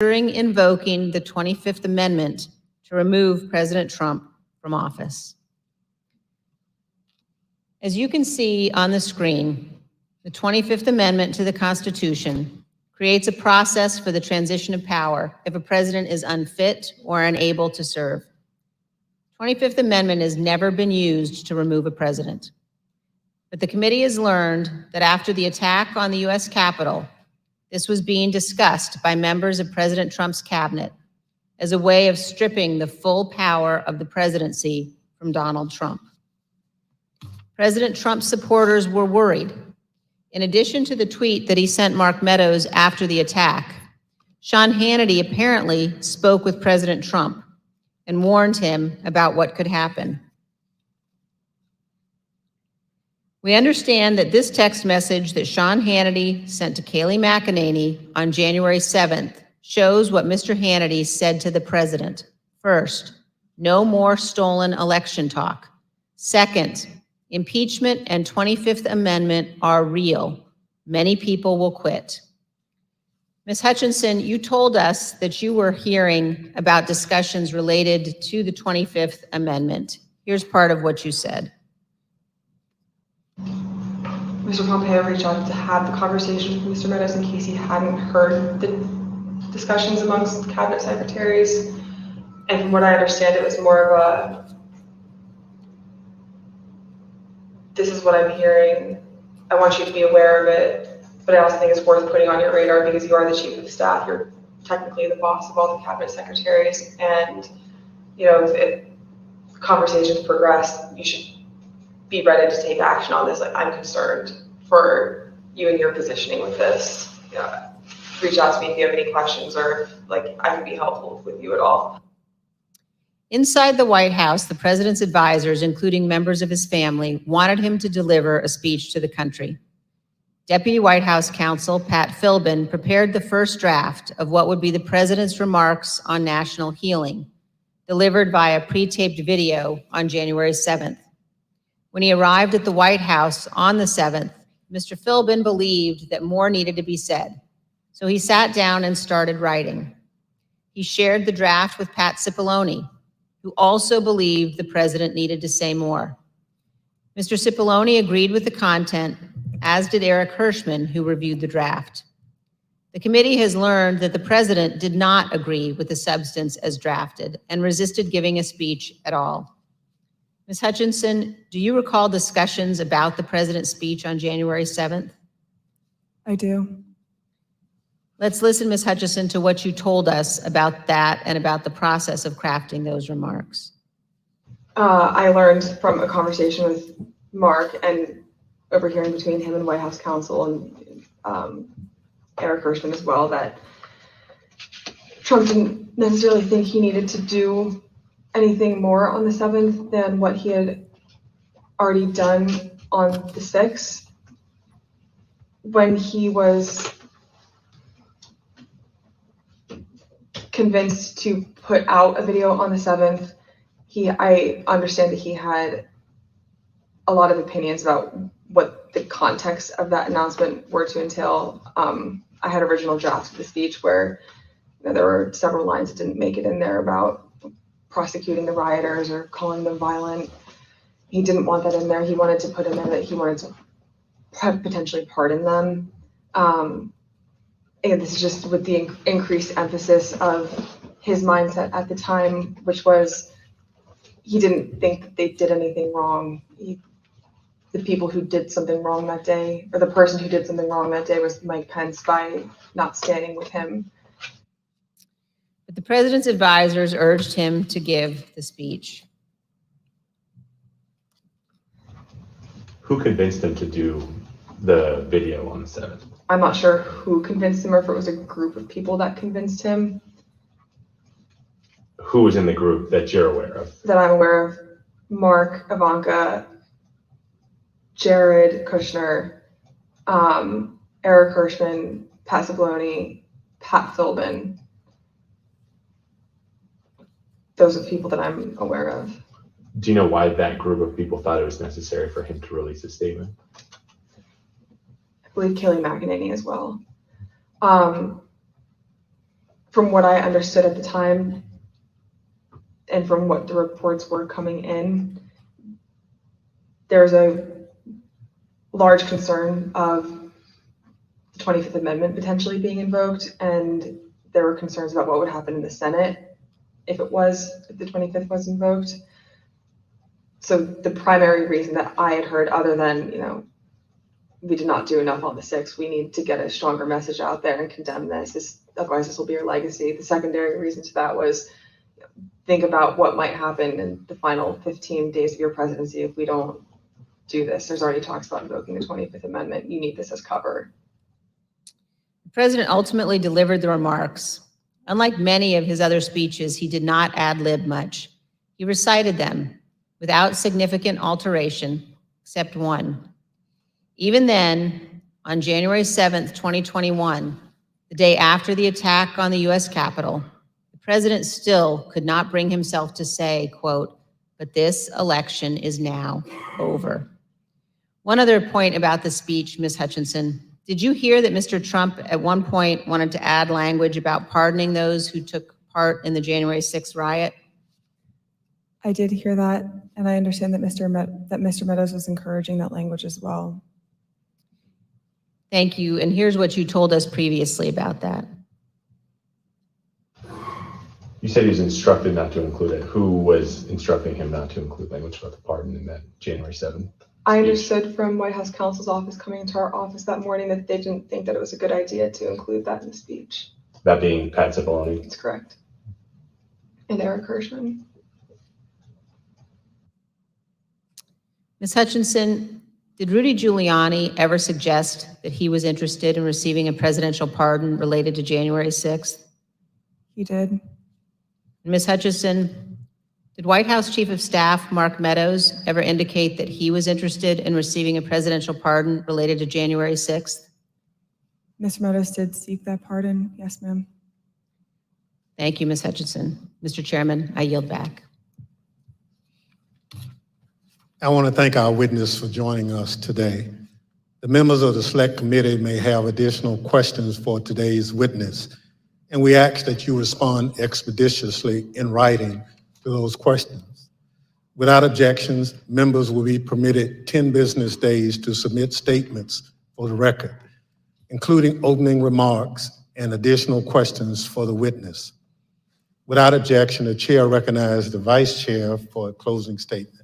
considering invoking the 25th Amendment to remove President Trump from office. As you can see on the screen, the 25th Amendment to the Constitution creates a process for the transition of power if a president is unfit or unable to serve. The 25th Amendment has never been used to remove a president. But the committee has learned that after the attack on the U.S. Capitol, this was being discussed by members of President Trump's cabinet as a way of stripping the full power of the presidency from Donald Trump. President Trump's supporters were worried. In addition to the tweet that he sent Mark Meadows after the attack, Sean Hannity apparently spoke with President Trump and warned him about what could happen. We understand that this text message that Sean Hannity sent to Kayleigh McEnany on January 7th shows what Mr. Hannity said to the president. First, no more stolen election talk. Second, impeachment and 25th Amendment are real. Many people will quit. Ms. Hutchinson, you told us that you were hearing about discussions related to the 25th Amendment. Here's part of what you said. Mr. Pompeo reached out to have the conversation with Mr. Meadows in case he hadn't heard the discussions amongst cabinet secretaries. And from what I understand, it was more of a, this is what I'm hearing. I want you to be aware of it, but I also think it's worth putting on your radar because you are the chief of staff. You're technically the boss of all the cabinet secretaries. And, you know, if conversations progress, you should be ready to take action on this. Like, I'm concerned for you and your positioning with this. Yeah. Reach out to me if you have any questions or like I can be helpful with you at all. Inside the White House, the president's advisors, including members of his family, wanted him to deliver a speech to the country. Deputy White House counsel Pat Philbin prepared the first draft of what would be the president's remarks on national healing, delivered via pre-taped video on January 7th. When he arrived at the White House on the 7th, Mr. Philbin believed that more needed to be said. So he sat down and started writing. He shared the draft with Pat Cipollone, who also believed the president needed to say more. Mr. Cipollone agreed with the content, as did Eric Hirschman, who reviewed the draft. The committee has learned that the president did not agree with the substance as drafted and resisted giving a speech at all. Ms. Hutchinson, do you recall discussions about the president's speech on January 7th? I do. Let's listen, Ms. Hutchinson, to what you told us about that and about the process of crafting those remarks. I learned from a conversation with Mark and overhearing between him and White House counsel and Eric Hirschman as well that Trump didn't necessarily think he needed to do anything more on the 7th than what he had already done on the 6th. When he was convinced to put out a video on the 7th, I understand that he had a lot of opinions about what the context of that announcement were to entail. I had original drafts of the speech where there were several lines that didn't make it in there about prosecuting the rioters or calling them violent. He didn't want that in there. He wanted to put in there that he wanted to potentially pardon them. And this is just with the increased emphasis of his mindset at the time, which was he didn't think that they did anything wrong. The people who did something wrong that day, or the person who did something wrong that day, was Mike Pence by not standing with him. But the president's advisors urged him to give the speech. Who convinced him to do the video on the 7th? I'm not sure who convinced him or if it was a group of people that convinced him. Who was in the group that you're aware of? That I'm aware of. Mark, Ivanka, Jared Kushner, Eric Hirschman, Pat Cipollone, Pat Philbin. Those are the people that I'm aware of. Do you know why that group of people thought it was necessary for him to release a statement? I believe Kayleigh McEnany as well. From what I understood at the time, and from what the reports were coming in, there's a large concern of the 25th Amendment potentially being invoked, and there were concerns about what would happen in the Senate if the 25th was invoked. So the primary reason that I had heard, other than, we did not do enough on the 6th, we need to get a stronger message out there and condemn this, otherwise this will be your legacy. The secondary reason to that was, think about what might happen in the final 15 days of your presidency if we don't do this. There's already talks about invoking the 25th Amendment. You need this as cover. The president ultimately delivered the remarks. Unlike many of his other speeches, he did not ad-lib much. He recited them without significant alteration, except one. Even then, on January 7th, 2021, the day after the attack on the US Capitol, the president still could not bring himself to say, quote, "But this election is now over." One other point about the speech, Ms. Hutchinson, did you hear that Mr. Trump at one point wanted to add language about pardoning those who took part in the January 6th riot? I did hear that, and I understand that Mr. Meadows was encouraging that language as well. Thank you, and here's what you told us previously about that. You said he was instructed not to include it. Who was instructing him not to include language about the pardon in that January 7th? I understood from White House counsel's office coming into our office that morning that they didn't think that it was a good idea to include that in the speech. That being Pat Cipollone? That's correct. And Eric Hirschman. Ms. Hutchinson, did Rudy Giuliani ever suggest that he was interested in receiving a presidential pardon related to January 6th? He did. Ms. Hutchinson, did White House Chief of Staff Mark Meadows ever indicate that he was interested in receiving a presidential pardon related to January 6th? Mr. Meadows did seek that pardon. Yes, ma'am. Thank you, Ms. Hutchinson. Mr. Chairman, I yield back. I want to thank our witness for joining us today. The members of the Select Committee may have additional questions for today's witness, and we ask that you respond expeditiously in writing to those questions. Without objections, members will be permitted 10 business days to submit statements for the record, including opening remarks and additional questions for the witness. Without objection, the chair recognizes the vice chair for a closing statement.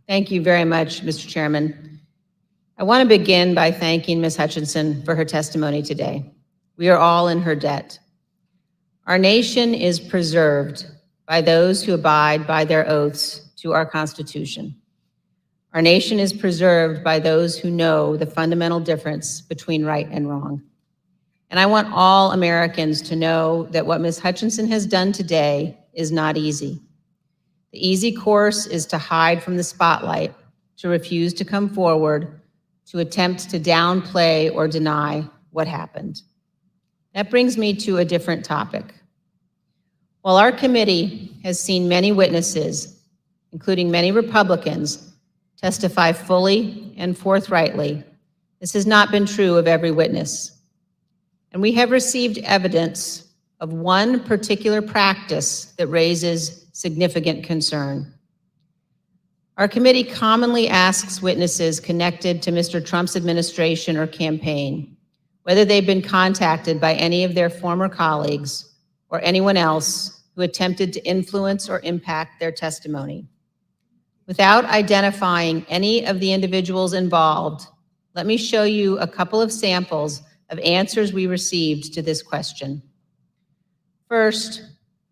Thank you very much, Mr. Chairman. I want to begin by thanking Ms. Hutchinson for her testimony today. We are all in her debt. Our nation is preserved by those who abide by their oaths to our Constitution. Our nation is preserved by those who know the fundamental difference between right and wrong. And I want all Americans to know that what Ms. Hutchinson has done today is not easy. The easy course is to hide from the spotlight, to refuse to come forward, to attempt to downplay or deny what happened. That brings me to a different topic. While our committee has seen many witnesses, including many Republicans, testify fully and forthrightly, this has not been true of every witness. And we have received evidence of one particular practice that raises significant concern. Our committee commonly asks witnesses connected to Mr. Trump's administration or campaign whether they've been contacted by any of their former colleagues or anyone else who attempted to influence or impact their testimony. Without identifying any of the individuals involved, let me show you a couple of samples of answers we received to this question. First,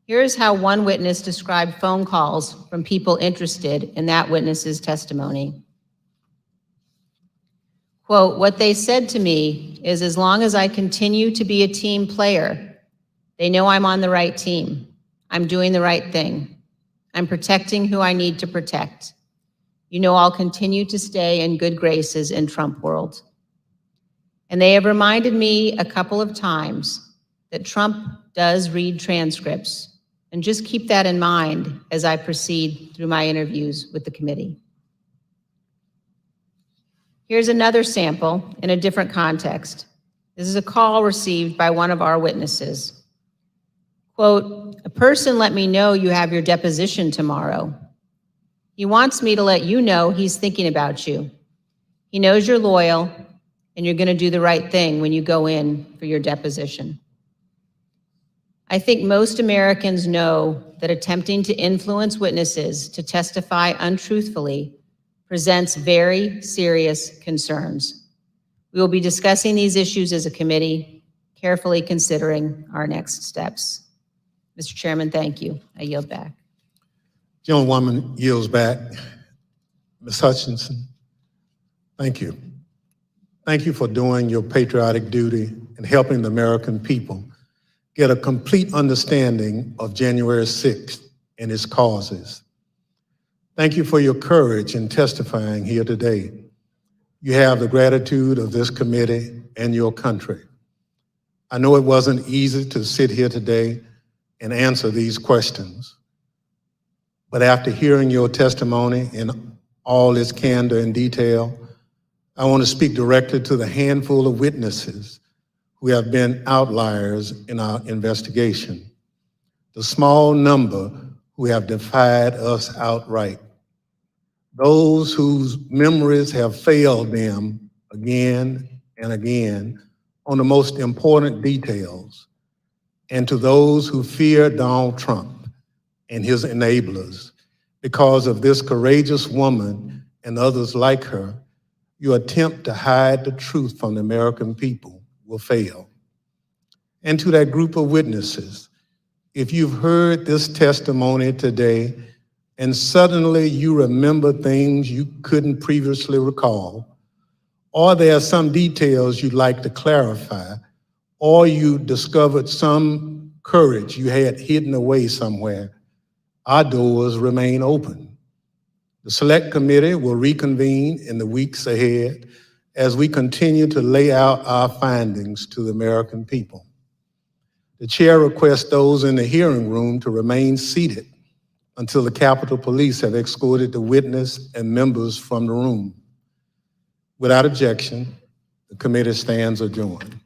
here's how one witness described phone calls from people interested in that witness's testimony. Quote, "What they said to me is, as long as I continue to be a team player, they know I'm on the right team. I'm doing the right thing. I'm protecting who I need to protect. You know I'll continue to stay in good graces in Trump world. And they have reminded me a couple of times that Trump does read transcripts, and just keep that in mind as I proceed through my interviews with the committee." Here's another sample in a different context. This is a call received by one of our witnesses. Quote, "A person let me know you have your deposition tomorrow. He wants me to let you know he's thinking about you. He knows you're loyal and you're going to do the right thing when you go in for your deposition." I think most Americans know that attempting to influence witnesses to testify untruthfully presents very serious concerns. We will be discussing these issues as a committee, carefully considering our next steps. Mr. Chairman, thank you. I yield back. Gentlewoman yields back. Ms. Hutchinson, thank you. Thank you for doing your patriotic duty and helping the American people get a complete understanding of January 6th and its causes. Thank you for your courage in testifying here today. You have the gratitude of this committee and your country. I know it wasn't easy to sit here today and answer these questions, but after hearing your testimony in all its candor and detail, I want to speak directly to the handful of witnesses who have been outliers in our investigation, the small number who have defied us outright, those whose memories have failed them again and again on the most important details, and to those who fear Donald Trump and his enablers. Because of this courageous woman and others like her, your attempt to hide the truth from the American people will fail. And to that group of witnesses, if you've heard this testimony today and suddenly you remember things you couldn't previously recall, or there are some details you'd like to clarify, or you discovered some courage you had hidden away somewhere, our doors remain open. The Select Committee will reconvene in the weeks ahead as we continue to lay out our findings to the American people. The chair requests those in the hearing room to remain seated until the Capitol Police have escorted the witness and members from the room. Without objection, the committee stands adjourned.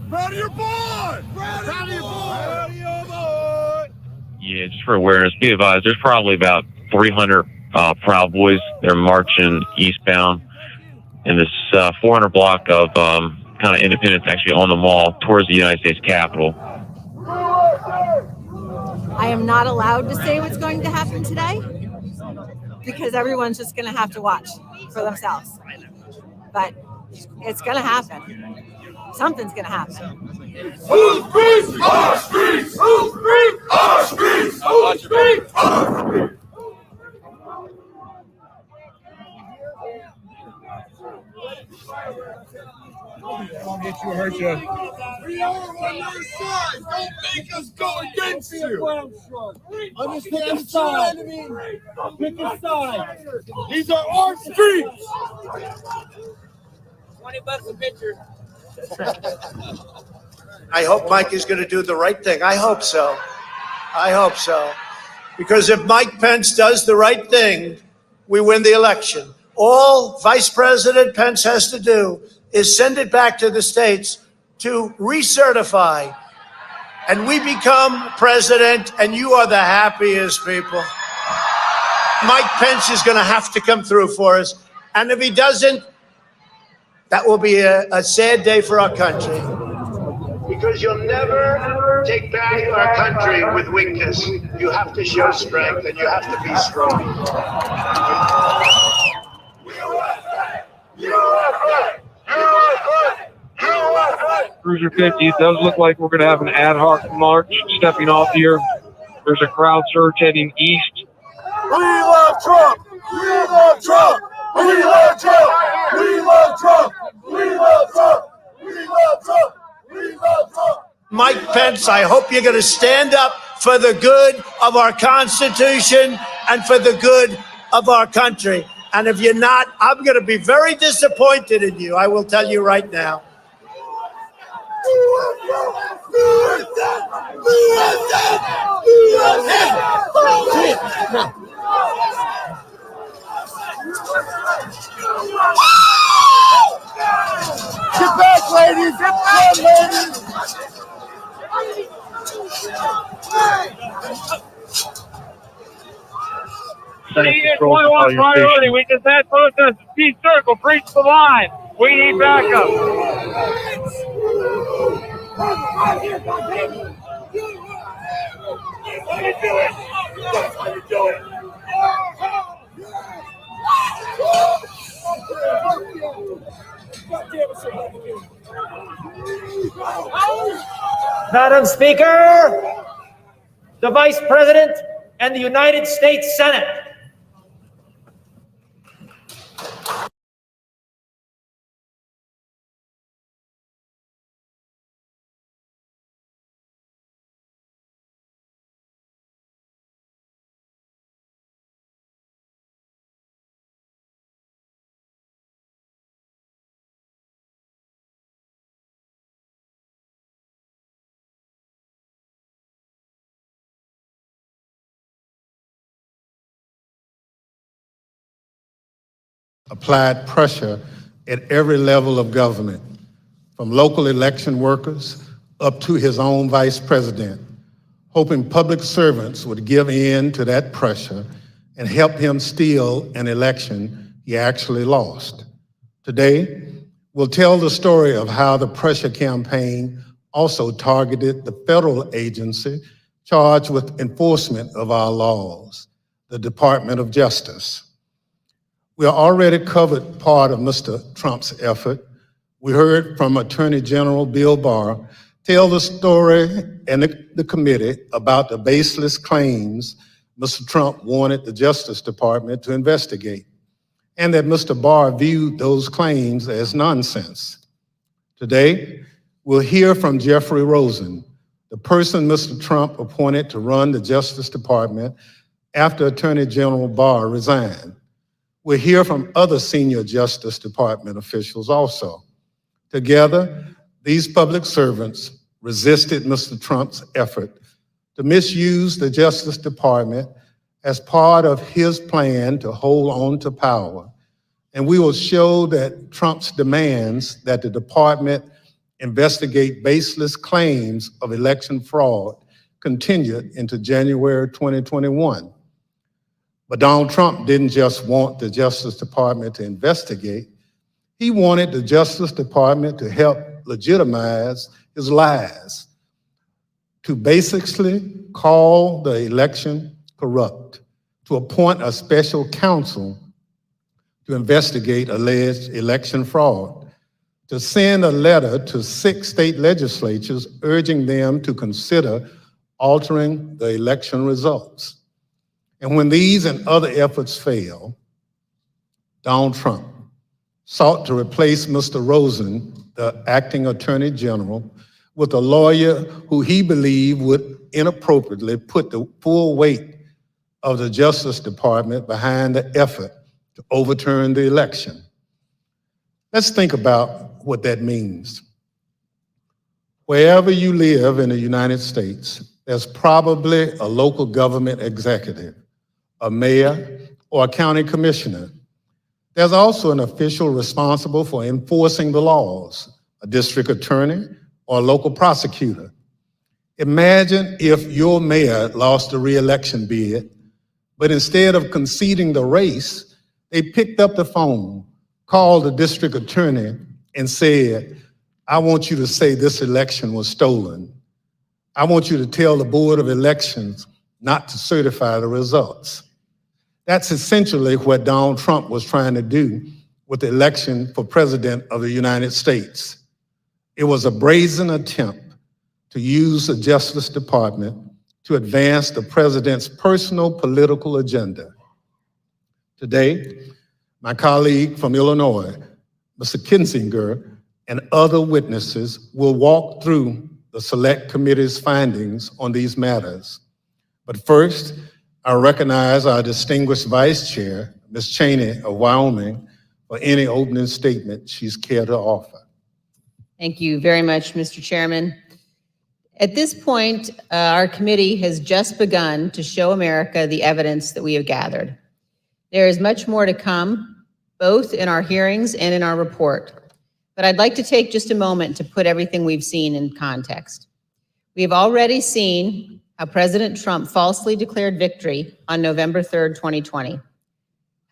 Proud of your boy! Proud of your boy! Proud of your boy! Yeah, just for awareness, be advised, there's probably about 300 Proud Boys. They're marching eastbound in this 400 block of kind of Independence, actually on the mall towards the United States Capitol. I am not allowed to say what's going to happen today because everyone's just going to have to watch for themselves. But it's going to happen. Something's going to happen. Who's free? Our streets! Who's free? Our streets! Who's free? Our streets! Don't get you hurt you. We are on your side. Don't make us go against you. Understand the side. Pick a side. These are our streets. $20 a picture. I hope Mike is going to do the right thing. I hope so. I hope so. Because if Mike Pence does the right thing, we win the election. All Vice President Pence has to do is send it back to the states to recertify. And we become president, and you are the happiest people. Mike Pence is going to have to come through for us. And if he doesn't, that will be a sad day for our country. Because you'll never take back our country with weakness. You have to show strength, and you have to be strong. Cruiser 50, it does look like we're going to have an ad hoc march stepping off here. There's a crowd surge heading east. We love Trump! We love Trump! We love Trump! We love Trump! We love Trump! We love Trump! We love Trump! Mike Pence, I hope you're going to stand up for the good of our Constitution and for the good of our country. And if you're not, I'm going to be very disappointed in you. I will tell you right now. Get back, ladies! Get back, ladies! One priority. We just had protesters. Peace circle. Breach the line. We need backup. Madam Speaker, the Vice President and the United States Senate. Applied pressure at every level of government, from local election workers up to his own vice president, hoping public servants would give in to that pressure and help him steal an election he actually lost. Today, we'll tell the story of how the pressure campaign also targeted the federal agency charged with enforcement of our laws, the Department of Justice. We already covered part of Mr. Trump's effort. We heard from Attorney General Bill Barr tell the story and the committee about the baseless claims Mr. Trump wanted the Justice Department to investigate, and that Mr. Barr viewed those claims as nonsense. Today, we'll hear from Jeffrey Rosen, the person Mr. Trump appointed to run the Justice Department after Attorney General Barr resigned. We'll hear from other senior Justice Department officials also. Together, these public servants resisted Mr. Trump's effort to misuse the Justice Department as part of his plan to hold on to power. And we will show that Trump's demands that the department investigate baseless claims of election fraud continued into January 2021. But Donald Trump didn't just want the Justice Department to investigate, he wanted the Justice Department to help legitimize his lies, to basically call the election corrupt, to appoint a special counsel to investigate alleged election fraud, to send a letter to 6 state legislatures urging them to consider altering the election results. And when these and other efforts failed, Donald Trump sought to replace Mr. Rosen, the acting attorney general, with a lawyer who he believed would inappropriately put the full weight of the Justice Department behind the effort to overturn the election. Let's think about what that means. Wherever you live in the United States, there's probably a local government executive, a mayor, or a county commissioner. There's also an official responsible for enforcing the laws, a district attorney or a local prosecutor. Imagine if your mayor lost a re-election bid, but instead of conceding the race, they picked up the phone, called the district attorney, and said, I want you to say this election was stolen. I want you to tell the Board of Elections not to certify the results. That's essentially what Donald Trump was trying to do with the election for president of the United States. It was a brazen attempt to use the Justice Department to advance the president's personal political agenda. Today, my colleague from Illinois, Mr. Kinzinger, and other witnesses will walk through the Select Committee's findings on these matters. But first, I recognize our distinguished Vice Chair, Ms. Cheney of Wyoming, for any opening statement she's cared to offer. Thank you very much, Mr. Chairman. At this point, our committee has just begun to show America the evidence that we have gathered. There is much more to come, both in our hearings and in our report. But I'd like to take just a moment to put everything we've seen in context. We have already seen how President Trump falsely declared victory on November 3rd, 2020,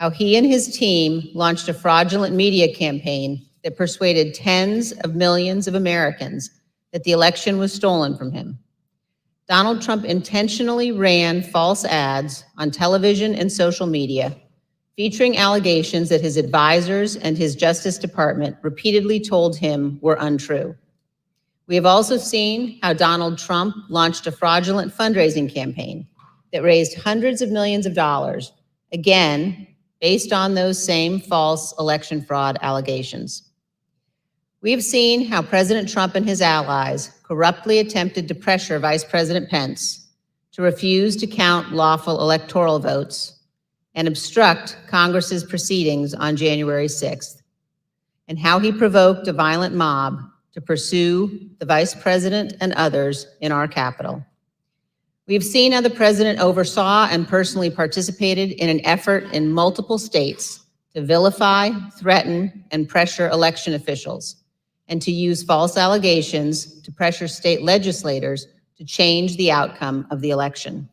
how he and his team launched a fraudulent media campaign that persuaded tens of millions of Americans that the election was stolen from him. Donald Trump intentionally ran false ads on television and social media, featuring allegations that his advisors and his Justice Department repeatedly told him were untrue. We have also seen how Donald Trump launched a fraudulent fundraising campaign that raised hundreds of millions of dollars, again, based on those same false election fraud allegations. We have seen how President Trump and his allies corruptly attempted to pressure Vice President Pence to refuse to count lawful electoral votes and obstruct Congress's proceedings on January 6th, and how he provoked a violent mob to pursue the Vice President and others in our Capitol. We've seen how the President oversaw and personally participated in an effort in multiple states to vilify, threaten, and pressure election officials, and to use false allegations to pressure state legislators to change the outcome of the election.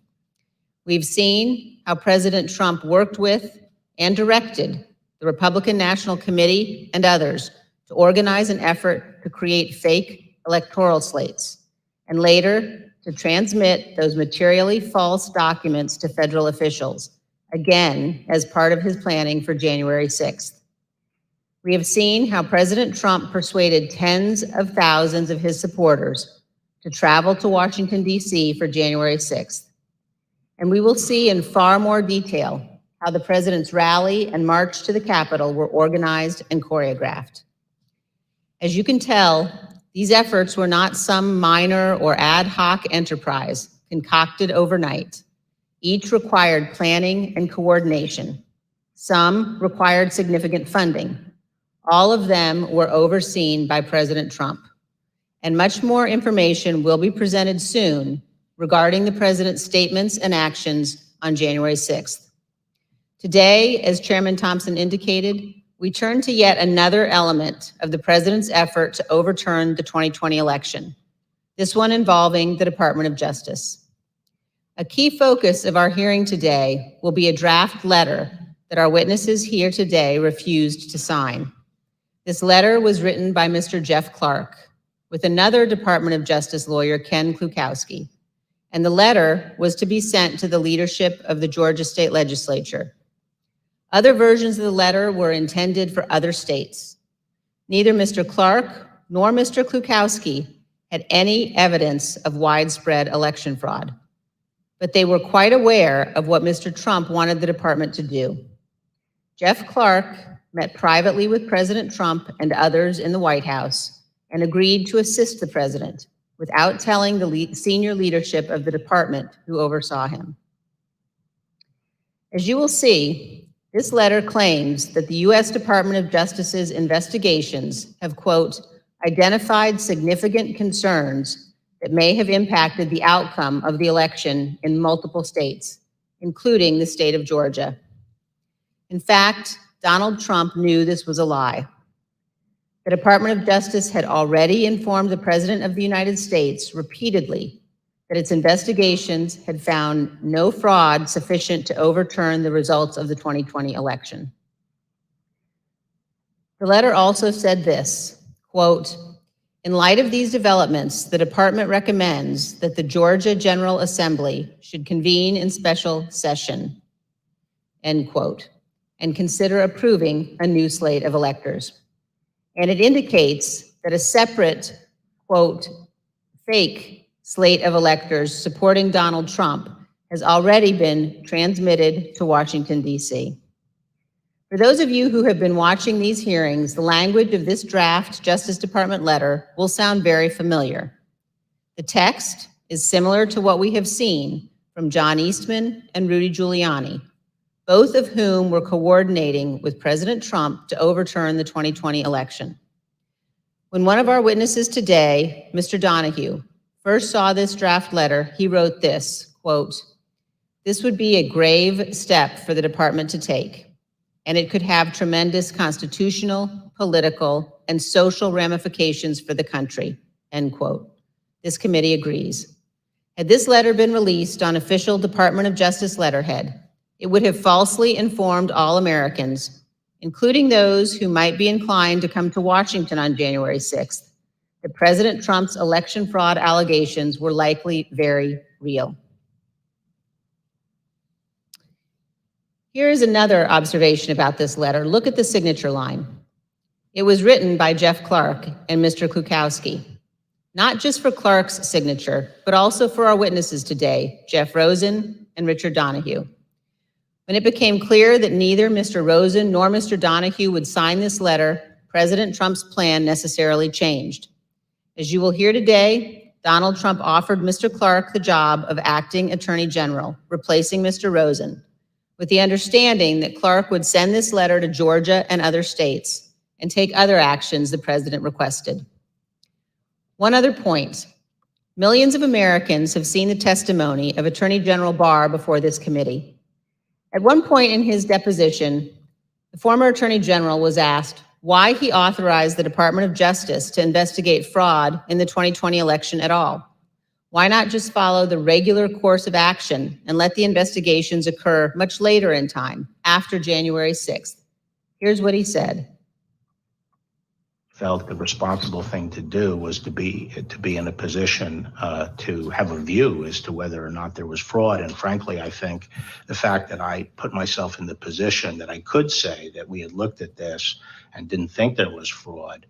We've seen how President Trump worked with and directed the Republican National Committee and others to organize an effort to create fake electoral slates, and later to transmit those materially false documents to federal officials, again, as part of his planning for January 6th. We have seen how President Trump persuaded tens of thousands of his supporters to travel to Washington, D.C. for January 6th. And we will see in far more detail how the president's rally and march to the Capitol were organized and choreographed. As you can tell, these efforts were not some minor or ad hoc enterprise concocted overnight. Each required planning and coordination. Some required significant funding. All of them were overseen by President Trump. And much more information will be presented soon regarding the president's statements and actions on January 6th. Today, as Chairman Thompson indicated, we turn to yet another element of the president's effort to overturn the 2020 election, this one involving the Department of Justice. A key focus of our hearing today will be a draft letter that our witnesses here today refused to sign. This letter was written by Mr. Jeff Clark with another Department of Justice lawyer, Ken Klukowski, and the letter was to be sent to the leadership of the Georgia State Legislature. Other versions of the letter were intended for other states. Neither Mr. Clark nor Mr. Klukowski had any evidence of widespread election fraud, but they were quite aware of what Mr. Trump wanted the department to do. Jeff Clark met privately with President Trump and others in the White House and agreed to assist the president without telling the senior leadership of the department who oversaw him. As you will see, this letter claims that the U.S. Department of Justice's investigations have, quote, identified significant concerns that may have impacted the outcome of the election in multiple states, including the state of Georgia. In fact, Donald Trump knew this was a lie. The Department of Justice had already informed the President of the United States repeatedly that its investigations had found no fraud sufficient to overturn the results of the 2020 election. The letter also said this, quote, in light of these developments, the department recommends that the Georgia General Assembly should convene in special session, end quote, and consider approving a new slate of electors. And it indicates that a separate, quote, fake slate of electors supporting Donald Trump has already been transmitted to Washington, D.C. For those of you who have been watching these hearings, the language of this draft Justice Department letter will sound very familiar. The text is similar to what we have seen from John Eastman and Rudy Giuliani, both of whom were coordinating with President Trump to overturn the 2020 election. When one of our witnesses today, Mr. Donahue, first saw this draft letter, he wrote this, quote, this would be a grave step for the department to take, and it could have tremendous constitutional, political, and social ramifications for the country, end quote. This committee agrees. Had this letter been released on official Department of Justice letterhead, it would have falsely informed all Americans, including those who might be inclined to come to Washington on January 6th, that President Trump's election fraud allegations were likely very real. Here is another observation about this letter. Look at the signature line. It was written by Jeff Clark and Mr. Klukowski, not just for Clark's signature, but also for our witnesses today, Jeff Rosen and Richard Donahue. When it became clear that neither Mr. Rosen nor Mr. Donahue would sign this letter, President Trump's plan necessarily changed. As you will hear today, Donald Trump offered Mr. Clark the job of acting Attorney General, replacing Mr. Rosen, with the understanding that Clark would send this letter to Georgia and other states and take other actions the president requested. One other point. Millions of Americans have seen the testimony of Attorney General Barr before this committee. At one point in his deposition, the former Attorney General was asked why he authorized the Department of Justice to investigate fraud in the 2020 election at all. Why not just follow the regular course of action and let the investigations occur much later in time, after January 6th? Here's what he said. Felt the responsible thing to do was to be in a position to have a view as to whether or not there was fraud. And frankly, I think the fact that I put myself in the position that I could say that we had looked at this and didn't think there was fraud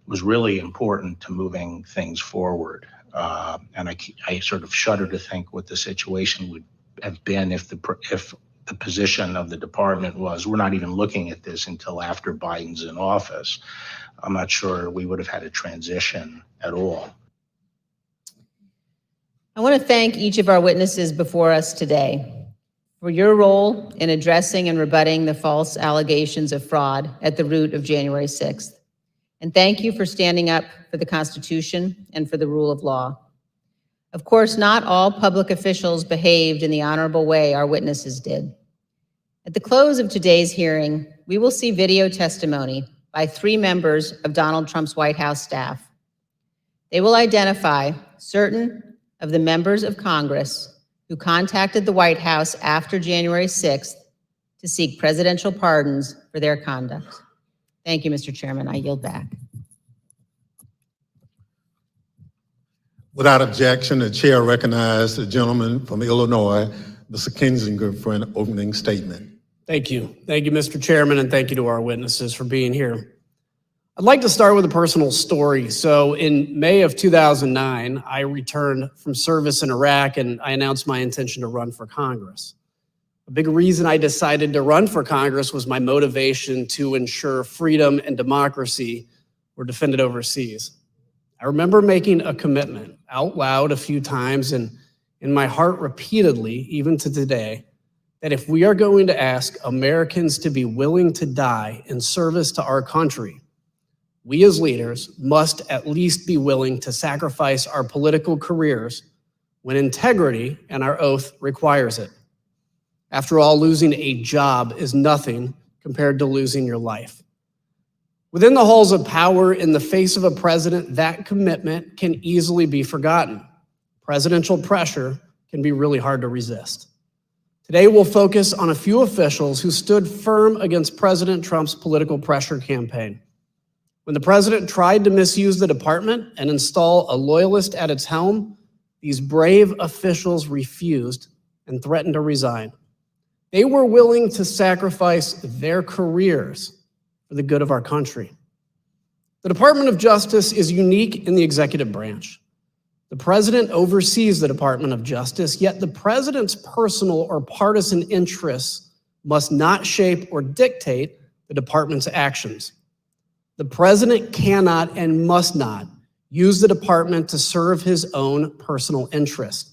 was really important to moving things forward. And I sort of shudder to think what the situation would have been if the position of the department was, we're not even looking at this until after Biden's in office. I'm not sure we would have had a transition at all. I want to thank each of our witnesses before us today for your role in addressing and rebutting the false allegations of fraud at the root of January 6th. And thank you for standing up for the Constitution and for the rule of law. Of course, not all public officials behaved in the honorable way our witnesses did. At the close of today's hearing, we will see video testimony by 3 members of Donald Trump's White House staff. They will identify certain of the members of Congress who contacted the White House after January 6th to seek presidential pardons for their conduct. Thank you, Mr. Chairman. I yield back. Without objection, the chair recognizes the gentleman from Illinois, Mr. Kinzinger, for an opening statement. Thank you. Thank you, Mr. Chairman, and thank you to our witnesses for being here. I'd like to start with a personal story. So in May of 2009, I returned from service in Iraq and I announced my intention to run for Congress. A big reason I decided to run for Congress was my motivation to ensure freedom and democracy were defended overseas. I remember making a commitment out loud a few times and in my heart repeatedly, even to today, that if we are going to ask Americans to be willing to die in service to our country, we as leaders must at least be willing to sacrifice our political careers when integrity and our oath requires it. After all, losing a job is nothing compared to losing your life. Within the halls of power, in the face of a president, that commitment can easily be forgotten. Presidential pressure can be really hard to resist. Today, we'll focus on a few officials who stood firm against President Trump's political pressure campaign. When the president tried to misuse the department and install a loyalist at its helm, these brave officials refused and threatened to resign. They were willing to sacrifice their careers for the good of our country. The Department of Justice is unique in the executive branch. The president oversees the Department of Justice, yet the president's personal or partisan interests must not shape or dictate the department's actions. The president cannot and must not use the department to serve his own personal interest,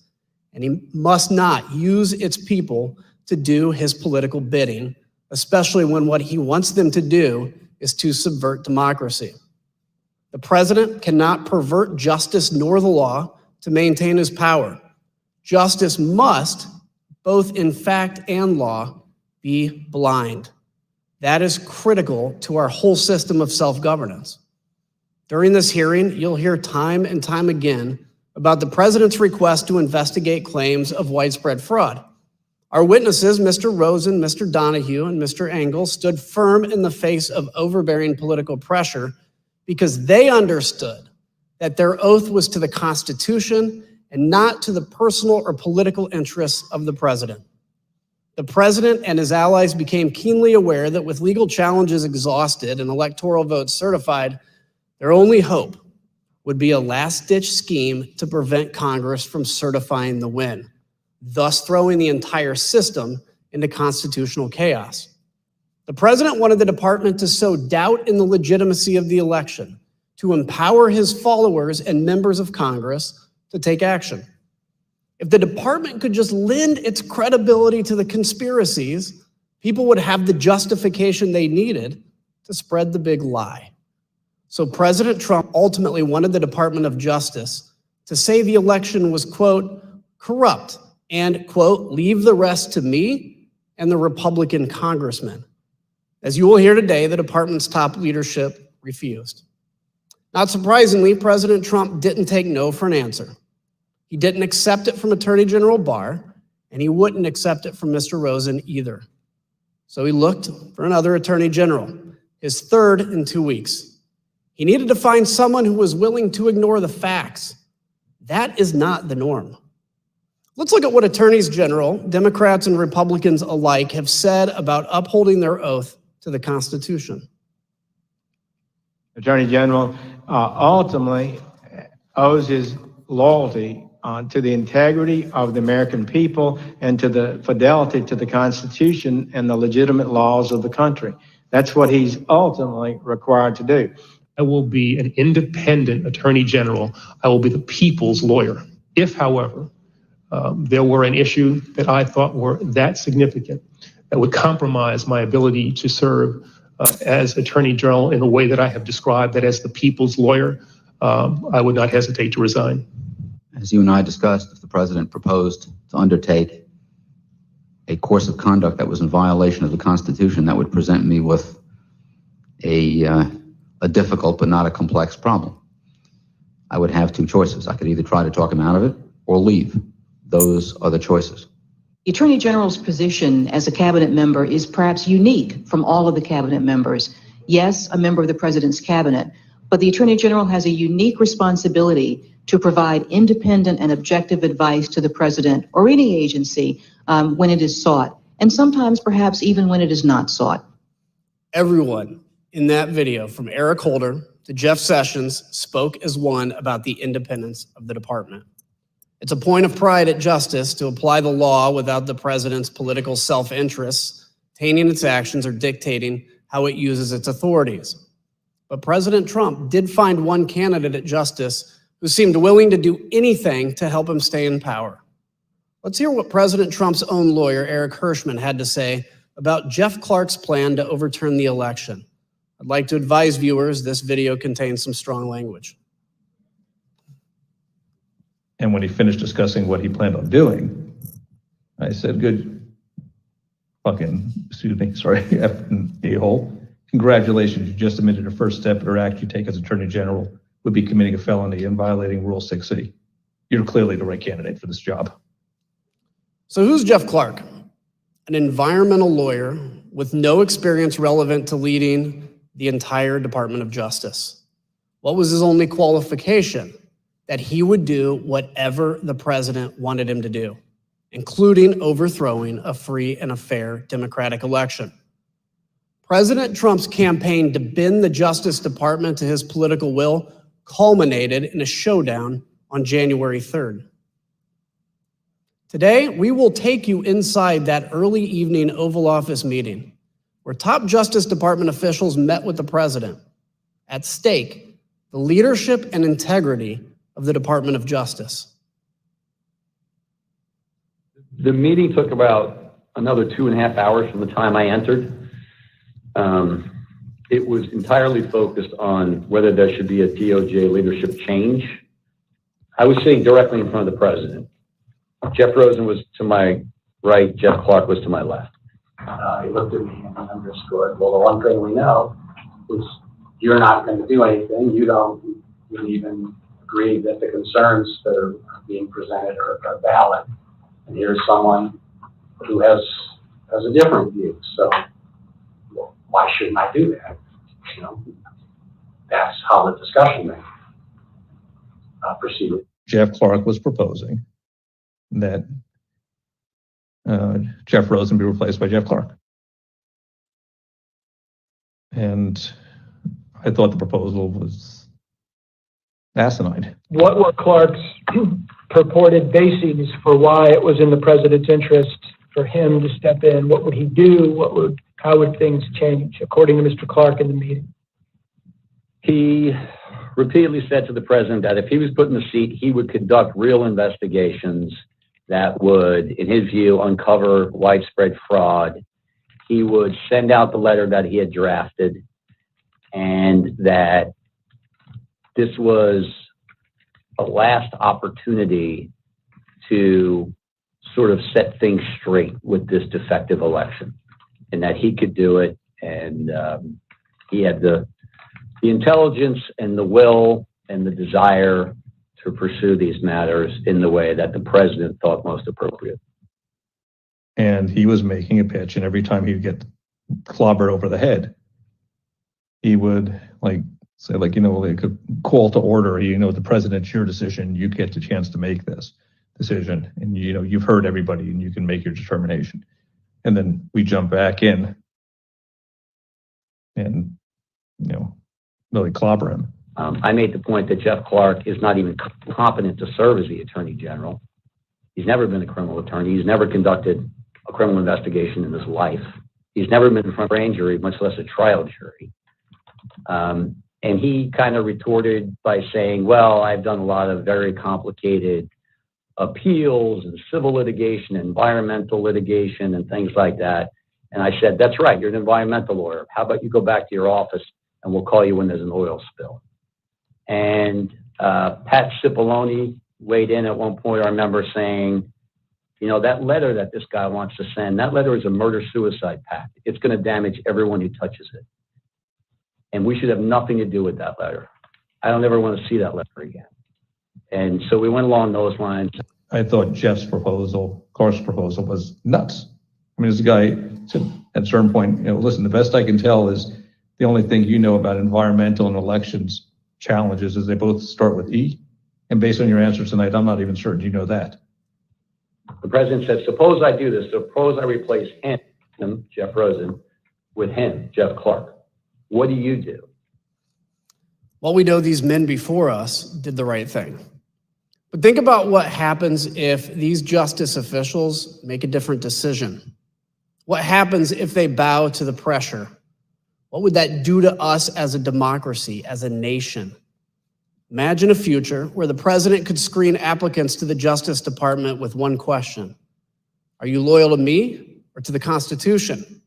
and he must not use its people to do his political bidding, especially when what he wants them to do is to subvert democracy. The president cannot pervert justice nor the law to maintain his power. Justice must, both in fact and law, be blind. That is critical to our whole system of self-governance. During this hearing, you'll hear time and time again about the president's request to investigate claims of widespread fraud. Our witnesses, Mr. Rosen, Mr. Donahue, and Mr. Engel, stood firm in the face of overbearing political pressure because they understood that their oath was to the Constitution and not to the personal or political interests of the president. The president and his allies became keenly aware that with legal challenges exhausted and electoral votes certified, their only hope would be a last-ditch scheme to prevent Congress from certifying the win, thus throwing the entire system into constitutional chaos. The president wanted the department to sow doubt in the legitimacy of the election, to empower his followers and members of Congress to take action. If the department could just lend its credibility to the conspiracies, people would have the justification they needed to spread the big lie. So President Trump ultimately wanted the Department of Justice to say the election was, quote, corrupt and, quote, leave the rest to me and the Republican congressmen. As you will hear today, the department's top leadership refused. Not surprisingly, President Trump didn't take no for an answer. He didn't accept it from Attorney General Barr, and he wouldn't accept it from Mr. Rosen either. So he looked for another Attorney General, his third in 2 weeks. He needed to find someone who was willing to ignore the facts. That is not the norm. Let's look at what attorneys general, Democrats and Republicans alike, have said about upholding their oath to the Constitution. Attorney General ultimately owes his loyalty to the integrity of the American people and to the fidelity to the Constitution and the legitimate laws of the country. That's what he's ultimately required to do. I will be an independent attorney general. I will be the people's lawyer. If, however, there were an issue that I thought were that significant that would compromise my ability to serve as attorney general in the way that I have described, that as the people's lawyer, I would not hesitate to resign. As you and I discussed, if the president proposed to undertake a course of conduct that was in violation of the Constitution, that would present me with a difficult but not a complex problem. I would have two choices. I could either try to talk him out of it or leave. Those are the choices. The Attorney General's position as a cabinet member is perhaps unique from all of the cabinet members. Yes, a member of the President's cabinet, but the Attorney General has a unique responsibility to provide independent and objective advice to the President or any agency when it is sought, and sometimes perhaps even when it is not sought. Everyone in that video, from Eric Holder to Jeff Sessions, spoke as one about the independence of the department. It's a point of pride at Justice to apply the law without the President's political self-interests, tainting its actions or dictating how it uses its authorities. But President Trump did find one candidate at Justice who seemed willing to do anything to help him stay in power. Let's hear what President Trump's own lawyer, Eric Hirschman, had to say about Jeff Clark's plan to overturn the election. I'd like to advise viewers this video contains some strong language. And when he finished discussing what he planned on doing, I said, good fucking, excuse me, sorry, effing a-hole. Congratulations, you just admitted a first step or act you take as Attorney General would be committing a felony and violating Rule 6C. You're clearly the right candidate for this job. So who's Jeff Clark? An environmental lawyer with no experience relevant to leading the entire Department of Justice. What was his only qualification? That he would do whatever the president wanted him to do, including overthrowing a free and a fair democratic election. President Trump's campaign to bend the Justice Department to his political will culminated in a showdown on January 3rd. Today, we will take you inside that early evening Oval Office meeting where top Justice Department officials met with the president. At stake, the leadership and integrity of the Department of Justice. The meeting took about another 2.5 hours from the time I entered. It was entirely focused on whether there should be a DOJ leadership change. I was sitting directly in front of the president. Jeff Rosen was to my right, Jeff Clark was to my left. He looked at me and underscored, well, the one thing we know is you're not going to do anything. You don't even agree that the concerns that are being presented are valid. And here's someone who has a different view. So well, why shouldn't I do that? You know, that's how the discussion proceeded. Jeff Clark was proposing that Jeff Rosen be replaced by Jeff Clark. And I thought the proposal was asinine. What were Clark's purported bases for why it was in the president's interest for him to step in? What would he do? How would things change, according to Mr. Clark in the meeting? He repeatedly said to the president that if he was put in the seat, he would conduct real investigations that would, in his view, uncover widespread fraud. He would send out the letter that he had drafted, and that this was a last opportunity to sort of set things straight with this defective election, and that he could do it. And he had the intelligence and the will and the desire to pursue these matters in the way that the president thought most appropriate. And he was making a pitch, and every time he'd get clobbered over the head, he would say, like a call to order, the president's your decision, you get the chance to make this decision. And, you've heard everybody and you can make your determination. And then we jump back in and, really clobber him. I made the point that Jeff Clark is not even competent to serve as the Attorney General. He's never been a criminal attorney. He's never conducted a criminal investigation in his life. He's never been in front of a grand jury, much less a trial jury. And he kind of retorted by saying, well, I've done a lot of very complicated appeals and civil litigation, environmental litigation, and things like that. And I said, that's right, you're an environmental lawyer. How about you go back to your office and we'll call you when there's an oil spill. And Pat Cipollone weighed in at one point, I remember saying, You know, that letter that this guy wants to send, that letter is a murder-suicide pact. It's going to damage everyone who touches it. And we should have nothing to do with that letter. I don't ever want to see that letter again. And so we went along those lines. I thought Jeff's proposal, Clark's proposal, was nuts. I mean, this guy said at a certain point, you know, listen, the best I can tell is the only thing you know about environmental and elections challenges is they both start with E. And based on your answer tonight, I'm not even certain you know that. The president said, suppose I do this. Suppose I replace him, Jeff Rosen, with him, Jeff Clark. What do you do? Well, we know these men before us did the right thing. But think about what happens if these justice officials make a different decision. What happens if they bow to the pressure? What would that do to us as a democracy, as a nation? Imagine a future where the president could screen applicants to the Justice Department with one question. Are you loyal to me or to the Constitution?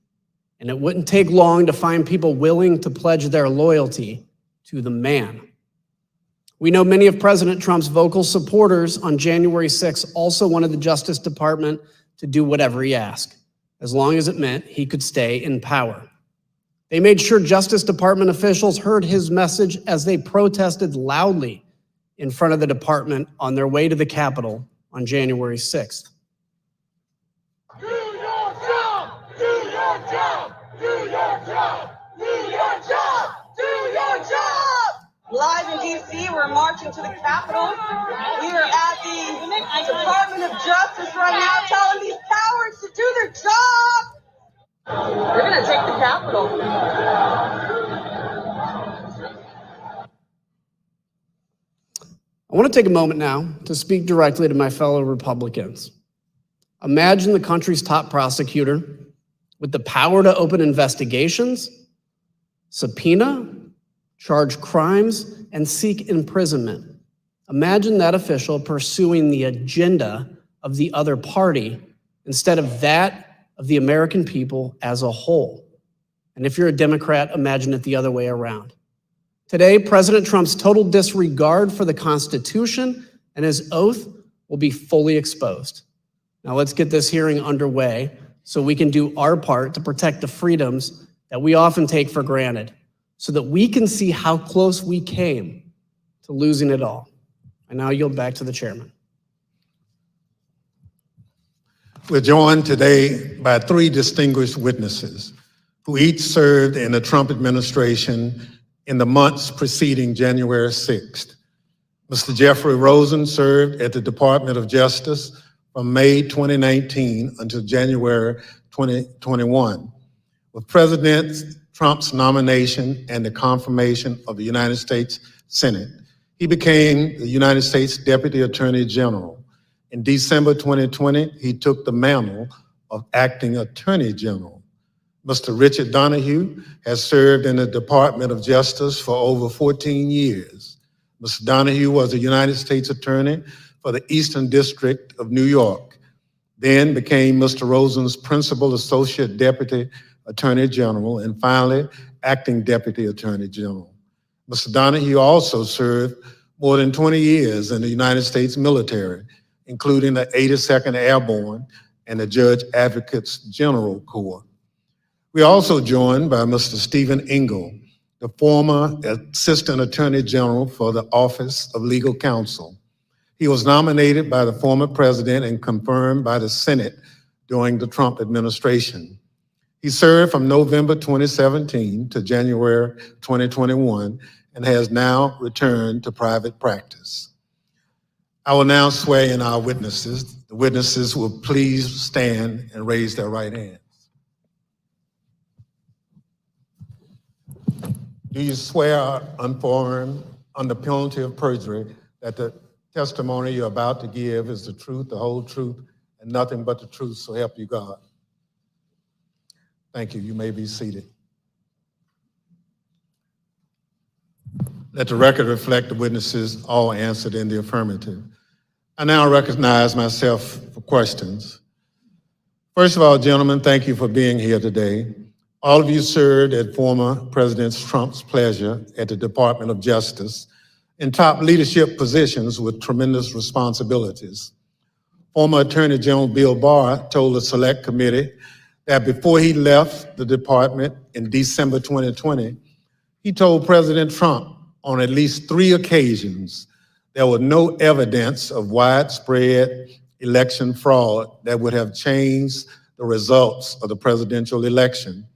And it wouldn't take long to find people willing to pledge their loyalty to the man. We know many of President Trump's vocal supporters on January 6th also wanted the Justice Department to do whatever he asked, as long as it meant he could stay in power. They made sure Justice Department officials heard his message as they protested loudly in front of the department on their way to the Capitol on January 6th. Do your job! Do your job! Do your job! Do your job! Do your job! Live in D.C., we're marching to the Capitol. We are at the Department of Justice right now telling these cowards to do their job. They're going to take the Capitol. I want to take a moment now to speak directly to my fellow Republicans. Imagine the country's top prosecutor with the power to open investigations, subpoena, charge crimes, and seek imprisonment. Imagine that official pursuing the agenda of the other party instead of that of the American people as a whole. And if you're a Democrat, imagine it the other way around. Today, President Trump's total disregard for the Constitution and his oath will be fully exposed. Now let's get this hearing underway so we can do our part to protect the freedoms that we often take for granted, so that we can see how close we came to losing it all. I now yield back to the chairman. We're joined today by three distinguished witnesses who each served in the Trump administration in the months preceding January 6th. Mr. Jeffrey Rosen served at the Department of Justice from May 2019 until January 2021. With President Trump's nomination and the confirmation of the United States Senate, he became the United States Deputy Attorney General. In December 2020, he took the mantle of Acting Attorney General. Mr. Richard Donahue has served in the Department of Justice for over 14 years. Mr. Donahue was a United States Attorney for the Eastern District of New York, then became Mr. Rosen's Principal Associate Deputy Attorney General, and finally, Acting Deputy Attorney General. Mr. Donahue also served more than 20 years in the United States military, including the 82nd Airborne and the Judge Advocates General Corps. We are also joined by Mr. Stephen Engel, the former Assistant Attorney General for the Office of Legal Counsel. He was nominated by the former president and confirmed by the Senate during the Trump administration. He served from November 2017 to January 2021 and has now returned to private practice. I will now swear in our witnesses. The witnesses will please stand and raise their right hands. Do you swear affirm under penalty of perjury that the testimony you're about to give is the truth, the whole truth, and nothing but the truth, so help you God? Thank you. You may be seated. Let the record reflect the witnesses all answered in the affirmative. I now recognize myself for questions. First of all, gentlemen, thank you for being here today. All of you served at former President Trump's pleasure at the Department of Justice in top leadership positions with tremendous responsibilities. Former Attorney General Bill Barr told the Select Committee that before he left the department in December 2020, he told President Trump on at least 3 occasions there was no evidence of widespread election fraud that would have changed the results of the presidential election,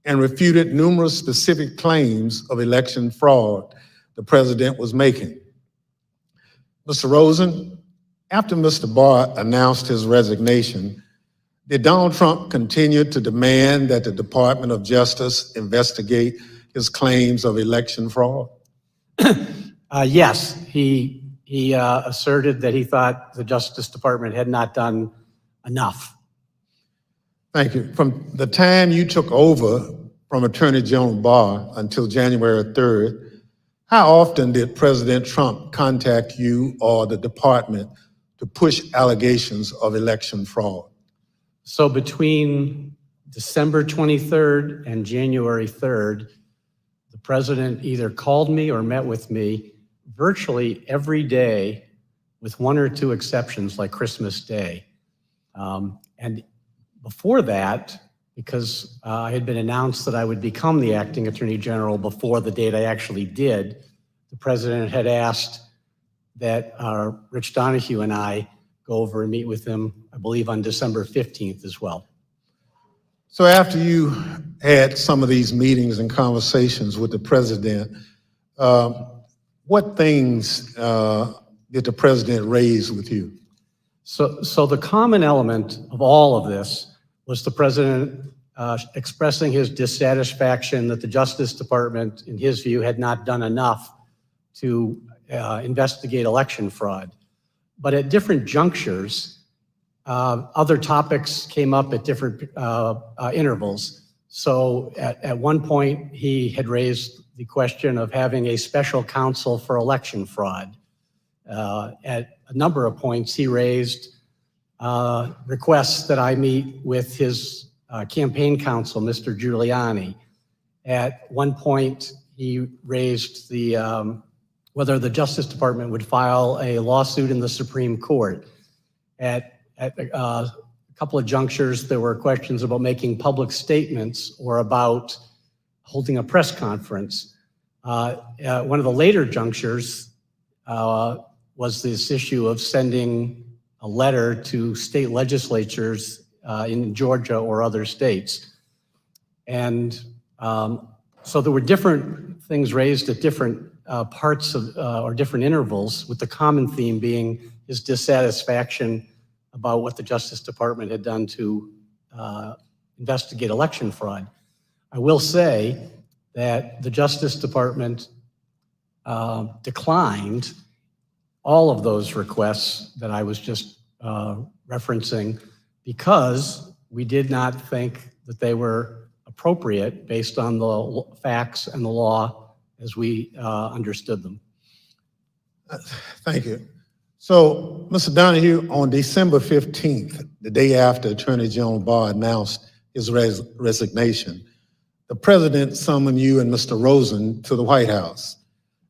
and refuted numerous specific claims of election fraud the president was making. Mr. Rosen, after Mr. Barr announced his resignation, did Donald Trump continue to demand that the Department of Justice investigate his claims of election fraud? Yes, he asserted that he thought the Justice Department had not done enough. Thank you. From the time you took over from Attorney General Barr until January 3rd, how often did President Trump contact you or the department to push allegations of election fraud? So between December 23rd and January 3rd, the president either called me or met with me virtually every day, with 1 or 2 exceptions like Christmas Day. And before that, because I had been announced that I would become the acting attorney general before the date I actually did, the president had asked that Rich Donahue and I go over and meet with him, I believe on December 15th as well. So after you had some of these meetings and conversations with the president, what things did the president raise with you? So the common element of all of this was the president expressing his dissatisfaction that the Justice Department, in his view, had not done enough to investigate election fraud. But at different junctures, other topics came up at different intervals. So at one point, he had raised the question of having a special counsel for election fraud. At a number of points, he raised requests that I meet with his campaign counsel, Mr. Giuliani. At one point, he raised the whether the Justice Department would file a lawsuit in the Supreme Court. At a couple of junctures, there were questions about making public statements or about holding a press conference. One of the later junctures was this issue of sending a letter to state legislatures in Georgia or other states. And so there were different things raised at different parts of, or different intervals, with the common theme being his dissatisfaction about what the Justice Department had done to investigate election fraud. I will say that the Justice Department declined all of those requests that I was just referencing because we did not think that they were appropriate based on the facts and the law as we understood them. Thank you. So, Mr. Donahue, on December 15th, the day after Attorney General Barr announced his resignation, the president summoned you and Mr. Rosen to the White House.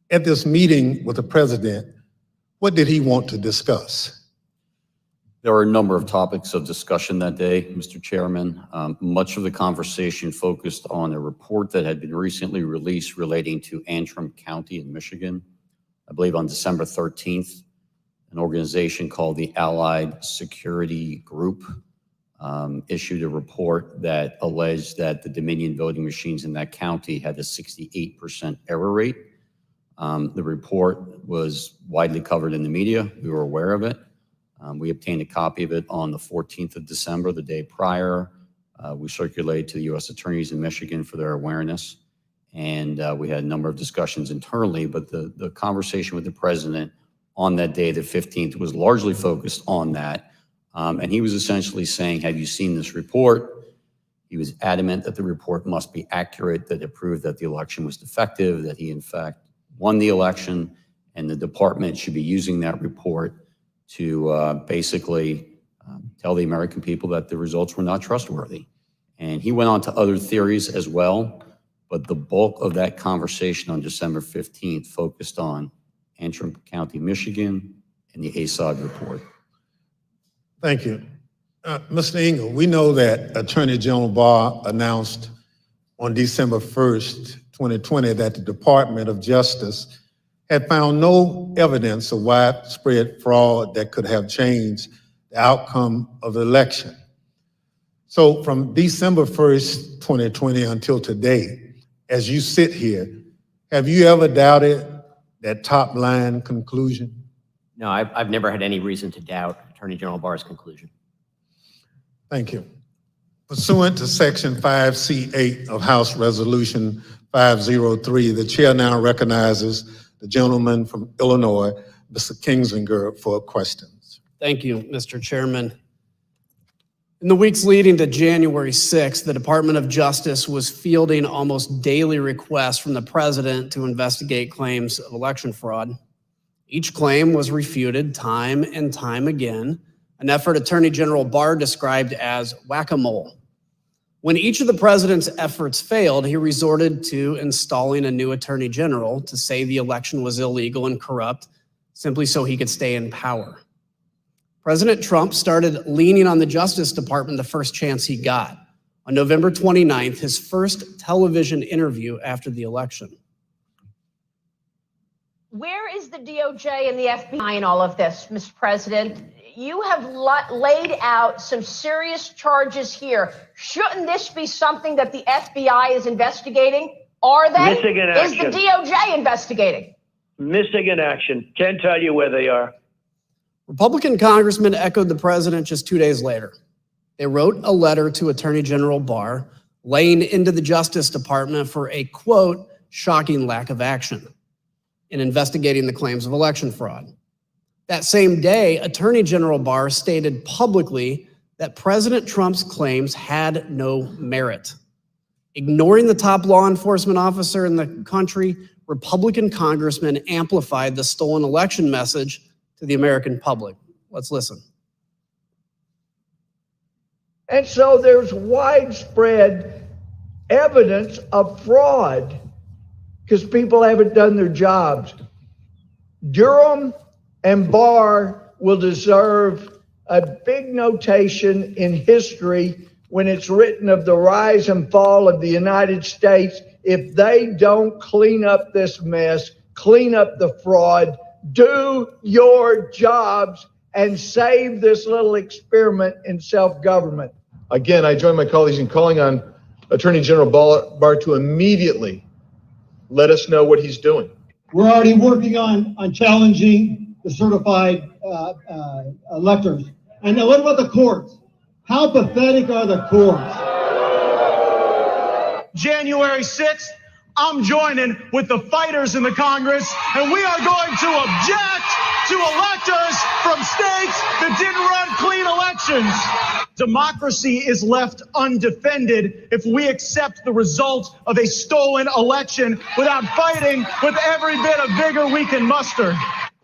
At this meeting with the president, what did he want to discuss? There were a number of topics of discussion that day, Mr. Chairman. Much of the conversation focused on a report that had been recently released relating to Antrim County in Michigan. I believe on December 13th, an organization called the Allied Security Group issued a report that alleged that the Dominion voting machines in that county had a 68% error rate. The report was widely covered in the media. We were aware of it. We obtained a copy of it on the 14th of December, the day prior. We circulated to the U.S. attorneys in Michigan for their awareness. And we had a number of discussions internally, but the conversation with the president on that day, the 15th, was largely focused on that. And he was essentially saying, have you seen this report? He was adamant that the report must be accurate, that it proved that the election was defective, that he in fact won the election, and the department should be using that report to basically tell the American people that the results were not trustworthy. And he went on to other theories as well, but the bulk of that conversation on December 15th focused on Antrim County, Michigan, and the ASOG report. Thank you. Mr. Engel, we know that Attorney General Barr announced on December 1st, 2020, that the Department of Justice had found no evidence of widespread fraud that could have changed the outcome of the election. So from December 1st, 2020 until today, as you sit here, have you ever doubted that top line conclusion? No, I've never had any reason to doubt Attorney General Barr's conclusion. Thank you. Pursuant to Section 5C8 of House Resolution 503, the chair now recognizes the gentleman from Illinois, Mr. Kingsinger, for questions. Thank you, Mr. Chairman. In the weeks leading to January 6th, the Department of Justice was fielding almost daily requests from the president to investigate claims of election fraud. Each claim was refuted time and time again, an effort Attorney General Barr described as whack-a-mole. When each of the president's efforts failed, he resorted to installing a new attorney general to say the election was illegal and corrupt, simply so he could stay in power. President Trump started leaning on the Justice Department the first chance he got. On November 29th, his first television interview after the election. Where is the DOJ and the FBI in all of this, Mr. President? You have laid out some serious charges here. Shouldn't this be something that the FBI is investigating? Are they? Missing in Is action. the DOJ investigating? Missing in action. Can't tell you where they are. Republican congressmen echoed the president just 2 days later. They wrote a letter to Attorney General Barr, laying into the Justice Department for a, quote, shocking lack of action in investigating the claims of election fraud. That same day, Attorney General Barr stated publicly that President Trump's claims had no merit. Ignoring the top law enforcement officer in the country, Republican congressmen amplified the stolen election message to the American public. Let's listen. And so there's widespread evidence of fraud because people haven't done their jobs. Durham and Barr will deserve a big notation in history when it's written of the rise and fall of the United States if they don't clean up this mess, clean up the fraud, do your jobs, and save this little experiment in self-government. Again, I join my colleagues in calling on Attorney General Barr to immediately let us know what he's doing. We're already working on challenging the certified electors. And now what about the courts? How pathetic are the courts? January 6th, I'm joining with the fighters in the Congress, and we are going to object to electors from states that didn't run clean elections. Democracy is left undefended if we accept the result of a stolen election without fighting with every bit of vigor we can muster.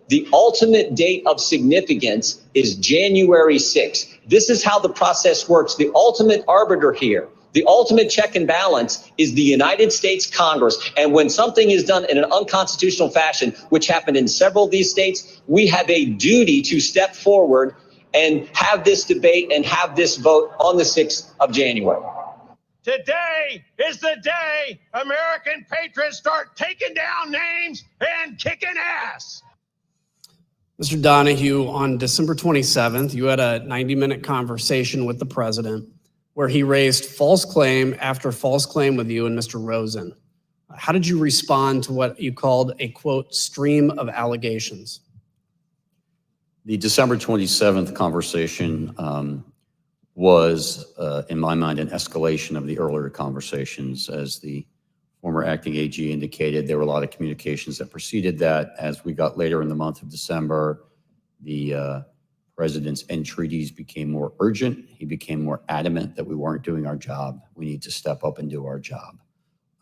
The ultimate date of significance is January 6th. This is how the process works. The ultimate arbiter here, the ultimate check and balance is the United States Congress. And when something is done in an unconstitutional fashion, which happened in several of these states, we have a duty to step forward and have this debate and have this vote on the 6th of January. Today is the day American patriots start taking down names and kicking ass. Mr. Donahue, on December 27th, you had a 90-minute conversation with the president where he raised false claim after false claim with you and Mr. Rosen. How did you respond to what you called a, quote, stream of allegations? The December 27th conversation was, in my mind, an escalation of the earlier conversations. As the former acting AG indicated, there were a lot of communications that preceded that. As we got later in the month of December, the president's entreaties became more urgent. He became more adamant that we weren't doing our job. We need to step up and do our job.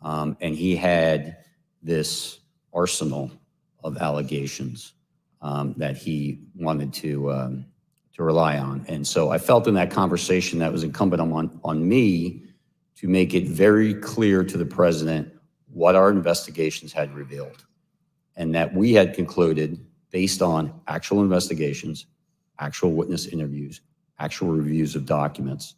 And he had this arsenal of allegations that he wanted to rely on. And so I felt in that conversation that was incumbent on me to make it very clear to the president what our investigations had revealed, and that we had concluded, based on actual investigations, actual witness interviews, actual reviews of documents,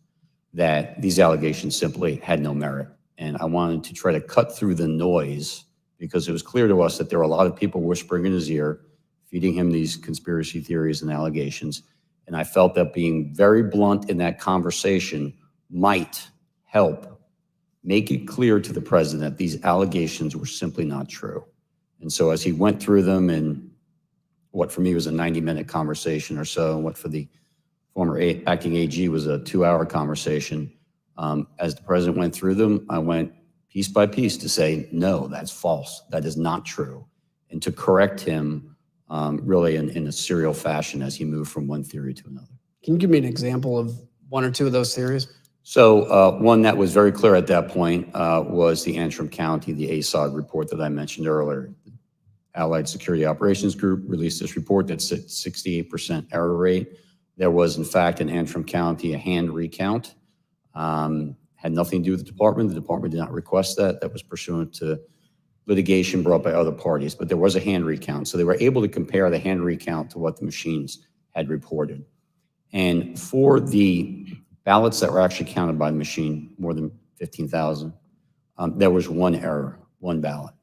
that these allegations simply had no merit. And I wanted to try to cut through the noise because it was clear to us that there were a lot of people whispering in his ear, feeding him these conspiracy theories and allegations. And I felt that being very blunt in that conversation might help make it clear to the president that these allegations were simply not true. And so as he went through them in what for me was a 90-minute conversation or so, and what for the former acting AG was a 2-hour conversation, as the president went through them, I went piece by piece to say, no, that's false. That is not true. And to correct him really in a serial fashion as he moved from one theory to another. Can you give me an example of one or two of those theories? So one that was very clear at that point was the Antrim County, the ASOG report that I mentioned earlier. Allied Security Operations Group released this report that said 68% error rate. There was, in fact, in Antrim County, a hand recount. Had nothing to do with the department. The department did not request that. That was pursuant to litigation brought by other parties, but there was a hand recount. So they were able to compare the hand recount to what the machines had reported. And for the ballots that were actually counted by the machine, more than 15,000, there was one error, one ballot.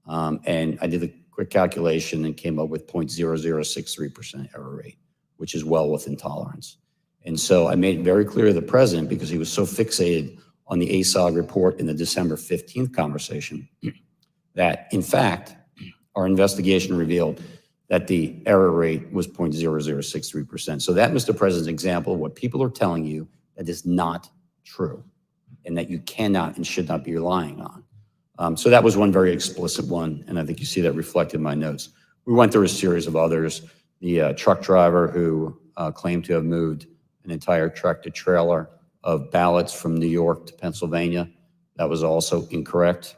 And I did a quick calculation and came up with 0.0063% error rate, which is well within tolerance. And so I made it very clear to the president, because he was so fixated on the ASOG report in the December 15th conversation, that in fact, our investigation revealed that the error rate was 0.0063%. So that, Mr. President's example of what people are telling you that is not true and that you cannot and should not be relying on. So that was one very explicit one, and I think you see that reflected in my notes. We went through a series of others. The truck driver who claimed to have moved an entire tractor trailer of ballots from New York to Pennsylvania, that was also incorrect.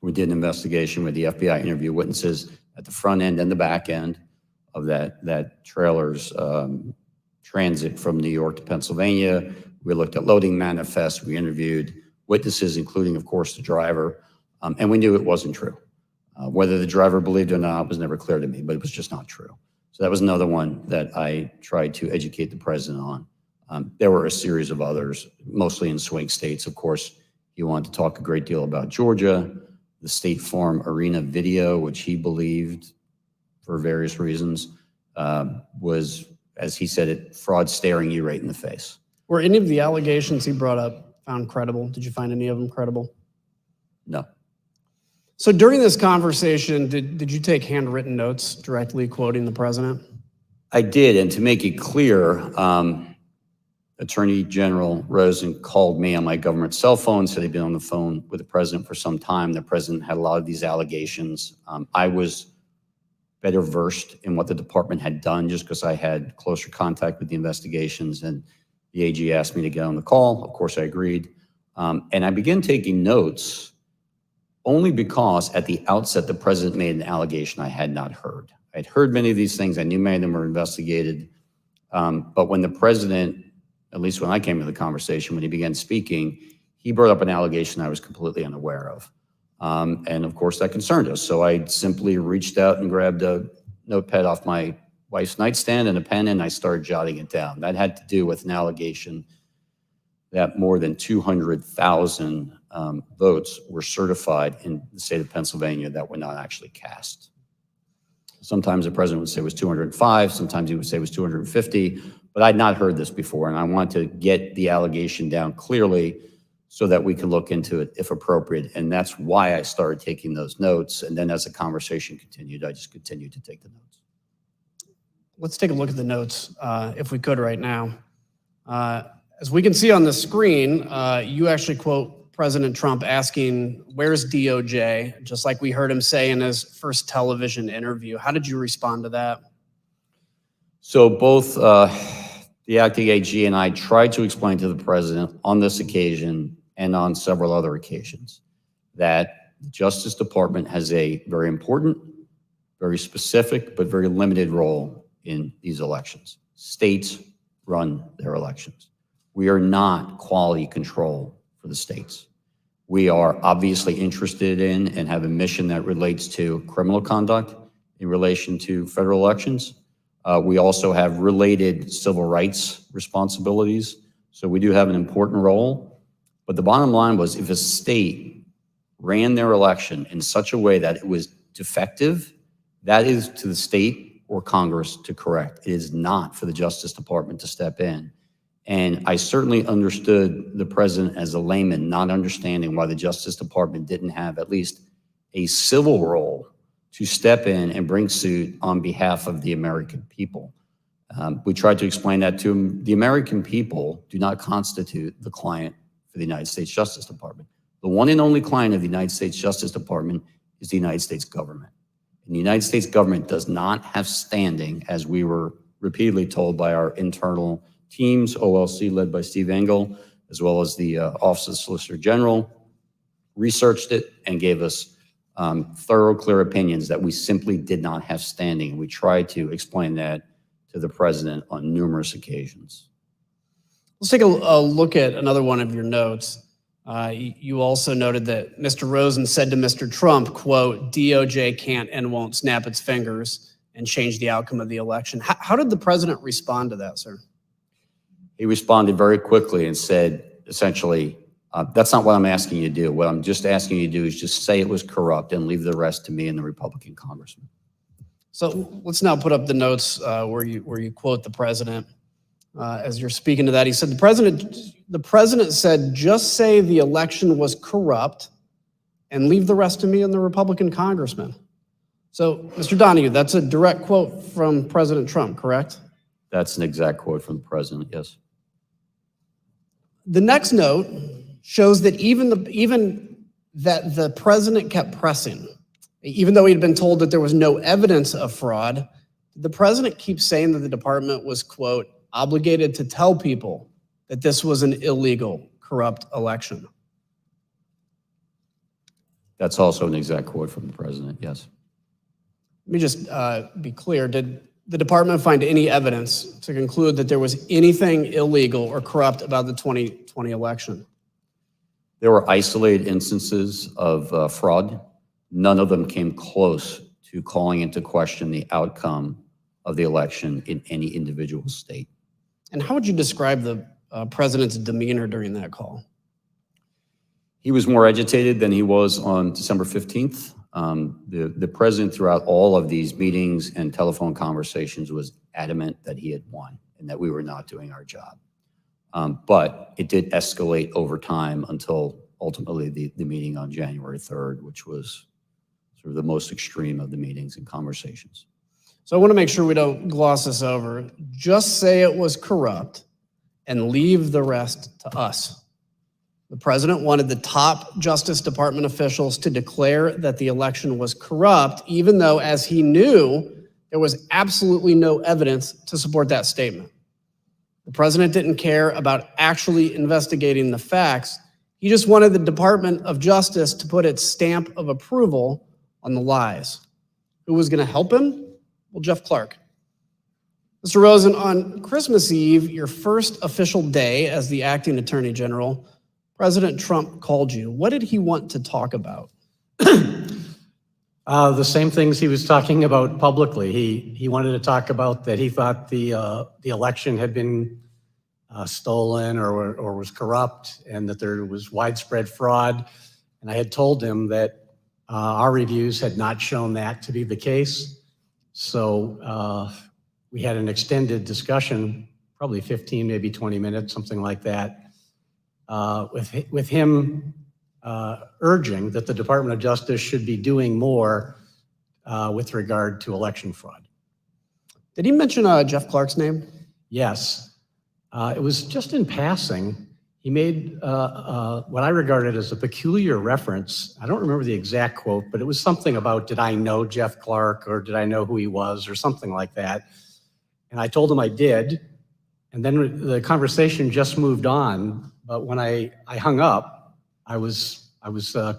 We did an investigation where the FBI interviewed witnesses at the front end and the back end of that trailer's transit from New York to Pennsylvania. We looked at loading manifests. We interviewed witnesses, including, of course, the driver, and we knew it wasn't true. Whether the driver believed it or not was never clear to me, but it was just not true. So that was another one that I tried to educate the president on. There were a series of others, mostly in swing states. Of course, he wanted to talk a great deal about Georgia, the State Farm Arena video, which he believed, for various reasons, was, as he said it, fraud staring you right in the face. Were any of the allegations he brought up found credible? Did you find any of them credible? No. So during this conversation, did you take handwritten notes directly quoting the president? I did, and to make it clear, Attorney General Rosen called me on my government cell phone, said he'd been on the phone with the president for some time. The president had a lot of these allegations. I was better versed in what the department had done just because I had closer contact with the investigations, and the AG asked me to get on the call. Of course, I agreed. And I began taking notes only because at the outset, the president made an allegation I had not heard. I'd heard many of these things. I knew many of them were investigated. But when the president, at least when I came to the conversation, when he began speaking, he brought up an allegation I was completely unaware of. And of course, that concerned us. So I simply reached out and grabbed a notepad off my wife's nightstand and a pen, and I started jotting it down. That had to do with an allegation that more than 200,000 votes were certified in the state of Pennsylvania that were not actually cast. Sometimes the president would say it was 205, sometimes he would say it was 250, but I'd not heard this before, and I wanted to get the allegation down clearly so that we could look into it if appropriate, and that's why I started taking those notes, and then as the conversation continued, I just continued to take the notes. Let's take a look at the notes, if we could right now. As we can see on the screen, you actually quote President Trump asking, "Where's DOJ?" just like we heard him say in his first television interview. How did you respond to that? So both the acting AG and I tried to explain to the president on this occasion and on several other occasions that the Justice Department has a very important, very specific, but very limited role in these elections. States run their elections. We are not quality control for the states. We are obviously interested in and have a mission that relates to criminal conduct in relation to federal elections. We also have related civil rights responsibilities. So we do have an important role. But the bottom line was, if a state ran their election in such a way that it was defective, that is to the state or Congress to correct. It is not for the Justice Department to step in. And I certainly understood the president as a layman, not understanding why the Justice Department didn't have at least a civil role to step in and bring suit on behalf of the American people. We tried to explain that to him. The American people do not constitute the client for the United States Justice Department. The one and only client of the United States Justice Department is the United States government. And the United States government does not have standing, as we were repeatedly told by our internal teams, OLC led by Steve Engel, as well as the Office of the Solicitor General, researched it and gave us thorough, clear opinions that we simply did not have standing. We tried to explain that to the president on numerous occasions. Let's take a look at another one of your notes. You also noted that Mr. Rosen said to Mr. Trump, quote, "DOJ can't and won't snap its fingers and change the outcome of the election." How did the president respond to that, sir? He responded very quickly and said, essentially, that's not what I'm asking you to do. What I'm just asking you to do is just say it was corrupt and leave the rest to me and the Republican congressman. So let's now put up the notes where you quote the president. As you're speaking to that, he said, the president said, "Just say the election was corrupt and leave the rest to me and the Republican congressman." So, Mr. Donahue, that's a direct quote from President Trump, correct? That's an exact quote from the president, yes. The next note shows that even that the president kept pressing, even though he'd been told that there was no evidence of fraud. The president keeps saying that the department was, quote, "obligated to tell people that this was an illegal, corrupt election." That's also an exact quote from the president, yes. Let me just be clear. Did the department find any evidence to conclude that there was anything illegal or corrupt about the 2020 election? There were isolated instances of fraud. None of them came close to calling into question the outcome of the election in any individual state. And how would you describe the president's demeanor during that call? He was more agitated than he was on December 15th. The president, throughout all of these meetings and telephone conversations, was adamant that he had won and that we were not doing our job. But it did escalate over time until ultimately the meeting on January 3rd, which was sort of the most extreme of the meetings and conversations. So I want to make sure we don't gloss this over. Just say it was corrupt and leave the rest to us. The president wanted the top Justice Department officials to declare that the election was corrupt, even though, as he knew, there was absolutely no evidence to support that statement. The president didn't care about actually investigating the facts. He just wanted the Department of Justice to put its stamp of approval on the lies. Who was going to help him? Well, Jeff Clark. Mr. Rosen, on Christmas Eve, your first official day as the acting attorney general, President Trump called you. What did he want to talk about? The same things he was talking about publicly. He wanted to talk about that he thought the election had been stolen or was corrupt, and that there was widespread fraud. And I had told him that our reviews had not shown that to be the case. So we had an extended discussion, probably 15, maybe 20 minutes, something like that, with him urging that the Department of Justice should be doing more with regard to election fraud. Did he mention Jeff Clark's name? Yes. It was just in passing. He made what I regarded as a peculiar reference. I don't remember the exact quote, but it was something about, did I know Jeff Clark, or did I know who he was, or something like that. And I told him I did. And then the conversation just moved on. But when I hung up, I was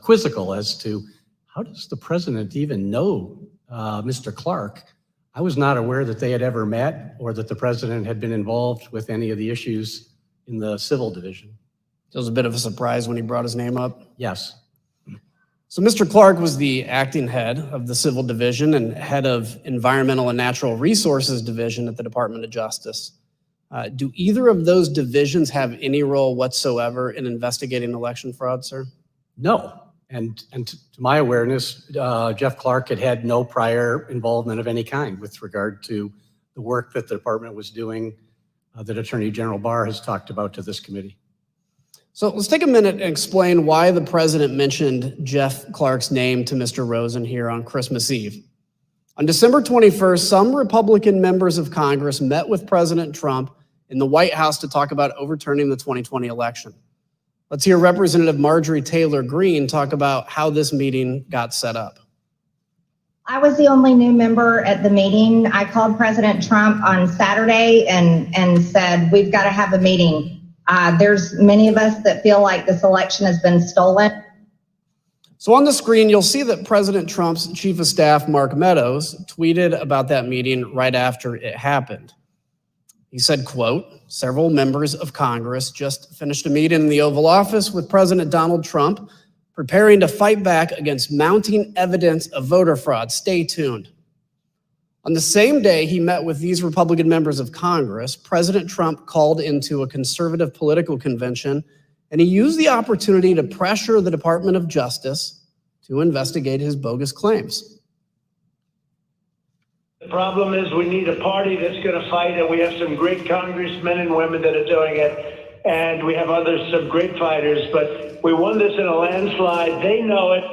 quizzical as to, how does the president even know Mr. Clark? I was not aware that they had ever met or that the president had been involved with any of the issues in the civil division. So it was a bit of a surprise when he brought his name up? Yes. So Mr. Clark was the acting head of the Civil Division and head of Environmental and Natural Resources Division at the Department of Justice. Do either of those divisions have any role whatsoever in investigating election fraud, sir? No. And to my awareness, Jeff Clark had no prior involvement of any kind with regard to the work that the department was doing that Attorney General Barr has talked about to this committee. So let's take a minute and explain why the president mentioned Jeff Clark's name to Mr. Rosen here on Christmas Eve. On December 21st, some Republican members of Congress met with President Trump in the White House to talk about overturning the 2020 election. Let's hear Representative Marjorie Taylor Greene talk about how this meeting got set up. I was the only new member at the meeting. I called President Trump on Saturday and said, we've got to have a meeting. There's many of us that feel like this election has been stolen. So on the screen, you'll see that President Trump's Chief of Staff, Mark Meadows, tweeted about that meeting right after it happened. He said, quote, several members of Congress just finished a meeting in the Oval Office with President Donald Trump, preparing to fight back against mounting evidence of voter fraud. Stay tuned. On the same day he met with these Republican members of Congress, President Trump called into a conservative political convention, and he used the opportunity to pressure the Department of Justice to investigate his bogus claims. The problem is we need a party that's going to fight, and we have some great congressmen and women that are doing it, and we have some great fighters, but we won this in a landslide. They know it,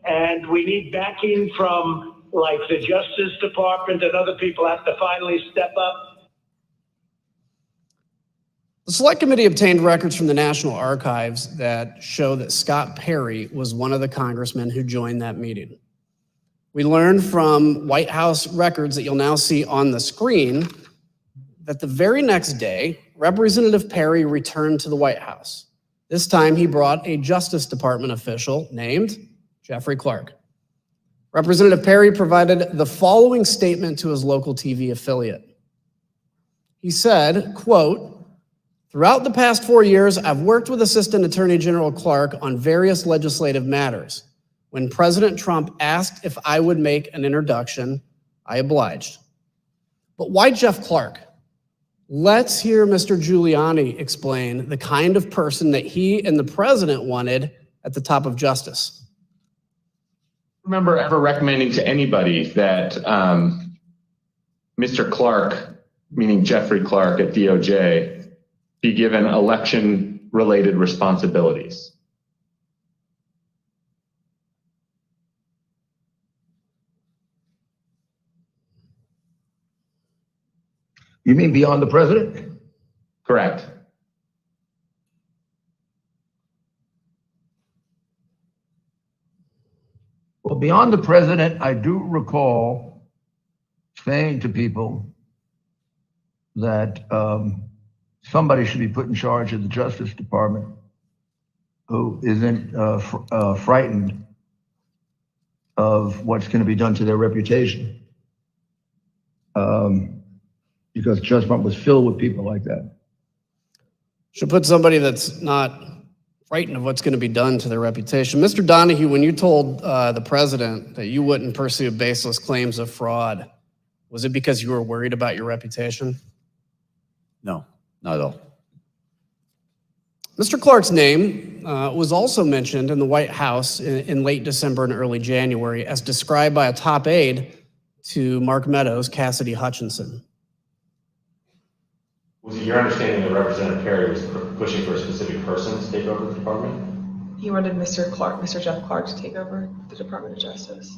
and we need backing from like the Justice Department, and other people have to finally step up. The Select Committee obtained records from the National Archives that show that Scott Perry was one of the congressmen who joined that meeting. We learned from White House records that you'll now see on the screen that the very next day, Representative Perry returned to the White House. This time he brought a Justice Department official named Jeffrey Clark. Representative Perry provided the following statement to his local TV affiliate. He said, quote, throughout the past 4 years, I've worked with Assistant Attorney General Clark on various legislative matters. When President Trump asked if I would make an introduction, I obliged. But why Jeff Clark? Let's hear Mr. Giuliani explain the kind of person that he and the president wanted at the top of justice. I remember ever recommending to anybody that Mr. Clark, meaning Jeffrey Clark at DOJ, be given election-related responsibilities. You mean beyond the president? Correct. Well, beyond the president, I do recall saying to people that somebody should be put in charge of the Justice Department who isn't frightened of what's going to be done to their reputation. Because Judge Trump was filled with people like that. Should put somebody that's not frightened of what's going to be done to their reputation. Mr. Donahue, when you told the president that you wouldn't pursue baseless claims of fraud, was it because you were worried about your reputation? No, not at all. Mr. Clark's name was also mentioned in the White House in late December and early January as described by a top aide to Mark Meadows, Cassidy Hutchinson. Was it your understanding that Representative Perry was pushing for a specific person to take over the department? He wanted Mr. Jeff Clark to take over the Department of Justice.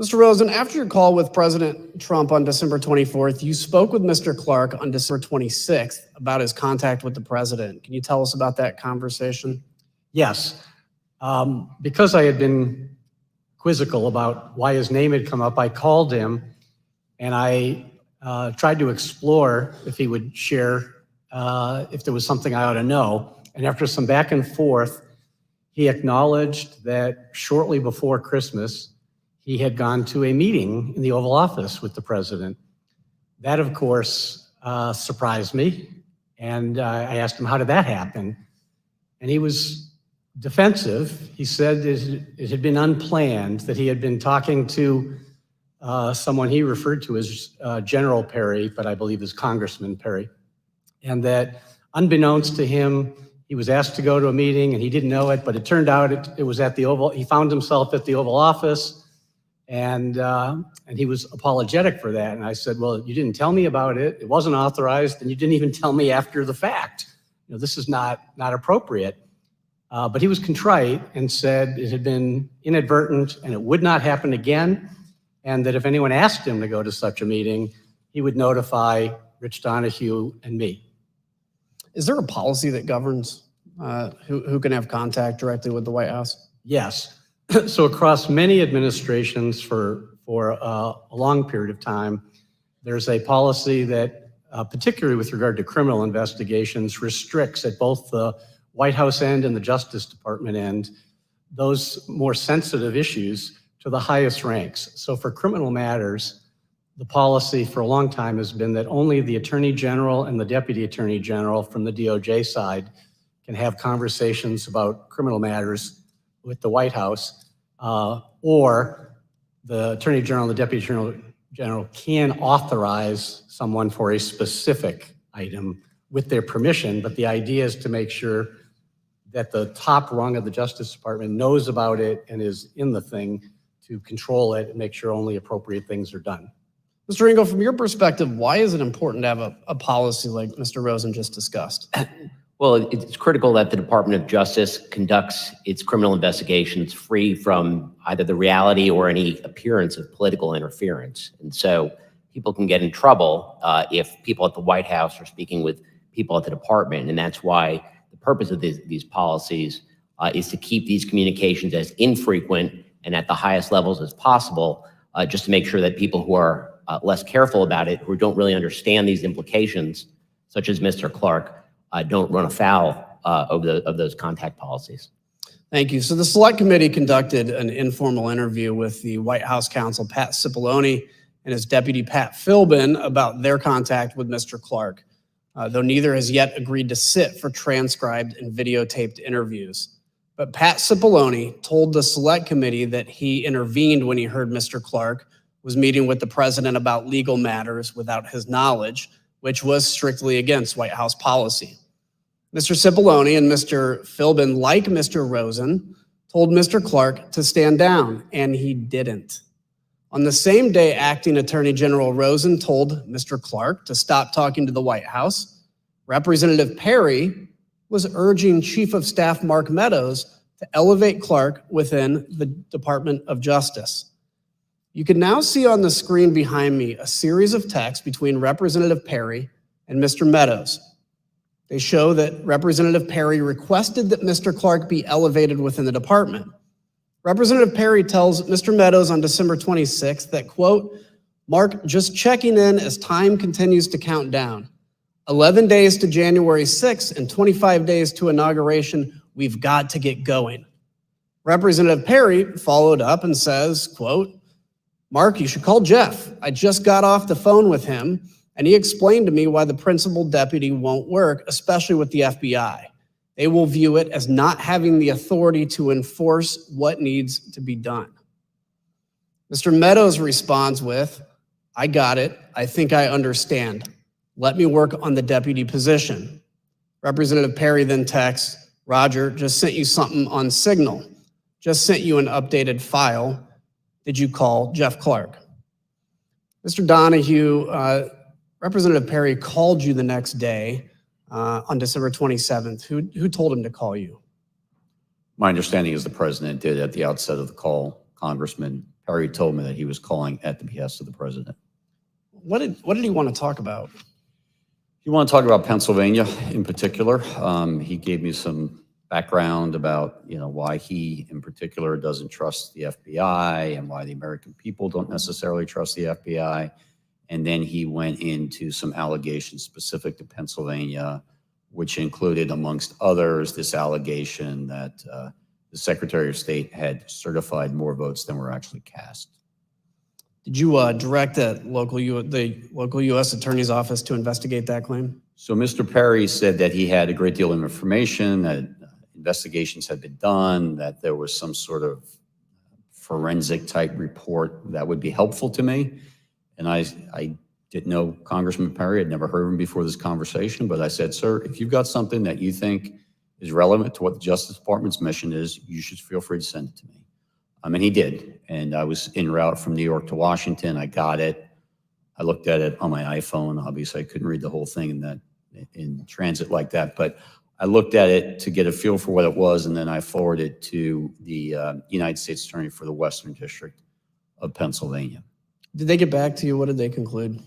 Mr. Rosen, after your call with President Trump on December 24th, you spoke with Mr. Clark on December 26th about his contact with the president. Can you tell us about that conversation? Yes. Because I had been quizzical about why his name had come up, I called him and I tried to explore if he would share if there was something I ought to know. And after some back and forth, he acknowledged that shortly before Christmas, he had gone to a meeting in the Oval Office with the president. That, of course, surprised me. And I asked him, how did that happen? And he was defensive. He said it had been unplanned, that he had been talking to someone he referred to as General Perry, but I believe is Congressman Perry, and that unbeknownst to him, he was asked to go to a meeting and he didn't know it, but it turned out it was at the Oval. He found himself at the Oval Office, and he was apologetic for that. And I said, well, you didn't tell me about it. It wasn't authorized, and you didn't even tell me after the fact. This is not appropriate. But he was contrite and said it had been inadvertent and it would not happen again, and that if anyone asked him to go to such a meeting, he would notify Rich Donahue and me. Is there a policy that governs who can have contact directly with the White House? Yes. So across many administrations for a long period of time, there's a policy that, particularly with regard to criminal investigations, restricts at both the White House end and the Justice Department end those more sensitive issues to the highest ranks. So for criminal matters, the policy for a long time has been that only the Attorney General and the Deputy Attorney General from the DOJ side can have conversations about criminal matters with the White House, or the Attorney General and the Deputy Attorney General can authorize someone for a specific item with their permission, but the idea is to make sure that the top rung of the Justice Department knows about it and is in the thing to control it and make sure only appropriate things are done. Mr. Engel, from your perspective, why is it important to have a policy like Mr. Rosen just discussed? Well, it's critical that the Department of Justice conducts its criminal investigations free from either the reality or any appearance of political interference. And so people can get in trouble if people at the White House are speaking with people at the department. And that's why the purpose of these policies is to keep these communications as infrequent and at the highest levels as possible, just to make sure that people who are less careful about it, who don't really understand these implications, such as Mr. Clark, don't run afoul of those contact policies. Thank you. So the Select Committee conducted an informal interview with the White House counsel, Pat Cipollone, and his deputy, Pat Philbin, about their contact with Mr. Clark, though neither has yet agreed to sit for transcribed and videotaped interviews. But Pat Cipollone told the Select Committee that he intervened when he heard Mr. Clark was meeting with the president about legal matters without his knowledge, which was strictly against White House policy. Mr. Cipollone and Mr. Philbin, like Mr. Rosen, told Mr. Clark to stand down, and he didn't. On the same day, Acting Attorney General Rosen told Mr. Clark to stop talking to the White House, Representative Perry was urging Chief of Staff Mark Meadows to elevate Clark within the Department of Justice. You can now see on the screen behind me a series of texts between Representative Perry and Mr. Meadows. They show that Representative Perry requested that Mr. Clark be elevated within the department. Representative Perry tells Mr. Meadows on December 26th that, quote, Mark, just checking in as time continues to count down. 11 days to January 6th and 25 days to inauguration. We've got to get going. Representative Perry followed up and says, quote, Mark, you should call Jeff. I just got off the phone with him, and he explained to me why the principal deputy won't work, especially with the FBI. They will view it as not having the authority to enforce what needs to be done. Mr. Meadows responds with, I got it. I think I understand. Let me work on the deputy position. Representative Perry then texts, Roger, just sent you something on Signal. Just sent you an updated file. Did you call Jeff Clark? Mr. Donahue, Representative Perry called you the next day on December 27th. Who told him to call you? My understanding is the president did at the outset of the call. Congressman Perry told me that he was calling at the behest of the president. What did he want to talk about? You want to talk about Pennsylvania in particular? He gave me some background about, why he in particular doesn't trust the FBI and why the American people don't necessarily trust the FBI. And then he went into some allegations specific to Pennsylvania, which included, amongst others, this allegation that the Secretary of State had certified more votes than were actually cast. Did you direct the local U.S. Attorney's Office to investigate that claim? So Mr. Perry said that he had a great deal of information, that investigations had been done, that there was some sort of forensic type report that would be helpful to me. And I didn't know Congressman Perry. I'd never heard of him before this conversation, but I said, sir, if you've got something that you think is relevant to what the Justice Department's mission is, you should feel free to send it to me. And he did. And I was en route from New York to Washington. I got it. I looked at it on my iPhone. Obviously, I couldn't read the whole thing in transit like that, but I looked at it to get a feel for what it was, and then I forwarded it to the United States Attorney for the Western District of Pennsylvania. Did they get back to you? What did they conclude?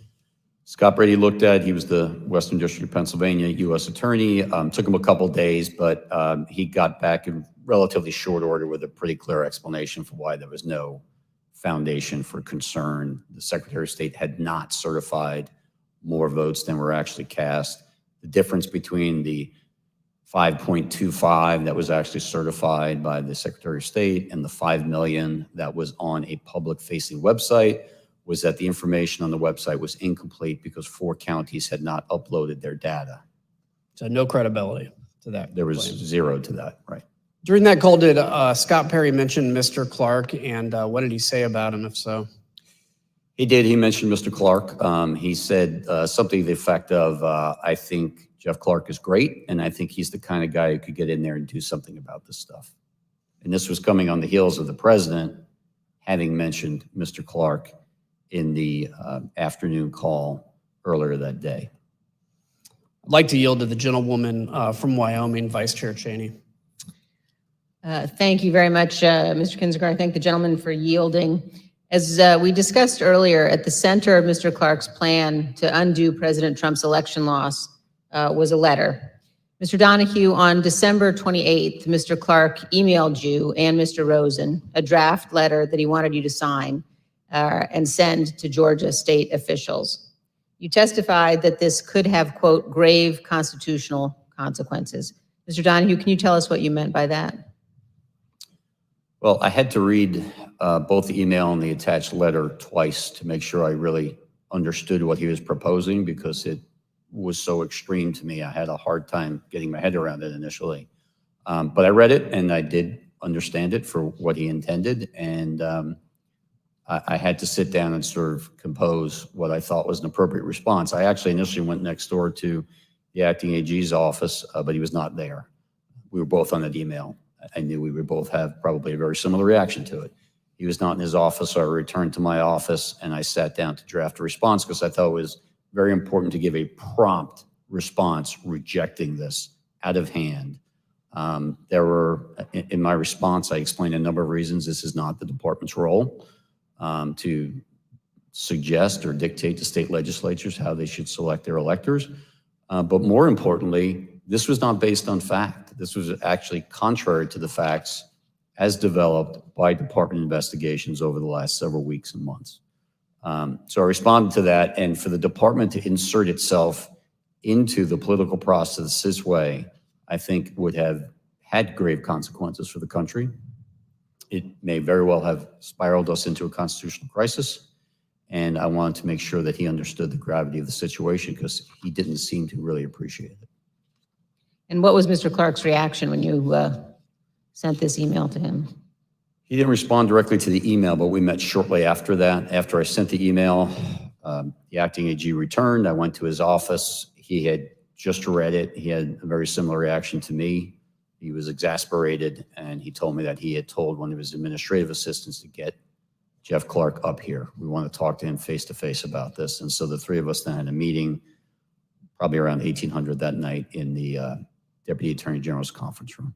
Scott Brady looked at it. He was the Western District of Pennsylvania U.S. Attorney. Took him a couple days, but he got back in relatively short order with a pretty clear explanation for why there was no foundation for concern. The Secretary of State had not certified more votes than were actually cast. The difference between the 5.25 that was actually certified by the Secretary of State and the 5 million that was on a public-facing website was that the information on the website was incomplete because 4 counties had not uploaded their data. So no credibility to that. There was claim. 0 to that, right? During that call, did Scott Perry mention Mr. Clark, and what did he say about him, if so? He did. He mentioned Mr. Clark. He said something to the effect of, I think Jeff Clark is great, and I think he's the kind of guy who could get in there and do something about this stuff. And this was coming on the heels of the president having mentioned Mr. Clark in the afternoon call earlier that day. I'd like to yield to the gentlewoman from Wyoming, Vice Chair Cheney. Thank you very much, Mr. Kinzinger. I thank the gentleman for yielding. As we discussed earlier, at the center of Mr. Clark's plan to undo President Trump's election loss was a letter. Mr. Donahue, on December 28th, Mr. Clark emailed you and Mr. Rosen a draft letter that he wanted you to sign and send to Georgia state officials. You testified that this could have, quote, grave constitutional consequences. Mr. Donahue, can you tell us what you meant by that? Well, I had to read both the email and the attached letter twice to make sure I really understood what he was proposing, because it was so extreme to me. I had a hard time getting my head around it initially. But I read it and I did understand it for what he intended. And I had to sit down and sort of compose what I thought was an appropriate response. I actually initially went next door to the acting AG's office, but he was not there. We were both on that email. I knew we would both have probably a very similar reaction to it. He was not in his office, so I returned to my office and I sat down to draft a response because I thought it was very important to give a prompt response rejecting this out of hand. There were, in my response, I explained a number of reasons this is not the department's role to suggest or dictate to state legislatures how they should select their electors. But more importantly, this was not based on fact. This was actually contrary to the facts as developed by department investigations over the last several weeks and months. So I responded to that, and for the department to insert itself into the political process this way, I think would have had grave consequences for the country. It may very well have spiraled us into a constitutional crisis, and I wanted to make sure that he understood the gravity of the situation because he didn't seem to really appreciate it. And what was Mr. Clark's reaction when you sent this email to him? He didn't respond directly to the email, but we met shortly after that. After I sent the email, the acting AG returned. I went to his office. He had just read it. He had a very similar reaction to me. He was exasperated, and he told me that he had told one of his administrative assistants to get Jeff Clark up here. We want to talk to him face-to-face about this. And so the three of us then had a meeting probably around 1800 that night in the Deputy Attorney General's conference room.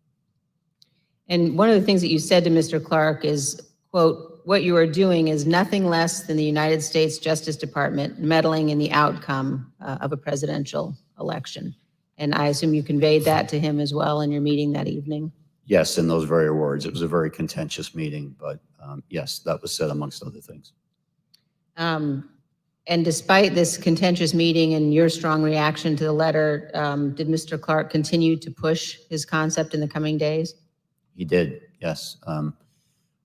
And one of the things that you said to Mr. Clark is, quote, what you are doing is nothing less than the United States Justice Department meddling in the outcome of a presidential election. And I assume you conveyed that to him as well in your meeting that evening. Yes, in those very words. It was a very contentious meeting, but yes, that was said amongst other things. And despite this contentious meeting and your strong reaction to the letter, did Mr. Clark continue to push his concept in the coming days? He did, yes.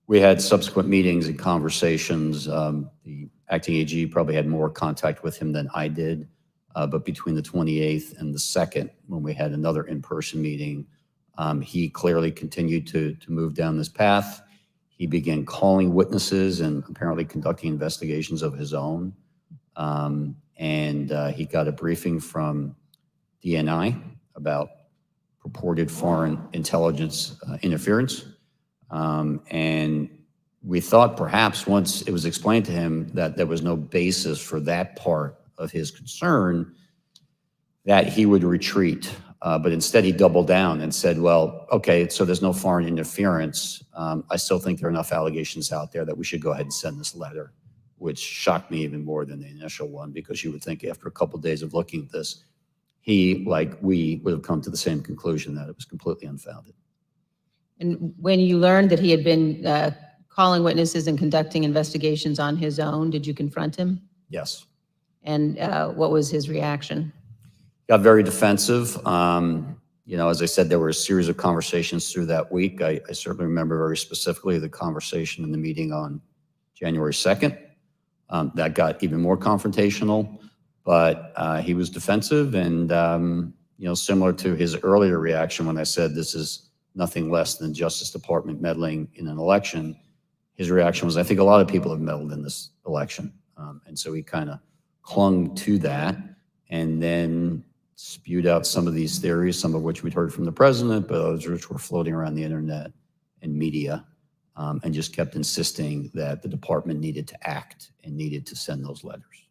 We had subsequent meetings and conversations. The acting AG probably had more contact with him than I did. But between the 28th and the 2nd, when we had another in-person meeting, He clearly continued to move down this path. He began calling witnesses and apparently conducting investigations of his own. He got a briefing from DNI about purported foreign intelligence interference. And we thought perhaps once it was explained to him that there was no basis for that part of his concern, that he would retreat. But instead he doubled down and said, well, okay, so there's no foreign interference. I still think there are enough allegations out there that we should go ahead and send this letter, which shocked me even more than the initial one, because you would think after a couple of days of looking at this, he, like we, would have come to the same conclusion that it was completely unfounded. And when you learned that he had been calling witnesses and conducting investigations on his own, did you confront him? Yes. And what was his reaction? Got very defensive. As I said, there were a series of conversations through that week. I certainly remember very specifically the conversation in the meeting on January 2nd. That got even more confrontational, but he was defensive and, similar to his earlier reaction when I said this is nothing less than Justice Department meddling in an election, his reaction was, I think a lot of people have meddled in this election. And so he kind of clung to that and then spewed out some of these theories, some of which we'd heard from the president, but others which were floating around the internet and media, and just kept insisting that the department needed to act and needed to send those letters.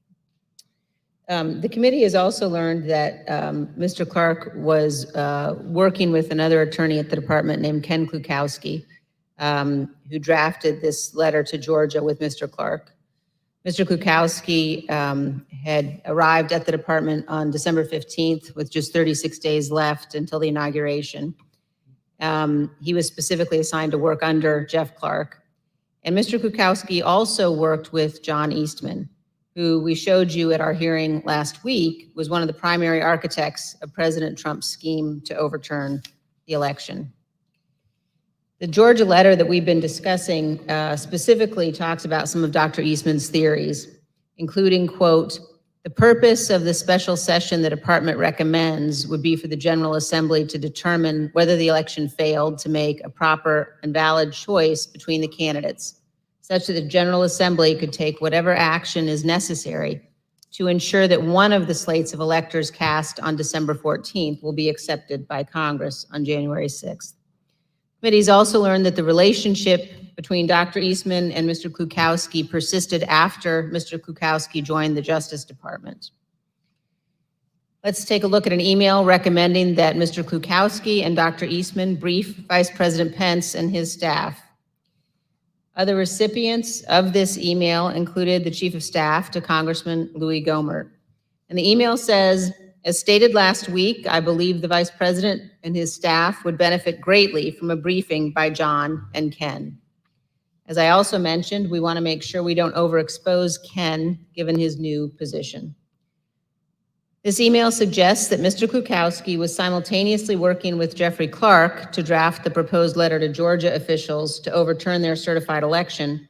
The committee has also learned that Mr. Clark was working with another attorney at the department named Ken Klukowski, who drafted this letter to Georgia with Mr. Clark. Mr. Klukowski had arrived at the department on December 15th with just 36 days left until the inauguration. He was specifically assigned to work under Jeff Clark. And Mr. Klukowski also worked with John Eastman, who we showed you at our hearing last week was one of the primary architects of President Trump's scheme to overturn the election. The Georgia letter that we've been discussing specifically talks about some of Dr. Eastman's theories, including, quote, the purpose of the special session the department recommends would be for the General Assembly to determine whether the election failed to make a proper and valid choice between the candidates, such that the General Assembly could take whatever action is necessary to ensure that one of the slates of electors cast on December 14th will be accepted by Congress on January 6th. Committees also learned that the relationship between Dr. Eastman and Mr. Klukowski persisted after Mr. Klukowski joined the Justice Department. Let's take a look at an email recommending that Mr. Klukowski and Dr. Eastman brief Vice President Pence and his staff. Other recipients of this email included the Chief of Staff to Congressman Louis Gohmert. And the email says, as stated last week, I believe the Vice President and his staff would benefit greatly from a briefing by John and Ken. As I also mentioned, we want to make sure we don't overexpose Ken given his new position. This email suggests that Mr. Klukowski was simultaneously working with Jeffrey Clark to draft the proposed letter to Georgia officials to overturn their certified election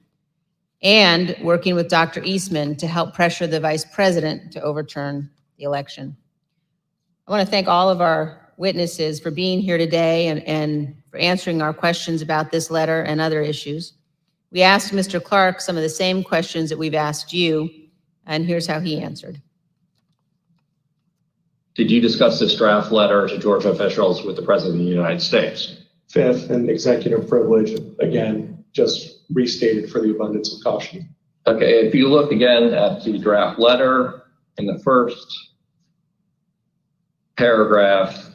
and working with Dr. Eastman to help pressure the Vice President to overturn the election. I want to thank all of our witnesses for being here today and for answering our questions about this letter and other issues. We asked Mr. Clark some of the same questions that we've asked you, and here's how he answered. Did you discuss this draft letter to Georgia officials with the President of the United States? Fifth, and executive privilege, again, just restated for the abundance of caution. Okay, if you look again at the draft letter in the first paragraph,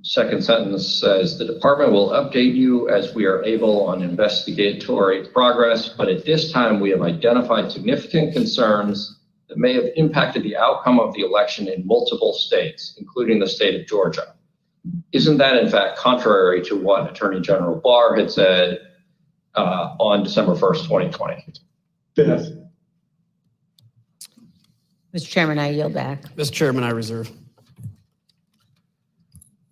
second sentence says, the department will update you as we are able on investigatory progress, but at this time we have identified significant concerns that may have impacted the outcome of the election in multiple states, including the state of Georgia. Isn't that in fact contrary to what Attorney General Barr had said on December 1st, 2020? Fifth. Mr. Chairman, I yield back. Mr. Chairman, I reserve.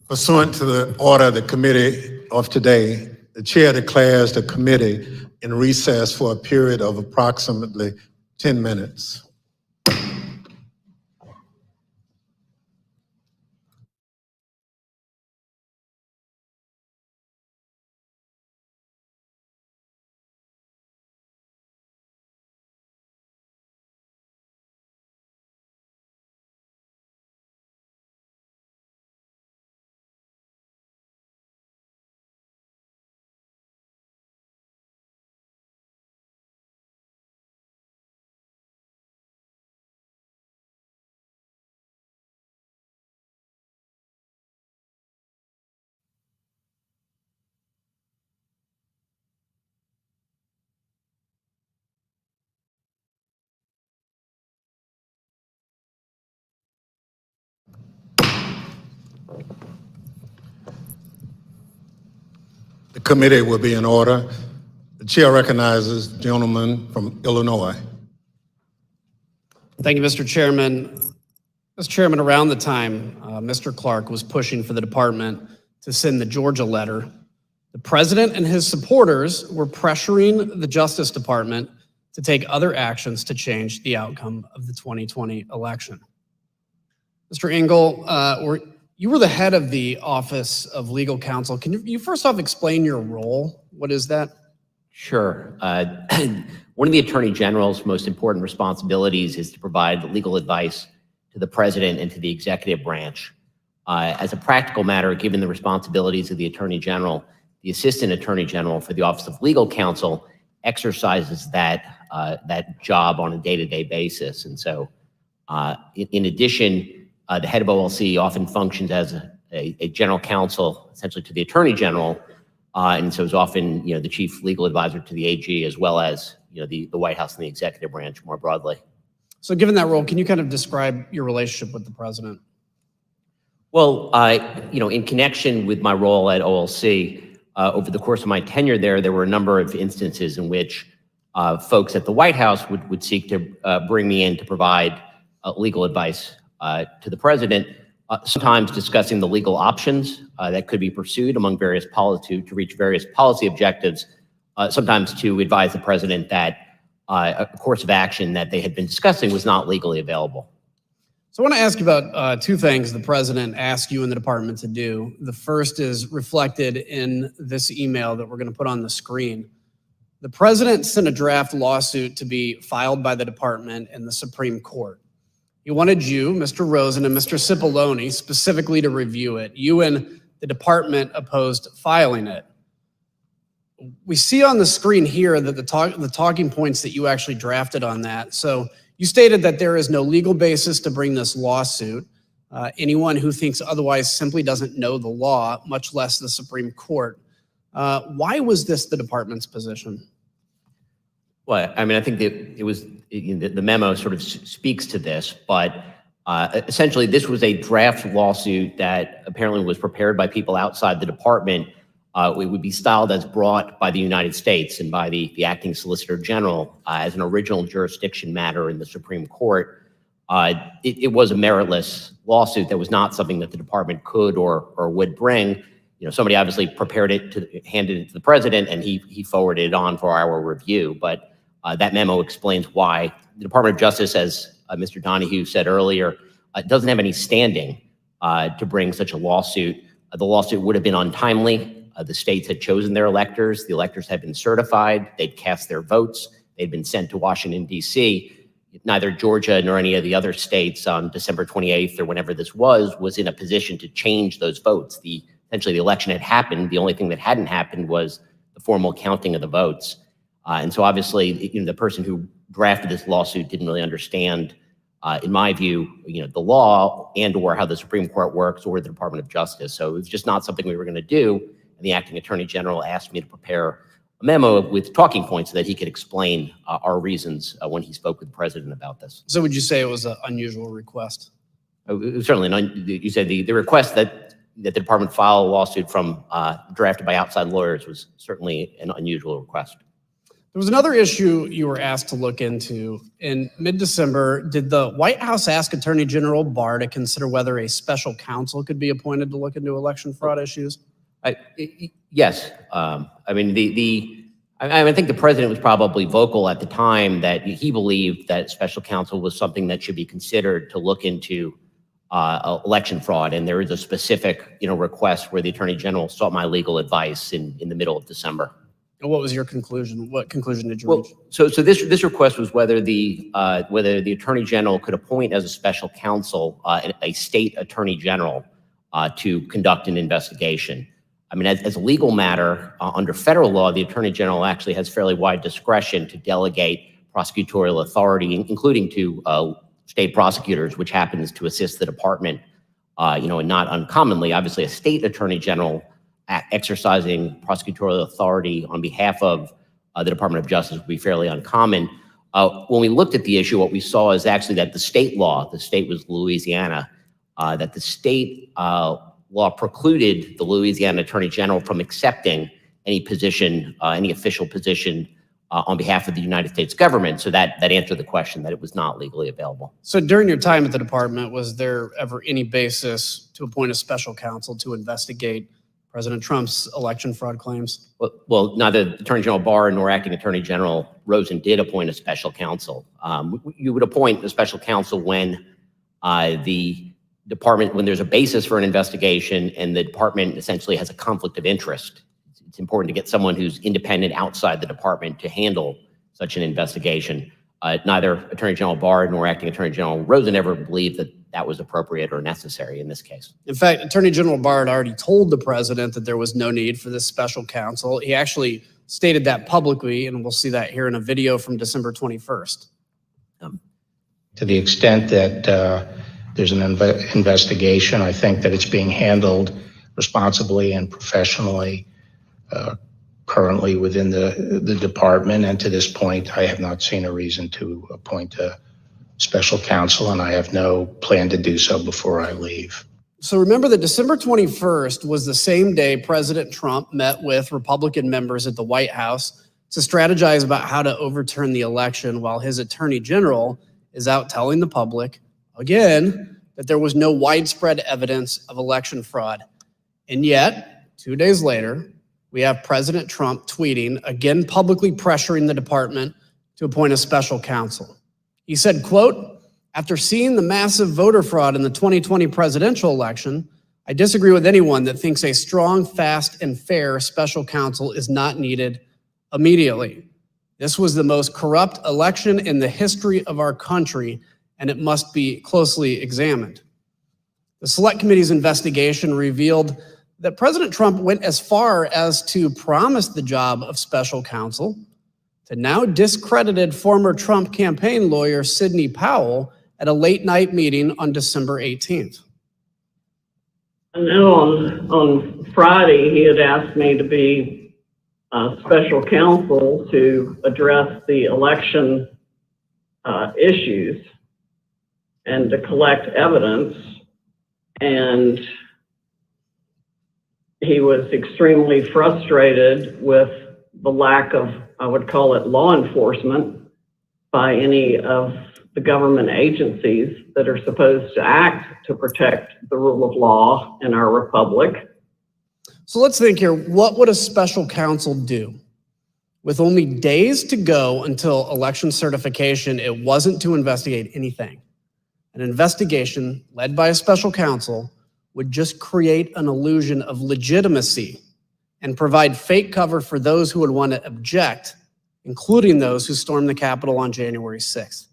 Pursuant to the order of the committee of today, the chair declares the committee in recess for a period of approximately 10 minutes. The committee will be in order. The chair recognizes the gentleman from Illinois. Thank you, Mr. Chairman. Mr. Chairman, around the time Mr. Clark was pushing for the department to send the Georgia letter, the president and his supporters were pressuring the Justice Department to take other actions to change the outcome of the 2020 election. Mr. Engel, you were the head of the Office of Legal Counsel. Can you first off explain your role? What is that? Sure. One of the Attorney General's most important responsibilities is to provide legal advice to the President and to the executive branch. As a practical matter, given the responsibilities of the Attorney General, the Assistant Attorney General for the Office of Legal Counsel exercises that job on a day-to-day basis. And so, in addition, the head of OLC often functions as a general counsel, essentially to the Attorney General, and so is often, the chief legal advisor to the AG, as well as, the White House and the executive branch more broadly. So given that role, can you kind of describe your relationship with the president? Well, in connection with my role at OLC, over the course of my tenure there were a number of instances in which folks at the White House would seek to bring me in to provide legal advice to the president, sometimes discussing the legal options that could be pursued among various policy to reach various policy objectives, sometimes to advise the president that a course of action that they had been discussing was not legally available. So I want to ask you about two things the president asked you and the department to do. The first is reflected in this email that we're going to put on the screen. The president sent a draft lawsuit to be filed by the department in the Supreme Court. He wanted you, Mr. Rosen, and Mr. Cipollone specifically to review it. You and the department opposed filing it. We see on the screen here that the talking points that you actually drafted on that. So you stated that there is no legal basis to bring this lawsuit. Anyone who thinks otherwise simply doesn't know the law, much less the Supreme Court. Why was this the department's position? Well, I mean, I think that it was the memo sort of speaks to this, but essentially this was a draft lawsuit that apparently was prepared by people outside the department. It would be styled as brought by the United States and by the acting Solicitor General as an original jurisdiction matter in the Supreme Court. It was a meritless lawsuit that was not something that the department could or would bring. Somebody obviously prepared it, handed it to the president, and he forwarded it on for our review. But that memo explains why the Department of Justice, as Mr. Donahue said earlier, doesn't have any standing to bring such a lawsuit. The lawsuit would have been untimely. The states had chosen their electors. The electors had been certified. They'd cast their votes. They'd been sent to Washington, D.C. Neither Georgia nor any of the other states on December 28th or whenever this was in a position to change those votes. Essentially, the election had happened. The only thing that hadn't happened was the formal counting of the votes. And so obviously, the person who drafted this lawsuit didn't really understand, in my view, the law and or how the Supreme Court works or the Department of Justice. So it was just not something we were going to do. And the acting Attorney General asked me to prepare a memo with talking points so that he could explain our reasons when he spoke with the president about this. So would you say it was an unusual request? It was certainly you said the request that the department file a lawsuit from drafted by outside lawyers was certainly an unusual request. There was another issue you were asked to look into. In mid-December, did the White House ask Attorney General Barr to consider whether a special counsel could be appointed to look into election fraud issues? Yes. I mean, I think the president was probably vocal at the time that he believed that special counsel was something that should be considered to look into election fraud. And there is a specific, request where the Attorney General sought my legal advice in the middle of December. And what was your conclusion? What conclusion did you reach? So this request was whether the Attorney General could appoint as a special counsel a state attorney general to conduct an investigation. I mean, as a legal matter, under federal law, the Attorney General actually has fairly wide discretion to delegate prosecutorial authority, including to state prosecutors, which happens to assist the department, and not uncommonly, obviously, a state attorney general exercising prosecutorial authority on behalf of the Department of Justice would be fairly uncommon. When we looked at the issue, what we saw is actually that the state law, the state was Louisiana, that the state law precluded the Louisiana Attorney General from accepting any position, any official position on behalf of the United States government. So that answered the question that it was not legally available. So during your time at the department, was there ever any basis to appoint a special counsel to investigate President Trump's election fraud claims? Well, neither Attorney General Barr nor Acting Attorney General Rosen did appoint a special counsel. You would appoint a special counsel when the department, when there's a basis for an investigation and the department essentially has a conflict of interest. It's important to get someone who's independent outside the department to handle such an investigation. Neither Attorney General Barr nor Acting Attorney General Rosen ever believed that that was appropriate or necessary in this case. In fact, Attorney General Barr had already told the president that there was no need for this special counsel. He actually stated that publicly, and we'll see that here in a video from December 21st. To the extent that there's an investigation, I think that it's being handled responsibly and professionally currently within the department. And to this point, I have not seen a reason to appoint a special counsel, and I have no plan to do so before I leave. So remember that December 21st was the same day President Trump met with Republican members at the White House to strategize about how to overturn the election, while his attorney general is out telling the public, again, that there was no widespread evidence of election fraud. And yet, 2 days later, we have President Trump tweeting, again publicly pressuring the department to appoint a special counsel. He said, quote, "After seeing the massive voter fraud in the 2020 presidential election, I disagree with anyone that thinks a strong, fast, and fair special counsel is not needed immediately. This was the most corrupt election in the history of our country, and it must be closely examined." The Select Committee's investigation revealed that President Trump went as far as to promise the job of special counsel to now discredited former Trump campaign lawyer Sidney Powell at a late night meeting on December 18th. I know on Friday he had asked me to be special counsel to address the election issues and to collect evidence, and he was extremely frustrated with the lack of, I would call it, law enforcement by any of the government agencies that are supposed to act to protect the rule of law in our republic. So let's think here, what would a special counsel do? With only days to go until election certification, it wasn't to investigate anything. An investigation led by a special counsel would just create an illusion of legitimacy and provide fake cover for those who would want to object, including those who stormed the Capitol on January 6th.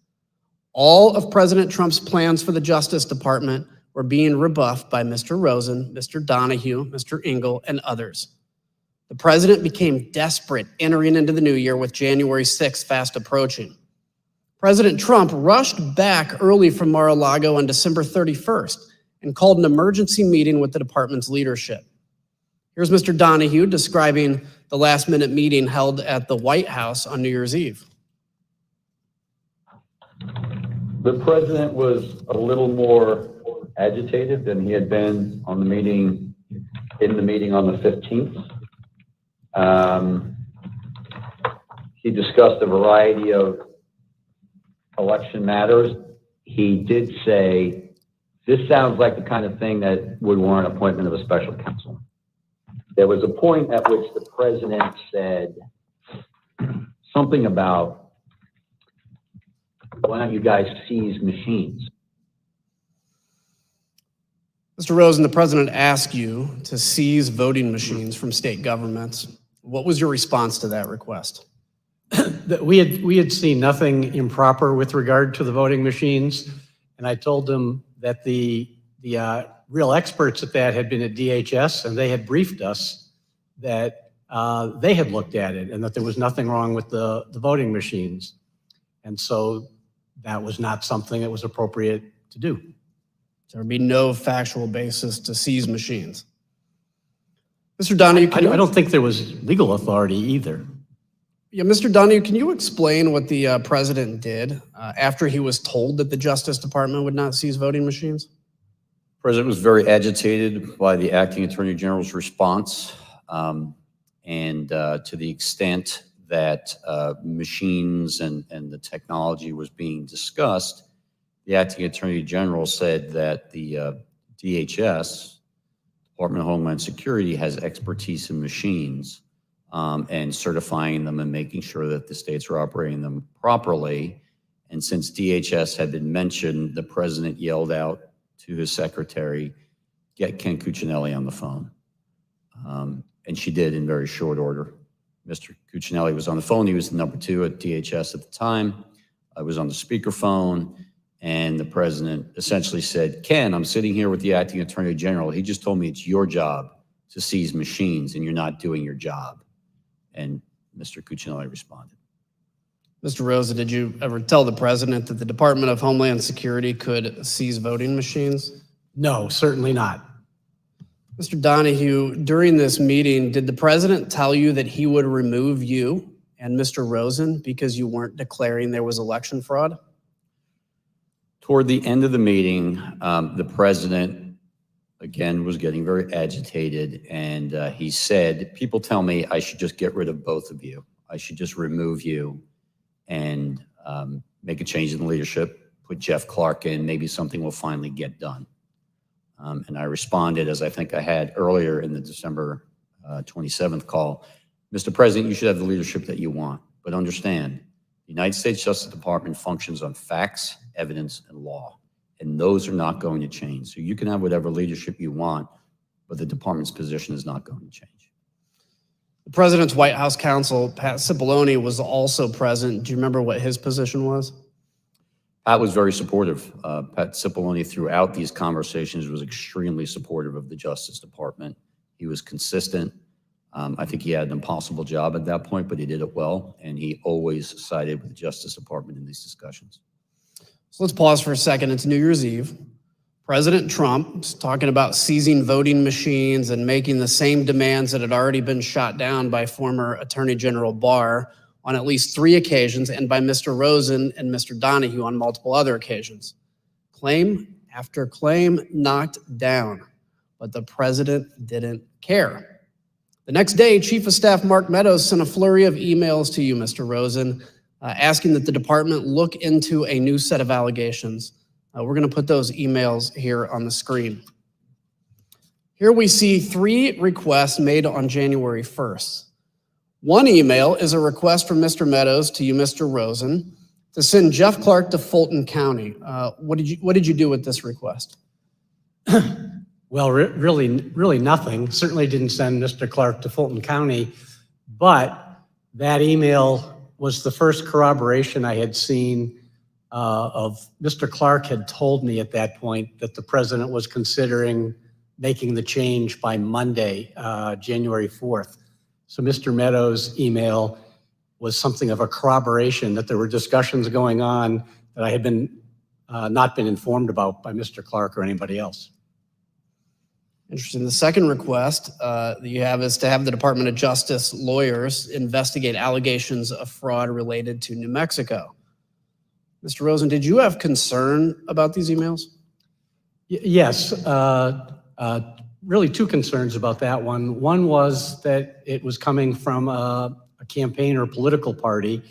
All of President Trump's plans for the Justice Department were being rebuffed by Mr. Rosen, Mr. Donahue, Mr. Engel, and others. The president became desperate entering into the new year with January 6th fast approaching. President Trump rushed back early from Mar-a-Lago on December 31st and called an emergency meeting with the department's leadership. Here's Mr. Donahue describing the last-minute meeting held at the White House on New Year's Eve. The president was a little more agitated than he had been on the meeting, in the meeting on the 15th. He discussed a variety of election matters. He did say, "This sounds like the kind of thing that would warrant appointment of a special counsel." There was a point at which the president said something about, "Why don't you guys seize machines?" Mr. Rosen, the president asked you to seize voting machines from state governments. What was your response to that request? We had seen nothing improper with regard to the voting machines, and I told them that the real experts at that had been at DHS, and they had briefed us that they had looked at it and that there was nothing wrong with the voting machines. And so that was not something that was appropriate to do. There would be no factual basis to seize machines. Mr. Donahue, I don't think there was legal authority either. Yeah, Mr. Donahue, can you explain what the president did after he was told that the Justice Department would not seize voting machines? President was very agitated by the acting attorney general's response, and to the extent that machines and the technology was being discussed, the acting attorney general said that the DHS, Department of Homeland Security, has expertise in machines and certifying them and making sure that the states are operating them properly. And since DHS had been mentioned, the president yelled out to his secretary, "Get Ken Cuccinelli on the phone." And she did in very short order. Mr. Cuccinelli was on the phone. He was the number 2 at DHS at the time. I was on the speakerphone, and the president essentially said, "Ken, I'm sitting here with the acting attorney general. He just told me it's your job to seize machines, and you're not doing your job." And Mr. Cuccinelli responded. Mr. Rosen, did you ever tell the president that the Department of Homeland Security could seize voting machines? No, certainly not. Mr. Donahue, during this meeting, did the president tell you that he would remove you and Mr. Rosen because you weren't declaring there was election fraud? Toward the end of the meeting, the president, again, was getting very agitated, and he said, "People tell me I should just get rid of both of you. I should just remove you and make a change in the leadership, put Jeff Clark in, maybe something will finally get done." And I responded, as I think I had earlier in the December 27th call, "Mr. President, you should have the leadership that you want, but understand, the United States Justice Department functions on facts, evidence, and law, and those are not going to change. So you can have whatever leadership you want, but the department's position is not going to change." The president's White House counsel, Pat Cipollone, was also present. Do you remember what his position was? Pat was very supportive. Pat Cipollone, throughout these conversations, was extremely supportive of the Justice Department. He was consistent. I think he had an impossible job at that point, but he did it well, and he always sided with the Justice Department in these discussions. So let's pause for a second. It's New Year's Eve. President Trump is talking about seizing voting machines and making the same demands that had already been shot down by former Attorney General Barr on at least 3 occasions, and by Mr. Rosen and Mr. Donahue on multiple other occasions. Claim after claim knocked down, but the president didn't care. The next day, Chief of Staff Mark Meadows sent a flurry of emails to you, Mr. Rosen, asking that the department look into a new set of allegations. We're going to put those emails here on the screen. Here we see 3 requests made on January 1st. One email is a request from Mr. Meadows to you, Mr. Rosen, to send Jeff Clark to Fulton County. What did you do with this request? Well, really nothing. Certainly didn't send Mr. Clark to Fulton County, but that email was the first corroboration I had seen of Mr. Clark had told me at that point that the president was considering making the change by Monday, January 4th. So Mr. Meadows' email was something of a corroboration that there were discussions going on that I had not been informed about by Mr. Clark or anybody else. Interesting. The second request that you have is to have the Department of Justice lawyers investigate allegations of fraud related to New Mexico. Mr. Rosen, did you have concern about these emails? Yes. Really 2 concerns about that one. One was that it was coming from a campaign or political party,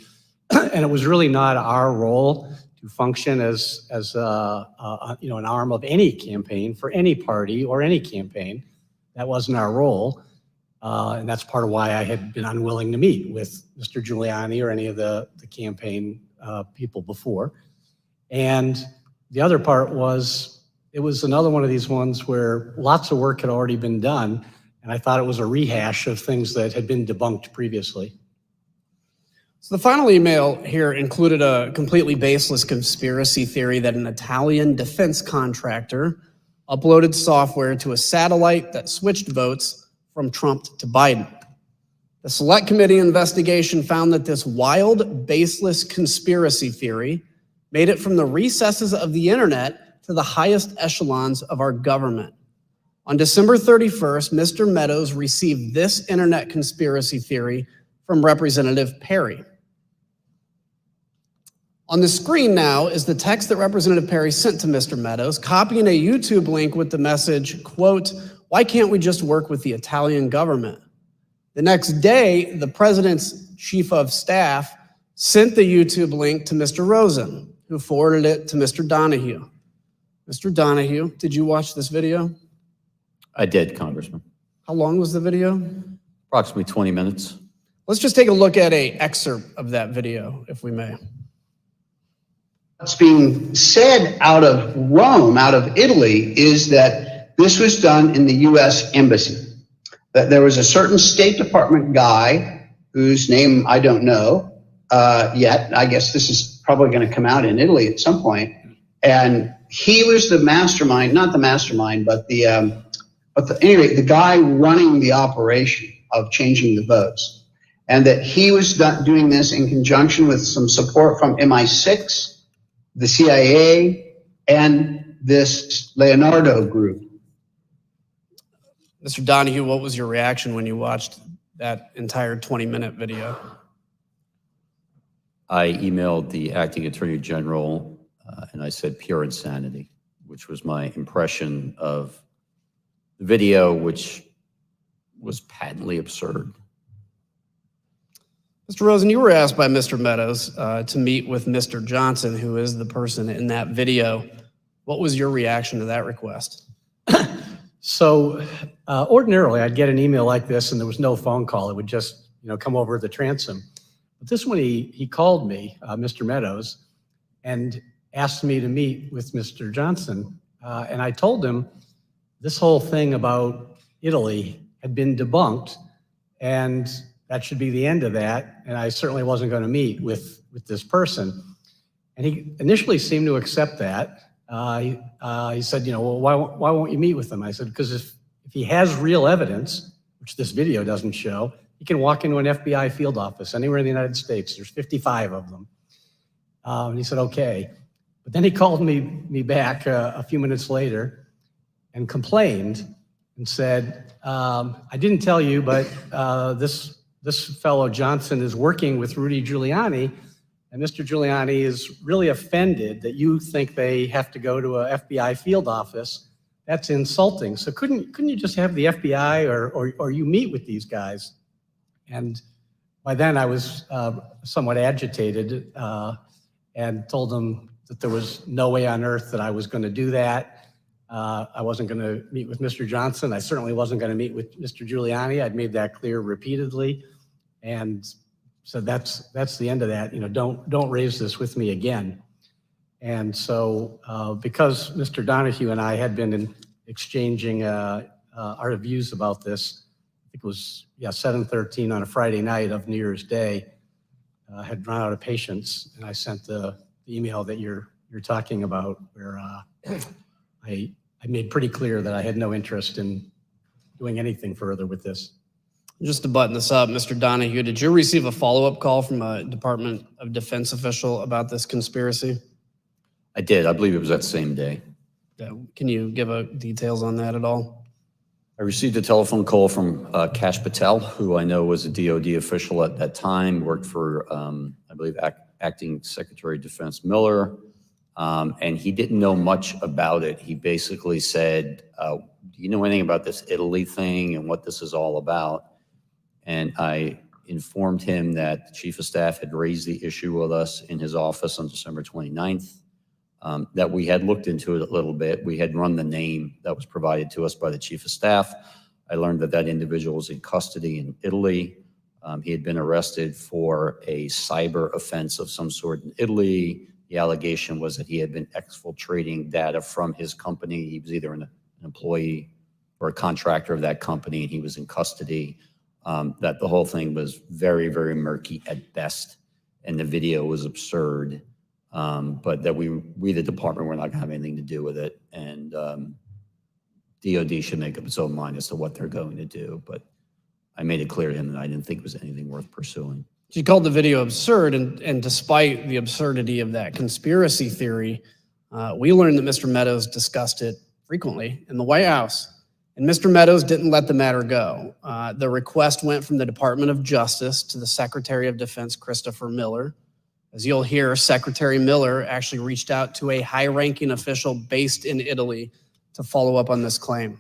and it was really not our role to function as an arm of any campaign for any party or any campaign. That wasn't our role, and that's part of why I had been unwilling to meet with Mr. Giuliani or any of the campaign people before. And the other part was, it was another one of these ones where lots of work had already been done, and I thought it was a rehash of things that had been debunked previously. So the final email here included a completely baseless conspiracy theory that an Italian defense contractor uploaded software to a satellite that switched votes from Trump to Biden. The Select Committee investigation found that this wild, baseless conspiracy theory made it from the recesses of the internet to the highest echelons of our government. On December 31st, Mr. Meadows received this internet conspiracy theory from Representative Perry. On the screen now is the text that Representative Perry sent to Mr. Meadows, copying a YouTube link with the message, quote, "Why can't we just work with the Italian government?" The next day, the president's chief of staff sent the YouTube link to Mr. Rosen, who forwarded it to Mr. Donahue. Mr. Donahue, did you watch this video? I did, Congressman. How long was the video? Approximately 20 minutes. Let's just take a look at an excerpt of that video, if we may. What's being said out of Rome, out of Italy, is that this was done in the U.S. Embassy. That there was a certain State Department guy whose name I don't know yet. I guess this is probably going to come out in Italy at some point. And he was the mastermind, not the mastermind, but anyway, the guy running the operation of changing the votes. And that he was doing this in conjunction with some support from MI6, the CIA, and this Leonardo group. Mr. Donahue, what was your reaction when you watched that entire 20-minute video? I emailed the acting attorney general and I said pure insanity, which was my impression of the video, which was patently absurd. Mr. Rosen, you were asked by Mr. Meadows to meet with Mr. Johnson, who is the person in that video. What was your reaction to that request? So ordinarily, I'd get an email like this and there was no phone call. It would just come over the transom. But this one, he called me, Mr. Meadows, and asked me to meet with Mr. Johnson. And I told him this whole thing about Italy had been debunked, and that should be the end of that. And I certainly wasn't going to meet with this person. And he initially seemed to accept that. He said, well, why won't you meet with him? I said, because if he has real evidence, which this video doesn't show, he can walk into an FBI field office anywhere in the United States. There's 55 of them. And he said, okay. But then he called me back a few minutes later and complained and said, I didn't tell you, but this fellow Johnson is working with Rudy Giuliani, and Mr. Giuliani is really offended that you think they have to go to a FBI field office. That's insulting. So couldn't you just have the FBI or you meet with these guys? And by then I was somewhat agitated and told them that there was no way on earth that I was going to do that. I wasn't going to meet with Mr. Johnson. I certainly wasn't going to meet with Mr. Giuliani. I'd made that clear repeatedly. And so that's the end of that. Don't raise this with me again. And so because Mr. Donahue and I had been exchanging our views about this, I think it was 7/13 on a Friday night of New Year's Day, had run out of patience, and I sent the email that you're talking about, where I made pretty clear that I had no interest in doing anything further with this. Just to button this up, Mr. Donahue, did you receive a follow-up call from a Department of Defense official about this conspiracy? I did. I believe it was that same day. Can you give details on that at all? I received a telephone call from Kash Patel, who I know was a DOD official at that time, worked for, I believe, Acting Secretary of Defense Miller, and he didn't know much about it. He basically said, do you know anything about this Italy thing and what this is all about? And I informed him that the Chief of Staff had raised the issue with us in his office on December 29th, that we had looked into it a little bit. We had run the name that was provided to us by the Chief of Staff. I learned that that individual was in custody in Italy. He had been arrested for a cyber offense of some sort in Italy. The allegation was that he had been exfiltrating data from his company. He was either an employee or a contractor of that company, and he was in custody. That the whole thing was very, very murky at best, and the video was absurd. But that we the department, were not going to have anything to do with it, and DOD should make up its own mind as to what they're going to do. But I made it clear to him that I didn't think it was anything worth pursuing. You called the video absurd, and despite the absurdity of that conspiracy theory, we learned that Mr. Meadows discussed it frequently in the White House. And Mr. Meadows didn't let the matter go. The request went from the Department of Justice to the Secretary of Defense, Christopher Miller, As you'll hear, Secretary Miller actually reached out to a high-ranking official based in Italy to follow up on this claim.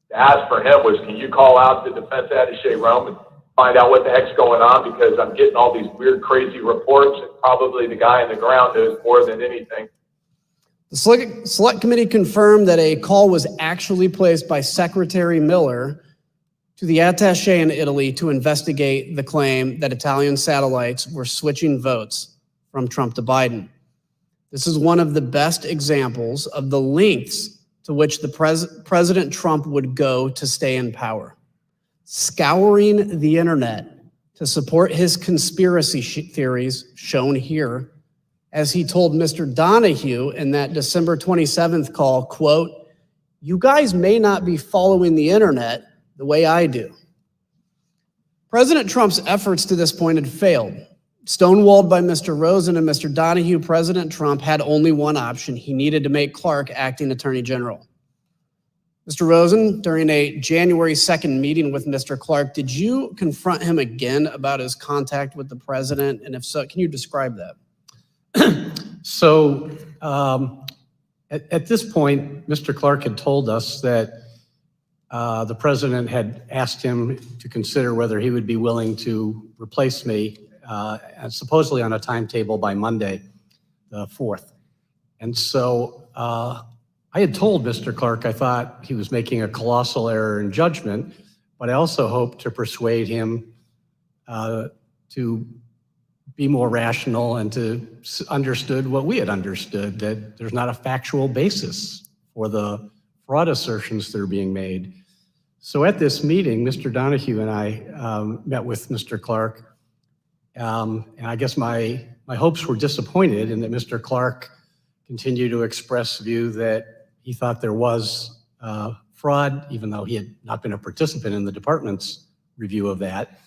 The ask for him was, can you call out the defense attaché Rome and find out what the heck's going on, because I'm getting all these weird, crazy reports, and probably the guy on the ground knows more than anything. The Select Committee confirmed that a call was actually placed by Secretary Miller to the attaché in Italy to investigate the claim that Italian satellites were switching votes from Trump to Biden. This is one of the best examples of the lengths to which the President Trump would go to stay in power, scouring the internet to support his conspiracy theories shown here, as he told Mr. Donahue in that December 27th call, quote, "You guys may not be following the internet the way I do." President Trump's efforts to this point had failed. Stonewalled by Mr. Rosen and Mr. Donahue, President Trump had only one option. He needed to make Clark acting Attorney General. Mr. Rosen, during a January 2nd meeting with Mr. Clark, did you confront him again about his contact with the president? And if so, can you describe that? So at this point, Mr. Clark had told us that the president had asked him to consider whether he would be willing to replace me, supposedly on a timetable by Monday, the 4th. And so I had told Mr. Clark I thought he was making a colossal error in judgment, but I also hoped to persuade him to be more rational and to understood what we had understood, that there's not a factual basis for the fraud assertions that are being made. So at this meeting, Mr. Donahue and I met with Mr. Clark, and I guess my hopes were disappointed in that Mr. Clark continued to express view that he thought there was fraud, even though he had not been a participant in the department's review of that,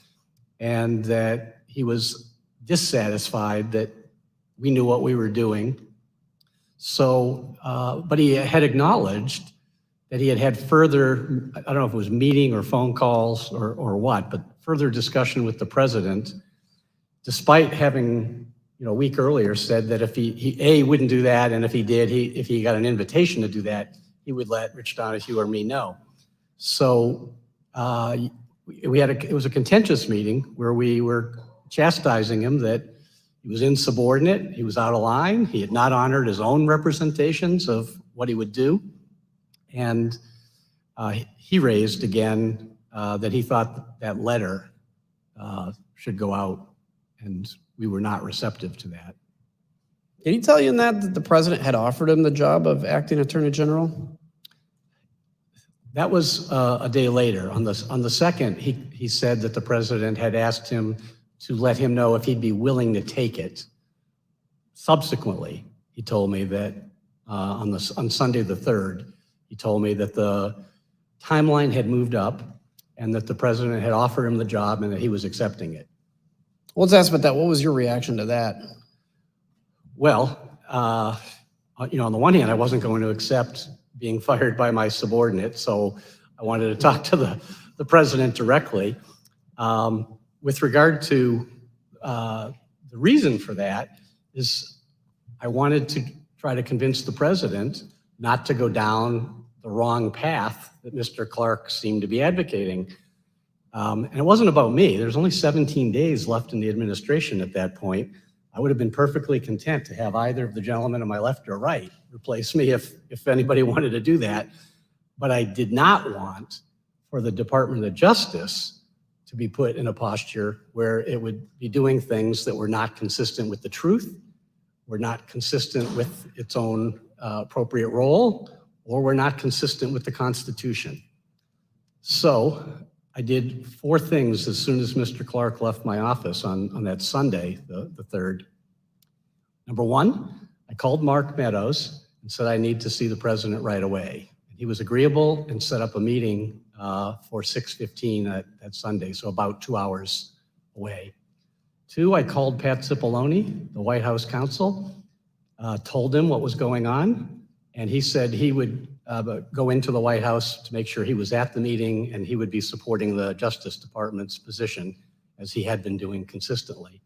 and that he was dissatisfied that we knew what we were doing. So, but he had acknowledged that he had had further, I don't know if it was meeting or phone calls or what, but further discussion with the president, despite having, a week earlier said that if he wouldn't do that, and if he did, if he got an invitation to do that, he would let Rich Donahue or me know. So it was a contentious meeting where we were chastising him that he was insubordinate, he was out of line, he had not honored his own representations of what he would do. And he raised again that he thought that letter should go out, and we were not receptive to that. Did he tell you in that the president had offered him the job of acting Attorney General? That was a day later. On the 2nd, he said that the president had asked him to let him know if he'd be willing to take it. Subsequently, he told me that on Sunday the 3rd, he told me that the timeline had moved up and that the president had offered him the job and that he was accepting it. Let's ask about that. What was your reaction to that? Well, on the one hand, I wasn't going to accept being fired by my subordinate, so I wanted to talk to the president directly. With regard to the reason for that is I wanted to try to convince the president not to go down the wrong path that Mr. Clark seemed to be advocating. And it wasn't about me. There's only 17 days left in the administration at that point. I would have been perfectly content to have either of the gentlemen on my left or right replace me if anybody wanted to do that. But I did not want for the Department of Justice to be put in a posture where it would be doing things that were not consistent with the truth, were not consistent with its own appropriate role, or were not consistent with the Constitution. So I did 4 things as soon as Mr. Clark left my office on that Sunday, the 3rd. Number 1, I called Mark Meadows and said I need to see the president right away. He was agreeable and set up a meeting for 6:15 that Sunday, so about 2 hours away. 2, I called Pat Cipollone, the White House counsel, told him what was going on, and he said he would go into the White House to make sure he was at the meeting and he would be supporting the Justice Department's position as he had been doing consistently.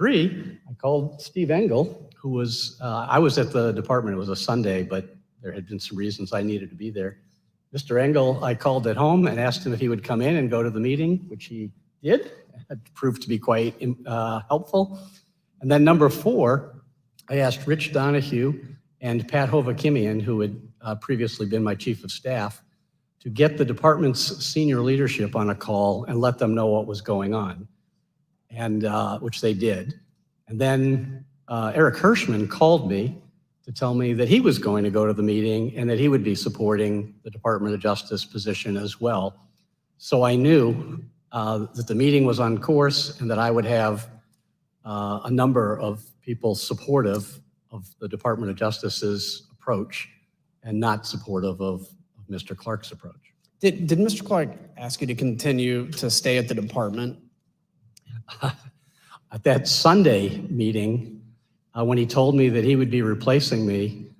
3, I called Steve Engel, who was, I was at the department, it was a Sunday, but there had been some reasons I needed to be there. Mr. Engel, I called at home and asked him if he would come in and go to the meeting, which he did. It proved to be quite helpful. And then number 4, I asked Rich Donahue and Pat Hovakimian, who had previously been my chief of staff, to get the department's senior leadership on a call and let them know what was going on, and which they did. And then Eric Hirschman called me to tell me that he was going to go to the meeting and that he would be supporting the Department of Justice position as well. So I knew that the meeting was on course and that I would have a number of people supportive of the Department of Justice's approach and not supportive of Mr. Clark's approach. Did Mr. Clark ask you to continue to stay at the department? At that Sunday meeting, when he told me that he would be replacing me,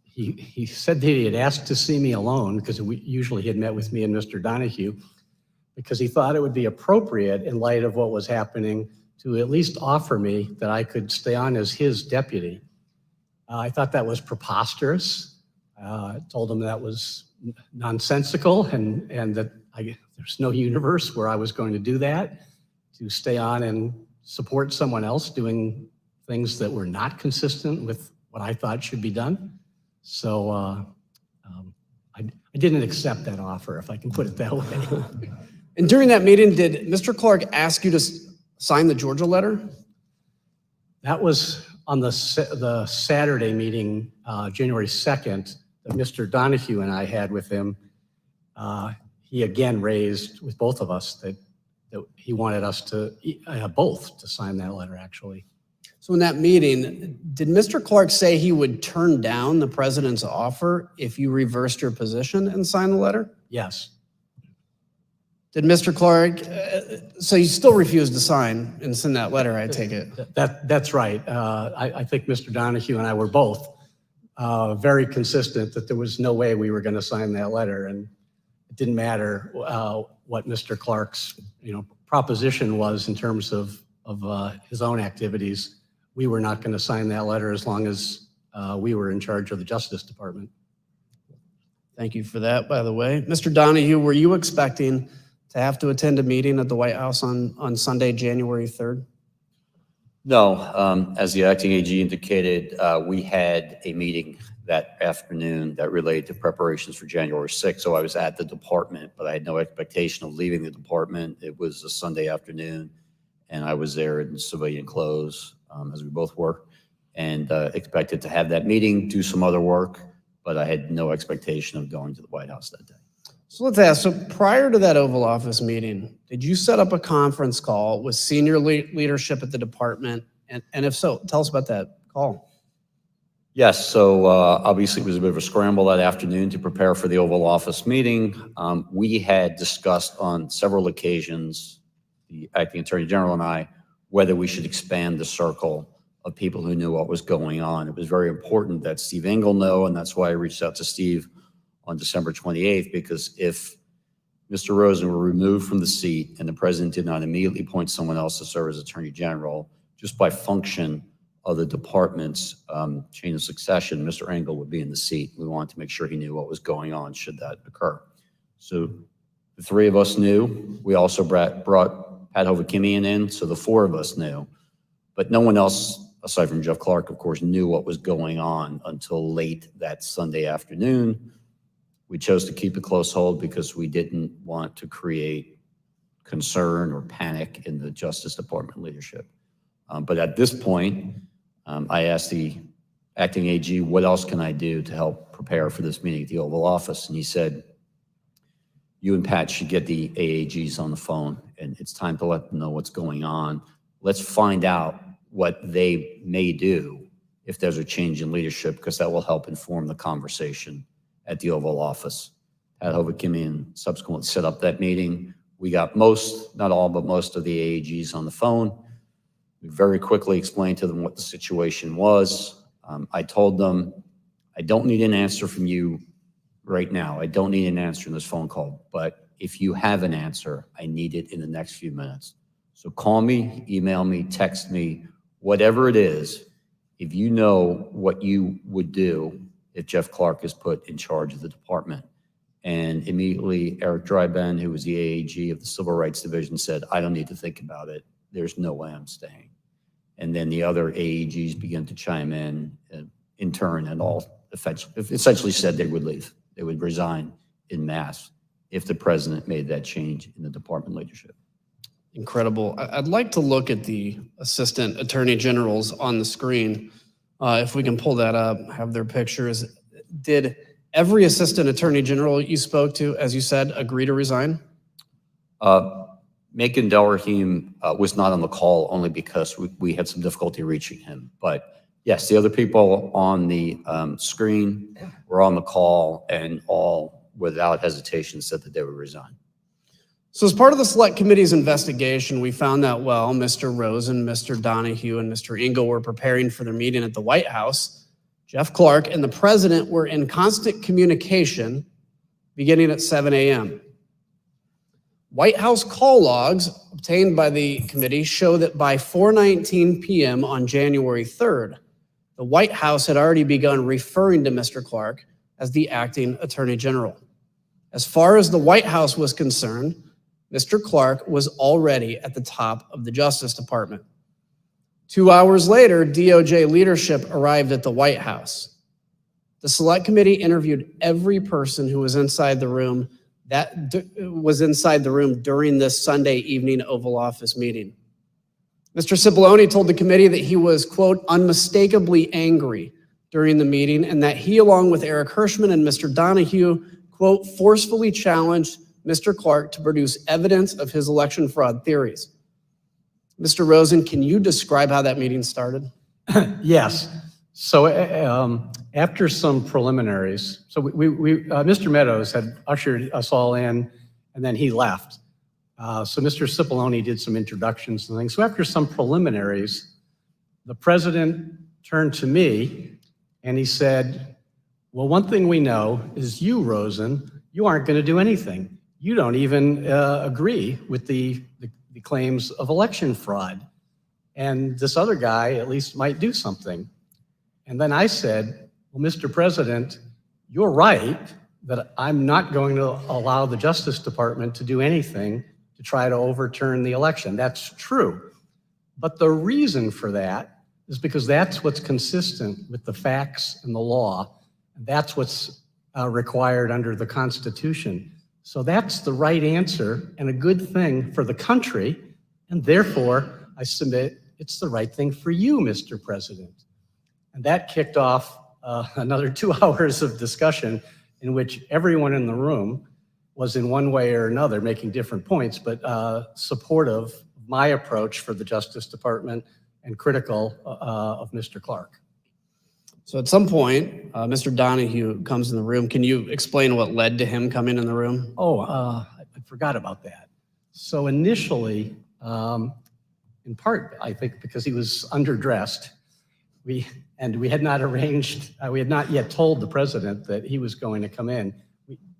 he said that he had asked to see me alone, because usually he had met with me and Mr. Donahue, because he thought it would be appropriate in light of what was happening to at least offer me that I could stay on as his deputy. I thought that was preposterous. I told him that was nonsensical and that there's no universe where I was going to do that, to stay on and support someone else doing things that were not consistent with what I thought should be done. So I didn't accept that offer, if I can put it that way. And during that meeting, did Mr. Clark ask you to sign the Georgia letter? That was on the Saturday meeting, January 2nd, that Mr. Donahue and I had with him. He again raised with both of us that he wanted us to, both to sign that letter, actually. So in that meeting, did Mr. Clark say he would turn down the president's offer if you reversed your position and signed the letter? Yes. Did Mr. Clark, so you still refused to sign and send that letter, I take it? That's right. I think Mr. Donahue and I were both very consistent that there was no way we were going to sign that letter, and it didn't matter what Mr. Clark's proposition was in terms of his own activities. We were not going to sign that letter as long as we were in charge of the Justice Department. Thank you for that, by the way. Mr. Donahue, were you expecting to have to attend a meeting at the White House on Sunday, January 3rd? No, as the acting AG indicated, we had a meeting that afternoon that related to preparations for January 6th. So I was at the department, but I had no expectation of leaving the department. It was a Sunday afternoon, and I was there in civilian clothes, as we both were, and expected to have that meeting, do some other work, but I had no expectation of going to the White House that day. So let's ask, so prior to that Oval Office meeting, did you set up a conference call with senior leadership at the department? And if so, tell us about that call. Yes, so obviously it was a bit of a scramble that afternoon to prepare for the Oval Office meeting. We had discussed on several occasions, the acting attorney general and I, whether we should expand the circle of people who knew what was going on. It was very important that Steve Engel know, and that's why I reached out to Steve on December 28th, because if Mr. Rosen were removed from the seat and the president did not immediately appoint someone else to serve as attorney general, just by function of the department's chain of succession, Mr. Engel would be in the seat. We wanted to make sure he knew what was going on should that occur. So the three of us knew. We also brought Pat Hovakimian in, so the four of us knew. But no one else, aside from Jeff Clark, of course, knew what was going on until late that Sunday afternoon. We chose to keep a close hold because we didn't want to create concern or panic in the Justice Department leadership. But at this point, I asked the acting AG, what else can I do to help prepare for this meeting at the Oval Office? And he said, you and Pat should get the AAGs on the phone, and it's time to let them know what's going on. Let's find out what they may do if there's a change in leadership, because that will help inform the conversation at the Oval Office. Pat Hovakimian subsequently set up that meeting. We got most, not all, but most of the AAGs on the phone. We very quickly explained to them what the situation was. I told them, I don't need an answer from you right now. I don't need an answer in this phone call, but if you have an answer, I need it in the next few minutes. So call me, email me, text me, whatever it is, if you know what you would do if Jeff Clark is put in charge of the department. And immediately Eric Dryben, who was the AAG of the Civil Rights Division, said, I don't need to think about it. There's no way I'm staying. And then the other AAGs began to chime in turn, and all essentially said they would leave. They would resign en masse if the president made that change in the department leadership. Incredible. I'd like to look at the assistant attorney generals on the screen. If we can pull that up, have their pictures. Did every assistant attorney general you spoke to, as you said, agree to resign? Macon Delrahim was not on the call only because we had some difficulty reaching him. But yes, the other people on the screen were on the call, and all without hesitation said that they would resign. So as part of the Select Committee's investigation, we found that while Mr. Rosen, Mr. Donahue, and Mr. Engel were preparing for their meeting at the White House, Jeff Clark and the president were in constant communication beginning at 7 a.m. White House call logs obtained by the committee show that by 4:19 p.m. on January 3rd, the White House had already begun referring to Mr. Clark as the acting attorney general. As far as the White House was concerned, Mr. Clark was already at the top of the Justice Department. 2 hours later, DOJ leadership arrived at the White House. The Select Committee interviewed every person who was inside the room during this Sunday evening Oval Office meeting. Mr. Cipollone told the committee that he was, quote, unmistakably angry during the meeting, and that he, along with Eric Hirschman and Mr. Donahue, quote, forcefully challenged Mr. Clark to produce evidence of his election fraud theories. Mr. Rosen, can you describe how that meeting started? Yes. So after some preliminaries, so Mr. Meadows had ushered us all in, and then he left. So Mr. Cipollone did some introductions and things. So after some preliminaries, the president turned to me and he said, well, one thing we know is you, Rosen, you aren't going to do anything. You don't even agree with the claims of election fraud. And this other guy at least might do something. And then I said, well, Mr. President, you're right that I'm not going to allow the Justice Department to do anything to try to overturn the election. That's true. But the reason for that is because that's what's consistent with the facts and the law. And that's what's required under the Constitution. So that's the right answer and a good thing for the country. And therefore, I submit it's the right thing for you, Mr. President. And that kicked off another 2 hours of discussion in which everyone in the room was in one way or another making different points, but supportive of my approach for the Justice Department and critical of Mr. Clark. So at some point, Mr. Donahue comes in the room. Can you explain what led to him coming in the room? Oh, I forgot about that. So initially, in part, I think because he was underdressed, we had not arranged, we had not yet told the president that he was going to come in.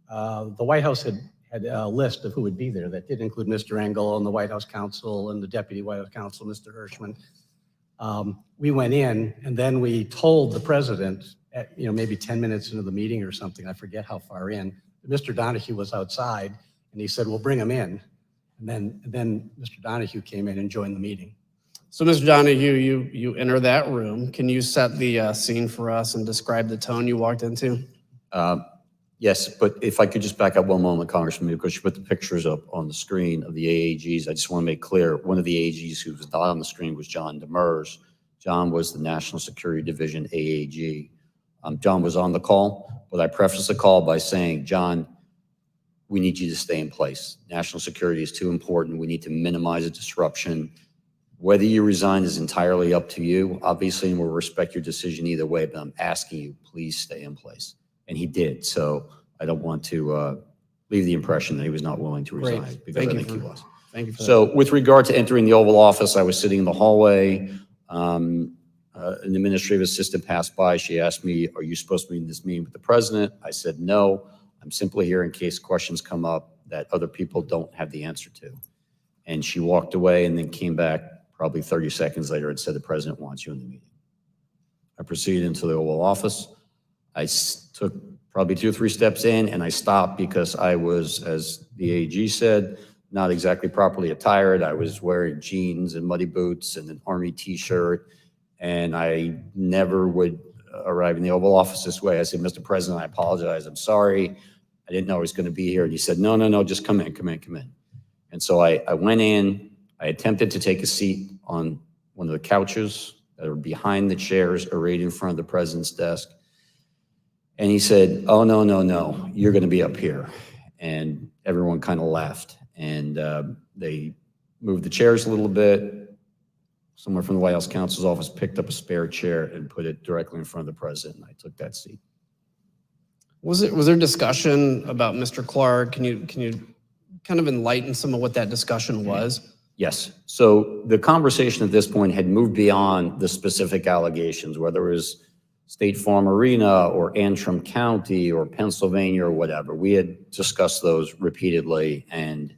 The White House had a list of who would be there. That did include Mr. Engel and the White House counsel and the deputy White House counsel, Mr. Hirschman. We went in and then we told the president at, maybe 10 minutes into the meeting or something, I forget how far in, Mr. Donahue was outside and he said, well, bring him in. And then Mr. Donahue came in and joined the meeting. So Mr. Donahue, you enter that room. Can you set the scene for us and describe the tone you walked into? Yes, but if I could just back up one moment, Congressman, because you put the pictures up on the screen of the AAGs. I just want to make clear, one of the AAGs who was not on the screen was John Demers. John was the National Security Division AAG. John was on the call, but I prefaced the call by saying, John, we need you to stay in place. National security is too important. We need to minimize the disruption. Whether you resign is entirely up to you, obviously, and we'll respect your decision either way, but I'm asking you, please stay in place. And he did. So I don't want to leave the impression that he was not willing to resign. Great. Because I think he was. Thank you for So that. with regard to entering the Oval Office, I was sitting in the hallway. An administrative assistant passed by. She asked me, are you supposed to be in this meeting with the president? I said, no, I'm simply here in case questions come up that other people don't have the answer to. And she walked away and then came back probably 30 seconds later and said, the president wants you in the meeting. I proceeded into the Oval Office. I took probably 2 or 3 steps in, and I stopped because I was, as the AG said, not exactly properly attired. I was wearing jeans and muddy boots and an Army t-shirt, and I never would arrive in the Oval Office this way. I said, Mr. President, I apologize. I'm sorry. I didn't know I was going to be here. And he said, no, just come in. And so I went in. I attempted to take a seat on one of the couches that are behind the chairs arrayed in front of the president's desk. And he said, oh, no, you're going to be up here. And everyone kind of laughed. And they moved the chairs a little bit. Someone from the White House counsel's office picked up a spare chair and put it directly in front of the president. And I took that seat. Was there discussion about Mr. Clark? Can you kind of enlighten some of what that discussion was? Yes. So the conversation at this point had moved beyond the specific allegations, whether it was State Farm Arena or Antrim County or Pennsylvania or whatever. We had discussed those repeatedly, and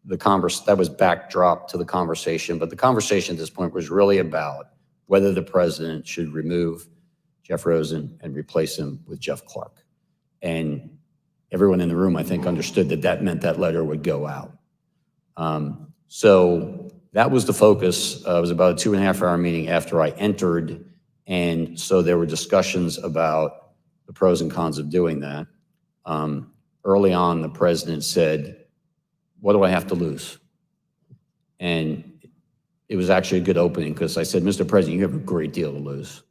that was backdrop to the conversation. But the conversation at this point was really about whether the president should remove Jeff Rosen and replace him with Jeff Clark. And everyone in the room, I think, understood that that meant that letter would go out. So that was the focus. It was about a 2.5-hour meeting after I entered. And so there were discussions about the pros and cons of doing that. Early on, the president said, what do I have to lose? And it was actually a good opening because I said, Mr. President, you have a great deal to lose.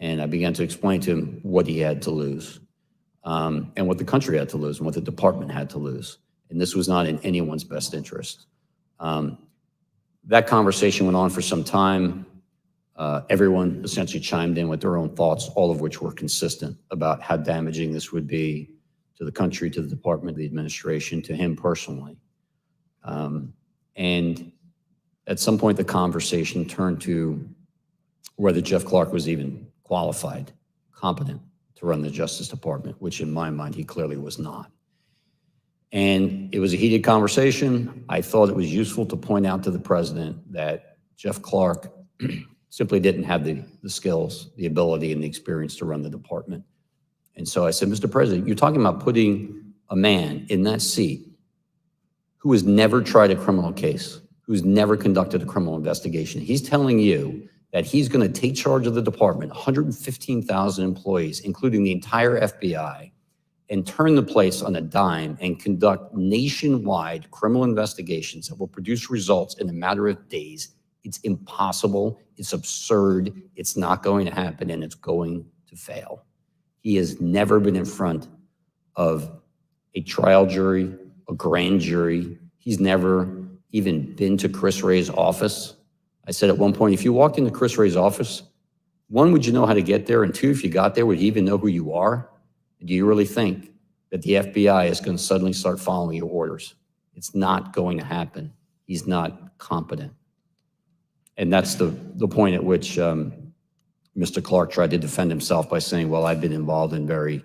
And I began to explain to him what he had to lose, and what the country had to lose, and what the department had to lose. And this was not in anyone's best interest. That conversation went on for some time. Everyone essentially chimed in with their own thoughts, all of which were consistent about how damaging this would be to the country, to the department, the administration, to him personally. And at some point, the conversation turned to whether Jeff Clark was even qualified, competent to run the Justice Department, which in my mind, he clearly was not. And it was a heated conversation. I thought it was useful to point out to the president that Jeff Clark simply didn't have the skills, the ability, and the experience to run the department. And so I said, Mr. President, you're talking about putting a man in that seat who has never tried a criminal case, who's never conducted a criminal investigation. He's telling you that he's going to take charge of the department, 115,000 employees, including the entire FBI, and turn the place on a dime and conduct nationwide criminal investigations that will produce results in a matter of days. It's impossible. It's absurd. It's not going to happen, and it's going to fail. He has never been in front of a trial jury, a grand jury. He's never even been to Chris Wray's office. I said at one point, if you walked into Chris Wray's office, 1, would you know how to get there? And 2, if you got there, would he even know who you are? Do you really think that the FBI is going to suddenly start following your orders? It's not going to happen. He's not competent. And that's the point at which Mr. Clark tried to defend himself by saying, well, I've been involved in very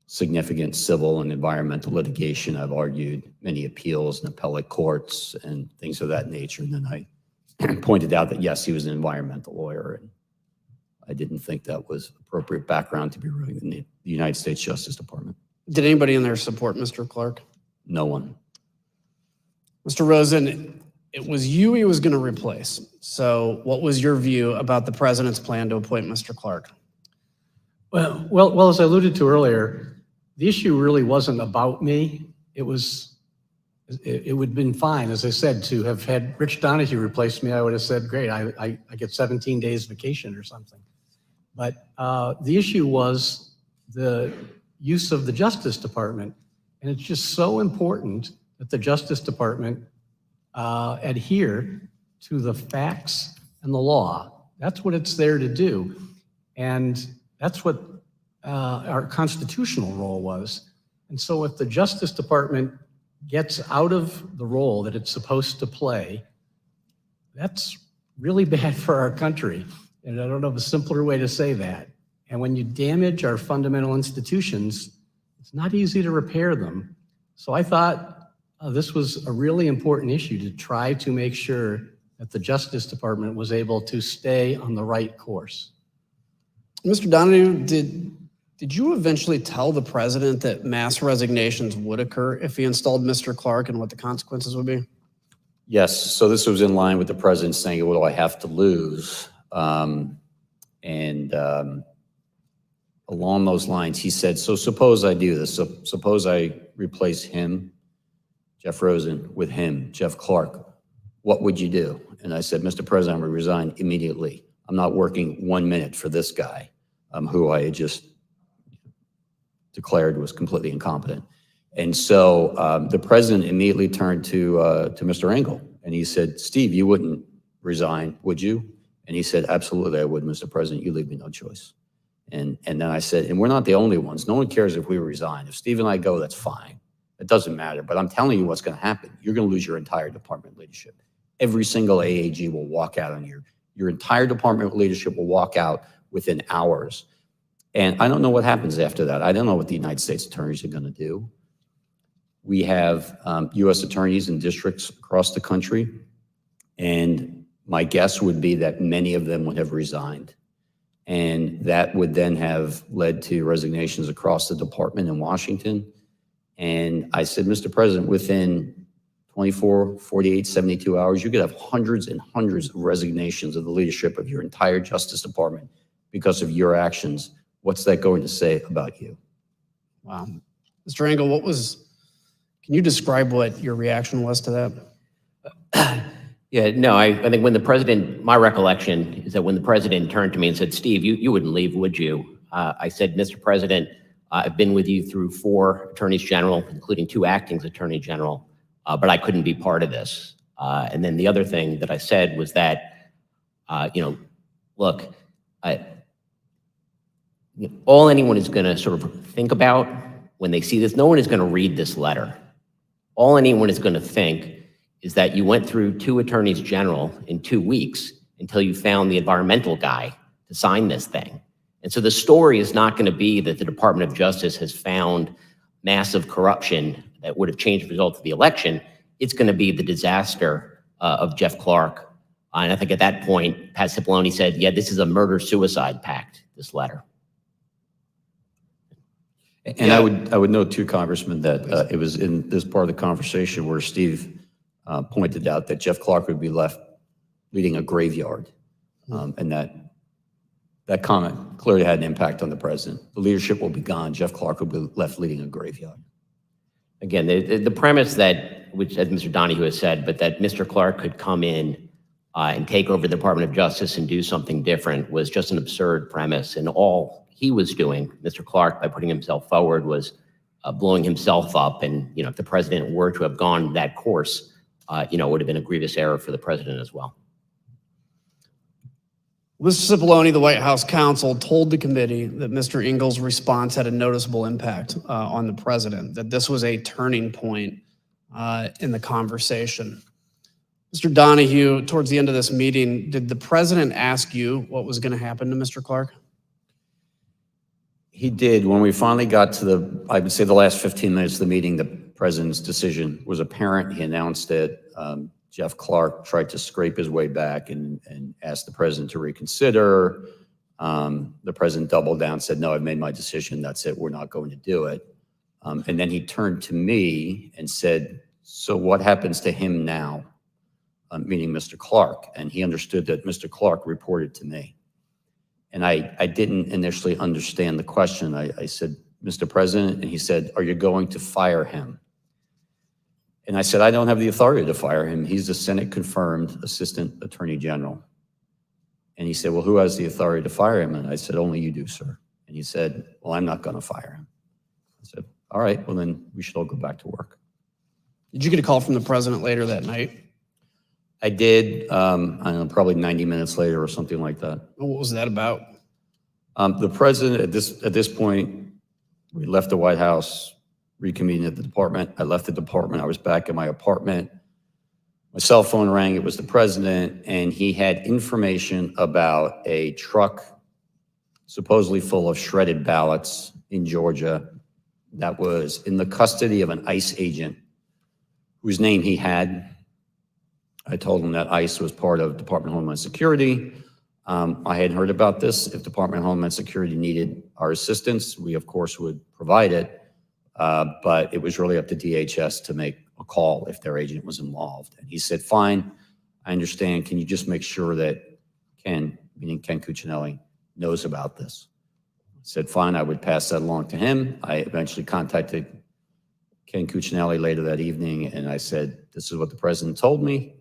significant civil and environmental litigation. I've argued many appeals in appellate courts and things of that nature. And then I pointed out that, yes, he was an environmental lawyer. And I didn't think that was appropriate background to be running the United States Justice Department. Did anybody in there support Mr. Clark? No one. Mr. Rosen, it was you he was going to replace. So what was your view about the president's plan to appoint Mr. Clark? Well, as I alluded to earlier, the issue really wasn't about me. It would have been fine, as I said, to have had Rich Donahue replace me. I would have said, great, I get 17 days vacation or something. But the issue was the use of the Justice Department. And it's just so important that the Justice Department adhere to the facts and the law. That's what it's there to do. And that's what our constitutional role was. And so if the Justice Department gets out of the role that it's supposed to play, that's really bad for our country. And I don't know of a simpler way to say that. And when you damage our fundamental institutions, it's not easy to repair them. So I thought This was a really important issue to try to make sure that the Justice Department was able to stay on the right course. Mr. Donahue, did you eventually tell the president that mass resignations would occur if he installed Mr. Clark and what the consequences would be? Yes, so this was in line with the president saying, what do I have to lose? Along those lines, he said, so suppose I do this. So suppose I replace him, Jeff Rosen, with him, Jeff Clark. What would you do? And I said, Mr. President, I'm going to resign immediately. I'm not working 1 minute for this guy, who I had just declared was completely incompetent. And so the president immediately turned to Mr. Engel, and he said, Steve, you wouldn't resign, would you? And he said, absolutely, I would, Mr. President. You leave me no choice. And then I said, and we're not the only ones. No one cares if we resign. If Steve and I go, that's fine. It doesn't matter. But I'm telling you what's going to happen. You're going to lose your entire department leadership. Every single AAG will walk out on your entire department leadership will walk out within hours. And I don't know what happens after that. I don't know what the United States attorneys are going to do. We have U.S. attorneys in districts across the country. And my guess would be that many of them would have resigned. And that would then have led to resignations across the department in Washington. And I said, Mr. President, within 24, 48, 72 hours, you could have hundreds and hundreds of resignations of the leadership of your entire Justice Department because of your actions. What's that going to say about you? Wow. Mr. Engel, can you describe what your reaction was to that? Yeah, no, I think when the president, my recollection is that when the president turned to me and said, Steve, you wouldn't leave, would you? I said, Mr. President, I've been with you through 4 attorneys general, including 2 acting attorney general, but I couldn't be part of this. And then the other thing that I said was that, look, all anyone is going to sort of think about when they see this, no one is going to read this letter. All anyone is going to think is that you went through 2 attorneys general in 2 weeks until you found the environmental guy to sign this thing. And so the story is not going to be that the Department of Justice has found massive corruption that would have changed the result of the election. It's going to be the disaster of Jeff Clark. And I think at that point, Pat Cipollone said, yeah, this is a murder-suicide pact, this letter. And I would note too, Congressman, that it was in this part of the conversation where Steve pointed out that Jeff Clark would be left leading a graveyard. And that comment clearly had an impact on the president. The leadership will be gone. Jeff Clark will be left leading a graveyard. Again, the premise that, which as Mr. Donahue has said, but that Mr. Clark could come in and take over the Department of Justice and do something different was just an absurd premise. And all he was doing, Mr. Clark, by putting himself forward, was blowing himself up. And, if the president were to have gone that course, it would have been a grievous error for the president as well. Mr. Cipollone, the White House counsel, told the committee that Mr. Engel's response had a noticeable impact on the president, that this was a turning point in the conversation. Mr. Donahue, towards the end of this meeting, did the president ask you what was going to happen to Mr. Clark? He did. When we finally got to I would say the last 15 minutes of the meeting, the president's decision was apparent. He announced that Jeff Clark tried to scrape his way back and asked the president to reconsider. The president doubled down, said, no, I've made my decision. That's it. We're not going to do it. And then he turned to me and said, so what happens to him now? Meaning Mr. Clark. And he understood that Mr. Clark reported to me. And I didn't initially understand the question. I said, Mr. President, and he said, are you going to fire him? And I said, I don't have the authority to fire him. He's the Senate-confirmed Assistant Attorney General. And he said, well, who has the authority to fire him? And I said, only you do, sir. And he said, well, I'm not going to fire him. I said, all right, well, then we should all go back to work. Did you get a call from the president later that night? I did, I don't know, probably 90 minutes later or something like that. What was that about? The president, at this point, we left the White House, reconvened at the department. I left the department. I was back in my apartment. My cell phone rang. It was the president, and he had information about a truck supposedly full of shredded ballots in Georgia that was in the custody of an ICE agent whose name he had. I told him that ICE was part of Department of Homeland Security. I had heard about this. If Department of Homeland Security needed our assistance, we of course would provide it. But it was really up to DHS to make a call if their agent was involved. And he said, fine, I understand. Can you just make sure that Ken, meaning Ken Cuccinelli, knows about this? I said, fine, I would pass that along to him. I eventually contacted Ken Cuccinelli later that evening, and I said, this is what the president told me.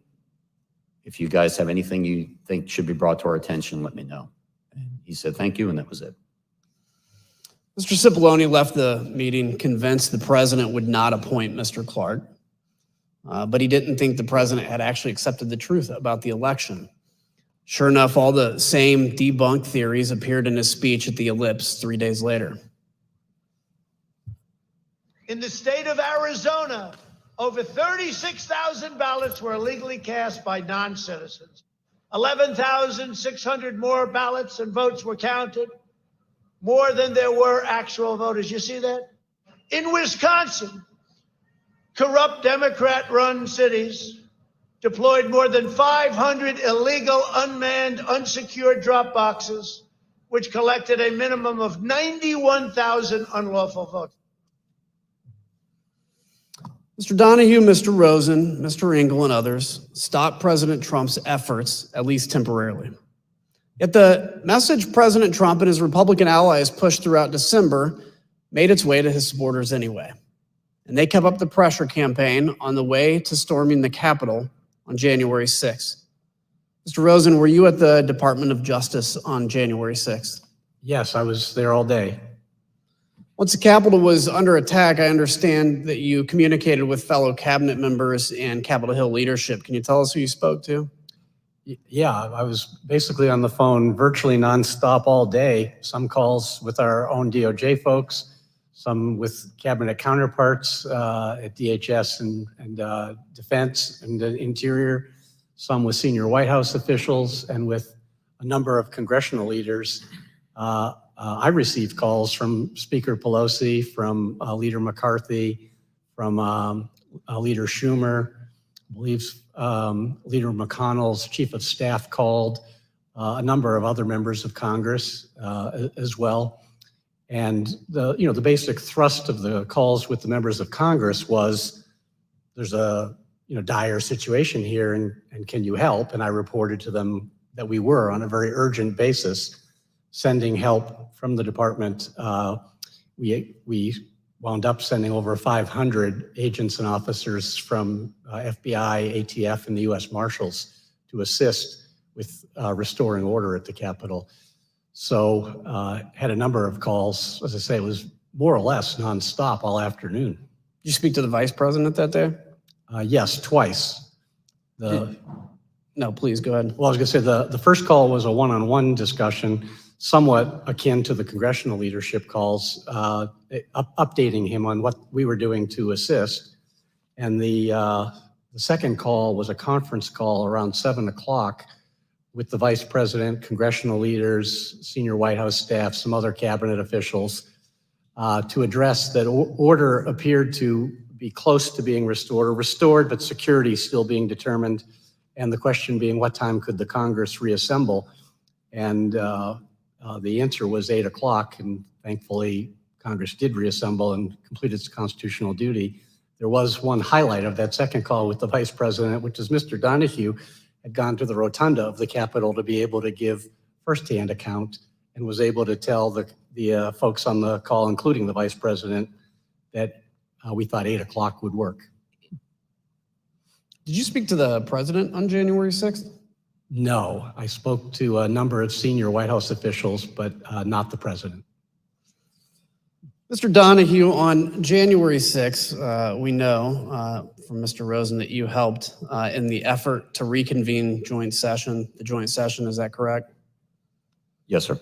If you guys have anything you think should be brought to our attention, let me know. And he said, thank you, and that was it. Mr. Cipollone left the meeting convinced the president would not appoint Mr. Clark, but he didn't think the president had actually accepted the truth about the election. Sure enough, all the same debunked theories appeared in his speech at the Ellipse 3 days later. In the state of Arizona, over 36,000 ballots were illegally cast by non-citizens. 11,600 more ballots and votes were counted, more than there were actual voters. You see that? In Wisconsin, corrupt Democrat-run cities deployed more than 500 illegal, unmanned, unsecured drop boxes, which collected a minimum of 91,000 unlawful votes. Mr. Donahue, Mr. Rosen, Mr. Engel, and others stopped President Trump's efforts, at least temporarily. Yet the message President Trump and his Republican allies pushed throughout December made its way to his supporters anyway. And they kept up the pressure campaign on the way to storming the Capitol on January 6th. Mr. Rosen, were you at the Department of Justice on January 6th? Yes, I was there all day. Once the Capitol was under attack, I understand that you communicated with fellow cabinet members and Capitol Hill leadership. Can you tell us who you spoke to? Yeah, I was basically on the phone virtually nonstop all day. Some calls with our own DOJ folks, some with cabinet counterparts at DHS and Defense and the Interior, some with senior White House officials, and with a number of congressional leaders. I received calls from Speaker Pelosi, from Leader McCarthy, from Leader Schumer. I believe Leader McConnell's chief of staff called, a number of other members of Congress as well. And the basic thrust of the calls with the members of Congress was, there's a dire situation here, and can you help? And I reported to them that we were, on a very urgent basis, sending help from the department. We wound up sending over 500 agents and officers from FBI, ATF, and the U.S. Marshals to assist with restoring order at the Capitol. So had a number of calls. As I say, it was more or less nonstop all afternoon. Did you speak to the vice president that day? Yes, twice. No, please go ahead. Well, I was going to say the first call was a one-on-one discussion, somewhat akin to the congressional leadership calls, updating him on what we were doing to assist. And the second call was a conference call around 7 o'clock with the vice president, congressional leaders, senior White House staff, some other cabinet officials, to address that order appeared to be close to being restored, but security still being determined. And the question being, what time could the Congress reassemble? And the answer was 8 o'clock, and thankfully Congress did reassemble and complete its constitutional duty. There was one highlight of that second call with the vice president, which is Mr. Donahue had gone to the rotunda of the Capitol to be able to give firsthand account, and was able to tell the folks on the call, including the vice president, that we thought 8 o'clock would work. Did you speak to the president on January 6th? No, I spoke to a number of senior White House officials, but not the president. Mr. Donahue, on January 6th, we know from Mr. Rosen that you helped in the effort to reconvene the joint session, is that correct? Yes, sir.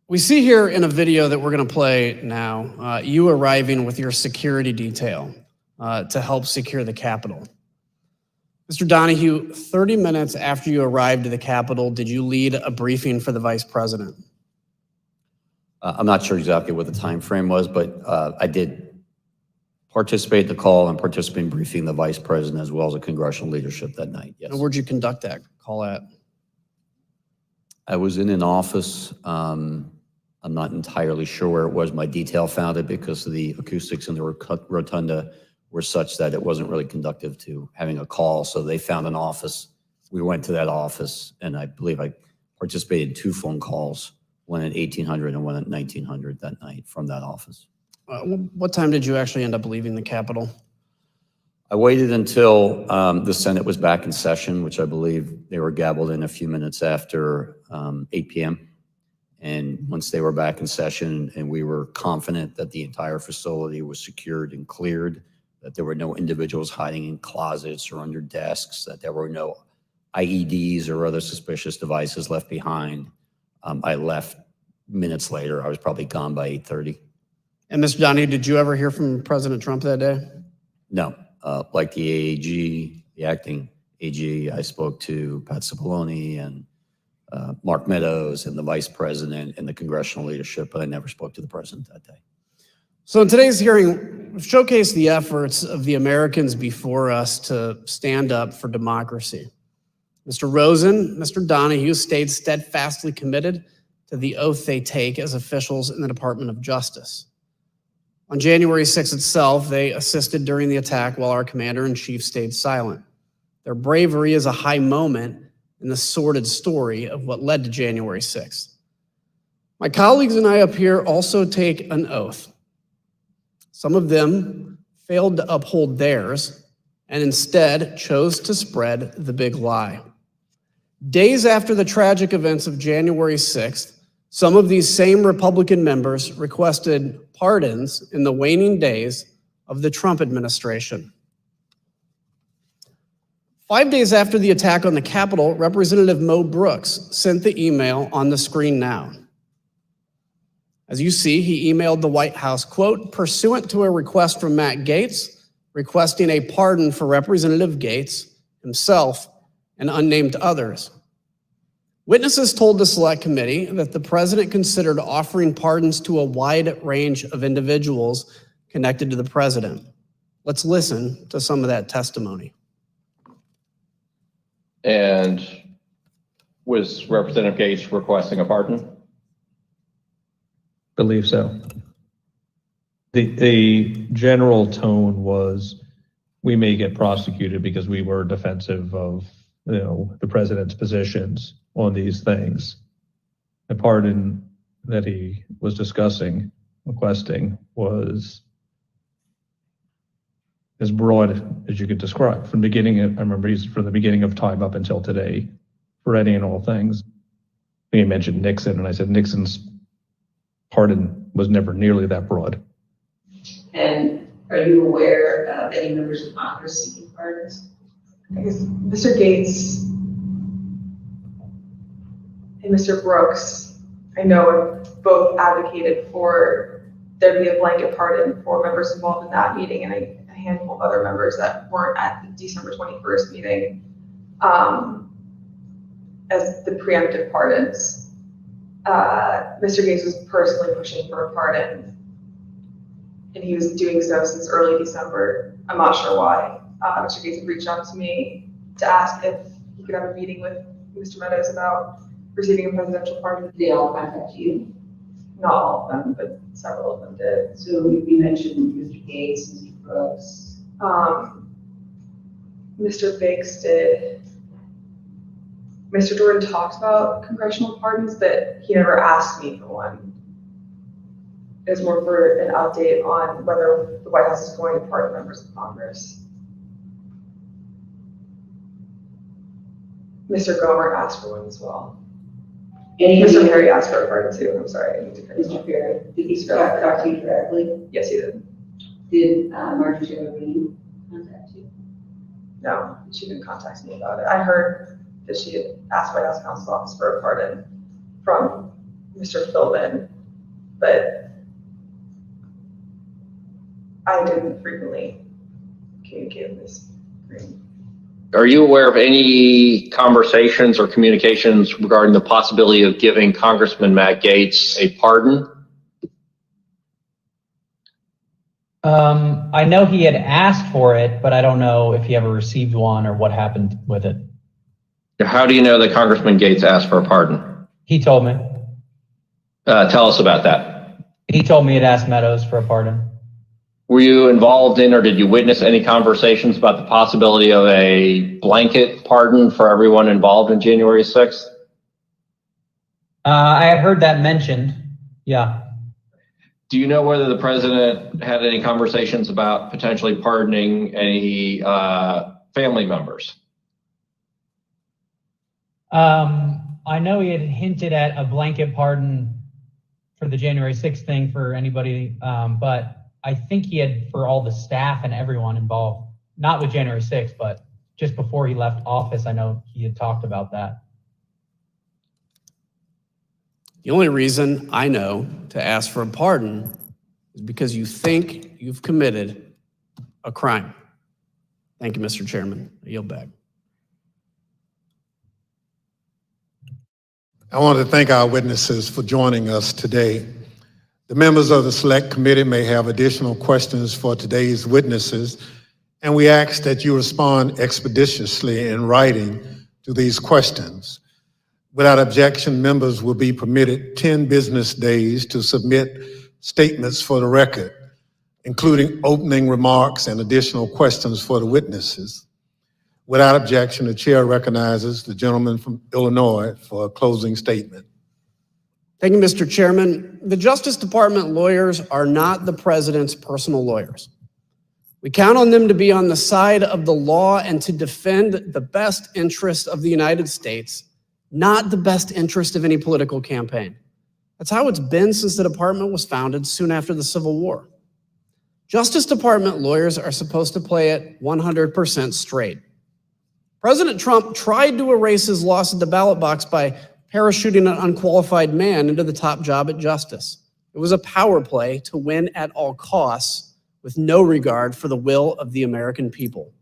We see here in a video that we're going to play now, you arriving with your security detail to help secure the Capitol. Mr. Donahue, 30 minutes after you arrived at the Capitol, did you lead a briefing for the vice president? I'm not sure exactly what the time frame was, but I did. Participate in the call and participate in briefing the vice president as well as the congressional leadership that night, yes. And where'd you conduct that call at? I was in an office. I'm not entirely sure where it was. My detail found it because the acoustics in the rotunda were such that it wasn't really conducive to having a call. So they found an office. We went to that office, and I believe I participated in 2 phone calls, one at 1800 and one at 1900 that night from that office. What time did you actually end up leaving the Capitol? I waited until the Senate was back in session, which I believe they were gabbled in a few minutes after 8 p.m. And once they were back in session and we were confident that the entire facility was secured and cleared, that there were no individuals hiding in closets or under desks, that there were no IEDs or other suspicious devices left behind, I left minutes later. I was probably gone by 8:30. And Mr. Donahue, did you ever hear from President Trump that day? No. Like the AAG, the acting AG, I spoke to Pat Cipollone and Mark Meadows and the vice president and the congressional leadership, but I never spoke to the president that day. So in today's hearing, we've showcased the efforts of the Americans before us to stand up for democracy. Mr. Rosen, Mr. Donahue stayed steadfastly committed to the oath they take as officials in the Department of Justice. On January 6th itself, they assisted during the attack while our commander-in-chief stayed silent. Their bravery is a high moment in the sordid story of what led to January 6th. My colleagues and I up here also take an oath. Some of them failed to uphold theirs and instead chose to spread the big lie. Days after the tragic events of January 6th, some of these same Republican members requested pardons in the waning days of the Trump administration. 5 days after the attack on the Capitol, Representative Mo Brooks sent the email on the screen now. As you see, he emailed the White House, quote, pursuant to a request from Matt Gaetz, requesting a pardon for Representative Gaetz, himself, and unnamed others. Witnesses told the Select Committee that the president considered offering pardons to a wide range of individuals connected to the president. Let's listen to some of that testimony. And was Representative Gaetz requesting a pardon? Believe so. The general tone was, we may get prosecuted because we were defensive of, the president's positions on these things. The pardon that he was requesting, was as broad as you could describe. From the beginning, I remember he's from the beginning of time up until today, for any and all things. He mentioned Nixon, and I said Nixon's pardon was never nearly that broad. And are you aware of any members of Congress seeking pardons? I guess Mr. Gaetz and Mr. Brooks, I know, have both advocated for there to be a blanket pardon for members involved in that meeting, and a handful of other members that weren't at the December 21st meeting as the preemptive pardons. Mr. Gaetz was personally pushing for a pardon, and he was doing so since early December. I'm not sure why. Mr. Gaetz had reached out to me to ask if he could have a meeting with Mr. Meadows about receiving a presidential pardon. Did they all contact you? Not all of them, but several of them did. So you mentioned Mr. Gaetz, Mr. Brooks. Mr. Biggs did. Mr. Jordan talked about congressional pardons, but he never asked me for one. It was more for an update on whether the White House is going to pardon members of Congress. Mr. Gomer asked for one as well. Mr. Perry asked for a pardon too. I'm sorry, I need to finish. Mr. Perry, did he talk to you directly? Yes, he did. Did Marjorie Taylor Greene contact you? No, she didn't contact me about it. I heard that she had asked White House Counsel's Office for a pardon from Mr. Philbin, but I didn't frequently communicate with Ms. Greene. Are you aware of any conversations or communications regarding the possibility of giving Congressman Matt Gaetz a pardon? I know he had asked for it, but I don't know if he ever received one or what happened with it. How do you know that Congressman Gates asked for a pardon? He told me. Tell us about that. He told me he'd asked Meadows for a pardon. Were you involved in or did you witness any conversations about the possibility of a blanket pardon for everyone involved in January 6th? I had heard that mentioned, yeah. Do you know whether the president had any conversations about potentially pardoning any family members? I know he had hinted at a blanket pardon for the January 6th thing for anybody, but I think he had for all the staff and everyone involved, not with January 6th, but just before he left office, I know he had talked about that. The only reason I know to ask for a pardon is because you think you've committed a crime. Thank you, Mr. Chairman. I yield back. I want to thank our witnesses for joining us today. The members of the Select Committee may have additional questions for today's witnesses, and we ask that you respond expeditiously in writing to these questions. Without objection, members will be permitted 10 business days to submit statements for the record, including opening remarks and additional questions for the witnesses. Without objection, the chair recognizes the gentleman from Illinois for a closing statement. Thank you, Mr. Chairman. The Justice Department lawyers are not the president's personal lawyers. We count on them to be on the side of the law and to defend the best interest of the United States, not the best interest of any political campaign. That's how it's been since the department was founded soon after the Civil War. Justice Department lawyers are supposed to play it 100% straight. President Trump tried to erase his loss at the ballot box by parachuting an unqualified man into the top job at justice. It was a power play to win at all costs with no regard for the will of the American people.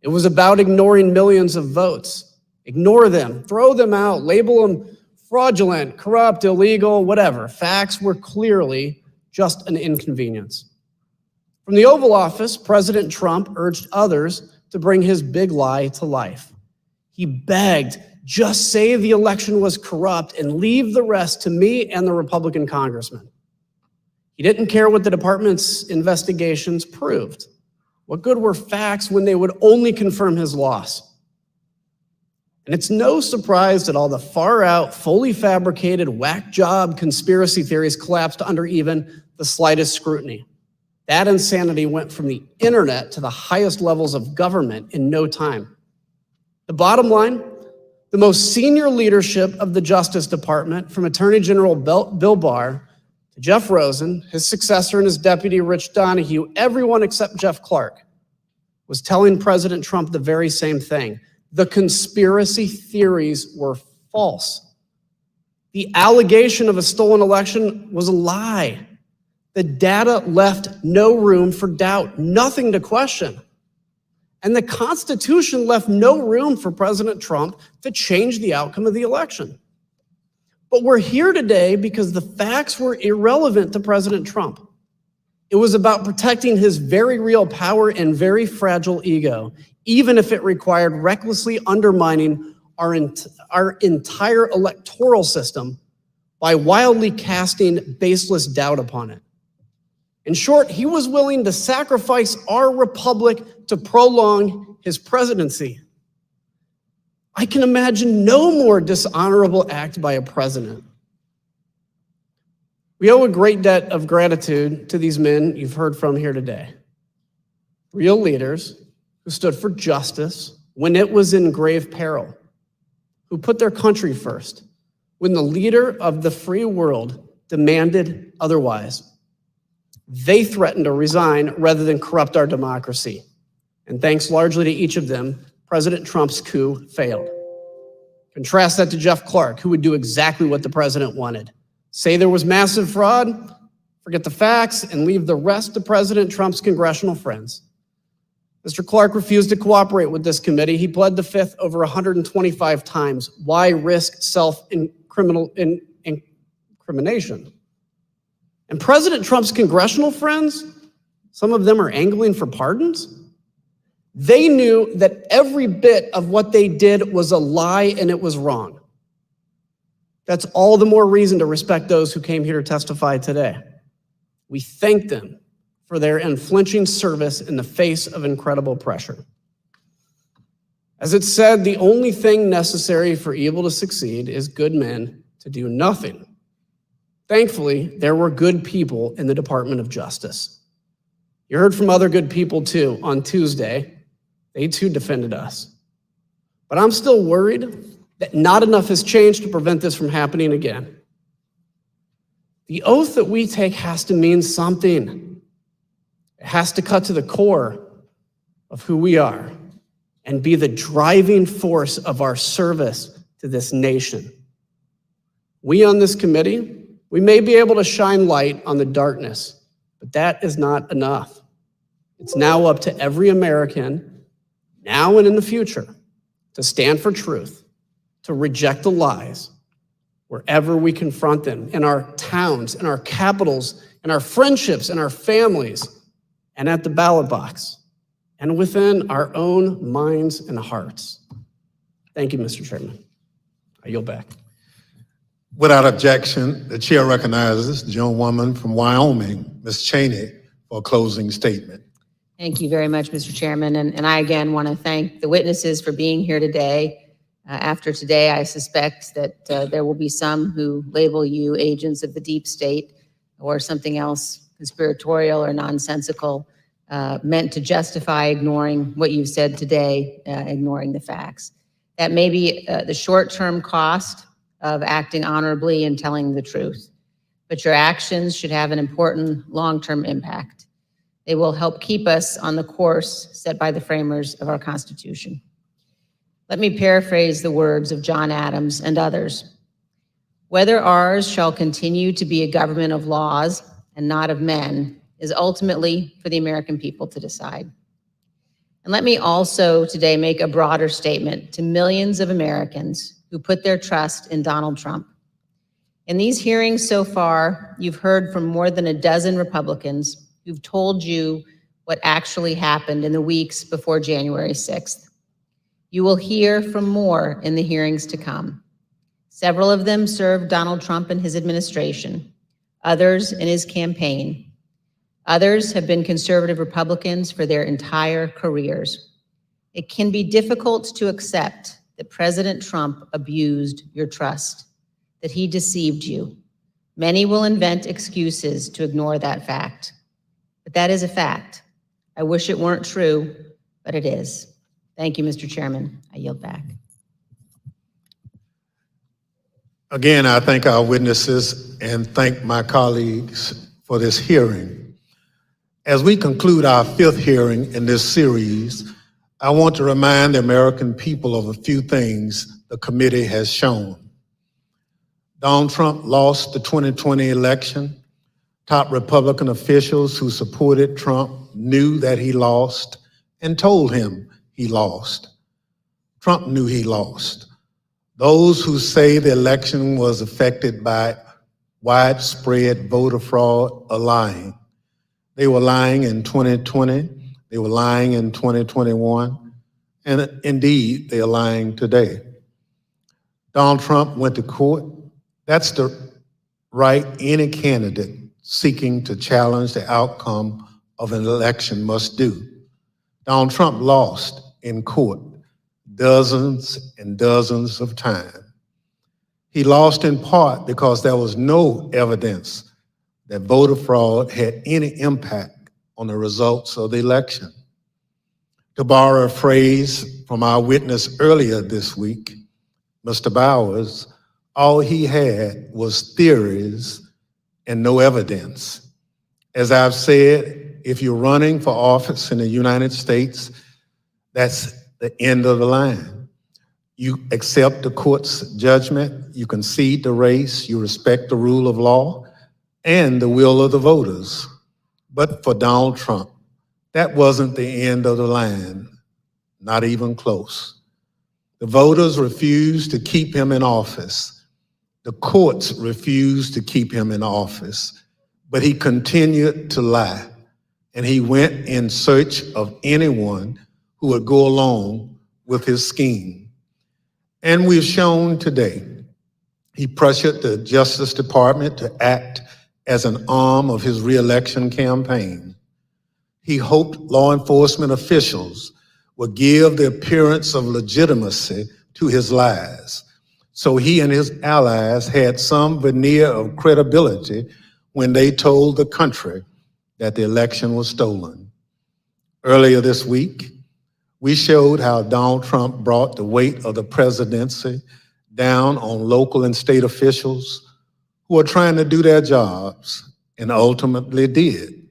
It was about ignoring millions of votes. Ignore them, throw them out, label them fraudulent, corrupt, illegal, whatever. Facts were clearly just an inconvenience. From the Oval Office, President Trump urged others to bring his big lie to life. He begged, just say the election was corrupt and leave the rest to me and the Republican congressman. He didn't care what the department's investigations proved. What good were facts when they would only confirm his loss? And it's no surprise that all the far-out, fully fabricated, whack job conspiracy theories collapsed under even the slightest scrutiny. That insanity went from the internet to the highest levels of government in no time. The bottom line, the most senior leadership of the Justice Department, from Attorney General Bill Barr to Jeff Rosen, his successor and his deputy Rich Donahue, everyone except Jeff Clark, was telling President Trump the very same thing. The conspiracy theories were false. The allegation of a stolen election was a lie. The data left no room for doubt, nothing to question. And the Constitution left no room for President Trump to change the outcome of the election. But we're here today because the facts were irrelevant to President Trump. It was about protecting his very real power and very fragile ego, even if it required recklessly undermining our entire electoral system by wildly casting baseless doubt upon it. In short, he was willing to sacrifice our republic to prolong his presidency. I can imagine no more dishonorable act by a president. We owe a great debt of gratitude to these men you've heard from here today. Real leaders who stood for justice when it was in grave peril, who put their country first when the leader of the free world demanded otherwise. They threatened to resign rather than corrupt our democracy. And thanks largely to each of them, President Trump's coup failed. Contrast that to Jeff Clark, who would do exactly what the president wanted. Say there was massive fraud, forget the facts, and leave the rest to President Trump's congressional friends. Mr. Clark refused to cooperate with this committee. He pled the fifth over 125 times. Why risk self-incrimination? And President Trump's congressional friends, Some of them are angling for pardons. They knew that every bit of what they did was a lie and it was wrong. That's all the more reason to respect those who came here to testify today. We thank them for their unflinching service in the face of incredible pressure. As it said, the only thing necessary for evil to succeed is good men to do nothing. Thankfully, there were good people in the Department of Justice. You heard from other good people too on Tuesday. They too defended us. But I'm still worried that not enough has changed to prevent this from happening again. The oath that we take has to mean something. It has to cut to the core of who we are and be the driving force of our service to this nation. We on this committee, we may be able to shine light on the darkness, but that is not enough. It's now up to every American, now and in the future, to stand for truth, to reject the lies wherever we confront them, in our towns, in our capitals, in our friendships, in our families, and at the ballot box, and within our own minds and hearts. Thank you, Mr. Chairman. I yield back. Without objection, the chair recognizes the gentlewoman from Wyoming, Ms. Cheney, for a closing statement. Thank you very much, Mr. Chairman. And I again want to thank the witnesses for being here today. After today, I suspect that there will be some who label you agents of the deep state or something else conspiratorial or nonsensical, meant to justify ignoring what you've said today, ignoring the facts. That may be the short-term cost of acting honorably and telling the truth, but your actions should have an important long-term impact. They will help keep us on the course set by the framers of our Constitution. Let me paraphrase the words of John Adams and others. Whether ours shall continue to be a government of laws and not of men is ultimately for the American people to decide. And let me also today make a broader statement to millions of Americans who put their trust in Donald Trump. In these hearings so far, you've heard from more than a dozen Republicans who've told you what actually happened in the weeks before January 6th. You will hear from more in the hearings to come. Several of them served Donald Trump and his administration, others in his campaign. Others have been conservative Republicans for their entire careers. It can be difficult to accept that President Trump abused your trust, that he deceived you. Many will invent excuses to ignore that fact, but that is a fact. I wish it weren't true, but it is. Thank you, Mr. Chairman. I yield back. Again, I thank our witnesses and thank my colleagues for this hearing. As we conclude our fifth hearing in this series, I want to remind the American people of a few things the committee has shown. Donald Trump lost the 2020 election. Top Republican officials who supported Trump knew that he lost and told him he lost. Trump knew he lost. Those who say the election was affected by widespread voter fraud are lying. They were lying in 2020, they were lying in 2021, and indeed, they are lying today. Donald Trump went to court. That's the right any candidate seeking to challenge the outcome of an election must do. Donald Trump lost in court dozens and dozens of times. He lost in part because there was no evidence that voter fraud had any impact on the results of the election. To borrow a phrase from our witness earlier this week, Mr. Bowers, all he had was theories and no evidence. As I've said, if you're running for office in the United States, that's the end of the line. You accept the court's judgment, you concede the race, you respect the rule of law and the will of the voters. But for Donald Trump, that wasn't the end of the line, not even close. The voters refused to keep him in office. The courts refused to keep him in office, but he continued to lie. and he went in search of anyone who would go along with his scheme. And we've shown today, he pressured the Justice Department to act as an arm of his reelection campaign. He hoped law enforcement officials would give the appearance of legitimacy to his lies, so he and his allies had some veneer of credibility when they told the country that the election was stolen. Earlier this week, we showed how Donald Trump brought the weight of the presidency down on local and state officials who are trying to do their jobs, and ultimately did.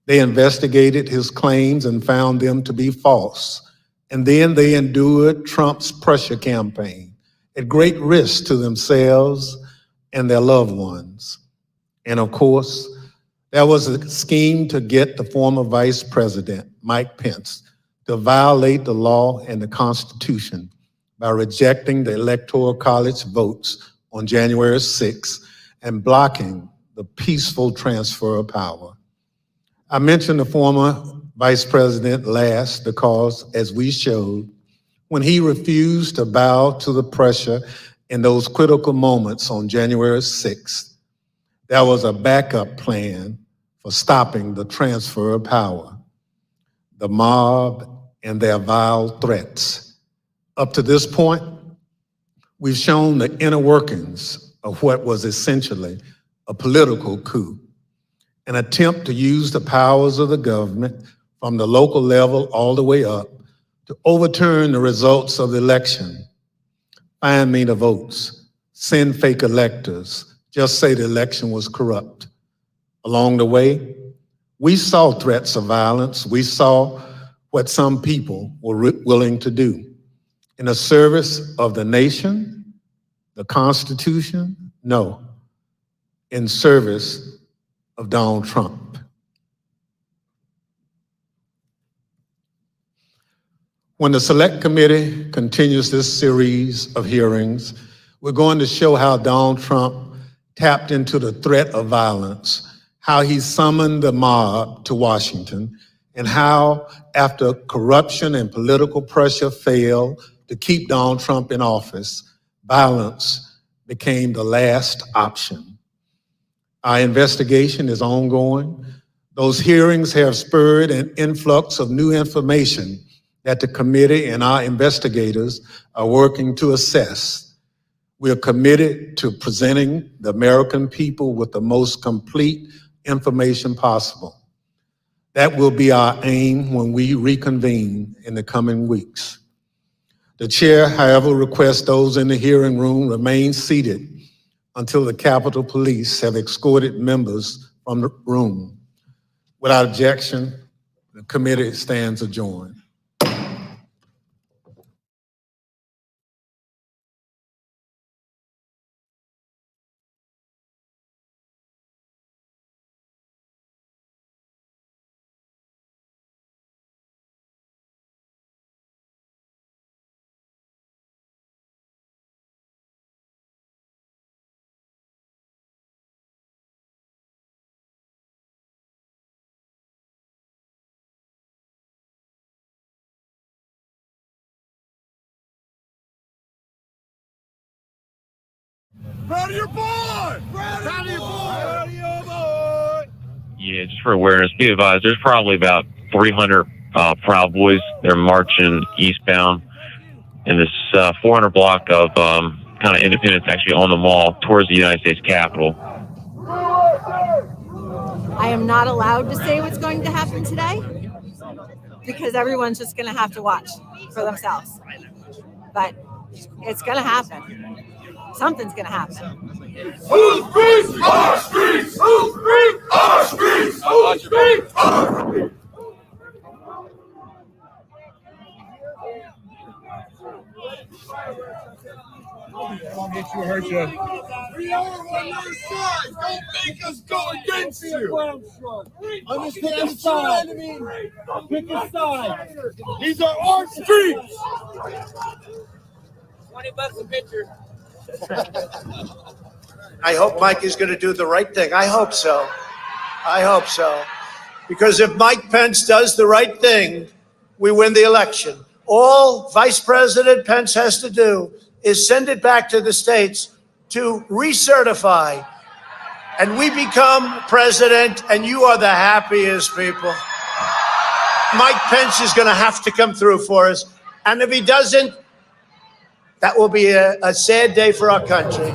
They investigated his claims and found them to be false, and then they endured Trump's pressure campaign at great risk to themselves and their loved ones. And of course, there was a scheme to get the former Vice President, Mike Pence, to violate the law and the Constitution by rejecting the Electoral College votes on January 6th and blocking the peaceful transfer of power. I mentioned the former Vice President last because, as we showed, when he refused to bow to the pressure in those critical moments on January 6th, there was a backup plan for stopping the transfer of power. The mob and their vile threats. Up to this point, we've shown the inner workings of what was essentially a political coup, an attempt to use the powers of the government from the local level all the way up to overturn the results of the election, find me the votes, send fake electors, just say the election was corrupt. Along the way, we saw threats of violence. We saw what some people were willing to do in the service of the nation, the Constitution, no, in service of Donald Trump. When the Select Committee continues this series of hearings, we're going to show how Donald Trump tapped into the threat of violence, how he summoned the mob to Washington, and how, after corruption and political pressure failed to keep Donald Trump in office, violence became the last option. Our investigation is ongoing. Those hearings have spurred an influx of new information that the committee and our investigators are working to assess. We are committed to presenting the American people with the most complete information possible. That will be our aim when we reconvene in the coming weeks. The chair, however, requests those in the hearing room remain seated until the Capitol Police have escorted members from the room. Without objection, the committee stands adjourned. Proud of your boy! Proud of your boy! Proud of your boy! Yeah, just for awareness, be advised, there's probably about 300 Proud Boys. They're marching eastbound in this 400 block of kind of Independence, actually on the mall towards the United States Capitol. I am not allowed to say what's going to happen today because everyone's just going to have to watch for themselves. But it's going to happen. Something's going to happen. Whose streets? Our streets! Whose streets? Our streets! Whose streets? Our streets! I'll get you hurt you. We are on your side. Don't make us go against you. Understand the side. Pick a side. These are our streets. $20 a picture. I hope Mike is going to do the right thing. I hope so. I hope so. Because if Mike Pence does the right thing, we win the election. All Vice President Pence has to do is send it back to the states to recertify, and we become president, and you are the happiest people. Mike Pence is going to have to come through for us. And if he doesn't, that will be a sad day for our country.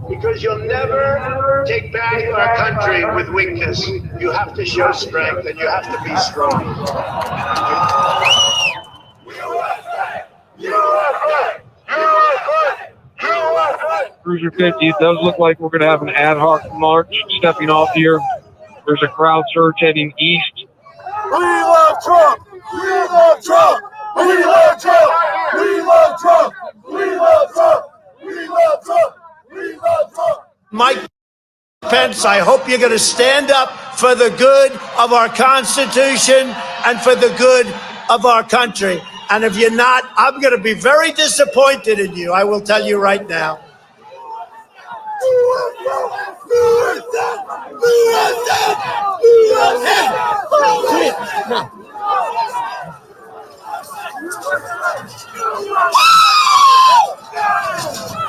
Because you'll never take back our country with weakness. You have to show strength, and you have to be strong. Cruiser 50, it does look like we're going to have an ad hoc march stepping off here. There's a crowd surge heading east. We love Trump! We love Trump! We love Trump! We love Trump! We love Trump! We love Trump! We love Trump! Mike Pence, I hope you're going to stand up for the good of our Constitution and for the good of our country. And if you're not, I'm going to be very disappointed in you. I will tell you right now.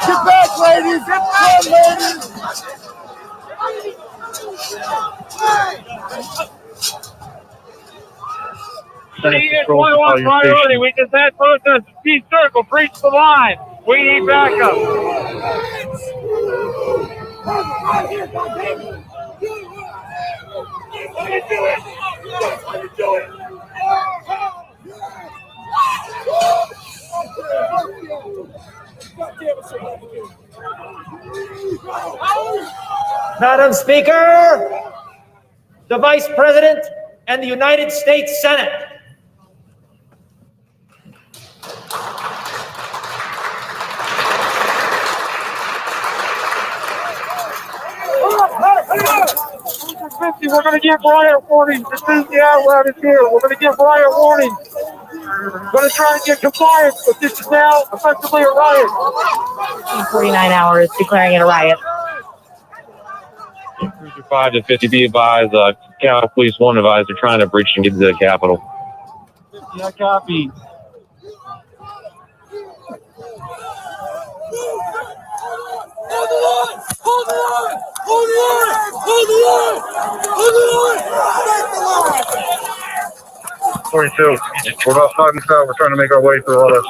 Get back, ladies! Get back, ladies! We need 21 priority. We just had protesters. Peace circle. Breach the line. We need backup. Madam Speaker, the Vice President and the United States Senate. We're going to give riot warnings as soon as the outlet is here. We're going to give riot warnings. We're going to try and get compliance, but this is now effectively a riot. 49 hours declaring it a riot. Cruiser 5 to 50, be advised, County Police 1 advised they're trying to breach and get to the Capitol. Yeah, copy. Hold the line! Hold the line! Hold the line! Hold the line! Hold the line! Break the line! 42. We're about 5 and 7. We're trying to make our way through all this.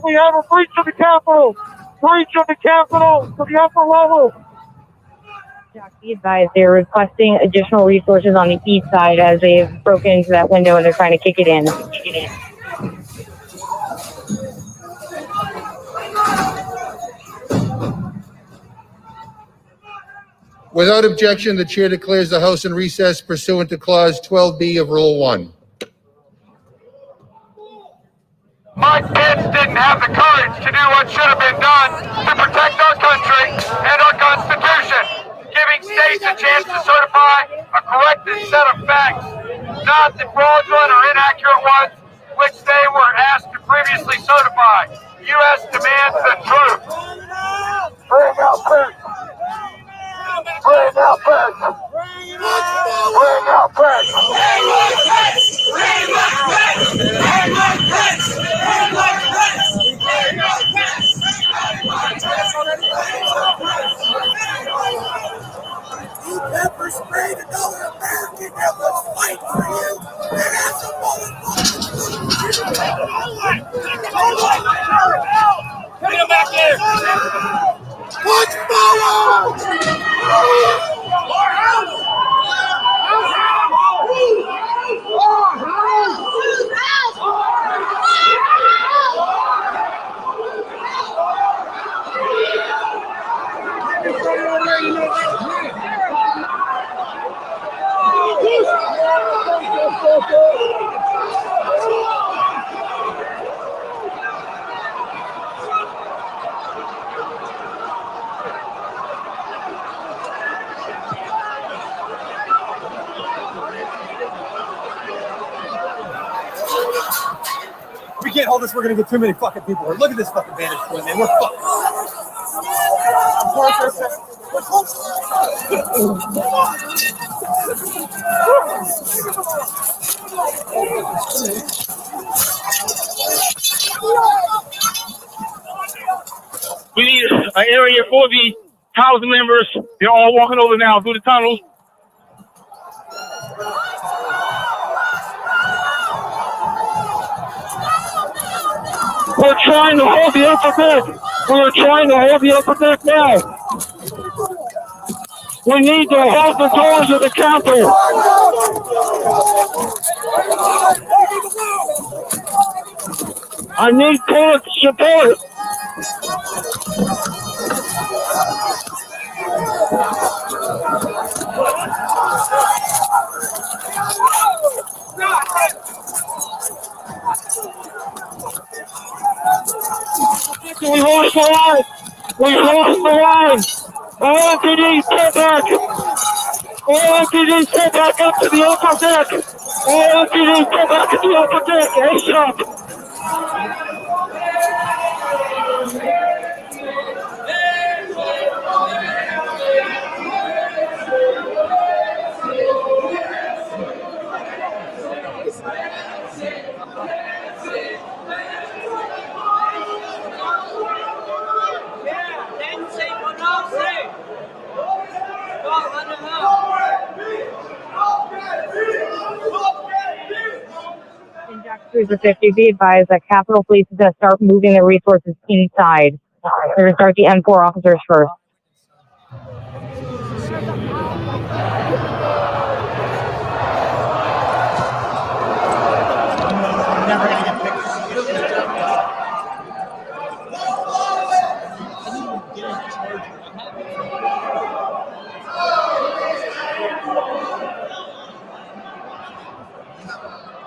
We have a breach of the Capitol! Breach of the Capitol to the upper level! Be advised they're requesting additional resources on the east side as they've broken into that window and they're trying to kick it in. Without objection, the chair declares the House in recess pursuant to Clause 12B of Rule 1. Mike Pence didn't have the courage to do what should have been done to protect our country and our Constitution, giving states a chance to certify a corrected set of facts, not the fraudulent or inaccurate ones which they were asked to previously certify. U.S. demands the truth. Bring out Pence. Bring out Pence. Bring out Pence. You pepper sprayed another American that was fighting for you. And that's a Get him back there! Punch forward! can't hold this. We're gonna get too many fucking people. Look at this fucking vantage point, man. We're fucked. We need an area for the housing members. They're all walking over now through the tunnels. We're trying to hold the upper deck. We're trying to hold the upper deck now. We need to hold the doors of the Capitol. I need court support. We lost the line. We lost the line. All MPD, step back. All MPD, step back up to the upper deck. All MPD, step back to the upper deck. ASAP. Cruiser 50, be advised that Capitol Police is going to start moving their resources inside. They're going to start the M4 officers first.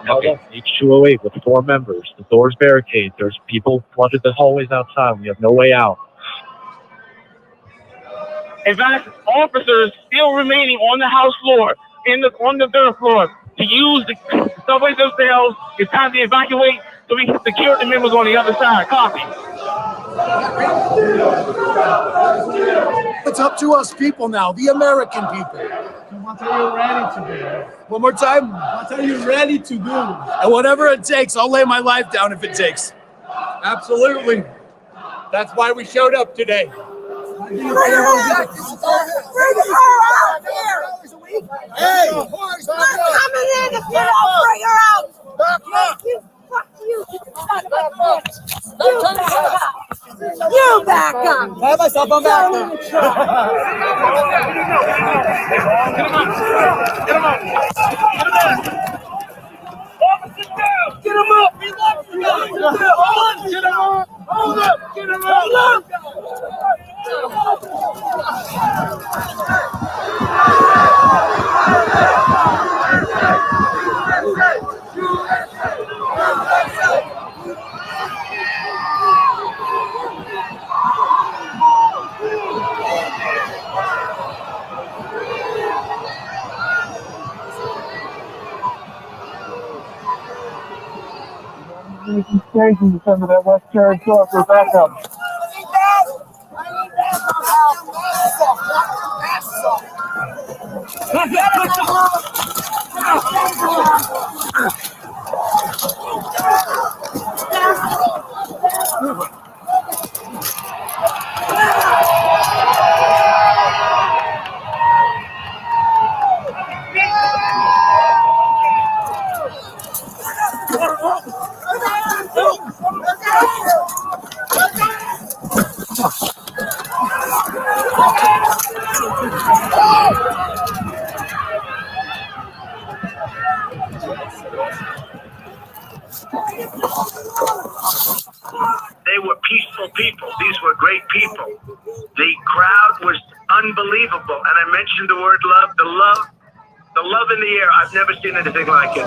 Okay, H208 with 4 members. The door's barricaded. There's people flooded the hallways outside. We have no way out. In fact, officers still remaining on the house floor, on the third floor, to use the subways themselves. It's time to evacuate so we can secure the members on the other side. Copy. It's up to us people now, the American people. What are you ready to do? One more time. What are you ready to do? And whatever it takes, I'll lay my life down if it takes. Absolutely. That's why we showed up today. Bring her out! Bring her out here! Hey! We're coming in if you don't bring her out! Back up! Fuck you, you son of a bitch! You back up! I have myself on back now. Get him up! We love you guys! Hold on! Get him up! Hold up! Get him up! Hold up! Station to some of that West Carolina for backup. They were peaceful people. These were great people. The crowd was unbelievable. And I mentioned the word love, the love in the air. I've never seen anything like it.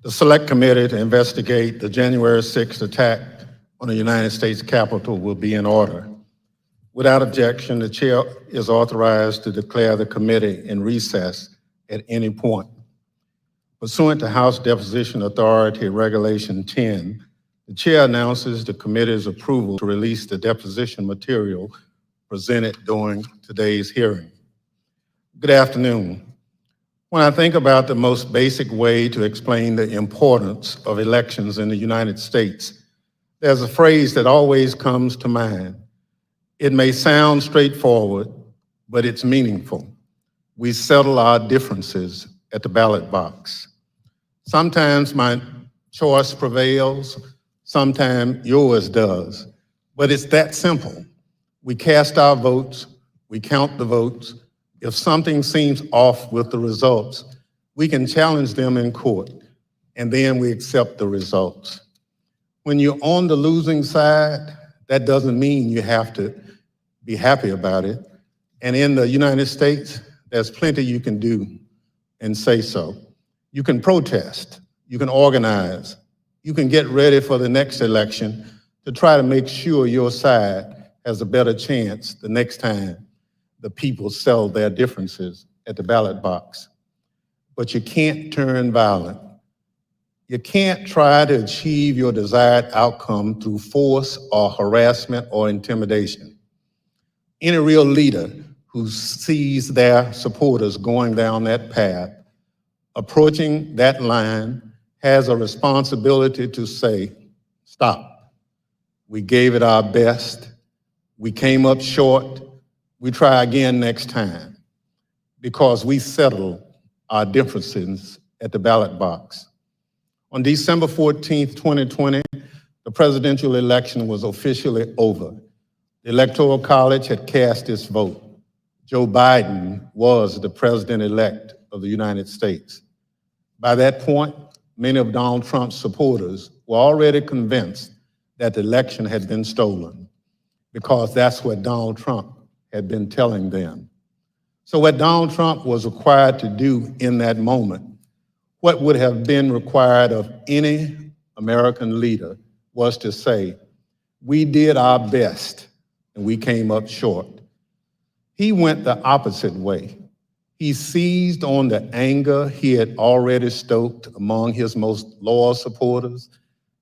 The Select Committee to investigate the January 6th attack on the United States Capitol will be in order. Without objection, the chair is authorized to declare the committee in recess at any point. Pursuant to House Deposition Authority Regulation 10, the chair announces the committee's approval to release the deposition material presented during today's hearing. Good afternoon. When I think about the most basic way to explain the importance of elections in the United States, there's a phrase that always comes to mind. It may sound straightforward, but it's meaningful. We settle our differences at the ballot box. Sometimes my choice prevails, sometimes yours does, but it's that simple. We cast our votes, we count the votes. If something seems off with the results, we can challenge them in court, and then we accept the results. When you're on the losing side, that doesn't mean you have to be happy about it. And in the United States, there's plenty you can do and say so. You can protest, you can organize, you can get ready for the next election to try to make sure your side has a better chance the next time the people settle their differences at the ballot box. But you can't turn violent. You can't try to achieve your desired outcome through force or harassment or intimidation. Any real leader who sees their supporters going down that path, approaching that line, has a responsibility to say, stop. We gave it our best. We came up short. We try again next time, because we settle our differences at the ballot box. On December 14th, 2020, the presidential election was officially over. The Electoral College had cast its vote. Joe Biden was the president-elect of the United States. By that point, many of Donald Trump's supporters were already convinced that the election had been stolen, because that's what Donald Trump had been telling them. So what Donald Trump was required to do in that moment, what would have been required of any American leader, was to say, we did our best and we came up short. He went the opposite way. He seized on the anger he had already stoked among his most loyal supporters,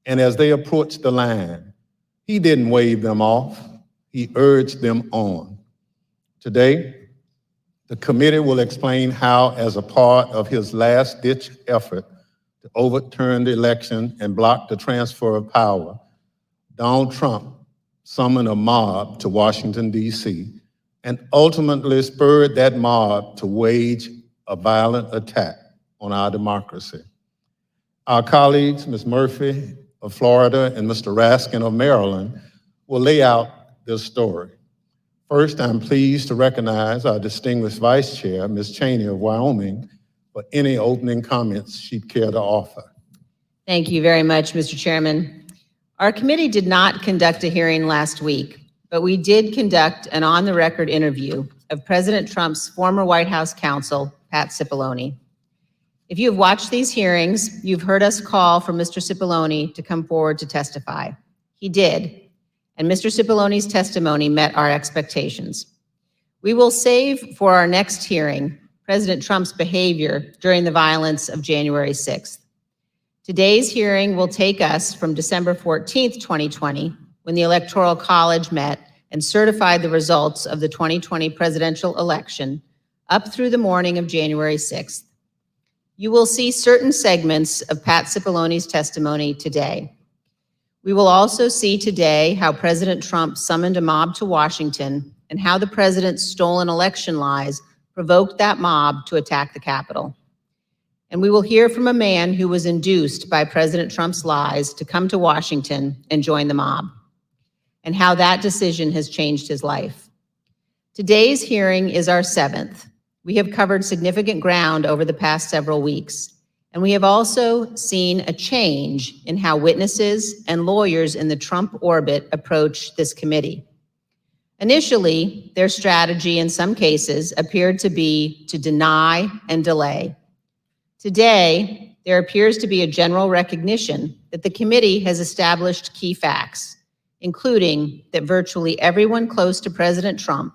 and as they approached the line, he didn't wave them off, he urged them on. Today, the committee will explain how, as a part of his last-ditch effort to overturn the election and block the transfer of power, Donald Trump summoned a mob to Washington, D.C., and ultimately spurred that mob to wage a violent attack on our democracy. Our colleagues, Ms. Murphy of Florida and Mr. Raskin of Maryland, will lay out this story. First, I'm pleased to recognize our distinguished Vice Chair, Ms. Cheney of Wyoming, for any opening comments she'd care to offer. Thank you very much, Mr. Chairman. Our committee did not conduct a hearing last week, but we did conduct an on-the-record interview of President Trump's former White House counsel, Pat Cipollone. If you have watched these hearings, you've heard us call for Mr. Cipollone to come forward to testify. He did. And Mr. Cipollone's testimony met our expectations. We will save for our next hearing President Trump's behavior during the violence of January 6th. Today's hearing will take us from December 14th, 2020, when the Electoral College met and certified the results of the 2020 presidential election, up through the morning of January 6th. You will see certain segments of Pat Cipollone's testimony today. We will also see today how President Trump summoned a mob to Washington and how the president's stolen election lies provoked that mob to attack the Capitol. And we will hear from a man who was induced by President Trump's lies to come to Washington and join the mob, and how that decision has changed his life. Today's hearing is our 7th. We have covered significant ground over the past several weeks. And we have also seen a change in how witnesses and lawyers in the Trump orbit approach this committee. Initially, their strategy in some cases appeared to be to deny and delay. Today, there appears to be a general recognition that the committee has established key facts, including that virtually everyone close to President Trump,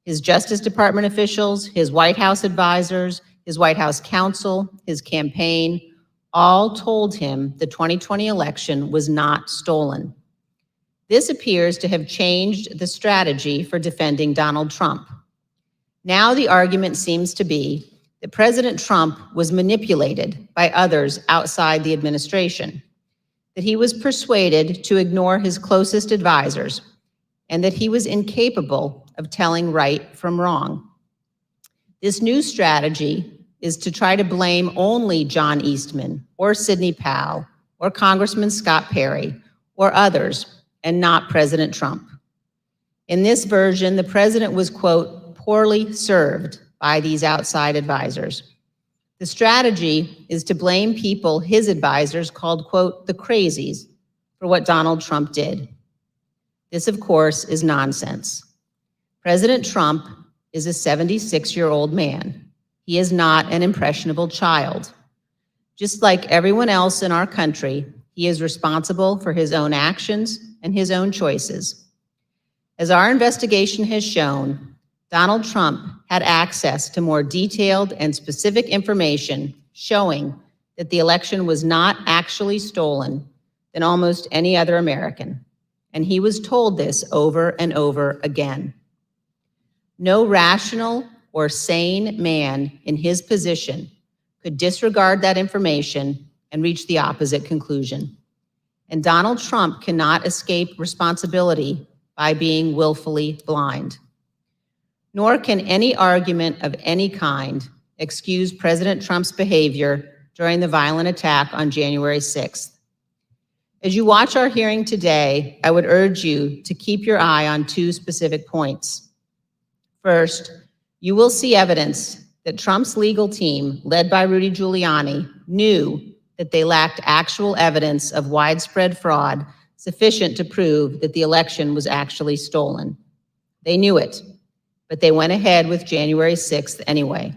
his Justice Department officials, his White House advisors, his White House counsel, his campaign, all told him the 2020 election was not stolen. This appears to have changed the strategy for defending Donald Trump. Now the argument seems to be that President Trump was manipulated by others outside the administration, that he was persuaded to ignore his closest advisors, and that he was incapable of telling right from wrong. This new strategy is to try to blame only John Eastman or Sidney Powell or Congressman Scott Perry or others, and not President Trump. In this version, the president was, quote, poorly served by these outside advisors. The strategy is to blame people his advisors called, quote, the crazies for what Donald Trump did. This, of course, is nonsense. President Trump is a 76-year-old man. He is not an impressionable child. Just like everyone else in our country, he is responsible for his own actions and his own choices. As our investigation has shown, Donald Trump had access to more detailed and specific information showing that the election was not actually stolen than almost any other American. And he was told this over and over again. No rational or sane man in his position could disregard that information and reach the opposite conclusion. And Donald Trump cannot escape responsibility by being willfully blind. Nor can any argument of any kind excuse President Trump's behavior during the violent attack on January 6th. As you watch our hearing today, I would urge you to keep your eye on two specific points. First, you will see evidence that Trump's legal team, led by Rudy Giuliani, knew that they lacked actual evidence of widespread fraud sufficient to prove that the election was actually stolen. They knew it, but they went ahead with January 6th anyway.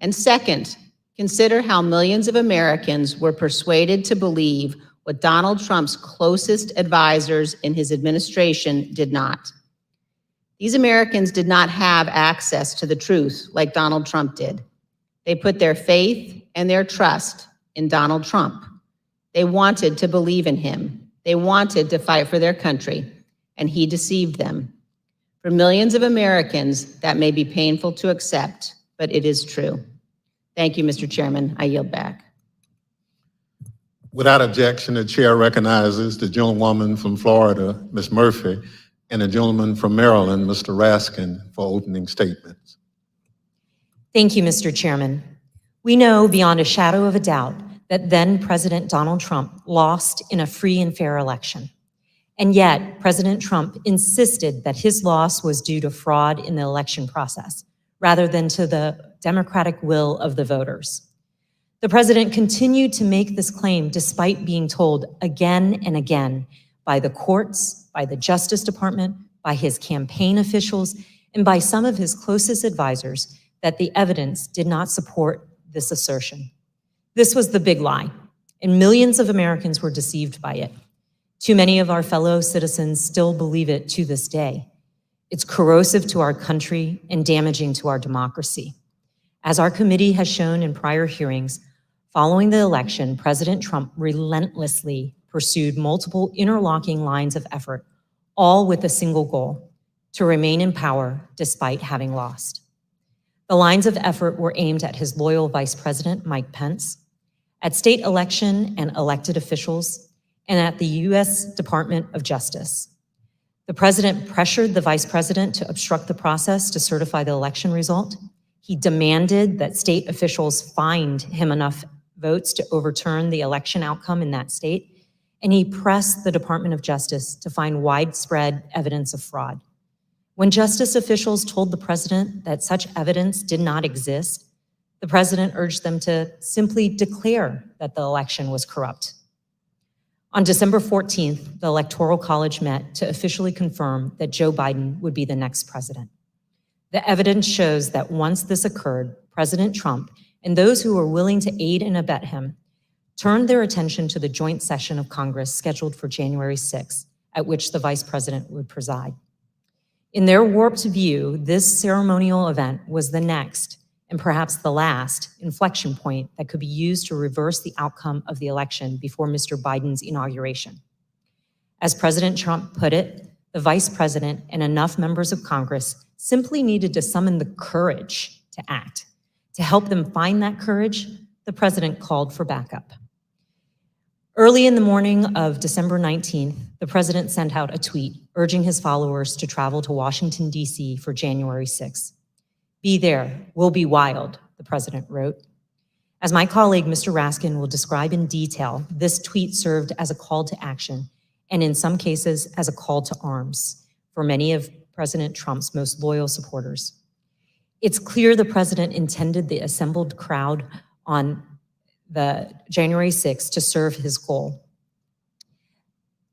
And second, consider how millions of Americans were persuaded to believe what Donald Trump's closest advisors in his administration did not. These Americans did not have access to the truth like Donald Trump did. They put their faith and their trust in Donald Trump. They wanted to believe in him. They wanted to fight for their country, and he deceived them. For millions of Americans, that may be painful to accept, but it is true. Thank you, Mr. Chairman. I yield back. Without objection, the chair recognizes the gentlewoman from Florida, Ms. Murphy, and the gentleman from Maryland, Mr. Raskin, for opening statements. Thank you, Mr. Chairman. We know beyond a shadow of a doubt that then President Donald Trump lost in a free and fair election. And yet, President Trump insisted that his loss was due to fraud in the election process, rather than to the democratic will of the voters. The president continued to make this claim despite being told again and again by the courts, by the Justice Department, by his campaign officials, and by some of his closest advisors that the evidence did not support this assertion. This was the big lie, and millions of Americans were deceived by it. Too many of our fellow citizens still believe it to this day. It's corrosive to our country and damaging to our democracy. As our committee has shown in prior hearings, following the election, President Trump relentlessly pursued multiple interlocking lines of effort, all with a single goal: to remain in power despite having lost. The lines of effort were aimed at his loyal Vice President, Mike Pence, at state election and elected officials, and at the U.S. Department of Justice. The president pressured the vice president to obstruct the process to certify the election result. He demanded that state officials find him enough votes to overturn the election outcome in that state, and he pressed the Department of Justice to find widespread evidence of fraud. When justice officials told the president that such evidence did not exist, the president urged them to simply declare that the election was corrupt. On December 14th, the Electoral College met to officially confirm that Joe Biden would be the next president. The evidence shows that once this occurred, President Trump and those who were willing to aid and abet him turned their attention to the joint session of Congress scheduled for January 6th, at which the Vice President would preside. In their warped view, this ceremonial event was the next, and perhaps the last, inflection point that could be used to reverse the outcome of the election before Mr. Biden's inauguration. As President Trump put it, the Vice President and enough members of Congress simply needed to summon the courage to act. To help them find that courage, the President called for backup. Early in the morning of December 19th, the President sent out a tweet urging his followers to travel to Washington, D.C. for January 6th. "Be there, we'll be wild," the President wrote. As my colleague, Mr. Raskin, will describe in detail, this tweet served as a call to action, and in some cases, as a call to arms for many of President Trump's most loyal supporters. It's clear the President intended the assembled crowd on the January 6th to serve his goal.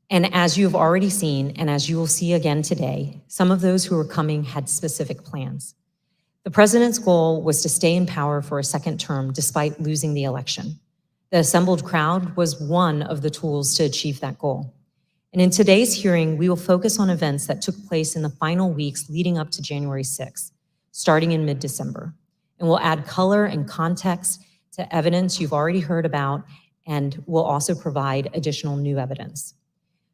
And as you've already seen, and as you will see again today, some of those who were coming had specific plans. The President's goal was to stay in power for a second term despite losing the election. The assembled crowd was one of the tools to achieve that goal. And in today's hearing, we will focus on events that took place in the final weeks leading up to January 6th, starting in mid-December. And we'll add color and context to evidence you've already heard about, and we'll also provide additional new evidence.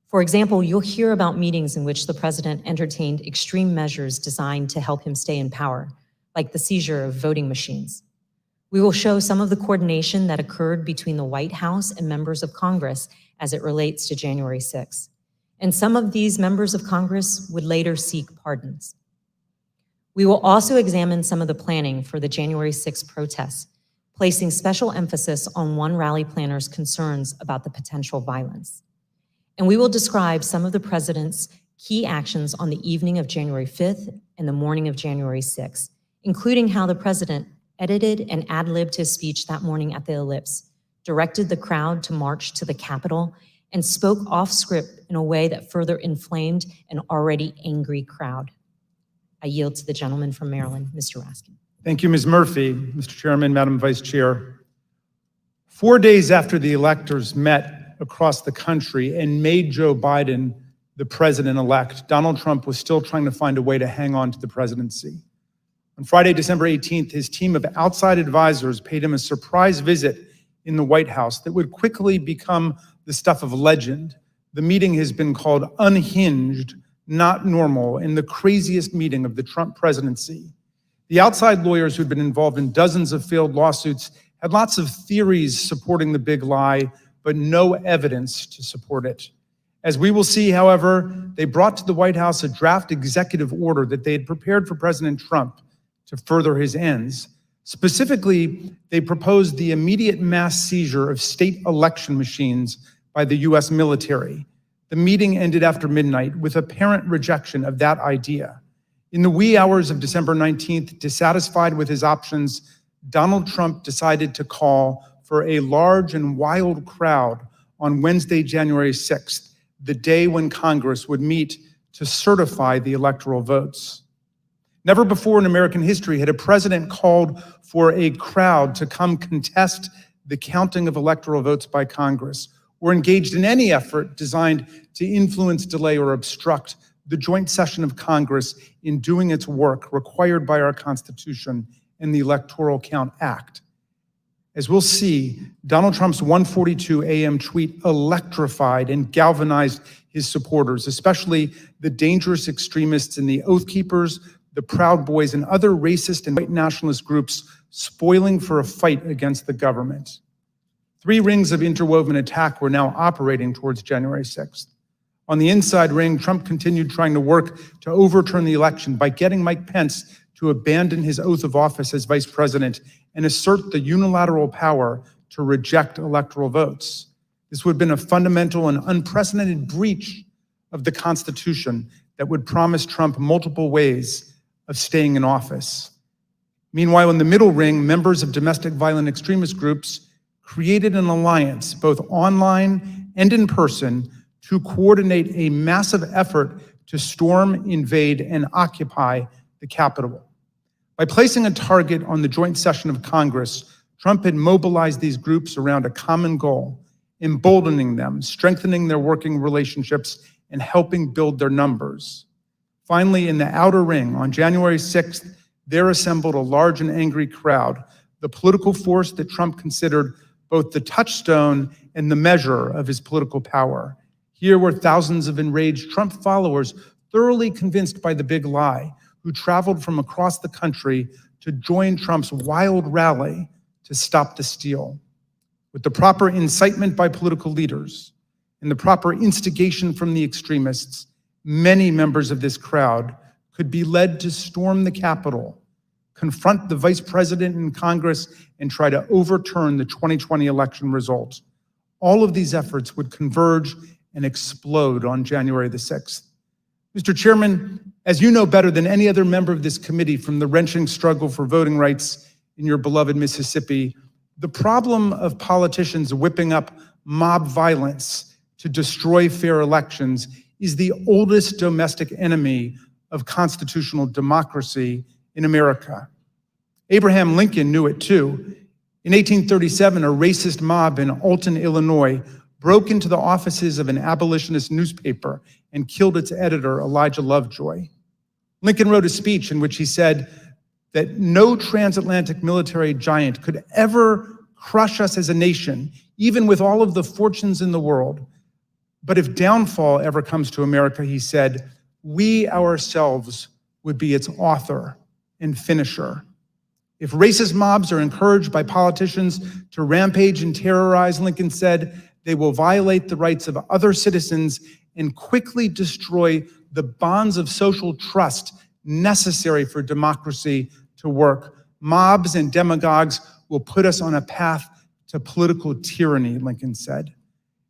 For example, you'll hear about meetings in which the President entertained extreme measures designed to help him stay in power, like the seizure of voting machines. We will show some of the coordination that occurred between the White House and members of Congress as it relates to January 6th. And some of these members of Congress would later seek pardons. We will also examine some of the planning for the January 6th protests, placing special emphasis on one rally planner's concerns about the potential violence. And we will describe some of the President's key actions on the evening of January 5th and the morning of January 6th, including how the President edited and ad-libbed his speech that morning at the Ellipse, directed the crowd to march to the Capitol, and spoke off script in a way that further inflamed an already angry crowd. I yield to the gentleman from Maryland, Mr. Raskin. Thank you, Ms. Murphy. Mr. Chairman, Madam Vice Chair. 4 days after the electors met across the country and made Joe Biden the president-elect, Donald Trump was still trying to find a way to hang on to the presidency. On Friday, December 18th, his team of outside advisors paid him a surprise visit in the White House that would quickly become the stuff of legend. The meeting has been called unhinged, not normal, and the craziest meeting of the Trump presidency. The outside lawyers who'd been involved in dozens of failed lawsuits had lots of theories supporting the big lie, but no evidence to support it. As we will see, however, they brought to the White House a draft executive order that they had prepared for President Trump to further his ends. Specifically, they proposed the immediate mass seizure of state election machines by the U.S. military. The meeting ended after midnight with apparent rejection of that idea. In the wee hours of December 19th, dissatisfied with his options, Donald Trump decided to call for a large and wild crowd on Wednesday, January 6th, the day when Congress would meet to certify the electoral votes. Never before in American history had a president called for a crowd to come contest the counting of electoral votes by Congress, or engaged in any effort designed to influence, delay, or obstruct the joint session of Congress in doing its work required by our Constitution and the Electoral Count Act. As we'll see, Donald Trump's 1:42 a.m. tweet electrified and galvanized his supporters, especially the dangerous extremists and the Oath Keepers, the Proud Boys, and other racist and white nationalist groups spoiling for a fight against the government. 3 rings of interwoven attack were now operating towards January 6th. On the inside ring, Trump continued trying to work to overturn the election by getting Mike Pence to abandon his oath of office as vice president and assert the unilateral power to reject electoral votes. This would have been a fundamental and unprecedented breach of the Constitution that would promise Trump multiple ways of staying in office. Meanwhile, in the middle ring, members of domestic violent extremist groups created an alliance, both online and in person, to coordinate a massive effort to storm, invade, and occupy the Capitol. By placing a target on the joint session of Congress, Trump had mobilized these groups around a common goal, emboldening them, strengthening their working relationships, and helping build their numbers. Finally, in the outer ring, on January 6th, there assembled a large and angry crowd, the political force that Trump considered both the touchstone and the measure of his political power. Here were thousands of enraged Trump followers, thoroughly convinced by the big lie, who traveled from across the country to join Trump's wild rally to stop the steal. With the proper incitement by political leaders and the proper instigation from the extremists, many members of this crowd could be led to storm the Capitol, confront the vice president in Congress, and try to overturn the 2020 election result. All of these efforts would converge and explode on January the 6th. Mr. Chairman, as you know better than any other member of this committee from the wrenching struggle for voting rights in your beloved Mississippi, the problem of politicians whipping up mob violence to destroy fair elections is the oldest domestic enemy of constitutional democracy in America. Abraham Lincoln knew it too. In 1837, a racist mob in Alton, Illinois, broke into the offices of an abolitionist newspaper and killed its editor, Elijah Lovejoy. Lincoln wrote a speech in which he said that no transatlantic military giant could ever crush us as a nation, even with all of the fortunes in the world. But if downfall ever comes to America, he said, we ourselves would be its author and finisher. If racist mobs are encouraged by politicians to rampage and terrorize, Lincoln said, they will violate the rights of other citizens and quickly destroy the bonds of social trust necessary for democracy to work. Mobs and demagogues will put us on a path to political tyranny, Lincoln said.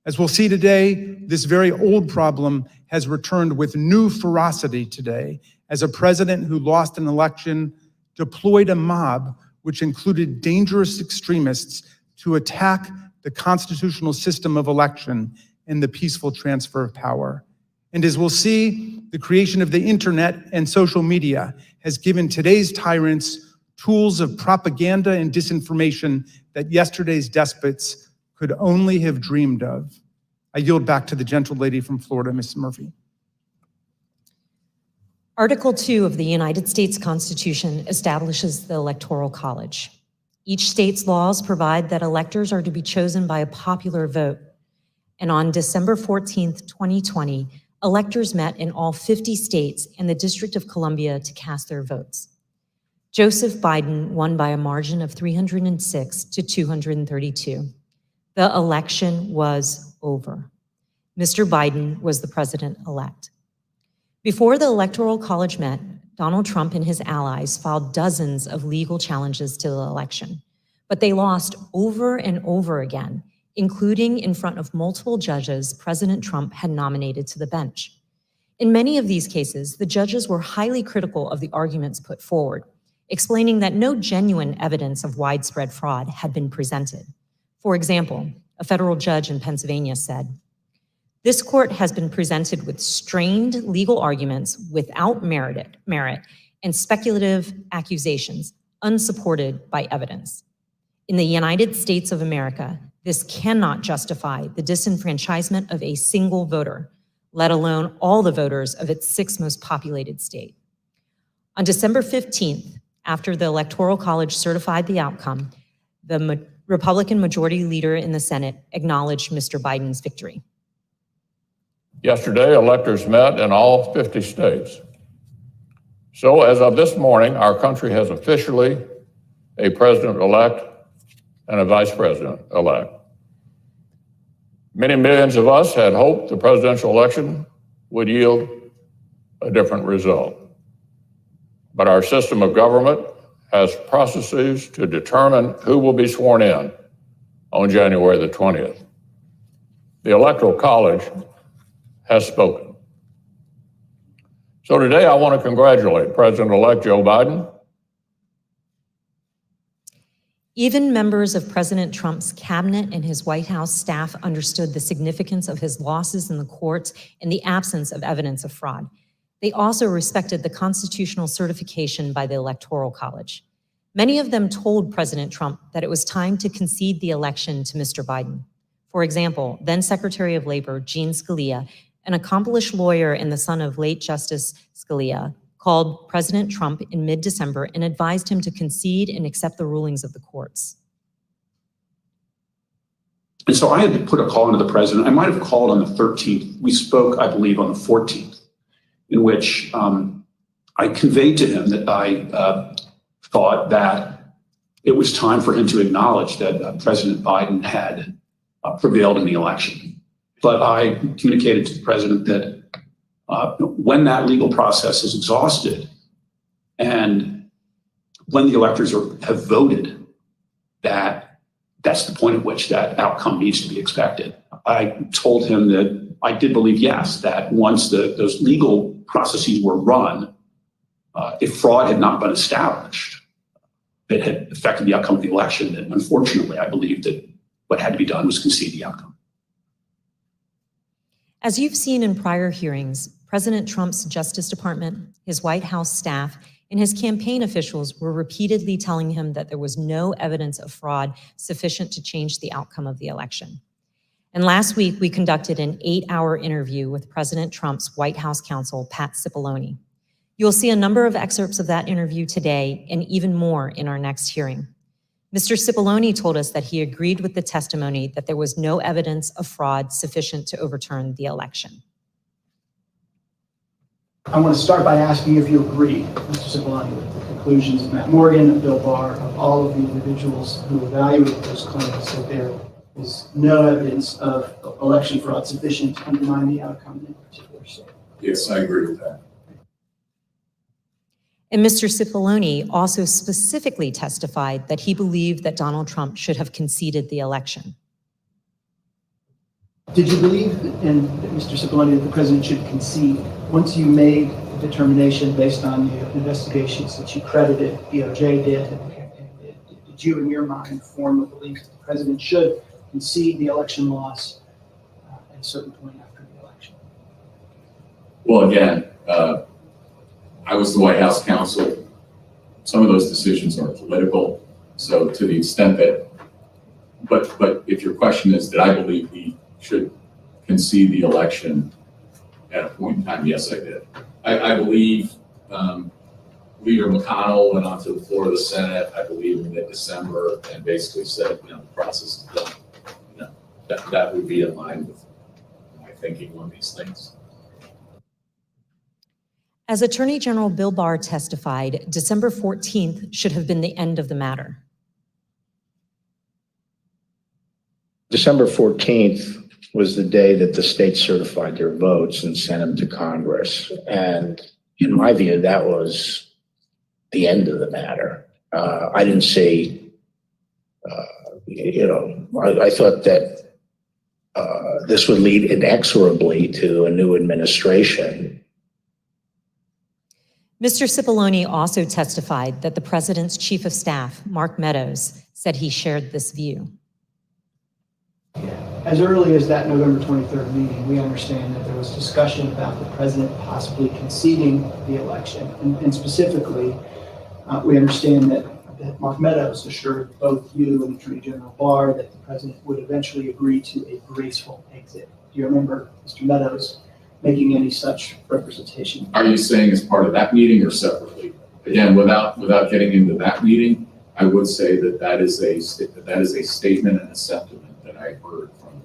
As we'll see today, this very old problem has returned with new ferocity today as a president who lost an election deployed a mob which included dangerous extremists to attack the constitutional system of election and the peaceful transfer of power. And as we'll see, the creation of the internet and social media has given today's tyrants tools of propaganda and disinformation that yesterday's despots could only have dreamed of. I yield back to the gentle lady from Florida, Ms. Murphy. Article 2 of the United States Constitution establishes the Electoral College. Each state's laws provide that electors are to be chosen by a popular vote. And on December 14th, 2020, electors met in all 50 states and the District of Columbia to cast their votes. Joseph Biden won by a margin of 306 to 232. The election was over. Mr. Biden was the president-elect. Before the Electoral College met, Donald Trump and his allies filed dozens of legal challenges to the election, but they lost over and over again, including in front of multiple judges President Trump had nominated to the bench. In many of these cases, the judges were highly critical of the arguments put forward, explaining that no genuine evidence of widespread fraud had been presented. For example, a federal judge in Pennsylvania said, "This court has been presented with strained legal arguments without merit and speculative accusations unsupported by evidence. In the United States of America, this cannot justify the disenfranchisement of a single voter, let alone all the voters of its sixth most populated state." On December 15th, after the Electoral College certified the outcome, the Republican Majority Leader in the Senate acknowledged Mr. Biden's victory. Yesterday, electors met in all 50 states. So as of this morning, our country has officially a president-elect and a vice president-elect. Many millions of us had hoped the presidential election would yield a different result. But our system of government has processes to determine who will be sworn in on January the 20th. The Electoral College has spoken. So today I want to congratulate President-elect Joe Biden. Even members of President Trump's cabinet and his White House staff understood the significance of his losses in the courts and the absence of evidence of fraud. They also respected the constitutional certification by the Electoral College. Many of them told President Trump that it was time to concede the election to Mr. Biden. For example, then Secretary of Labor Jean Scalia, an accomplished lawyer and the son of late Justice Scalia, called President Trump in mid-December and advised him to concede and accept the rulings of the courts. And so I had to put a call into the president. I might have called on the 13th. We spoke, I believe, on the 14th, in which I conveyed to him that I thought that it was time for him to acknowledge that President Biden had prevailed in the election. But I communicated to the president that when that legal process is exhausted and when the electors have voted, that's the point at which that outcome needs to be expected. I told him that I did believe, yes, that once those legal processes were run, if fraud had not been established that had affected the outcome of the election, then unfortunately, I believe that what had to be done was concede the outcome. As you've seen in prior hearings, President Trump's Justice Department, his White House staff, and his campaign officials were repeatedly telling him that there was no evidence of fraud sufficient to change the outcome of the election. And last week, we conducted an 8-hour interview with President Trump's White House counsel, Pat Cipollone. You'll see a number of excerpts of that interview today and even more in our next hearing. Mr. Cipollone told us that he agreed with the testimony that there was no evidence of fraud sufficient to overturn the election. I want to start by asking if you agree, Mr. Cipollone, with the conclusions of Matt Morgan, of Bill Barr, of all of the individuals who evaluated those claims that there is no evidence of election fraud sufficient to undermine the outcome in a particular state. Yes, I agree with that. And Mr. Cipollone also specifically testified that he believed that Donald Trump should have conceded the election. Did you believe, Mr. Cipollone, that the president should concede once you made the determination based on the investigations that you credited DOJ did and the campaign did you in your mind form a belief that the president should concede the election loss at a certain point after the election? Well, again, I was the White House counsel. Some of those decisions are political. So to the extent that, but if your question is, did I believe he should concede the election at a point in time? Yes, I did. I believe Leader McConnell went onto the floor of the Senate, I believe in mid-December, and basically said, the process is done. That would be in line with my thinking on these things. As Attorney General Bill Barr testified, December 14th should have been the end of the matter. December 14th was the day that the states certified their votes and sent them to Congress. And in my view, that was the end of the matter. I didn't see, I thought that this would lead inexorably to a new administration. Mr. Cipollone also testified that the president's chief of staff, Mark Meadows, said he shared this view. As early as that November 23rd meeting, we understand that there was discussion about the president possibly conceding the election. And specifically, we understand that Mark Meadows assured both you and Attorney General Barr that the president would eventually agree to a graceful exit. Do you remember Mr. Meadows making any such representation? Are you saying as part of that meeting or separately? Again, without getting into that meeting, I would say that is a statement and a sentiment that I heard from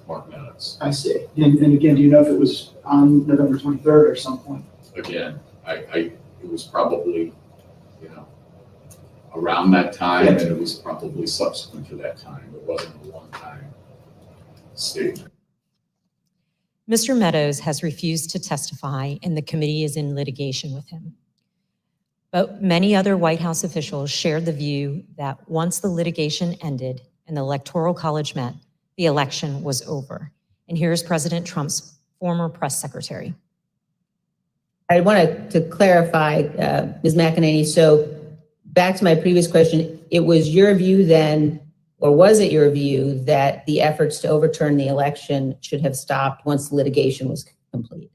Mark Meadows. I see. And again, do you know if it was on November 23rd or some point? Again, it was probably, around that time, and it was probably subsequent to that time. It wasn't a one-time statement. Mr. Meadows has refused to testify, and the committee is in litigation with him. But many other White House officials shared the view that once the litigation ended and the Electoral College met, the election was over. And here's President Trump's former press secretary. I wanted to clarify, Ms. McEnany, so back to my previous question, it was your view then, or was it your view that the efforts to overturn the election should have stopped once the litigation was complete?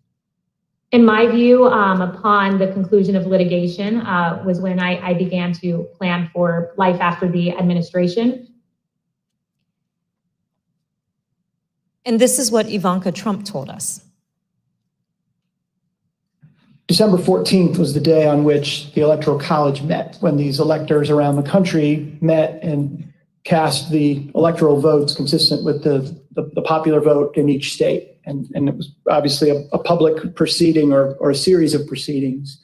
In my view, upon the conclusion of litigation was when I began to plan for life after the administration. And this is what Ivanka Trump told us. December 14th was the day on which the Electoral College met, when these electors around the country met and cast the electoral votes consistent with the popular vote in each state. And it was obviously a public proceeding or a series of proceedings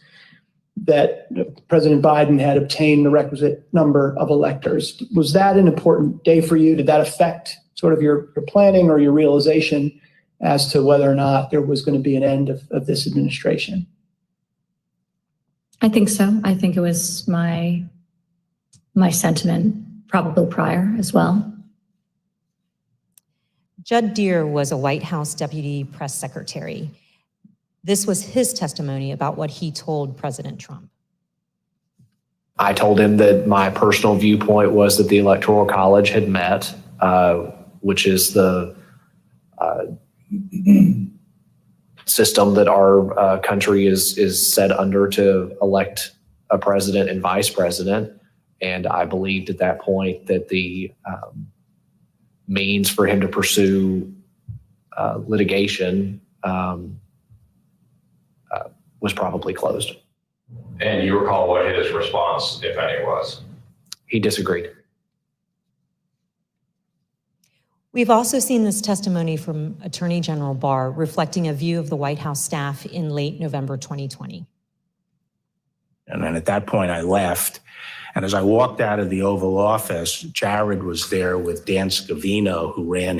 that President Biden had obtained the requisite number of electors. Was that an important day for you? Did that affect sort of your planning or your realization as to whether or not there was going to be an end of this administration? I think so. I think it was my sentiment probably prior as well. Judd Deere was a White House deputy press secretary. This was his testimony about what he told President Trump. I told him that my personal viewpoint was that the Electoral College had met, which is the system that our country is set under to elect a president and vice president. And I believed at that point that the means for him to pursue litigation was probably closed. And you recall what his response, if any, was? He disagreed. We've also seen this testimony from Attorney General Barr reflecting a view of the White House staff in late November 2020. And then at that point I left. And as I walked out of the Oval Office, Jared was there with Dan Scavino, who ran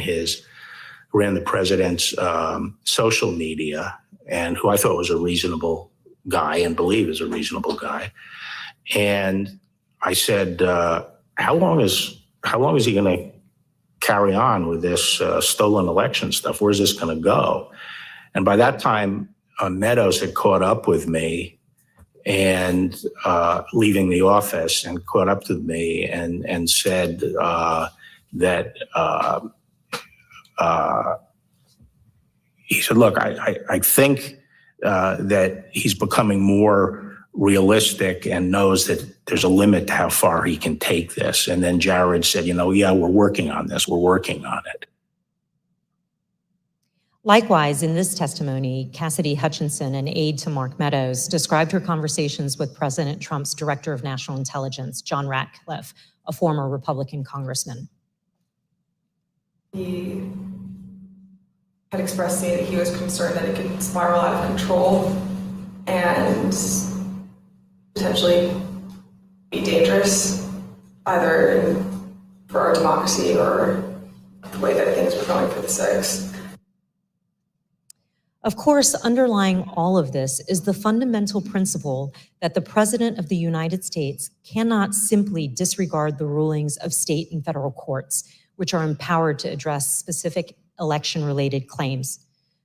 the president's social media, and who I thought was a reasonable guy and believe is a reasonable guy. And I said, how long is he going to carry on with this stolen election stuff? Where's this going to go? And by that time, Meadows had caught up with me and leaving the office, and caught up to me and said that he said, look, I think that he's becoming more realistic and knows that there's a limit to how far he can take this. And then Jared said, yeah, we're working on this. We're working on it. Likewise, in this testimony, Cassidy Hutchinson, an aide to Mark Meadows, described her conversations with President Trump's Director of National Intelligence, John Ratcliffe, a former Republican congressman. He had expressed to me that he was concerned that it could spiral out of control and potentially be dangerous, either for our democracy or the way that things were going for the SIGs. Of course, underlying all of this is the fundamental principle that the President of the United States cannot simply disregard the rulings of state and federal courts, which are empowered to address specific election-related claims.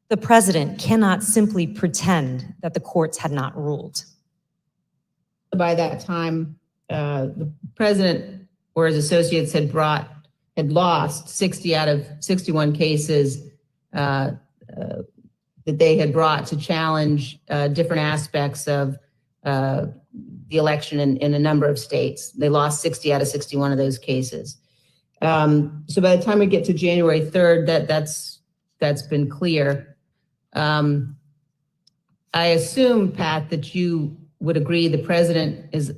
The President cannot simply pretend that the courts had not ruled. By that time, the President or his associates had lost 60 out of 61 cases that they had brought to challenge different aspects of the election in a number of states. They lost 60 out of 61 of those cases. So by the time we get to January 3rd, that's been clear. I assume, Pat, that you would agree the president is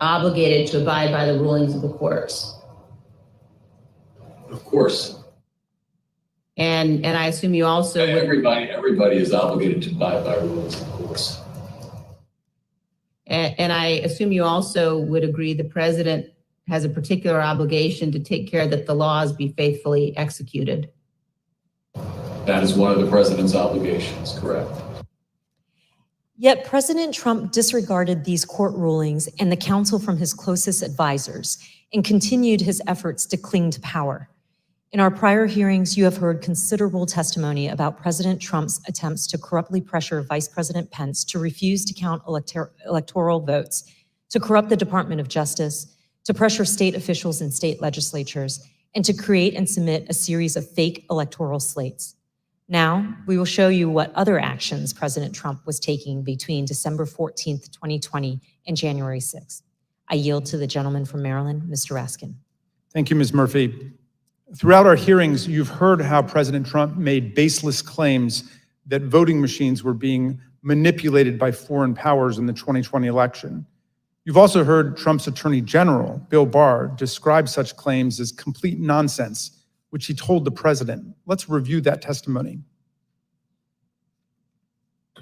obligated to abide by the rulings of the courts. Of course. And I assume you also would... Everybody is obligated to abide by rules, of course. And I assume you also would agree the president has a particular obligation to take care that the laws be faithfully executed. That is one of the president's obligations, correct. Yet President Trump disregarded these court rulings and the counsel from his closest advisors and continued his efforts to cling to power. In our prior hearings, you have heard considerable testimony about President Trump's attempts to corruptly pressure Vice President Pence to refuse to count electoral votes, to corrupt the Department of Justice, to pressure state officials and state legislatures, and to create and submit a series of fake electoral slates. Now, we will show you what other actions President Trump was taking between December 14th, 2020 and January 6th. I yield to the gentleman from Maryland, Mr. Raskin. Thank you, Ms. Murphy. Throughout our hearings, you've heard how President Trump made baseless claims that voting machines were being manipulated by foreign powers in the 2020 election. You've also heard Trump's Attorney General, Bill Barr, describe such claims as complete nonsense, which he told the president. Let's review that testimony.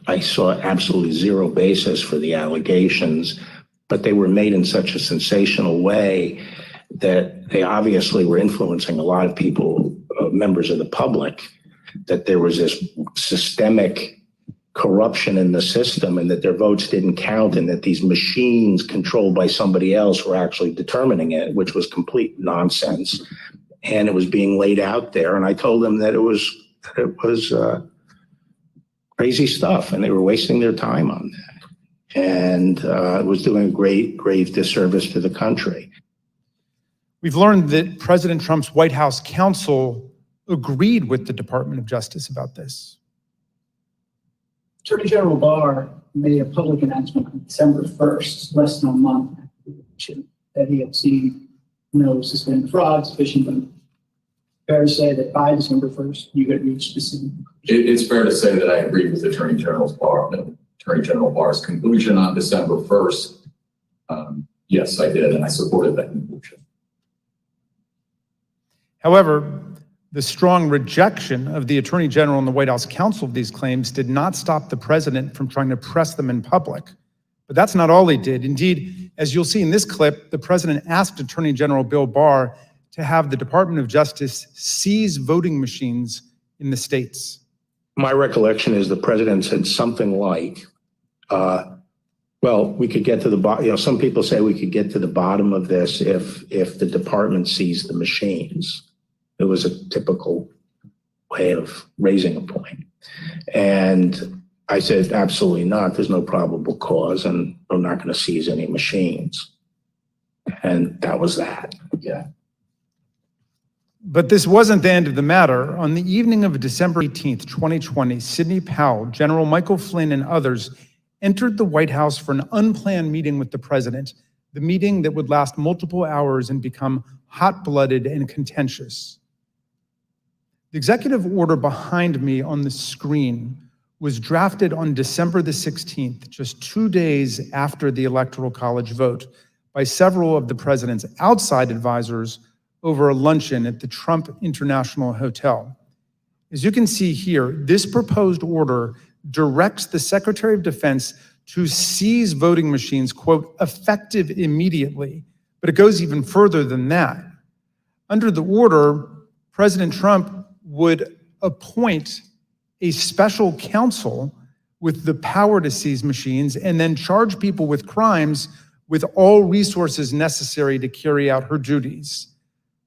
I saw absolutely zero basis for the allegations, but they were made in such a sensational way that they obviously were influencing a lot of people, members of the public, that there was this systemic corruption in the system and that their votes didn't count and that these machines controlled by somebody else were actually determining it, which was complete nonsense. And it was being laid out there. And I told them that it was crazy stuff and they were wasting their time on that. And it was doing a grave disservice to the country. We've learned that President Trump's White House counsel agreed with the Department of Justice about this. Attorney General Barr made a public announcement on December 1st, less than a month after the election, that he had seen no suspended fraud, sufficient. But fair to say that by December 1st, you could reach specific. It's fair to say that I agree with Attorney General Barr's conclusion on December 1st. Yes, I did, and I supported that conclusion. However, the strong rejection of the Attorney General and the White House counsel of these claims did not stop the president from trying to press them in public. But that's not all he did. Indeed, as you'll see in this clip, the president asked Attorney General Bill Barr to have the Department of Justice seize voting machines in the states. My recollection is the president said something like, well, we could get to the bottom, some people say we could get to the bottom of this if the department seized the machines. It was a typical way of raising a point. And I said, absolutely not. There's no probable cause, and I'm not going to seize any machines. And that was that. Yeah. But this wasn't the end of the matter. On the evening of December 18th, 2020, Sidney Powell, General Michael Flynn, and others entered the White House for an unplanned meeting with the president, the meeting that would last multiple hours and become hot-blooded and contentious. The executive order behind me on the screen was drafted on December the 16th, just 2 days after the Electoral College vote, by several of the president's outside advisors over a luncheon at the Trump International Hotel. As you can see here, this proposed order directs the Secretary of Defense to seize voting machines, quote, effective immediately, but it goes even further than that. Under the order, President Trump would appoint a special counsel with the power to seize machines and then charge people with crimes with all resources necessary to carry out her duties.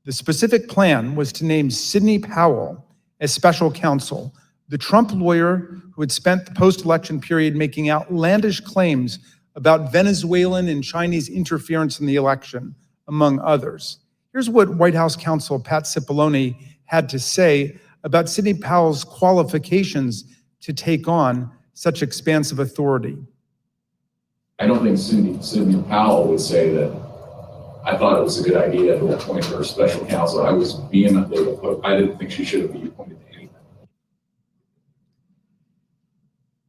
The specific plan was to name Sidney Powell as special counsel, the Trump lawyer who had spent the post-election period making outlandish claims about Venezuelan and Chinese interference in the election, among others. Here's what White House counsel Pat Cipollone had to say about Sidney Powell's qualifications to take on such expansive authority. I don't think Sidney Powell would say that I thought it was a good idea to appoint her special counsel. I was vehemently opposed. I didn't think she should have been appointed to anything.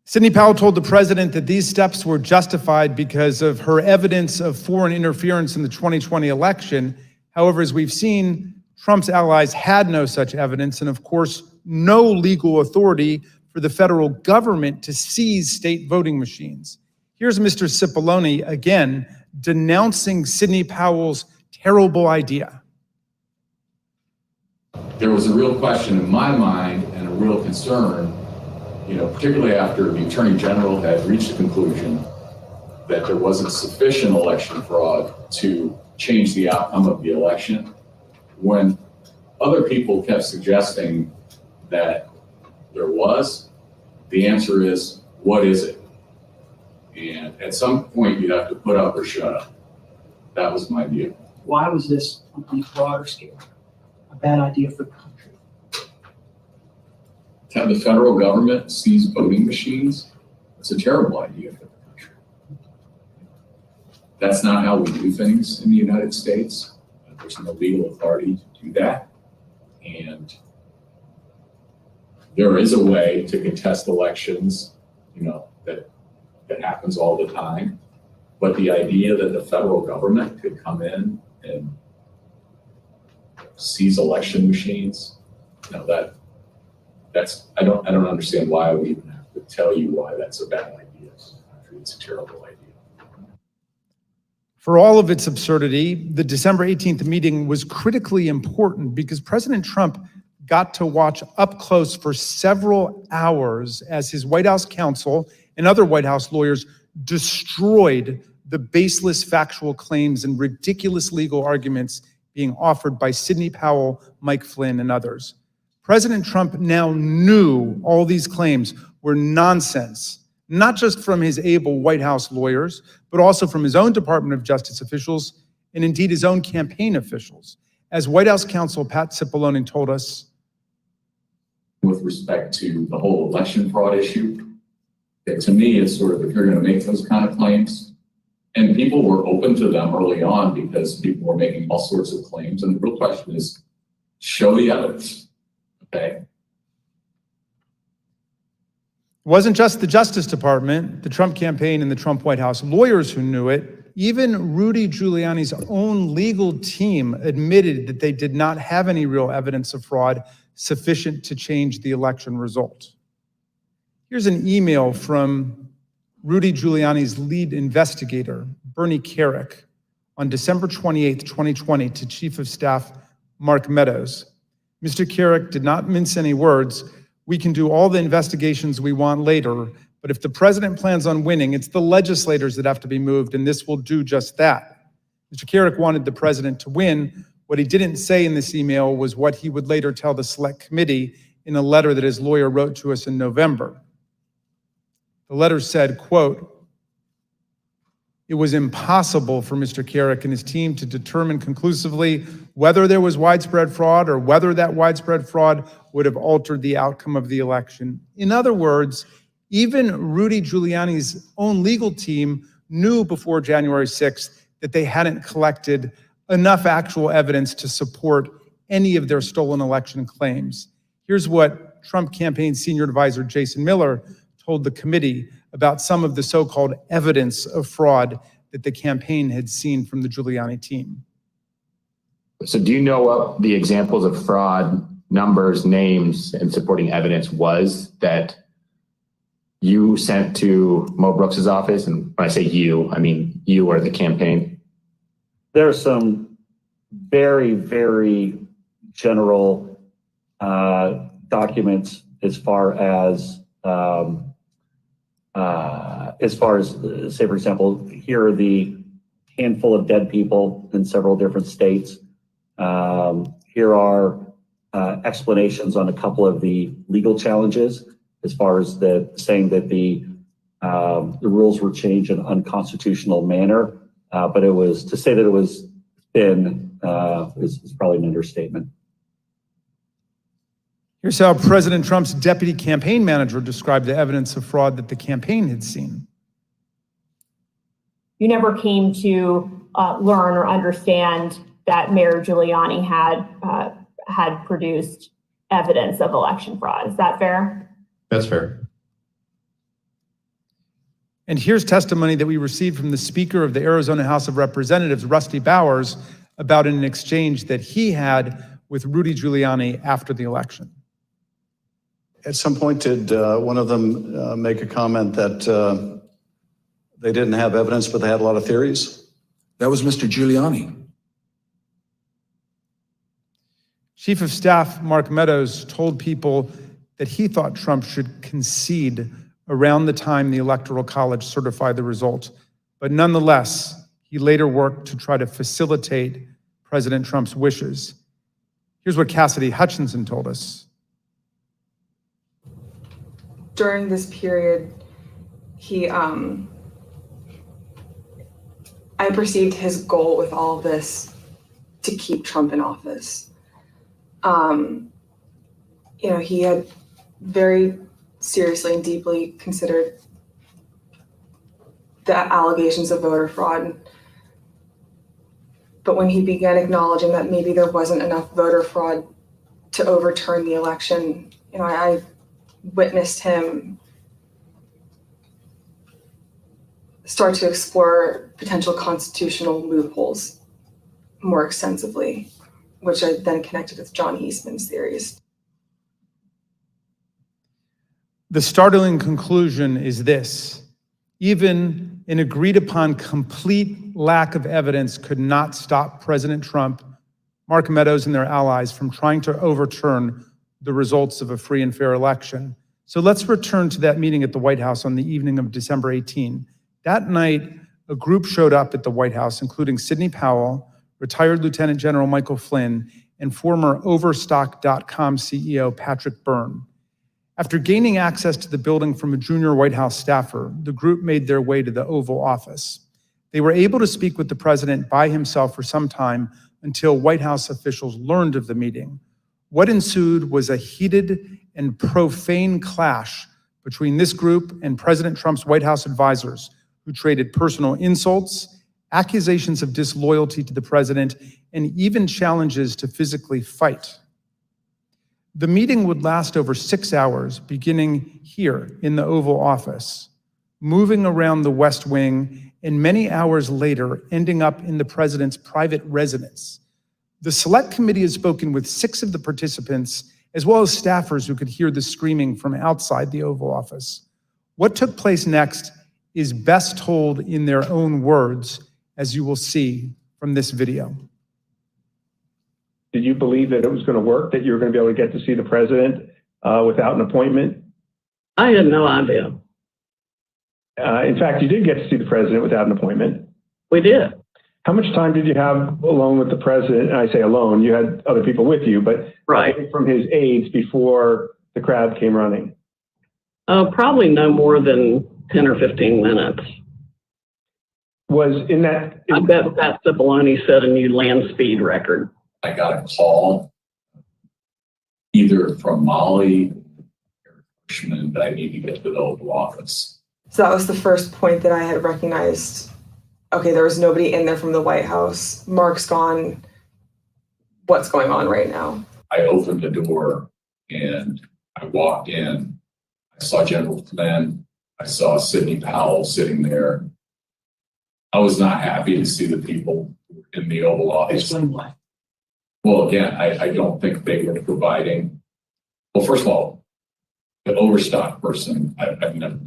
Sidney Powell told the president that these steps were justified because of her evidence of foreign interference in the 2020 election. However, as we've seen, Trump's allies had no such evidence and, of course, no legal authority for the federal government to seize state voting machines. Here's Mr. Cipollone again denouncing Sidney Powell's terrible idea. There was a real question in my mind and a real concern, particularly after the Attorney General had reached the conclusion that there wasn't sufficient election fraud to change the outcome of the election. When other people kept suggesting that there was, the answer is, what is it? And at some point, you have to put up or shut up. That was my view. Why was this, on a broader scale, a bad idea for the country? To have the federal government seize voting machines, it's a terrible idea for the country. That's not how we do things in the United States. There's no legal authority to do that. And there is a way to contest elections, that happens all the time. But the idea that the federal government could come in and seize election machines, I don't understand why we even have to tell you why that's a bad idea. It's a terrible idea. For all of its absurdity, the December 18th meeting was critically important because President Trump got to watch up close for several hours as his White House counsel and other White House lawyers destroyed the baseless factual claims and ridiculous legal arguments being offered by Sidney Powell, Mike Flynn, and others. President Trump now knew all these claims were nonsense, not just from his able White House lawyers, but also from his own Department of Justice officials and indeed his own campaign officials. As White House counsel Pat Cipollone told us, with respect to the whole election fraud issue, that to me, it's sort of, if you're going to make those kind of claims, and people were open to them early on because people were making all sorts of claims, and the real question is, show the evidence, okay? it wasn't just the Justice Department, the Trump campaign, and the Trump White House lawyers who knew it. Even Rudy Giuliani's own legal team admitted that they did not have any real evidence of fraud sufficient to change the election result. Here's an email from Rudy Giuliani's lead investigator, Bernie Kerik, on December 28th, 2020, to Chief of Staff Mark Meadows. Mr. Kerik did not mince any words. We can do all the investigations we want later, but if the president plans on winning, it's the legislators that have to be moved, and this will do just that. Mr. Kerik wanted the president to win. What he didn't say in this email was what he would later tell the Select Committee in a letter that his lawyer wrote to us in November. The letter said, quote, "It was impossible for Mr. Kerik and his team to determine conclusively whether there was widespread fraud or whether that widespread fraud would have altered the outcome of the election." In other words, even Rudy Giuliani's own legal team knew before January 6th that they hadn't collected enough actual evidence to support any of their stolen election claims. Here's what Trump campaign senior advisor Jason Miller told the committee about some of the so-called evidence of fraud that the campaign had seen from the Giuliani team. So do you know what the examples of fraud, numbers, names, and supporting evidence was that you sent to Mo Brooks's office? And when I say you, I mean you or the campaign. There are some very, very general documents as far as say, for example, here are the handful of dead people in several different states. Here are explanations on a couple of the legal challenges as far as saying that the rules were changed in an unconstitutional manner. But it was, to say that it was thin is probably an understatement. Here's how President Trump's deputy campaign manager described the evidence of fraud that the campaign had seen. You never came to learn or understand that Mayor Giuliani had produced evidence of election fraud. Is that fair? That's fair. And here's testimony that we received from the Speaker of the Arizona House of Representatives, Rusty Bowers, about an exchange that he had with Rudy Giuliani after the election. At some point, did one of them make a comment that they didn't have evidence, but they had a lot of theories? That was Mr. Giuliani. Chief of Staff Mark Meadows told people that he thought Trump should concede around the time the Electoral College certified the result. But nonetheless, he later worked to try to facilitate President Trump's wishes. Here's what Cassidy Hutchinson told us. During this period, I perceived his goal with all of this to keep Trump in office. He had very seriously and deeply considered the allegations of voter fraud. But when he began acknowledging that maybe there wasn't enough voter fraud to overturn the election, I witnessed him start to explore potential constitutional loopholes more extensively, which I then connected with John Eastman's theories. The startling conclusion is this: even an agreed upon complete lack of evidence could not stop President Trump, Mark Meadows, and their allies from trying to overturn the results of a free and fair election. So let's return to that meeting at the White House on the evening of December 18. That night, a group showed up at the White House, including Sidney Powell, retired Lieutenant General Michael Flynn, and former Overstock.com CEO Patrick Byrne. After gaining access to the building from a junior White House staffer, the group made their way to the Oval Office. They were able to speak with the president by himself for some time until White House officials learned of the meeting. What ensued was a heated and profane clash between this group and President Trump's White House advisors, who traded personal insults, accusations of disloyalty to the president, and even challenges to physically fight. The meeting would last over 6 hours, beginning here in the Oval Office, moving around the West Wing, and many hours later, ending up in the president's private residence. The Select Committee has spoken with 6 of the participants, as well as staffers who could hear the screaming from outside the Oval Office. What took place next is best told in their own words, as you will see from this video. Did you believe that it was going to work, that you were going to be able to get to see the president without an appointment? I had no idea. In fact, you did get to see the president without an appointment. We did. How much time did you have alone with the president? And I say alone, you had other people with you, but right from his aides before the crowd came running? Probably no more than 10 or 15 minutes. Was in that... I bet Pat Cipollone set a new land speed record. I got a call either from Molly or Cushman that I need to get to the Oval Office. So that was the first point that I had recognized, okay, there was nobody in there from the White House. Mark's gone. What's going on right now? I opened the door and I walked in. I saw General Flynn. I saw Sidney Powell sitting there. I was not happy to see the people in the Oval Office. Explain why. Well, again, I don't think they were providing. Well, first of all, the Overstock person, I've never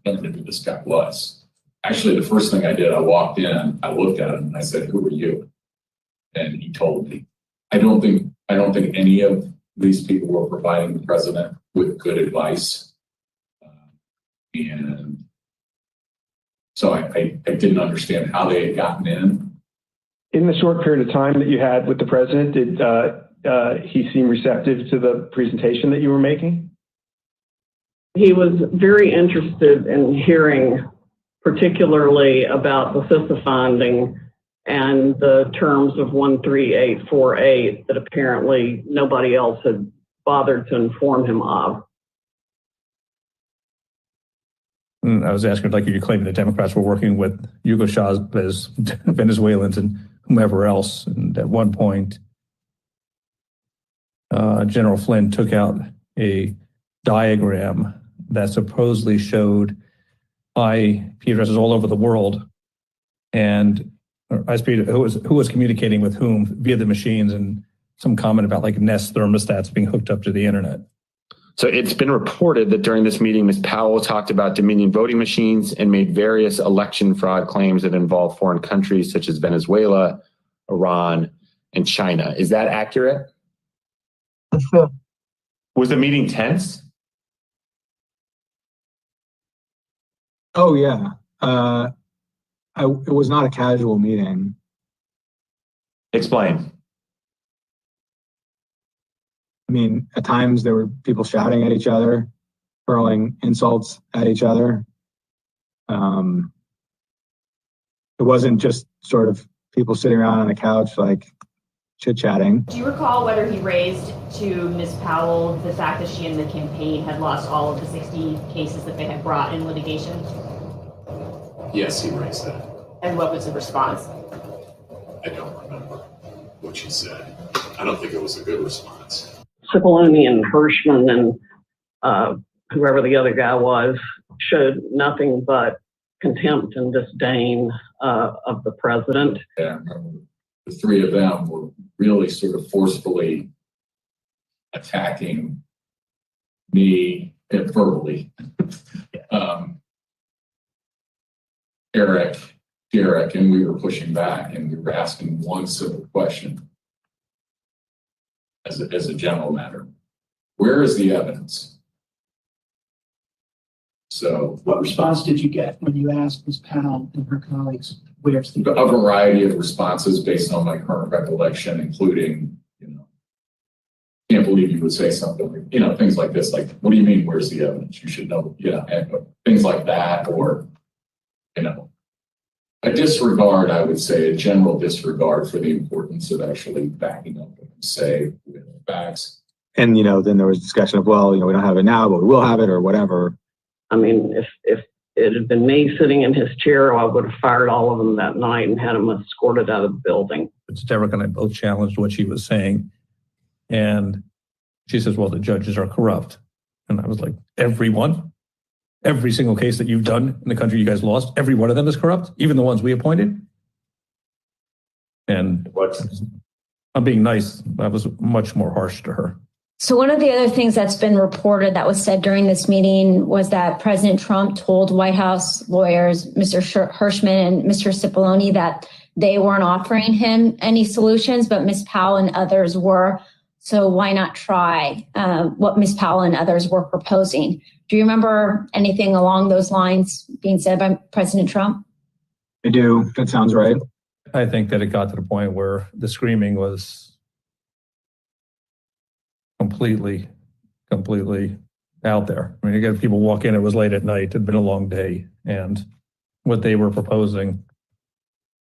knew who this guy was. Actually, the first thing I did, I walked in, I looked at him, and I said, "Who are you?" And he told me. I don't think any of these people were providing the president with good advice, and so I didn't understand how they had gotten in. In the short period of time that you had with the president, did he seem receptive to the presentation that you were making? He was very interested in hearing particularly about the CISA finding and the terms of 13848 that apparently nobody else had bothered to inform him of. I was asking, like, you claiming the Democrats were working with Hugo Chavez, Venezuelans, and whomever else. And at one point, General Flynn took out a diagram that supposedly showed IP addresses all over the world, and who was communicating with whom via the machines, and some comment about like Nest thermostats being hooked up to the internet. So it's been reported that during this meeting, Ms. Powell talked about Dominion voting machines and made various election fraud claims that involve foreign countries such as Venezuela, Iran, and China. Is that accurate? Was the meeting tense? Oh, yeah. It was not a casual meeting. Explain. I mean, at times there were people shouting at each other, hurling insults at each other. It wasn't just sort of people sitting around on a couch, like chit-chatting. Do you recall whether he raised to Ms. Powell the fact that she and the campaign had lost all of the 60 cases that they had brought in litigation? Yes, he raised that. And what was the response? I don't remember what she said. I don't think it was a good response. Cipollone and Hirschman and whoever the other guy was showed nothing but contempt and disdain of the president. Yeah, the three of them were really sort of forcefully attacking me verbally. Derek, and we were pushing back, and we were asking one simple question as a general matter. Where is the evidence? So What response did you get when you asked Ms. Powell and her colleagues, where's the a variety of responses based on my current recollection, including, can't believe you would say something like, things like this, like, what do you mean, where's the evidence? You should know, and things like that, or, a disregard, I would say, a general disregard for the importance of actually backing up what you say with facts. And, then there was discussion of, well, we don't have it now, but we will have it or whatever. I mean, if it had been me sitting in his chair, I would have fired all of them that night and had them escorted out of the building. Derek and I both challenged what she was saying. And she says, well, the judges are corrupt. And I was like, every single case that you've done in the country you guys lost, every one of them is corrupt, even the ones we appointed. And I'm being nice. I was much more harsh to her. So one of the other things that's been reported that was said during this meeting was that President Trump told White House lawyers, Mr. Hirschman and Mr. Cipollone, that they weren't offering him any solutions, but Ms. Powell and others were. So why not try what Ms. Powell and others were proposing? Do you remember anything along those lines being said by President Trump? I do. That sounds right. I think that it got to the point where the screaming was completely out there. I mean, you get people walk in, it was late at night, it had been a long day, and what they were proposing,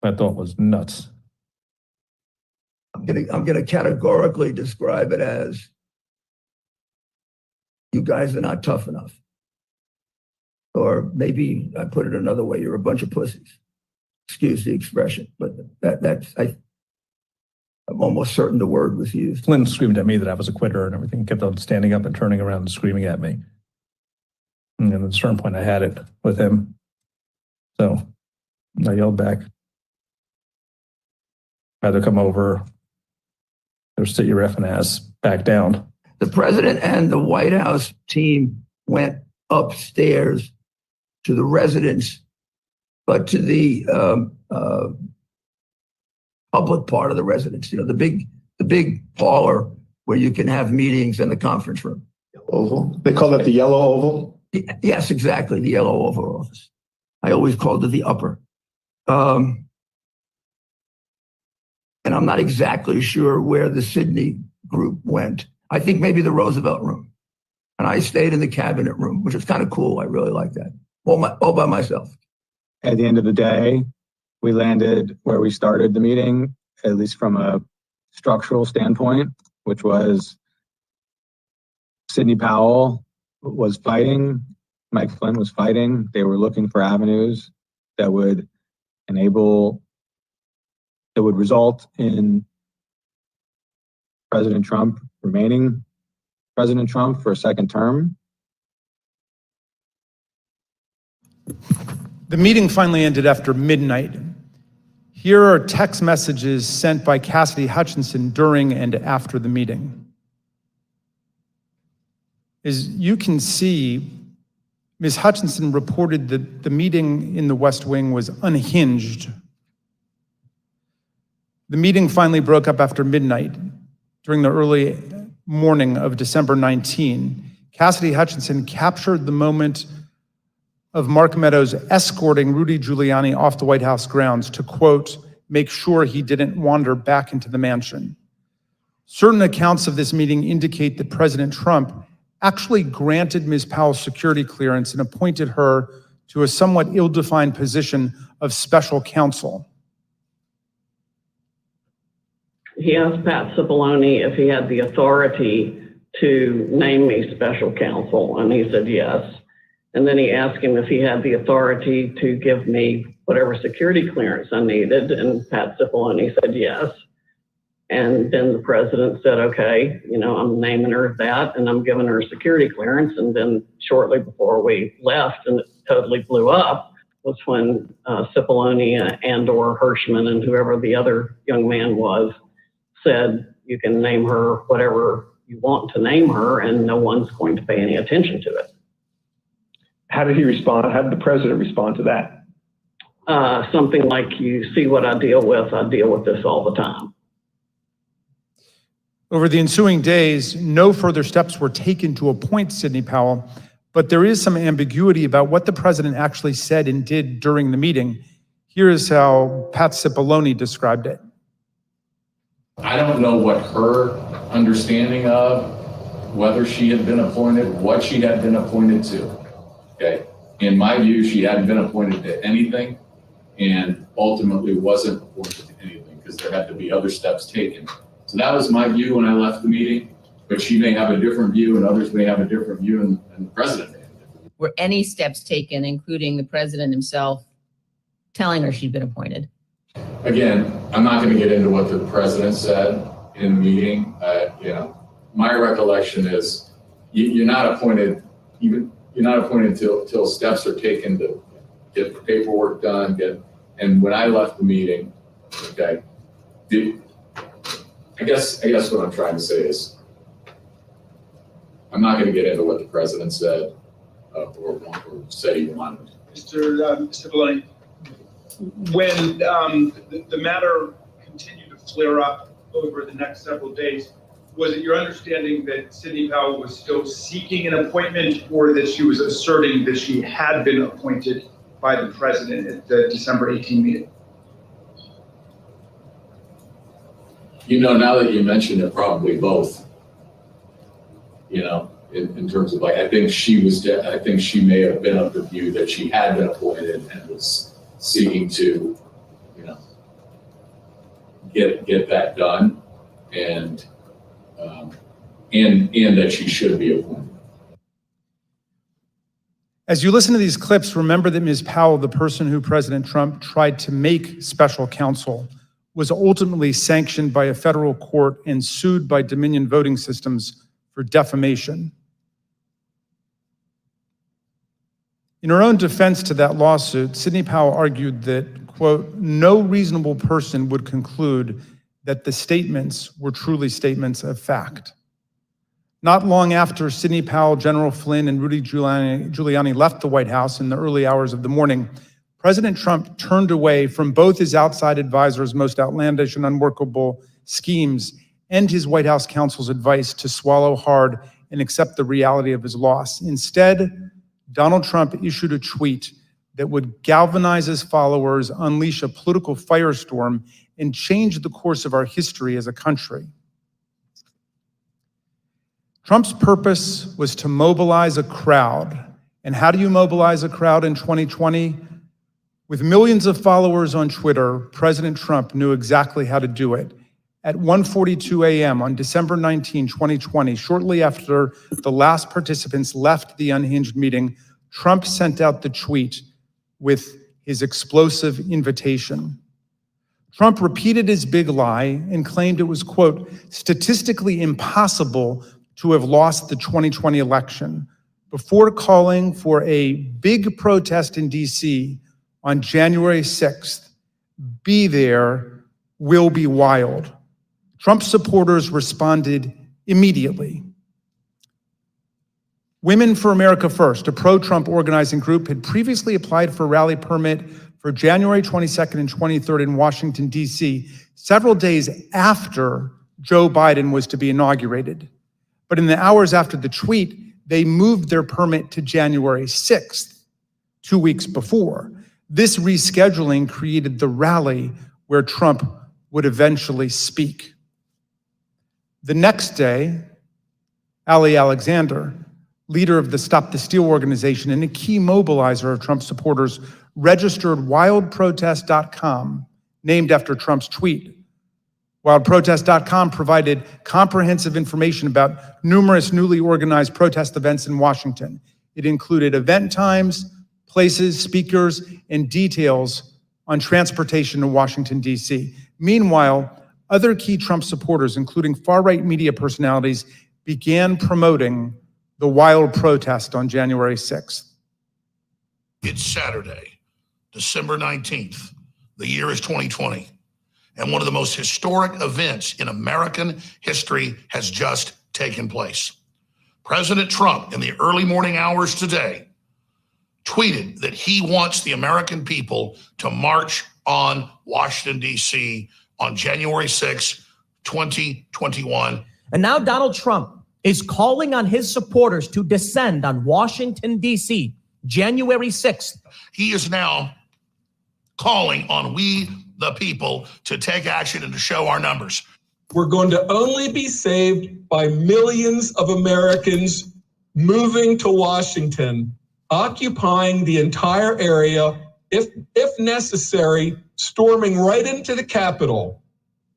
I thought was nuts. I'm gonna categorically describe it as, you guys are not tough enough. Or maybe I put it another way, you're a bunch of pussies. Excuse the expression, but I'm almost certain the word was used. Flynn screamed at me that I was a quitter and everything, kept on standing up and turning around and screaming at me. And at a certain point I had it with him. So I yelled back. Either come over or sit your effing ass back down. The president and the White House team went upstairs to the residence, but to the public part of the residence, the big parlor where you can have meetings in the conference room. Oval? They call it the yellow oval? Yes, exactly, the yellow oval office. I always called it the upper. And I'm not exactly sure where the Sydney group went. I think maybe the Roosevelt room. And I stayed in the cabinet room, which is kind of cool. I really like that. All by myself. At the end of the day, we landed where we started the meeting, at least from a structural standpoint, which was Sidney Powell was fighting, Mike Flynn was fighting. They were looking for avenues that would result in President Trump remaining President Trump for a second term. The meeting finally ended after midnight. Here are text messages sent by Cassidy Hutchinson during and after the meeting. As you can see, Ms. Hutchinson reported that the meeting in the West Wing was unhinged. The meeting finally broke up after midnight during the early morning of December 19. Cassidy Hutchinson captured the moment of Mark Meadows escorting Rudy Giuliani off the White House grounds to, quote, make sure he didn't wander back into the mansion. Certain accounts of this meeting indicate that President Trump actually granted Ms. Powell's security clearance and appointed her to a somewhat ill-defined position of special counsel. he asked Pat Cipollone if he had the authority to name me special counsel, and he said yes. And then he asked him if he had the authority to give me whatever security clearance I needed, and Pat Cipollone said yes. And then the president said, okay, I'm naming her that, and I'm giving her security clearance. And then shortly before we left, and it totally blew up, was when Cipollone and/or Hirschman and whoever the other young man was said, you can name her whatever you want to name her, and no one's going to pay any attention to it. How did he respond? How did the president respond to that? Something like, you see what I deal with this all the time. Over the ensuing days, no further steps were taken to appoint Sidney Powell, but there is some ambiguity about what the president actually said and did during the meeting. Here is how Pat Cipollone described it. I don't know what her understanding of whether she had been appointed, what she had been appointed to. Okay. In my view, she hadn't been appointed to anything and ultimately wasn't appointed to anything because there had to be other steps taken. So that was my view when I left the meeting, but she may have a different view and others may have a different view and the president may have a different view. Were any steps taken, including the president himself, telling her she'd been appointed? Again, I'm not going to get into what the president said in the meeting. My recollection is you're not appointed till steps are taken to get the paperwork done. And when I left the meeting, okay, I guess what I'm trying to say is I'm not going to get into what the president said or said he wanted. Mr. Cipollone, when the matter continued to flare up over the next several days, was it your understanding that Sidney Powell was still seeking an appointment, or that she was asserting that she had been appointed by the president at the December 18 meeting? Now that you mentioned it, probably both. In terms of I think she may have been of the view that she had been appointed and was seeking to, get that done, and that she should be appointed. As you listen to these clips, remember that Ms. Powell, the person who President Trump tried to make special counsel, was ultimately sanctioned by a federal court and sued by Dominion Voting Systems for defamation. In her own defense to that lawsuit, Sidney Powell argued that, quote, no reasonable person would conclude that the statements were truly statements of fact. Not long after Sidney Powell, General Flynn, and Rudy Giuliani left the White House in the early hours of the morning, President Trump turned away from both his outside advisors' most outlandish and unworkable schemes and his White House counsel's advice to swallow hard and accept the reality of his loss. Instead, Donald Trump issued a tweet that would galvanize his followers, unleash a political firestorm, and change the course of our history as a country. Trump's purpose was to mobilize a crowd. And how do you mobilize a crowd in 2020? With millions of followers on Twitter, President Trump knew exactly how to do it. At 1:42 a.m. on December 19, 2020, shortly after the last participants left the unhinged meeting, Trump sent out the tweet with his explosive invitation. Trump repeated his big lie and claimed it was, quote, statistically impossible to have lost the 2020 election before calling for a big protest in DC on January 6th. Be there, will be wild. Trump supporters responded immediately. Women for America First, a pro-Trump organizing group, had previously applied for a rally permit for January 22nd and 23rd in Washington, D.C., several days after Joe Biden was to be inaugurated. But in the hours after the tweet, they moved their permit to January 6th, 2 weeks before. This rescheduling created the rally where Trump would eventually speak. The next day, Ali Alexander, leader of the Stop the Steal organization and a key mobilizer of Trump supporters, registered wildprotest.com, named after Trump's tweet. WildProtest.com provided comprehensive information about numerous newly organized protest events in Washington. It included event times, places, speakers, and details on transportation to Washington, D.C. Meanwhile, other key Trump supporters, including far-right media personalities, began promoting the wild protest on January 6th. It's Saturday, December 19th. The year is 2020. And one of the most historic events in American history has just taken place. President Trump, in the early morning hours today, tweeted that he wants the American people to march on Washington, D.C. on January 6, 2021. And now Donald Trump is calling on his supporters to descend on Washington, D.C., January 6th. He is now calling on we, the people, to take action and to show our numbers. We're going to only be saved by millions of Americans moving to Washington, occupying the entire area, if necessary, storming right into the Capitol.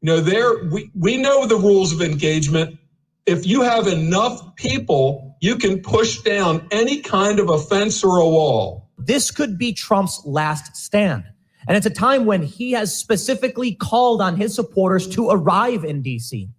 You know, we know the rules of engagement. If you have enough people, you can push down any kind of a fence or a wall. This could be Trump's last stand. And it's a time when he has specifically called on his supporters to arrive in D.C.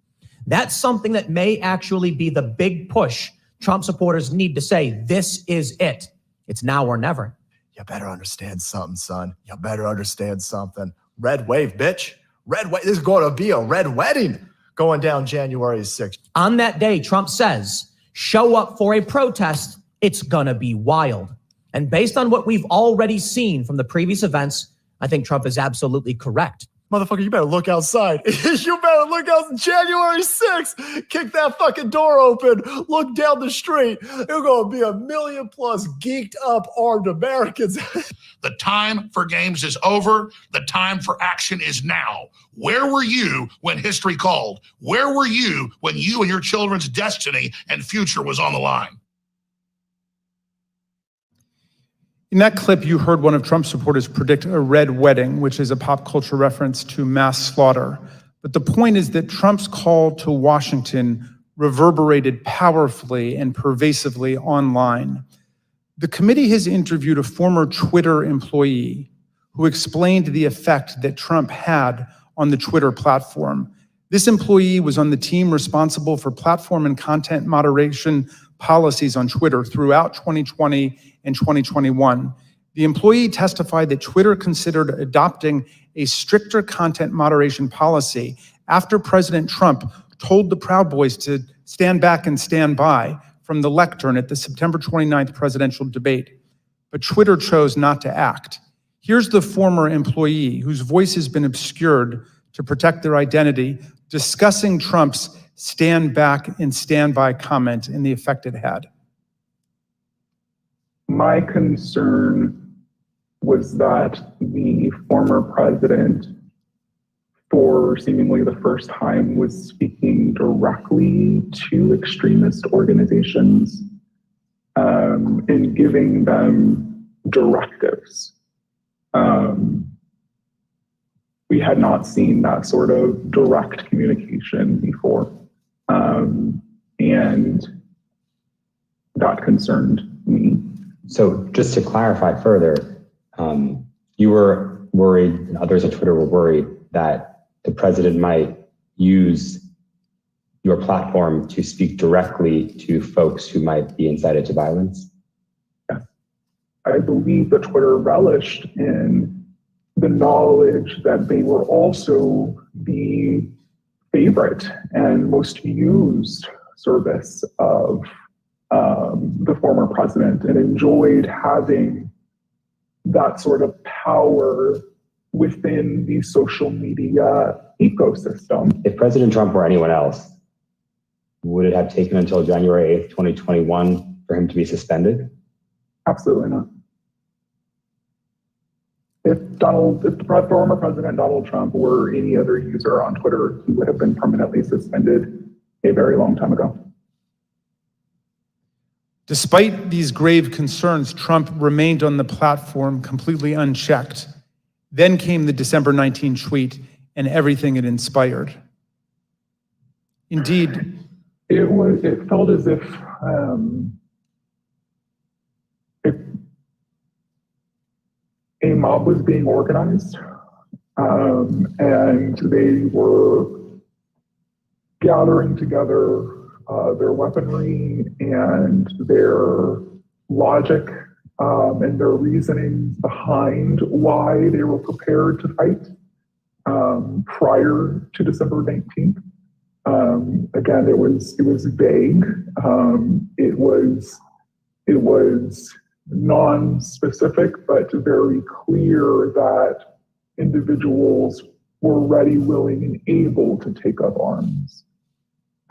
That's something that may actually be the big push Trump supporters need to say, this is it. It's now or never. You better understand something, son. You better understand something. Red wave, bitch. Red wave. This is going to be a red wedding going down January 6th. On that day, Trump says, show up for a protest. It's going to be wild. And based on what we've already seen from the previous events, I think Trump is absolutely correct. Motherfucker, you better look outside. You better look out January 6th. Kick that fucking door open. Look down the street. There's going to be 1 million plus geeked up armed Americans. The time for games is over. The time for action is now. Where were you when history called? Where were you when you and your children's destiny and future was on the line? In that clip, you heard one of Trump's supporters predict a red wedding, which is a pop culture reference to mass slaughter. But the point is that Trump's call to Washington reverberated powerfully and pervasively online. The committee has interviewed a former Twitter employee who explained the effect that Trump had on the Twitter platform. This employee was on the team responsible for platform and content moderation policies on Twitter throughout 2020 and 2021. The employee testified that Twitter considered adopting a stricter content moderation policy after President Trump told the Proud Boys to stand back and stand by from the lectern at the September 29th presidential debate. But Twitter chose not to act. Here's the former employee whose voice has been obscured to protect their identity, discussing Trump's stand back and stand by comment and the effect it had. My concern was that the former president, for seemingly the first time, was speaking directly to extremist organizations and giving them directives. We had not seen that sort of direct communication before. And that concerned me. So just to clarify further, you were worried, and others at Twitter were worried, that the president might use your platform to speak directly to folks who might be incited to violence? Yes. I believe that Twitter relished in the knowledge that they were also the favorite and most used service of the former president, and enjoyed having that sort of power within the social media ecosystem. If President Trump were anyone else, would it have taken until January 8th, 2021 for him to be suspended? Absolutely not. If the former president Donald Trump were any other user on Twitter, he would have been permanently suspended a very long time ago. Despite these grave concerns, Trump remained on the platform completely unchecked. Then came the December 19 tweet and everything it inspired. Indeed, It felt as if a mob was being organized, and they were gathering together their weaponry and their logic and their reasonings behind why they were prepared to fight prior to December 19th. Again, it was vague. It was non-specific, but very clear that individuals were ready, willing, and able to take up arms.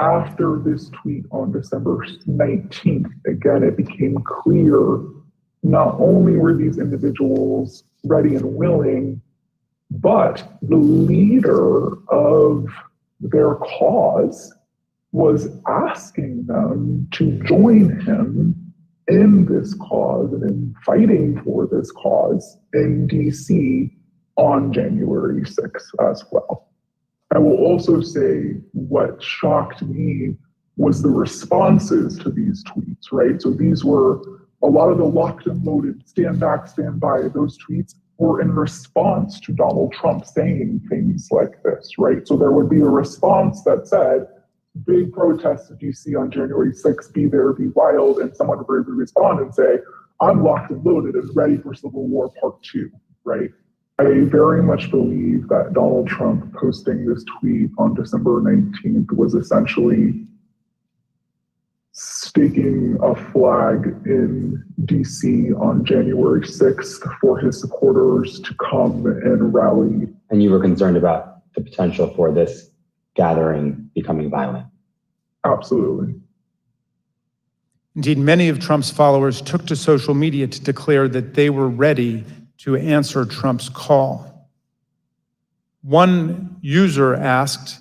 After this tweet on December 19th, again, it became clear not only were these individuals ready and willing, but the leader of their cause was asking them to join him in this cause and in fighting for this cause in DC on January 6th as well. I will also say what shocked me was the responses to these tweets, right? So these were a lot of the locked and loaded, stand back, stand by, those tweets were in response to Donald Trump saying things like this, right? So there would be a response that said, big protests in DC on January 6th, be there, be wild, and someone would respond and say, I'm locked and loaded and ready for Civil War Part 2, right? I very much believe that Donald Trump posting this tweet on December 19th was essentially staking a flag in DC on January 6th for his supporters to come and rally. And you were concerned about the potential for this gathering becoming violent? Absolutely. Indeed, many of Trump's followers took to social media to declare that they were ready to answer Trump's call. One user asked,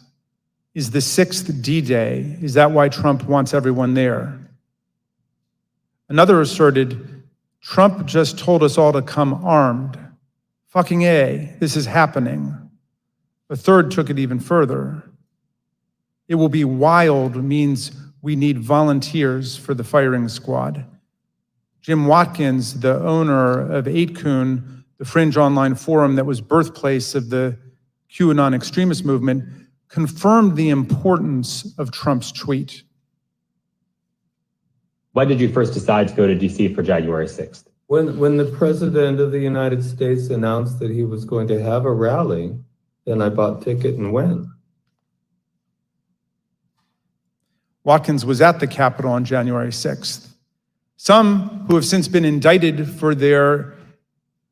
is the 6th D-Day? Is that why Trump wants everyone there? Another asserted, Trump just told us all to come armed. Fucking A, this is happening. A third took it even further. It will be wild means we need volunteers for the firing squad. Jim Watkins, the owner of 8kun, the fringe online forum that was birthplace of the QAnon extremist movement, confirmed the importance of Trump's tweet. Why did you first decide to go to DC for January 6th? When the President of the United States announced that he was going to have a rally, then I bought a ticket and went. Watkins was at the Capitol on January 6th. Some who have since been indicted for their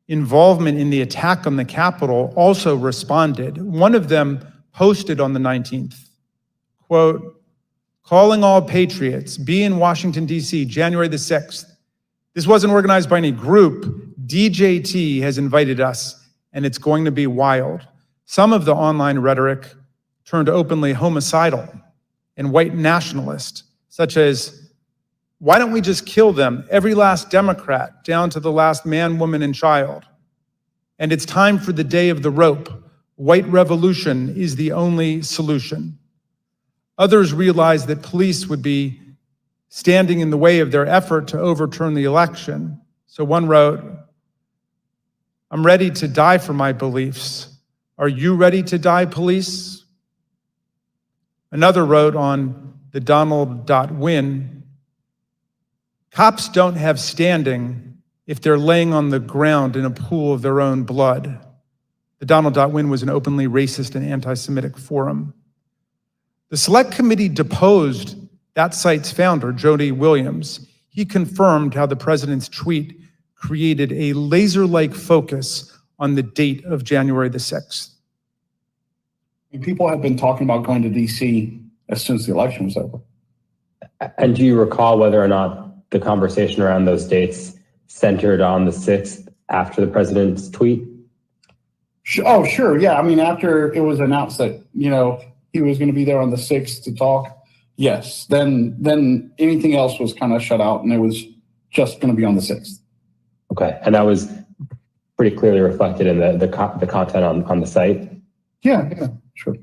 involvement in the attack on the Capitol also responded. One of them posted on the 19th, quote, calling all patriots, be in Washington, D.C., January the 6th. This wasn't organized by any group. DJT has invited us, and it's going to be wild. Some of the online rhetoric turned openly homicidal and white nationalist, such as, why don't we just kill them, every last Democrat, down to the last man, woman, and child? And it's time for the day of the rope. White revolution is the only solution. Others realized that police would be standing in the way of their effort to overturn the election. So one wrote, I'm ready to die for my beliefs. Are you ready to die, police? Another wrote on the Donald.win, cops don't have standing if they're laying on the ground in a pool of their own blood. The Donald.win was an openly racist and anti-Semitic forum. The Select Committee deposed that site's founder, Jody Williams. He confirmed how the president's tweet created a laser-like focus on the date of January the 6th. People have been talking about going to DC as soon as the election was over. And do you recall whether or not the conversation around those dates centered on the 6th after the president's tweet? Oh, sure. Yeah. I mean, after it was announced that, he was going to be there on the 6th to talk. Yes. Then anything else was kind of shut out and it was just going to be on the 6th. Okay. And that was pretty clearly reflected in the content on the site? Yeah, sure.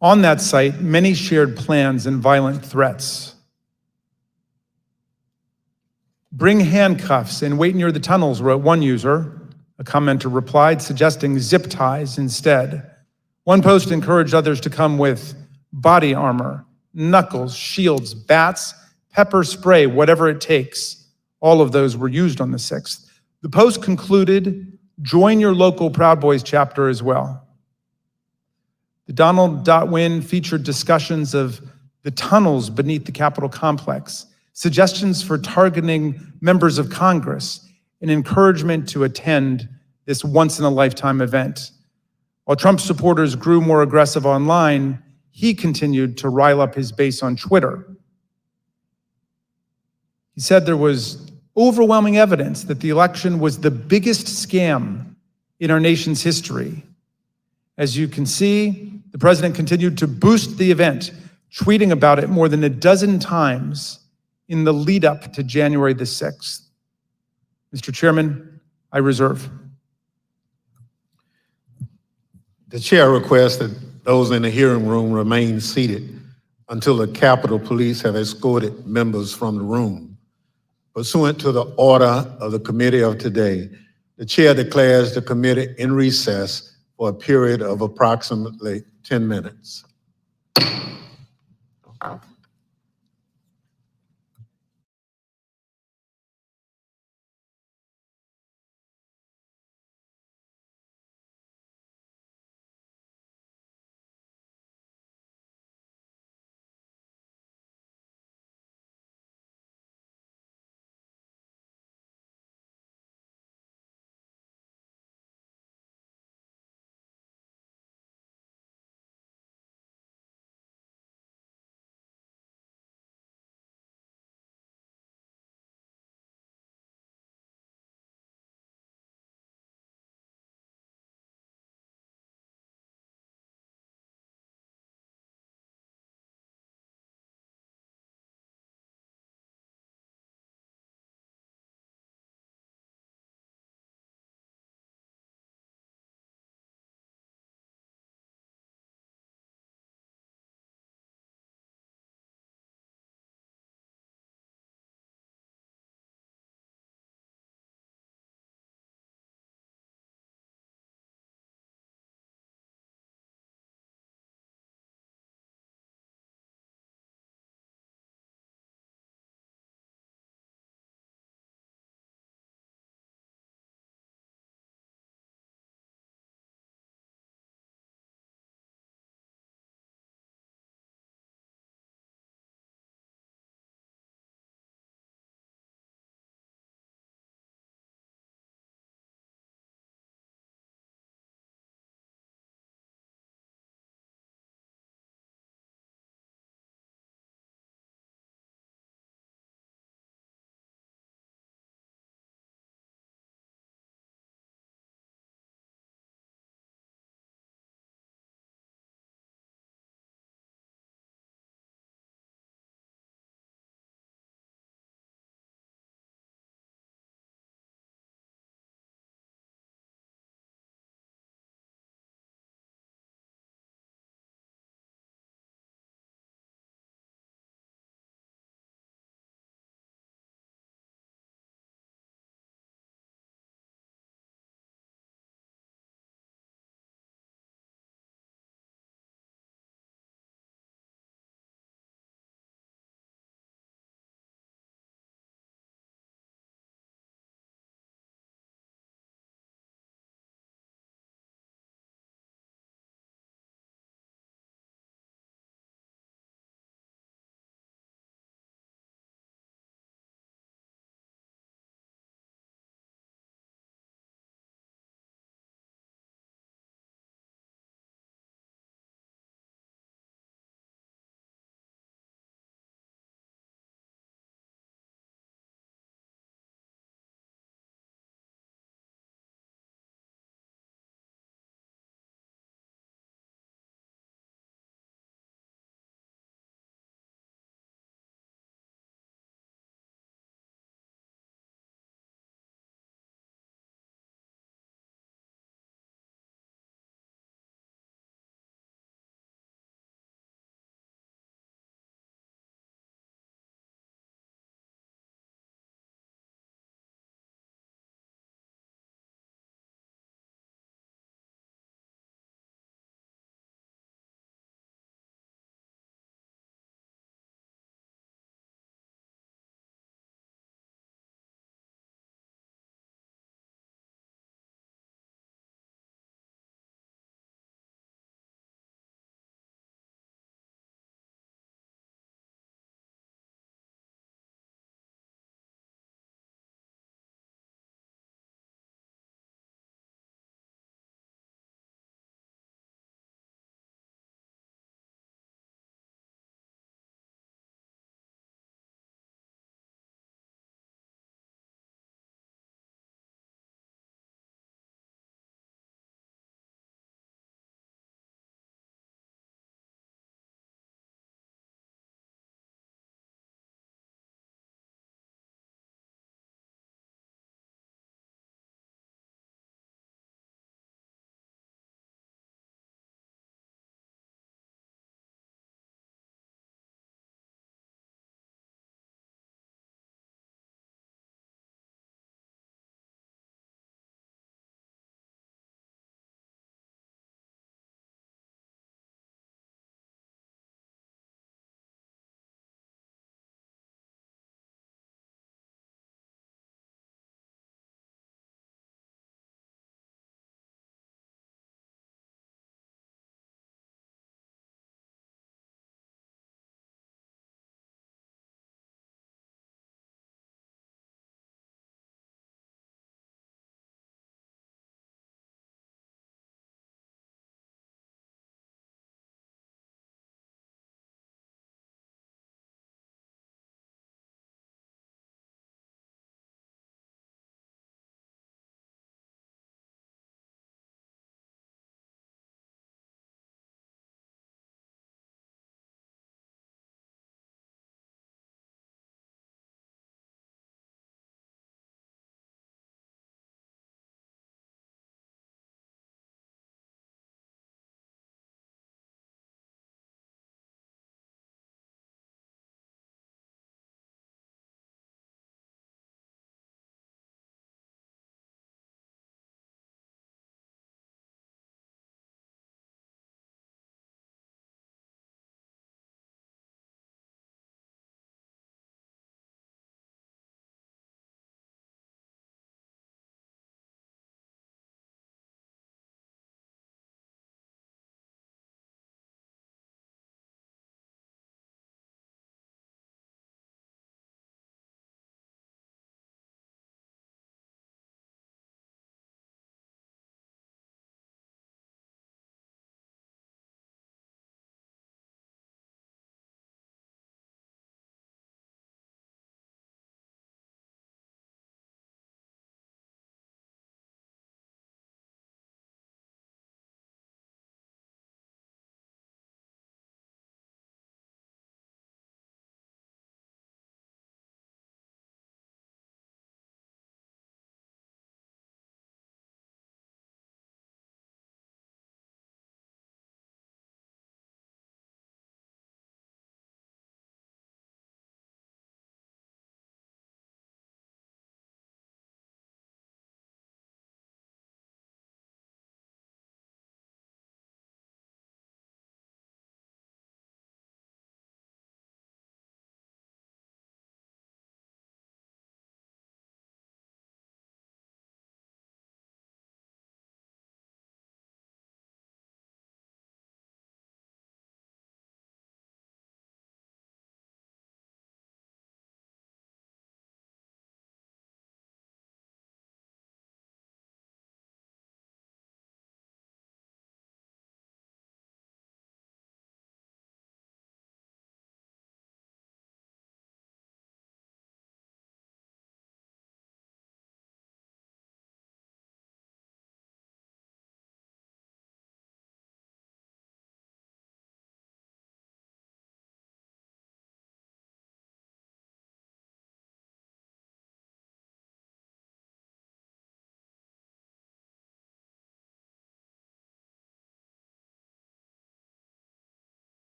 On that site, many shared plans and violent threats. Bring handcuffs and wait near the tunnels, wrote one user. A commenter replied, suggesting zip ties instead. One post encouraged others to come with body armor, knuckles, shields, bats, pepper spray, whatever it takes. All of those were used on the 6th. The post concluded, join your local Proud Boys chapter as well. The Donald.win featured discussions of the tunnels beneath the Capitol complex, suggestions for targeting members of Congress, and encouragement to attend this once-in-a-lifetime event. While Trump supporters grew more aggressive online, he continued to rile up his base on Twitter. He said there was overwhelming evidence that the election was the biggest scam in our nation's history. As you can see, the president continued to boost the event, tweeting about it more than a dozen times in the lead up to January the 6th. Mr. Chairman, I reserve. The chair requests that those in the hearing room remain seated until the Capitol Police have escorted members from the room. Pursuant to the order of the committee of today, the chair declares the committee in recess for a period of approximately 10 minutes.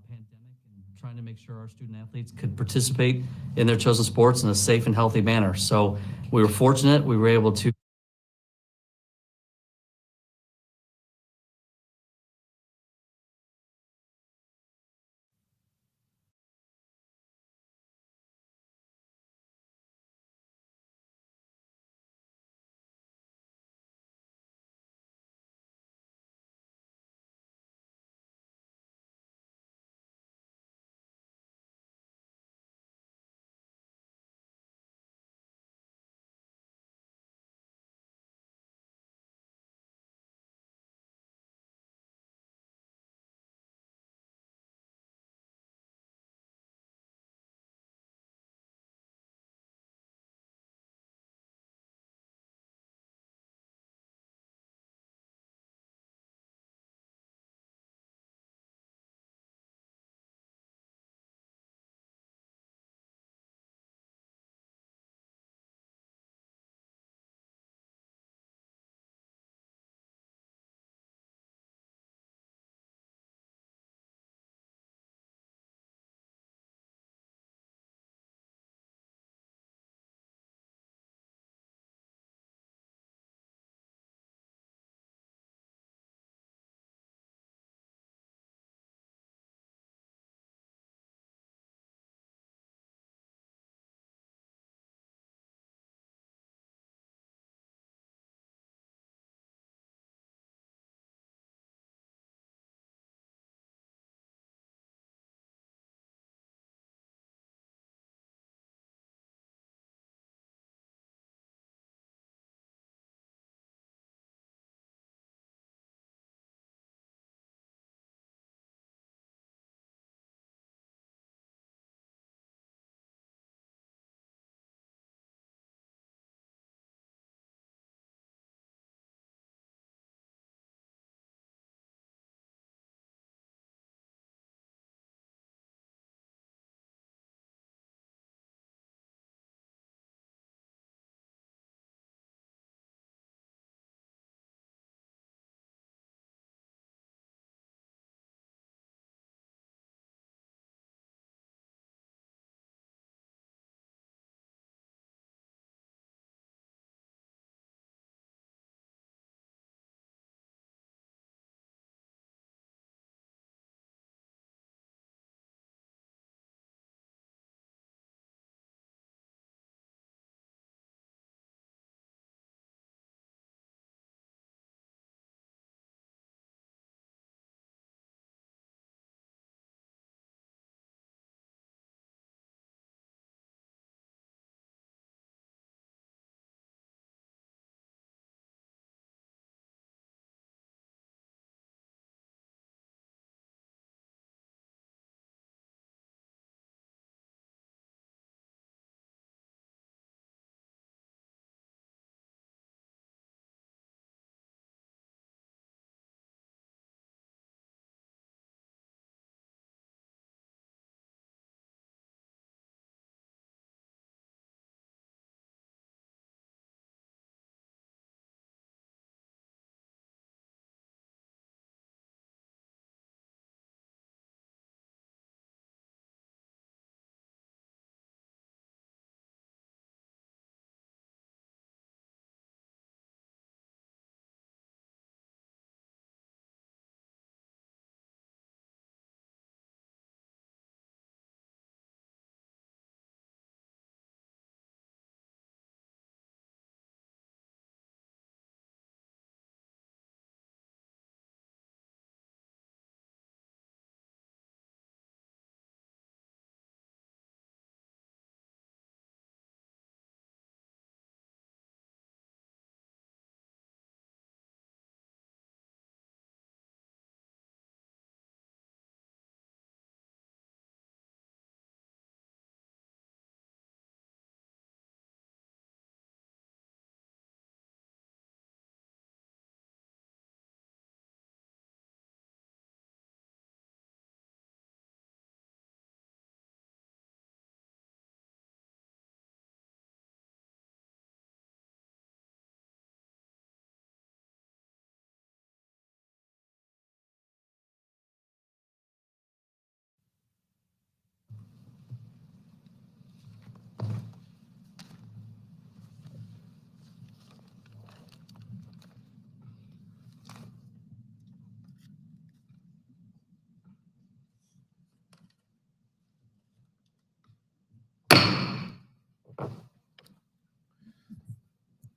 pandemic and trying to make sure our student athletes could participate in their chosen sports in a safe and healthy manner. So we were fortunate, we were able to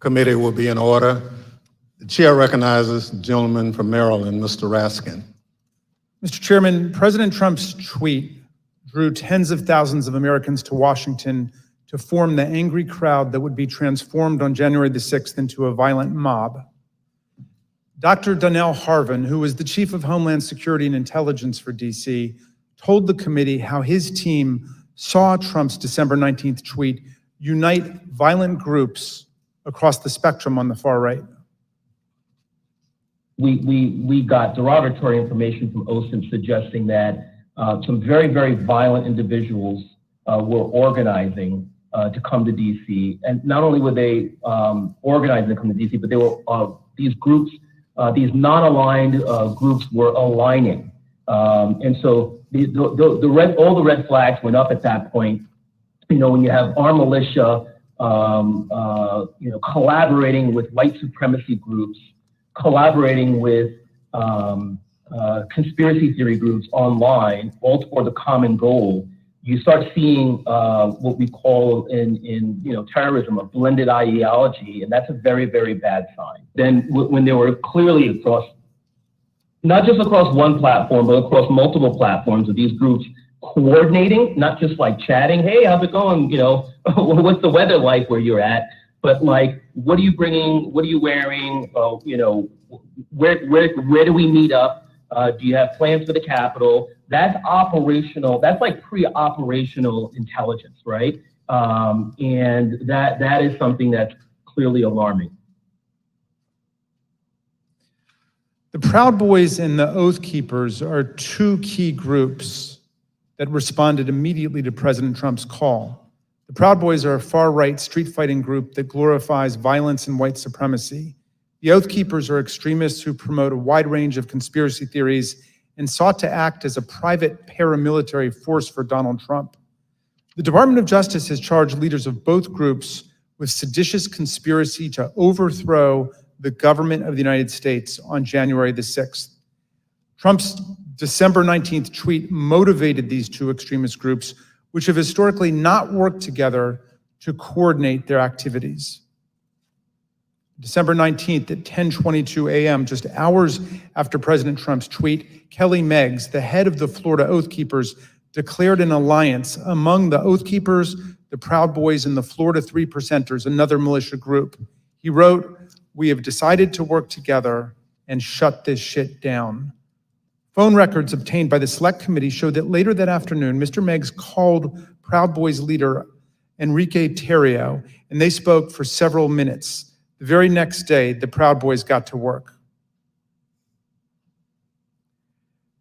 Committee will be in order. The chair recognizes the gentleman from Maryland, Mr. Raskin. Mr. Chairman, President Trump's tweet drew tens of thousands of Americans to Washington to form the angry crowd that would be transformed on January the 6th into a violent mob. Dr. Donnell Harvin, who was the chief of Homeland Security and Intelligence for DC, told the committee how his team saw Trump's December 19th tweet unite violent groups across the spectrum on the far right. We got derogatory information from OSINT suggesting that some very, very violent individuals were organizing to come to DC. And not only were they organizing to come to DC, but they were these groups, these non-aligned groups were aligning. And so all the red flags went up at that point. You know, when you have armed militia, collaborating with white supremacy groups, collaborating with conspiracy theory groups online, all toward the common goal, you start seeing what we call in terrorism a blended ideology, and that's a very, very bad sign. Then when they were clearly across, not just across one platform, but across multiple platforms of these groups coordinating, not just like chatting, hey, how's it going? You know, what's the weather like where you're at? But like, what are you bringing? What are you wearing? Where do we meet up? Do you have plans for the Capitol? That's operational. That's like pre-operational intelligence, right? And that is something that's clearly alarming. The Proud Boys and the Oath Keepers are two key groups that responded immediately to President Trump's call. The Proud Boys are a far-right street-fighting group that glorifies violence and white supremacy. The Oath Keepers are extremists who promote a wide range of conspiracy theories and sought to act as a private paramilitary force for Donald Trump. The Department of Justice has charged leaders of both groups with seditious conspiracy to overthrow the government of the United States on January the 6th. Trump's December 19th tweet motivated these two extremist groups, which have historically not worked together to coordinate their activities. December 19th at 10:22 a.m., just hours after President Trump's tweet, Kelly Meggs, the head of the Florida Oath Keepers, declared an alliance among the Oath Keepers, the Proud Boys, and the Florida Three Percenters, another militia group. He wrote, "We have decided to work together and shut this shit down." Phone records obtained by the Select Committee showed that later that afternoon, Mr. Meggs called Proud Boys leader Enrique Tarrio, and they spoke for several minutes. The very next day, the Proud Boys got to work.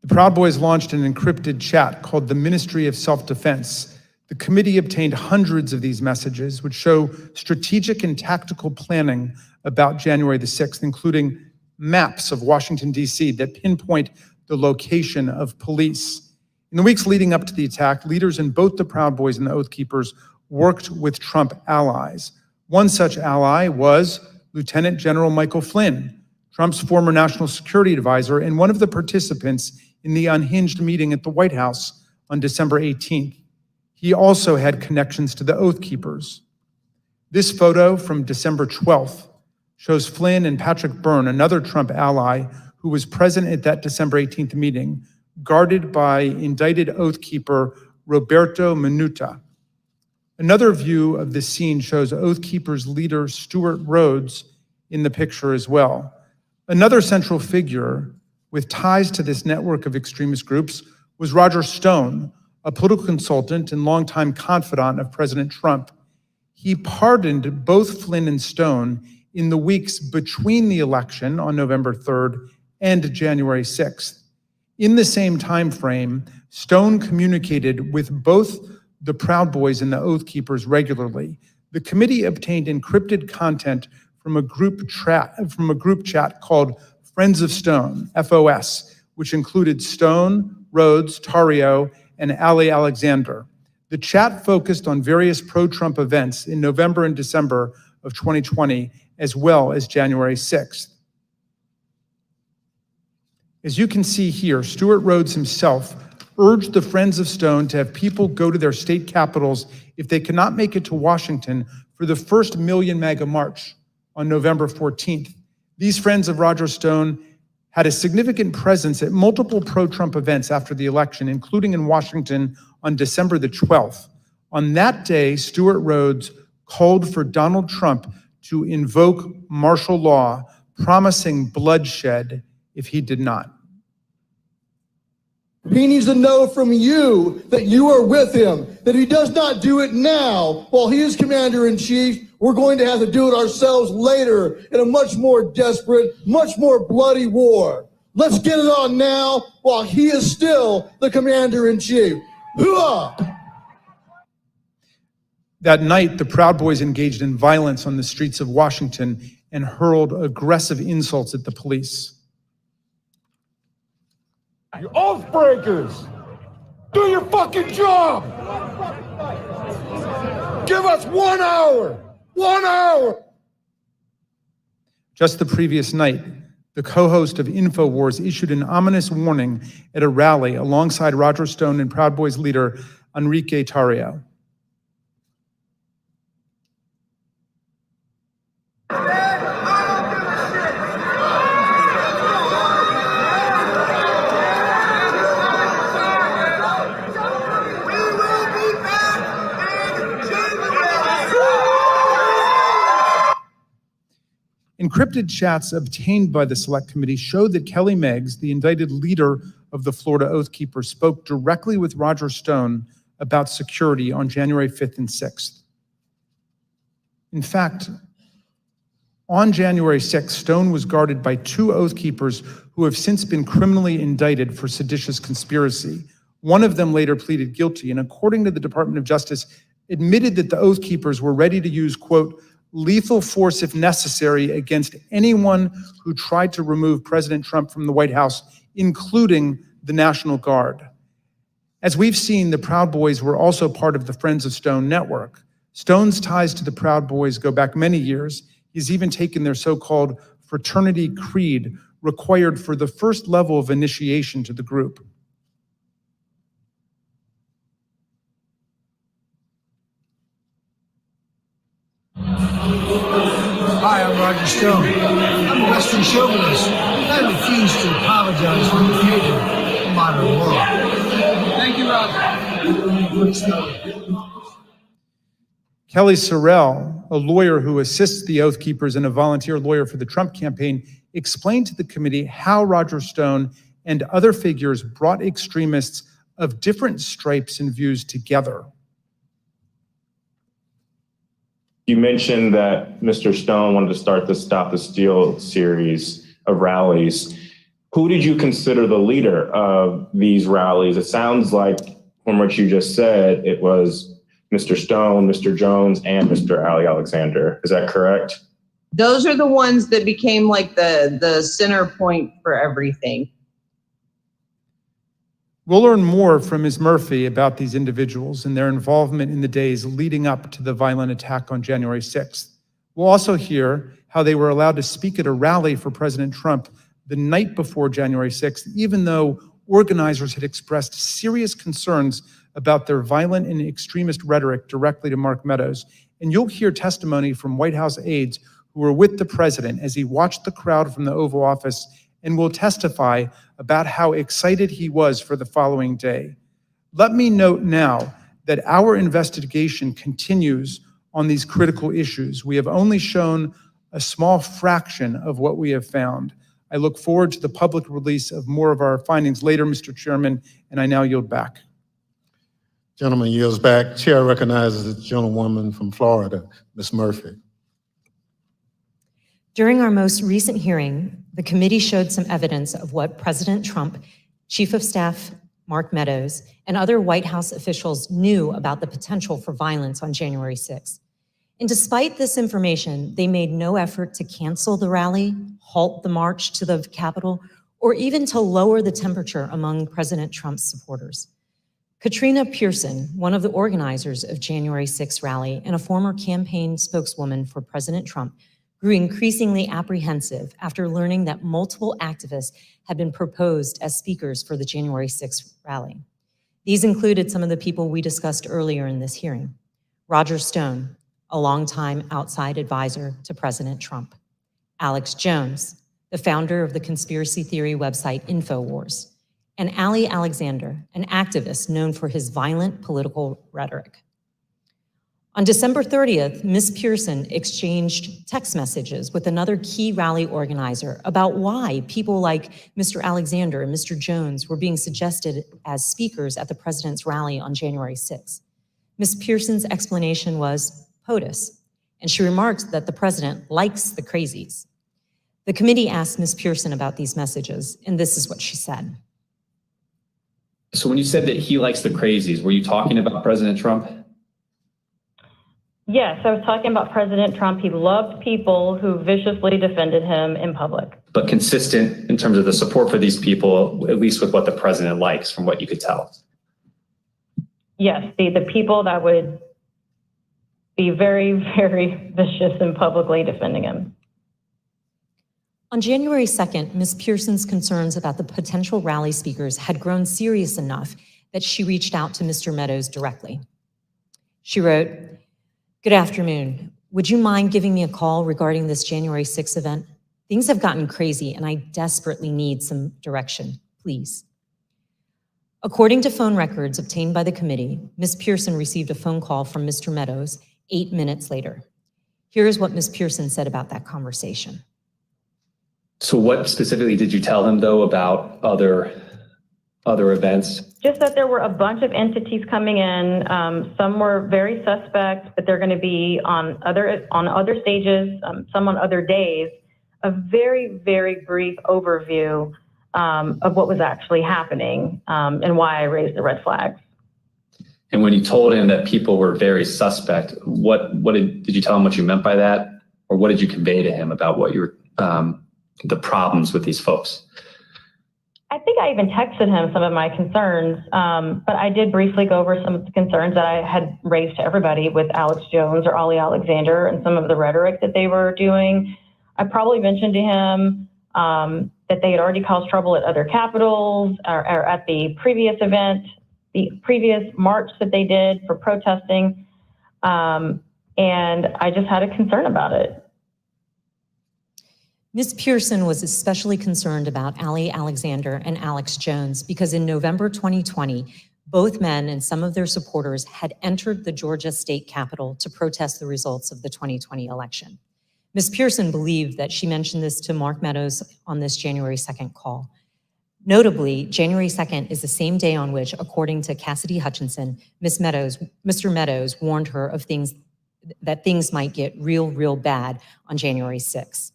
The Proud Boys launched an encrypted chat called the Ministry of Self-Defense. The committee obtained hundreds of these messages, which show strategic and tactical planning about January the 6th, including maps of Washington, D.C. that pinpoint the location of police. In the weeks leading up to the attack, leaders in both the Proud Boys and the Oath Keepers worked with Trump allies. One such ally was Lieutenant General Michael Flynn, Trump's former national security advisor and one of the participants in the unhinged meeting at the White House on December 18th. He also had connections to the Oath Keepers. This photo from December 12th shows Flynn and Patrick Byrne, another Trump ally who was present at that December 18th meeting, guarded by indicted Oath Keeper Roberto Minuta. Another view of the scene shows Oath Keepers leader Stuart Rhodes in the picture as well. Another central figure with ties to this network of extremist groups was Roger Stone, a political consultant and longtime confidant of President Trump. He pardoned both Flynn and Stone in the weeks between the election on November 3rd and January 6th. In the same time frame, Stone communicated with both the Proud Boys and the Oath Keepers regularly. The committee obtained encrypted content from a group chat called Friends of Stone, FOS, which included Stone, Rhodes, Tarrio, and Ali Alexander. The chat focused on various pro-Trump events in November and December of 2020, as well as January 6th. As you can see here, Stuart Rhodes himself urged the Friends of Stone to have people go to their state capitals if they cannot make it to Washington for the first Million MAGA March on November 14th. These friends of Roger Stone had a significant presence at multiple pro-Trump events after the election, including in Washington on December the 12th. On that day, Stewart Rhodes called for Donald Trump to invoke martial law, promising bloodshed if he did not. He needs to know from you that you are with him, that he does not do it now while he is commander-in-chief. We're going to have to do it ourselves later in a much more desperate, much more bloody war. Let's get it on now while he is still the commander-in-chief. Hooah! That night, the Proud Boys engaged in violence on the streets of Washington and hurled aggressive insults at the police. You oath breakers! Do your fucking job! Give us 1 hour! 1 hour! Just the previous night, the co-host of InfoWars issued an ominous warning at a rally alongside Roger Stone and Proud Boys leader Enrique Tarrio. Encrypted chats obtained by the Select Committee showed that Kelly Meggs, the indicted leader of the Florida Oath Keepers, spoke directly with Roger Stone about security on January 5th and 6th. In fact, on January 6th, Stone was guarded by 2 Oath Keepers who have since been criminally indicted for seditious conspiracy. One of them later pleaded guilty, and according to the Department of Justice, admitted that the Oath Keepers were ready to use, quote, lethal force if necessary against anyone who tried to remove President Trump from the White House, including the National Guard. As we've seen, the Proud Boys were also part of the Friends of Stone network. Stone's ties to the Proud Boys go back many years. He's even taken their so-called fraternity creed, required for the first level of initiation to the group. Hi, I'm Roger Stone. I'm a Western chauvinist. I refuse to apologize for the creator of modern law. Thank you, Roger. Kelly Sorrell, a lawyer who assists the Oath Keepers and a volunteer lawyer for the Trump campaign, explained to the committee how Roger Stone and other figures brought extremists of different stripes and views together. You mentioned that Mr. Stone wanted to start the Stop the Steal series of rallies. Who did you consider the leader of these rallies? It sounds like, from what you just said, it was Mr. Stone, Mr. Jones, and Mr. Ali Alexander. Is that correct? Those are the ones that became like the center point for everything. We'll learn more from Ms. Murphy about these individuals and their involvement in the days leading up to the violent attack on January 6th. We'll also hear how they were allowed to speak at a rally for President Trump the night before January 6th, even though organizers had expressed serious concerns about their violent and extremist rhetoric directly to Mark Meadows. And you'll hear testimony from White House aides who were with the president as he watched the crowd from the Oval Office and will testify about how excited he was for the following day. Let me note now that our investigation continues on these critical issues. We have only shown a small fraction of what we have found. I look forward to the public release of more of our findings later, Mr. Chairman, and I now yield back. Gentleman yields back. Chair recognizes the gentlewoman from Florida, Ms. Murphy. During our most recent hearing, the committee showed some evidence of what President Trump, Chief of Staff Mark Meadows, and other White House officials knew about the potential for violence on January 6th. And despite this information, they made no effort to cancel the rally, halt the march to the Capitol, or even to lower the temperature among President Trump's supporters. Katrina Pearson, one of the organizers of January 6th rally and a former campaign spokeswoman for President Trump, grew increasingly apprehensive after learning that multiple activists had been proposed as speakers for the January 6th rally. These included some of the people we discussed earlier in this hearing. Roger Stone, a longtime outside advisor to President Trump. Alex Jones, the founder of the conspiracy theory website InfoWars, and Ali Alexander, an activist known for his violent political rhetoric. On December 30th, Ms. Pearson exchanged text messages with another key rally organizer about why people like Mr. Alexander and Mr. Jones were being suggested as speakers at the president's rally on January 6th. Ms. Pearson's explanation was POTUS, and she remarked that the president likes the crazies. The committee asked Ms. Pearson about these messages, and this is what she said. So when you said that he likes the crazies, were you talking about President Trump? Yes, I was talking about President Trump. He loved people who viciously defended him in public. But consistent in terms of the support for these people, at least with what the president likes, from what you could tell. Yes, the people that would be very, very vicious and publicly defending him. On January 2nd, Ms. Pearson's concerns about the potential rally speakers had grown serious enough that she reached out to Mr. Meadows directly. She wrote, "Good afternoon. Would you mind giving me a call regarding this January 6th event? Things have gotten crazy and I desperately need some direction, please." According to phone records obtained by the committee, Ms. Pearson received a phone call from Mr. Meadows 8 minutes later. Here is what Ms. Pearson said about that conversation. So what specifically did you tell him, though, about other events? Just that there were a bunch of entities coming in. Some were very suspect, but they're going to be on other stages, some on other days. A very, very brief overview of what was actually happening and why I raised the red flags. And when you told him that people were very suspect, what did you tell him what you meant by that? Or what did you convey to him about what your the problems with these folks? I think I even texted him some of my concerns, but I did briefly go over some of the concerns that I had raised to everybody with Alex Jones or Ali Alexander and some of the rhetoric that they were doing. I probably mentioned to him that they had already caused trouble at other capitals or at the previous event, the previous march that they did for protesting. And I just had a concern about it. Ms. Pearson was especially concerned about Ali Alexander and Alex Jones because in November 2020, both men and some of their supporters had entered the Georgia state capitol to protest the results of the 2020 election. Ms. Pearson believed that she mentioned this to Mark Meadows on this January 2nd call. Notably, January 2nd is the same day on which, according to Cassidy Hutchinson, Mr. Meadows warned her of things might get real bad on January 6th.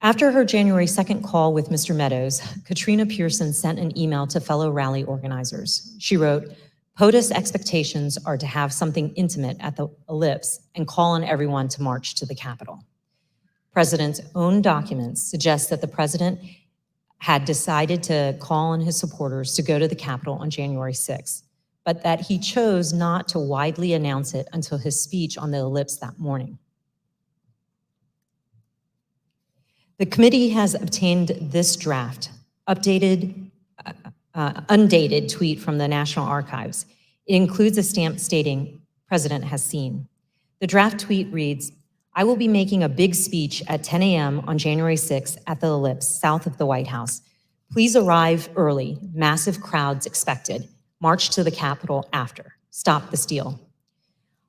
After her January 2nd call with Mr. Meadows, Katrina Pearson sent an email to fellow rally organizers. She wrote, "POTUS expectations are to have something intimate at the Ellipse and call on everyone to march to the Capitol." President's own documents suggest that the president had decided to call on his supporters to go to the Capitol on January 6th, but that he chose not to widely announce it until his speech on the Ellipse that morning. The committee has obtained this draft, undated tweet from the National Archives. It includes a stamp stating, "President has seen." The draft tweet reads, "I will be making a big speech at 10 a.m. on January 6th at the Ellipse, south of the White House. Please arrive early, massive crowds expected. March to the Capitol after. Stop the steal."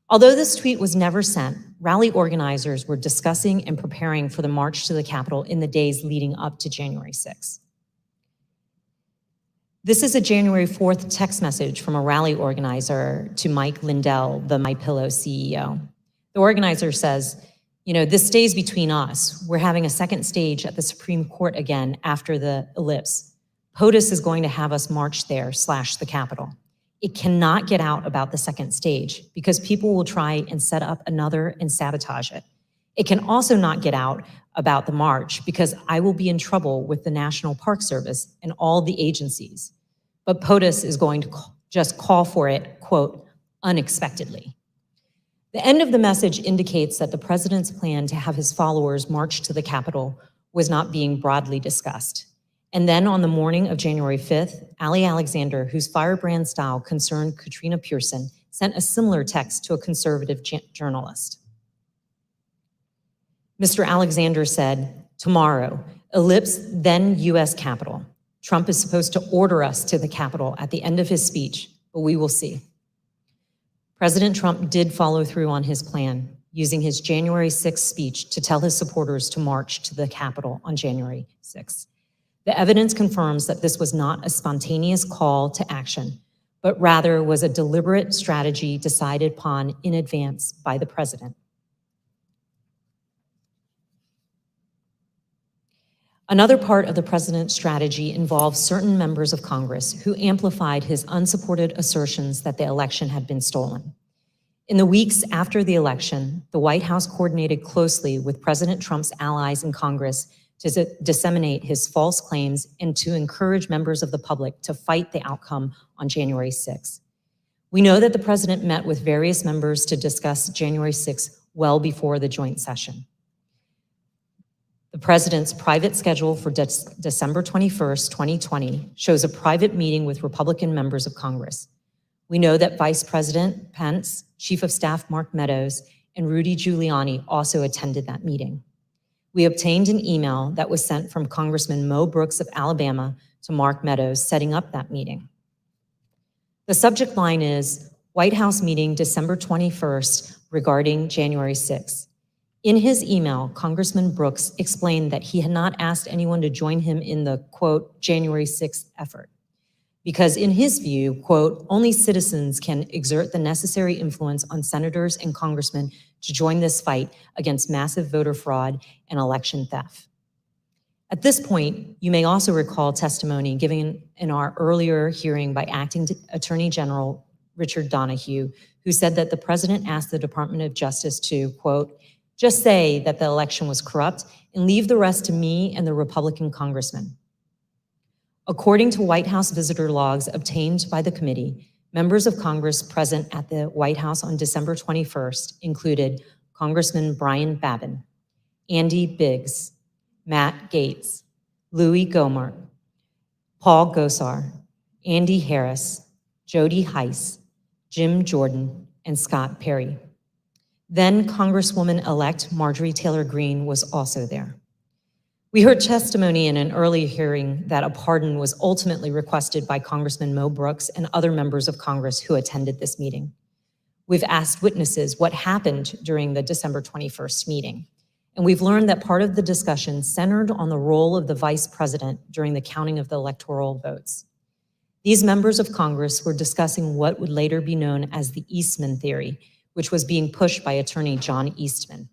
Although this tweet was never sent, rally organizers were discussing and preparing for the march to the Capitol in the days leading up to January 6th. This is a January 4th text message from a rally organizer to Mike Lindell, the MyPillow CEO. The organizer says, "This stays between us. We're having a second stage at the Supreme Court again after the Ellipse. POTUS is going to have us march there / the Capitol. It cannot get out about the second stage because people will try and set up another and sabotage it. It can also not get out about the march because I will be in trouble with the National Park Service and all the agencies. But POTUS is going to just call for it, quote, unexpectedly." The end of the message indicates that the president's plan to have his followers march to the Capitol was not being broadly discussed. And then on the morning of January 5th, Ali Alexander, whose firebrand style concerned Katrina Pearson, sent a similar text to a conservative journalist. Mr. Alexander said, tomorrow, ellipse then U.S. Capitol. Trump is supposed to order us to the Capitol at the end of his speech, but we will see. President Trump did follow through on his plan, using his January 6th speech to tell his supporters to march to the Capitol on January 6th. The evidence confirms that this was not a spontaneous call to action, but rather was a deliberate strategy decided upon in advance by the president. Another part of the president's strategy involves certain members of Congress who amplified his unsupported assertions that the election had been stolen. In the weeks after the election, the White House coordinated closely with President Trump's allies in Congress to disseminate his false claims and to encourage members of the public to fight the outcome on January 6th. We know that the president met with various members to discuss January 6th well before the joint session. The president's private schedule for December 21st, 2020 shows a private meeting with Republican members of Congress. We know that Vice President Pence, Chief of Staff Mark Meadows, and Rudy Giuliani also attended that meeting. We obtained an email that was sent from Congressman Mo Brooks of Alabama to Mark Meadows setting up that meeting. The subject line is White House meeting December 21st regarding January 6th. In his email, Congressman Brooks explained that he had not asked anyone to join him in the, quote, January 6th effort, because in his view, quote, only citizens can exert the necessary influence on senators and congressmen to join this fight against massive voter fraud and election theft. At this point, you may also recall testimony given in our earlier hearing by Acting Attorney General Richard Donahue, who said that the president asked the Department of Justice to, quote, just say that the election was corrupt and leave the rest to me and the Republican congressman. According to White House visitor logs obtained by the committee, members of Congress present at the White House on December 21st included Congressman Brian Babin, Andy Biggs, Matt Gaetz, Louis Gohmert, Paul Gosar, Andy Harris, Jody Heiss, Jim Jordan, and Scott Perry. Then Congresswoman-elect Marjorie Taylor Greene was also there. We heard testimony in an early hearing that a pardon was ultimately requested by Congressman Mo Brooks and other members of Congress who attended this meeting. We've asked witnesses what happened during the December 21st meeting, and we've learned that part of the discussion centered on the role of the vice president during the counting of the electoral votes. These members of Congress were discussing what would later be known as the Eastman theory, which was being pushed by attorney John Eastman.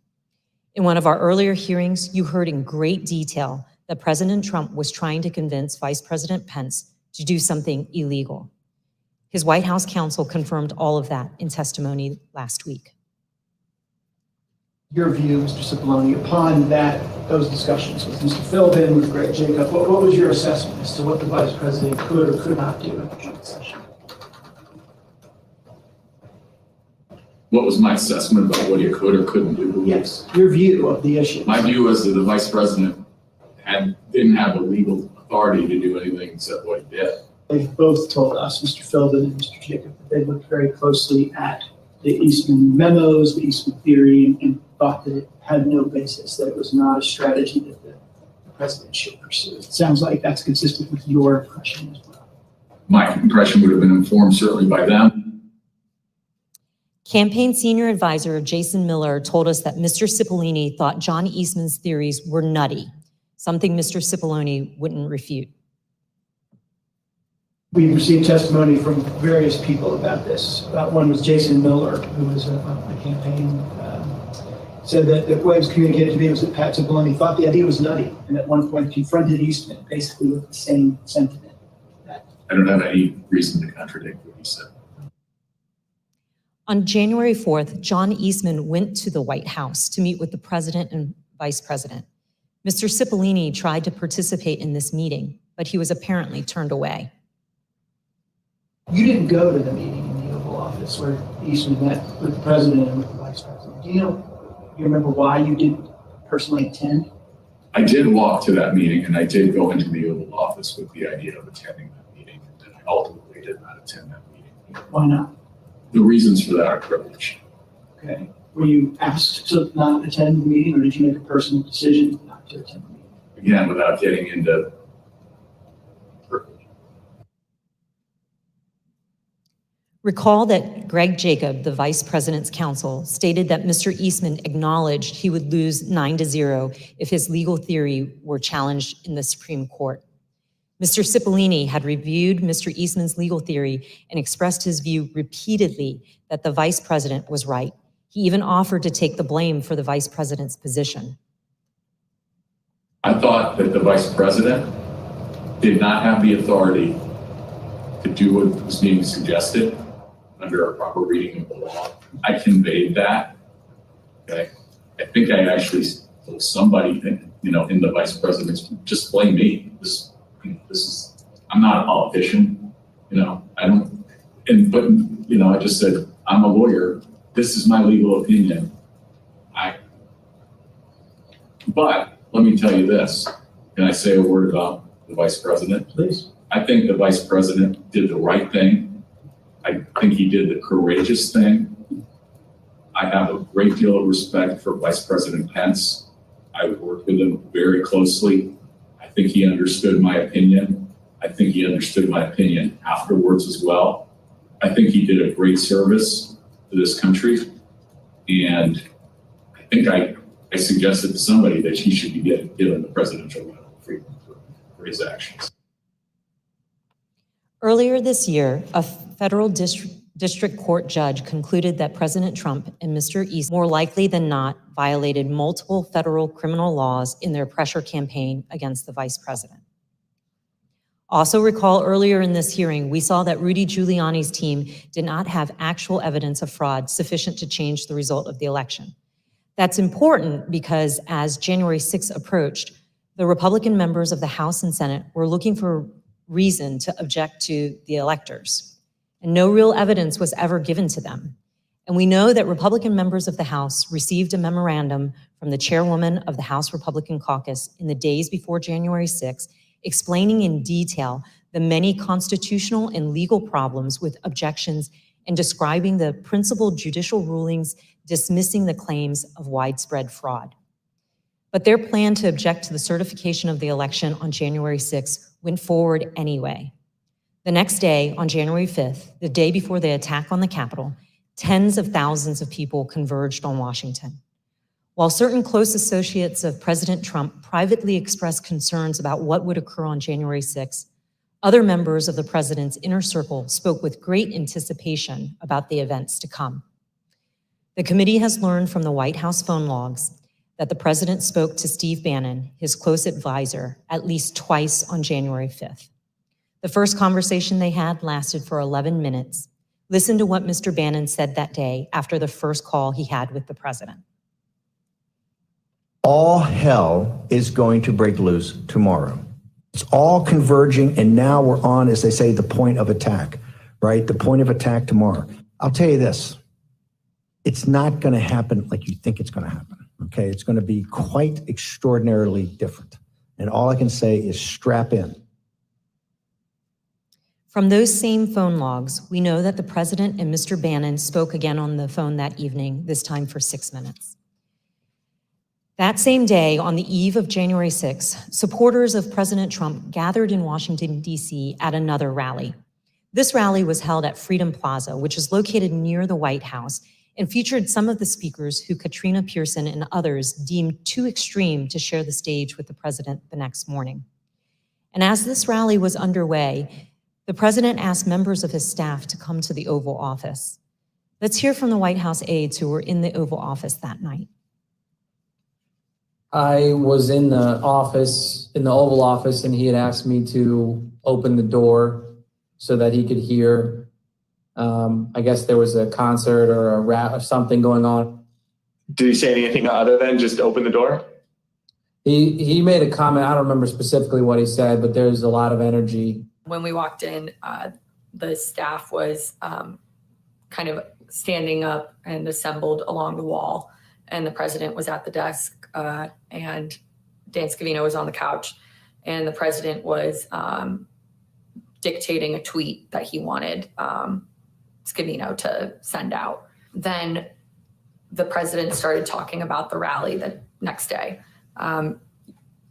In one of our earlier hearings, you heard in great detail that President Trump was trying to convince Vice President Pence to do something illegal. His White House counsel confirmed all of that in testimony last week. Your view, Mr. Cipollone, upon those discussions with Mr. Philbin, with Greg Jacob, what was your assessment as to what the Vice President could or could not do at the joint session? What was my assessment about what he could or couldn't do? Yes, your view of the issue. My view was that the vice president didn't have a legal authority to do anything except what he did. They've both told us, Mr. Philbin and Mr. Jacob, that they looked very closely at the Eastman memos, the Eastman theory, and thought that it had no basis, that it was not a strategy that the president should pursue. It sounds like that's consistent with your impression as well. My impression would have been informed certainly by them. Campaign senior advisor Jason Miller told us that Mr. Cipollone thought John Eastman's theories were nutty, something Mr. Cipollone wouldn't refute. We've received testimony from various people about this. One was Jason Miller, who was a campaign, said that the way it was communicated to me was that Pat Cipollone thought the idea was nutty, and at one point confronted Eastman basically with the same sentiment. I don't have any reason to contradict what he said. On January 4th, John Eastman went to the White House to meet with the president and vice president. Mr. Cipollone tried to participate in this meeting, but he was apparently turned away. You didn't go to the meeting in the Oval Office where Eastman met with the president and with the vice president. Do you remember why you didn't personally attend? I did walk to that meeting, and I did go into the Oval Office with the idea of attending that meeting, and I ultimately did not attend that meeting. Why not? The reasons for that are privilege. Okay. Were you asked to not attend the meeting, or did you make a personal decision not to attend the meeting? Again, without getting into Recall that Greg Jacob, the vice president's counsel, stated that Mr. Eastman acknowledged he would lose 9-0 if his legal theory were challenged in the Supreme Court. Mr. Cipollini had reviewed Mr. Eastman's legal theory and expressed his view repeatedly that the vice president was right. He even offered to take the blame for the vice president's position. I thought that the vice president did not have the authority to do what was being suggested under a proper reading of the law. I conveyed that. Okay. I think I actually told somebody that, in the vice president's, just blame me. This is, I'm not a politician, I don't, but I just said, I'm a lawyer. This is my legal opinion. But let me tell you this. Can I say a word about the vice president? Please. I think the vice president did the right thing. I think he did the courageous thing. I have a great deal of respect for Vice President Pence. I would work with him very closely. I think he understood my opinion. I think he understood my opinion afterwards as well. I think he did a great service to this country. And I think I suggested to somebody that he should be given the Presidential Medal of Freedom for his actions. Earlier this year, a federal district court judge concluded that President Trump and Mr. Eastman more likely than not violated multiple federal criminal laws in their pressure campaign against the vice president. Also recall earlier in this hearing, we saw that Rudy Giuliani's team did not have actual evidence of fraud sufficient to change the result of the election. That's important because as January 6th approached, the Republican members of the House and Senate were looking for reason to object to the electors, and no real evidence was ever given to them. And we know that Republican members of the House received a memorandum from the chairwoman of the House Republican Caucus in the days before January 6th, explaining in detail the many constitutional and legal problems with objections and describing the principal judicial rulings dismissing the claims of widespread fraud. But their plan to object to the certification of the election on January 6th went forward anyway. The next day, on January 5th, the day before the attack on the Capitol, tens of thousands of people converged on Washington. While certain close associates of President Trump privately expressed concerns about what would occur on January 6th, other members of the president's inner circle spoke with great anticipation about the events to come. The committee has learned from the White House phone logs that the president spoke to Steve Bannon, his close advisor, at least twice on January 5th. The first conversation they had lasted for 11 minutes. Listen to what Mr. Bannon said that day after the first call he had with the president. All hell is going to break loose tomorrow. It's all converging, and now we're on, as they say, the point of attack, right? The point of attack tomorrow. I'll tell you this. It's not going to happen like you think it's going to happen, okay? It's going to be quite extraordinarily different. And all I can say is strap in. From those same phone logs, we know that the president and Mr. Bannon spoke again on the phone that evening, this time for 6 minutes. That same day, on the eve of January 6th, supporters of President Trump gathered in Washington, D.C. at another rally. This rally was held at Freedom Plaza, which is located near the White House, and featured some of the speakers who Katrina Pearson and others deemed too extreme to share the stage with the president the next morning. And as this rally was underway, the president asked members of his staff to come to the Oval Office. Let's hear from the White House aides who were in the Oval Office that night. I was in the office, in the Oval Office, and he had asked me to open the door so that he could hear. I guess there was a concert or a rap or something going on. Did he say anything other than just open the door? He made a comment. I don't remember specifically what he said, but there's a lot of energy. When we walked in, the staff was kind of standing up and assembled along the wall, and the president was at the desk, and Dan Scavino was on the couch, and the president was dictating a tweet that he wanted Scavino to send out. Then the president started talking about the rally the next day.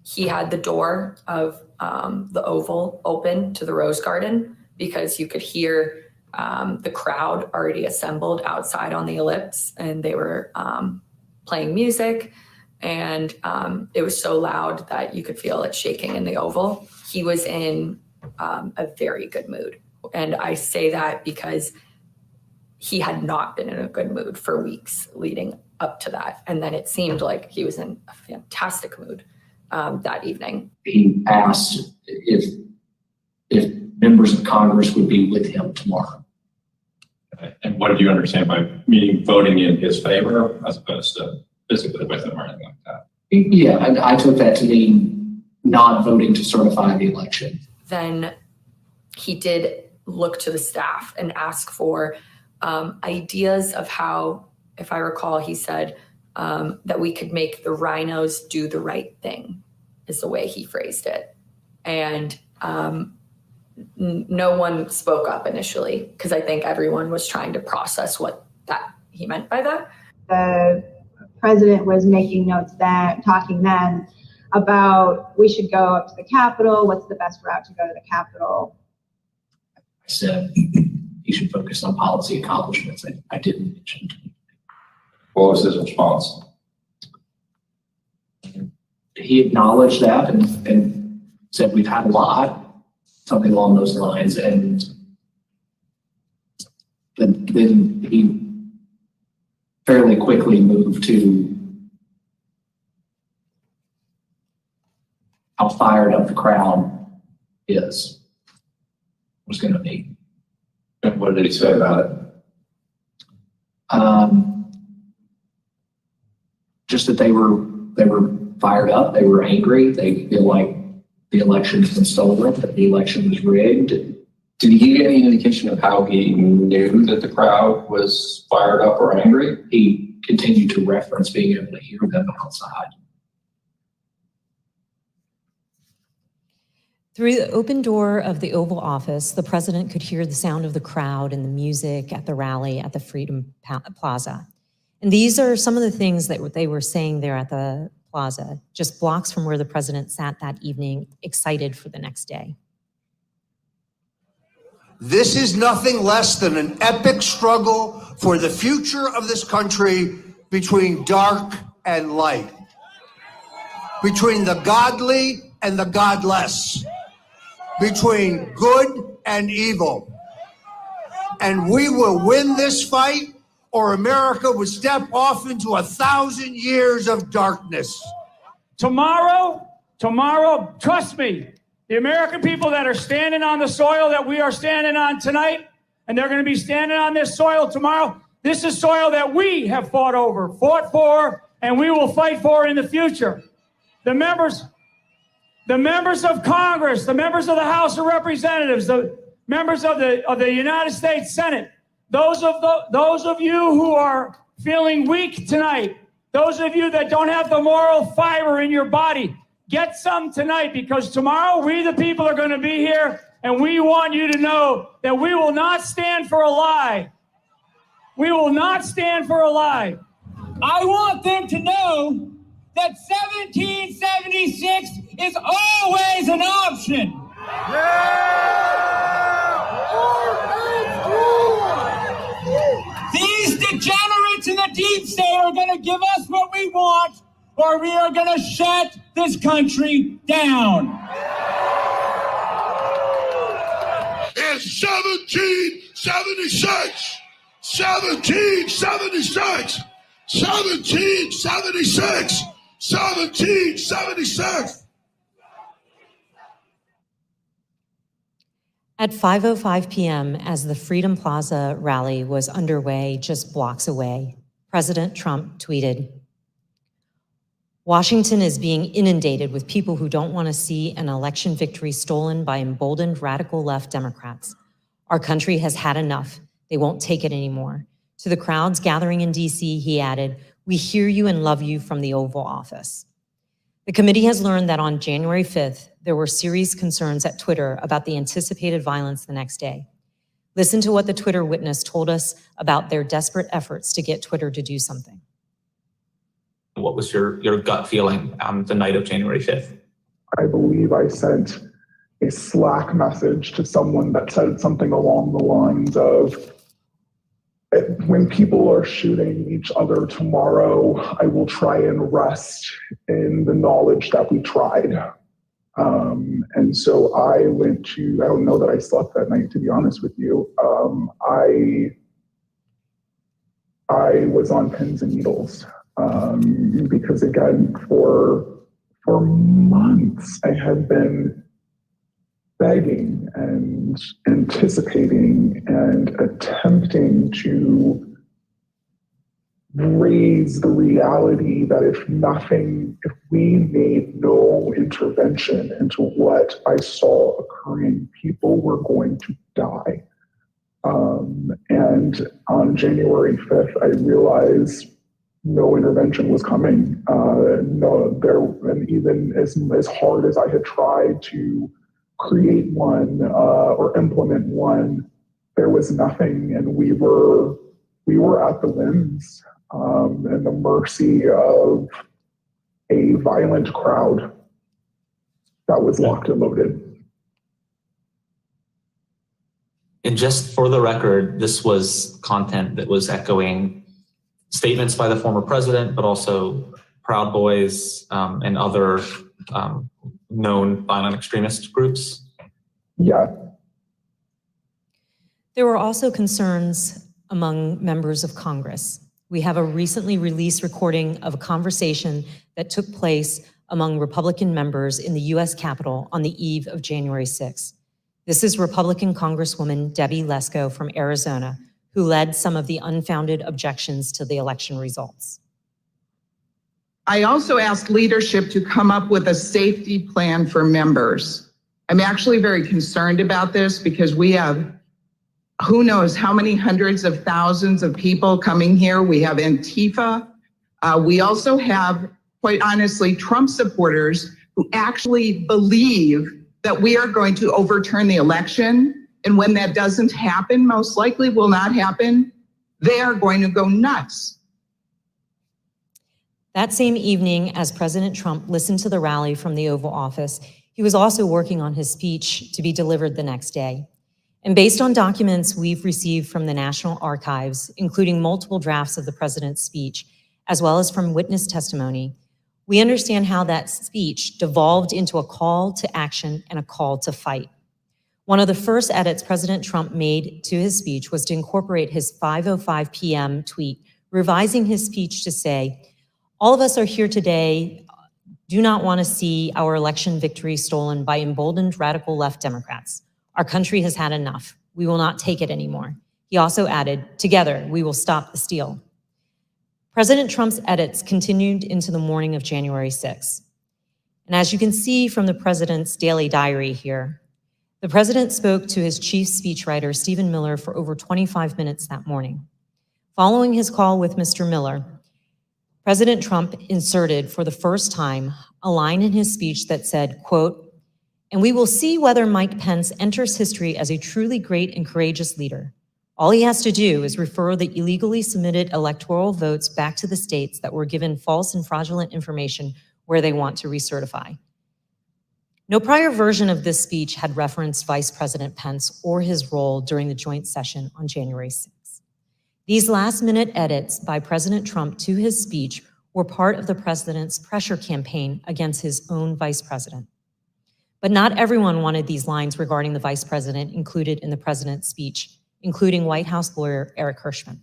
He had the door of the Oval open to the Rose Garden because you could hear the crowd already assembled outside on the ellipse, and they were playing music, and it was so loud that you could feel it shaking in the Oval. He was in a very good mood. And I say that because he had not been in a good mood for weeks leading up to that. And then it seemed like he was in a fantastic mood that evening. He asked if members of Congress would be with him tomorrow. And what did you understand by meaning voting in his favor as opposed to physically with him or anything like that? Yeah, and I took that to mean not voting to certify the election. Then he did look to the staff and ask for ideas of how, if I recall, he said that we could make the rhinos do the right thing, is the way he phrased it. And no one spoke up initially because I think everyone was trying to process what that he meant by that. The president was making notes then, talking then about we should go up to the Capitol. What's the best route to go to the Capitol? I said he should focus on policy accomplishments. I didn't mention. What was his response? He acknowledged that and said we've had a lot, something along those lines. And then he fairly quickly moved to how fired up the crowd was going to be. And what did he say about it? Just that they were fired up. They were angry. They feel like the election has been stolen, that the election was rigged. Did he give any indication of how he knew that the crowd was fired up or angry? He continued to reference being able to hear them outside. Through the open door of the Oval Office, the president could hear the sound of the crowd and the music at the rally at the Freedom Plaza. And these are some of the things that they were saying there at the plaza, just blocks from where the president sat that evening, excited for the next day. This is nothing less than an epic struggle for the future of this country between dark and light, between the godly and the godless, between good and evil. And we will win this fight, or America would step off into 1,000 years of darkness. Tomorrow, trust me, the American people that are standing on the soil that we are standing on tonight, and they're going to be standing on this soil tomorrow, this is soil that we have fought for, and we will fight for in the future. The members of Congress, the members of the House of Representatives, the members of the United States Senate, those of you who are feeling weak tonight, those of you that don't have the moral fiber in your body, get some tonight, because tomorrow we the people are going to be here, and we want you to know that we will not stand for a lie. We will not stand for a lie. I want them to know that 1776 is always an option. These degenerates in the deep state are going to give us what we want, or we are going to shut this country down. It's 1776. 1776. 1776. 1776. At 5:05 p.m., as the Freedom Plaza rally was underway just blocks away, President Trump tweeted, "Washington is being inundated with people who don't want to see an election victory stolen by emboldened radical left Democrats. Our country has had enough. They won't take it anymore." To the crowds gathering in D.C., he added, "We hear you and love you from the Oval Office." The committee has learned that on January 5th, there were serious concerns at Twitter about the anticipated violence the next day. Listen to what the Twitter witness told us about their desperate efforts to get Twitter to do something. What was your gut feeling on the night of January 5th? I believe I sent a Slack message to someone that said something along the lines of, when people are shooting each other tomorrow, I will try and rest in the knowledge that we tried. And so I went to, I don't know that I slept that night, to be honest with you. I was on pins and needles because, again, for months, I had been begging and anticipating and attempting to raise the reality that if we made no intervention into what I saw occurring, people were going to die. And on January 5th, I realized no intervention was coming. And even as hard as I had tried to create one or implement one, there was nothing, and we were at the whims and the mercy of a violent crowd that was locked and loaded. And just for the record, this was content that was echoing statements by the former president, but also Proud Boys and other known violent extremist groups? Yeah. There were also concerns among members of Congress. We have a recently released recording of a conversation that took place among Republican members in the U.S. Capitol on the eve of January 6th. This is Republican Congresswoman Debbie Lesko from Arizona, who led some of the unfounded objections to the election results. I also asked leadership to come up with a safety plan for members. I'm actually very concerned about this because we have who knows how many hundreds of thousands of people coming here. We have Antifa. We also have, quite honestly, Trump supporters who actually believe that we are going to overturn the election. And when that doesn't happen, most likely will not happen, they are going to go nuts. That same evening, as President Trump listened to the rally from the Oval Office, he was also working on his speech to be delivered the next day. And based on documents we've received from the National Archives, including multiple drafts of the president's speech, as well as from witness testimony, we understand how that speech devolved into a call to action and a call to fight. One of the first edits President Trump made to his speech was to incorporate his 5:05 p.m. tweet, revising his speech to say, "All of us are here today, do not want to see our election victory stolen by emboldened radical left Democrats. Our country has had enough. We will not take it anymore." He also added, "Together, we will stop the steal." President Trump's edits continued into the morning of January 6th. And as you can see from the president's daily diary here, the president spoke to his chief speechwriter, Stephen Miller, for over 25 minutes that morning. Following his call with Mr. Miller, President Trump inserted for the first time a line in his speech that said, quote, "And we will see whether Mike Pence enters history as a truly great and courageous leader. All he has to do is refer the illegally submitted electoral votes back to the states that were given false and fraudulent information where they want to recertify." No prior version of this speech had referenced Vice President Pence or his role during the joint session on January 6th. These last-minute edits by President Trump to his speech were part of the president's pressure campaign against his own vice president. But not everyone wanted these lines regarding the vice president included in the president's speech, including White House lawyer Eric Hirschman.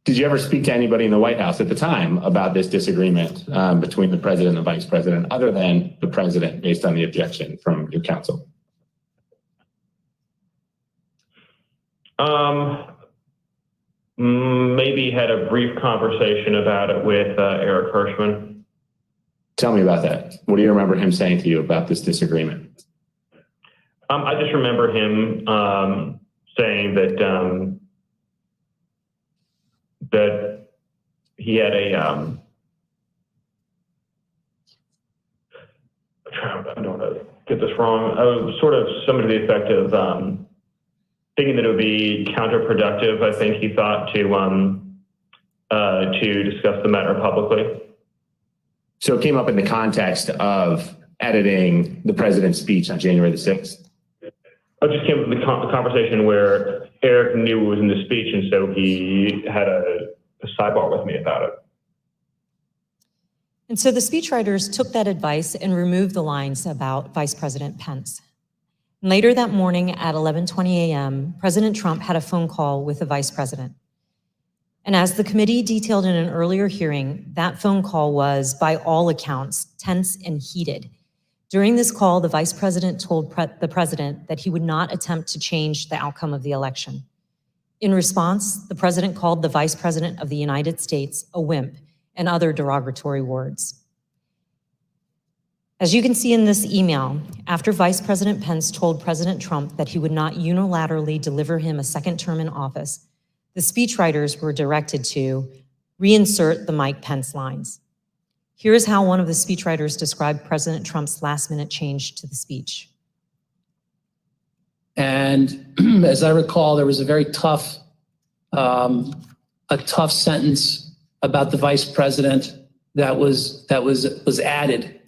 Did you ever speak to anybody in the White House at the time about this disagreement between the president and the vice president, other than the president, based on the objection from your counsel? Maybe had a brief conversation about it with Eric Hirschman. Tell me about that. What do you remember him saying to you about this disagreement? I just remember him saying that that he had a I don't want to get this wrong. Sort of something to the effect of thinking that it would be counterproductive. I think he thought to to discuss the matter publicly. So it came up in the context of editing the president's speech on January the 6th? It just came up with the conversation where Eric knew it was in the speech, and so he had a sidebar with me about it. And so the speechwriters took that advice and removed the lines about Vice President Pence. Later that morning at 11:20 a.m., President Trump had a phone call with the vice president. And as the committee detailed in an earlier hearing, that phone call was, by all accounts, tense and heated. During this call, the vice president told the president that he would not attempt to change the outcome of the election. In response, the president called the vice president of the United States a wimp and other derogatory words. As you can see in this email, after Vice President Pence told President Trump that he would not unilaterally deliver him a second term in office, the speechwriters were directed to reinsert the Mike Pence lines. Here is how one of the speechwriters described President Trump's last-minute change to the speech. And as I recall, there was a very tough sentence about the vice president that was added.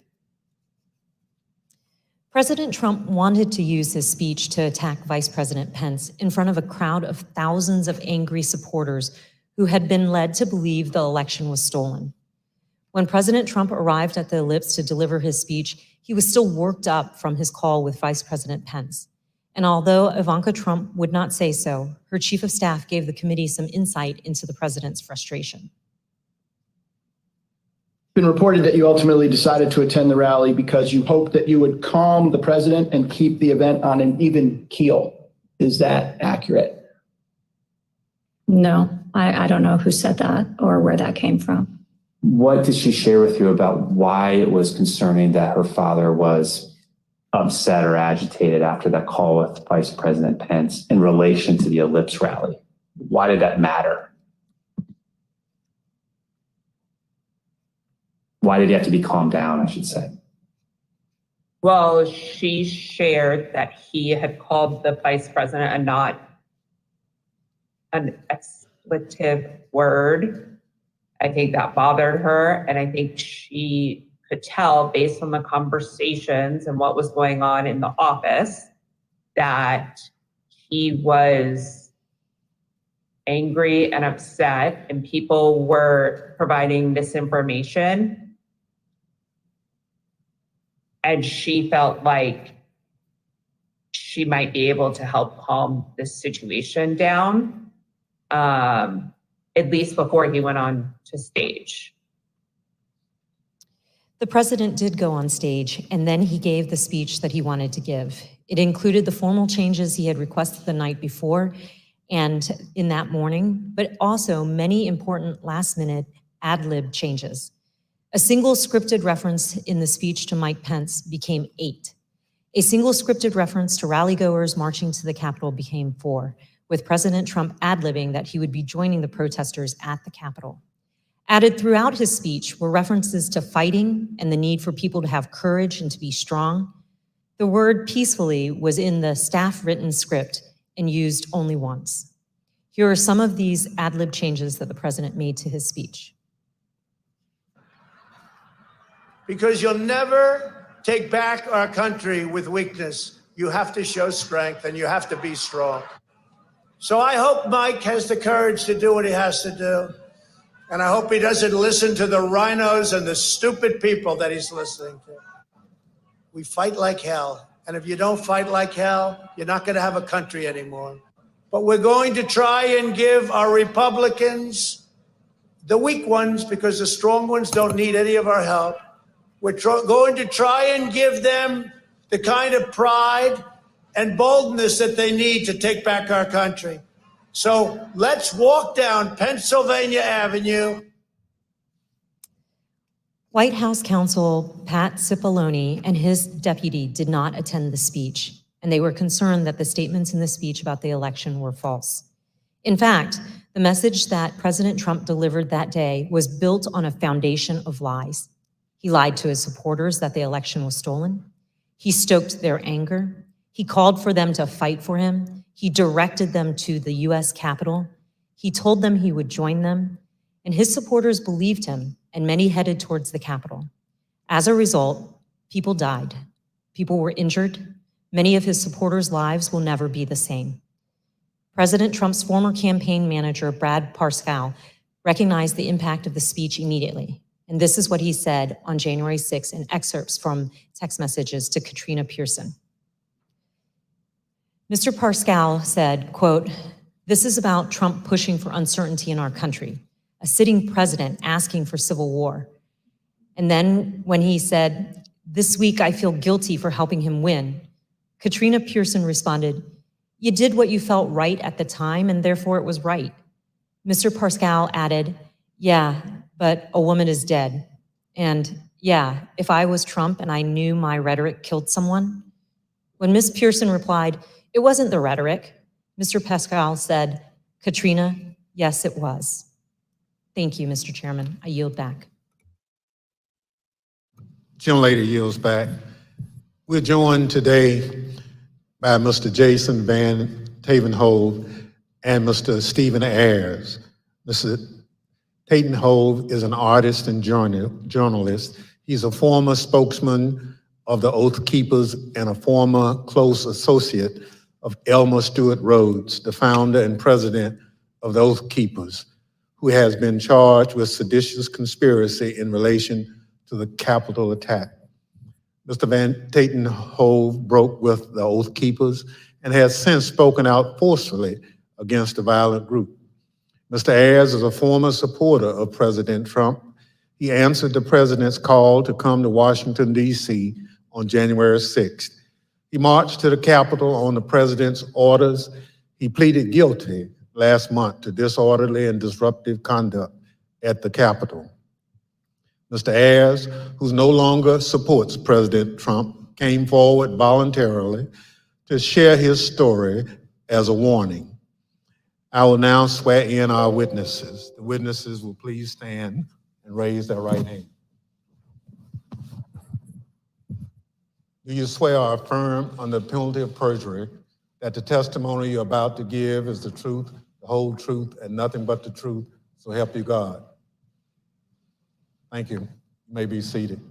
President Trump wanted to use his speech to attack Vice President Pence in front of a crowd of thousands of angry supporters who had been led to believe the election was stolen. When President Trump arrived at the Ellipse to deliver his speech, he was still worked up from his call with Vice President Pence. And although Ivanka Trump would not say so, her chief of staff gave the committee some insight into the president's frustration. It's been reported that you ultimately decided to attend the rally because you hoped that you would calm the president and keep the event on an even keel. Is that accurate? No, I don't know who said that or where that came from. What did she share with you about why it was concerning that her father was upset or agitated after that call with Vice President Pence in relation to the Ellipse rally? Why did that matter? Why did he have to be calmed down, I should say? Well, she shared that he had called the vice president a not an expletive word. I think that bothered her, and I think she could tell based on the conversations and what was going on in the office that he was angry and upset, and people were providing misinformation. And she felt like she might be able to help calm this situation down, at least before he went on to stage. The president did go on stage, and then he gave the speech that he wanted to give. It included the formal changes he had requested the night before and in that morning, but also many important last-minute ad-lib changes. A single scripted reference in the speech to Mike Pence became 8. A single scripted reference to rally-goers marching to the Capitol became 4, with President Trump ad-libbing that he would be joining the protesters at the Capitol. Added throughout his speech were references to fighting and the need for people to have courage and to be strong. The word peacefully was in the staff-written script and used only once. Here are some of these ad-lib changes that the president made to his speech. Because you'll never take back our country with weakness. You have to show strength and you have to be strong. So I hope Mike has the courage to do what he has to do. And I hope he doesn't listen to the rhinos and the stupid people that he's listening to. We fight like hell. And if you don't fight like hell, you're not going to have a country anymore. But we're going to try and give our Republicans, the weak ones, because the strong ones don't need any of our help. We're going to try and give them the kind of pride and boldness that they need to take back our country. So let's walk down Pennsylvania Avenue. White House counsel Pat Cipollone and his deputy did not attend the speech, and they were concerned that the statements in the speech about the election were false. In fact, the message that President Trump delivered that day was built on a foundation of lies. He lied to his supporters that the election was stolen. He stoked their anger. He called for them to fight for him. He directed them to the U.S. Capitol. He told them he would join them. and his supporters believed him, and many headed towards the Capitol. As a result, people died. People were injured. Many of his supporters' lives will never be the same. President Trump's former campaign manager, Brad Parscale, recognized the impact of the speech immediately. And this is what he said on January 6 in excerpts from text messages to Katrina Pearson. Mr. Parscale said, quote, "This is about Trump pushing for uncertainty in our country, a sitting president asking for civil war." And then when he said, "This week I feel guilty for helping him win," Katrina Pearson responded, "You did what you felt right at the time, and therefore it was right." Mr. Parscale added, "Yeah, but a woman is dead. And yeah, if I was Trump and I knew my rhetoric killed someone." When Ms. Pearson replied, "It wasn't the rhetoric," Mr. Parscale said, "Katrina, yes, it was." Thank you, Mr. Chairman. I yield back. Gentlelady yields back. We're joined today by Mr. Jason Van Tavenhove and Mr. Stephen Ayers. Mr. Tavenhove is an artist and journalist. He's a former spokesman of the Oath Keepers and a former close associate of Elmer Stewart Rhodes, the founder and president of the Oath Keepers, who has been charged with seditious conspiracy in relation to the Capitol attack. Mr. Van Tatenhove broke with the Oath Keepers and has since spoken out forcefully against the violent group. Mr. Ayers is a former supporter of President Trump. He answered the president's call to come to Washington, D.C. on January 6th. He marched to the Capitol on the president's orders. He pleaded guilty last month to disorderly and disruptive conduct at the Capitol. Mr. Ayers, who no longer supports President Trump, came forward voluntarily to share his story as a warning. I will now swear in our witnesses. The witnesses will please stand and raise their right hand. Do you swear or affirm under penalty of perjury that the testimony you're about to give is the truth, the whole truth, and nothing but the truth, so help you God? Thank you. You may be seated.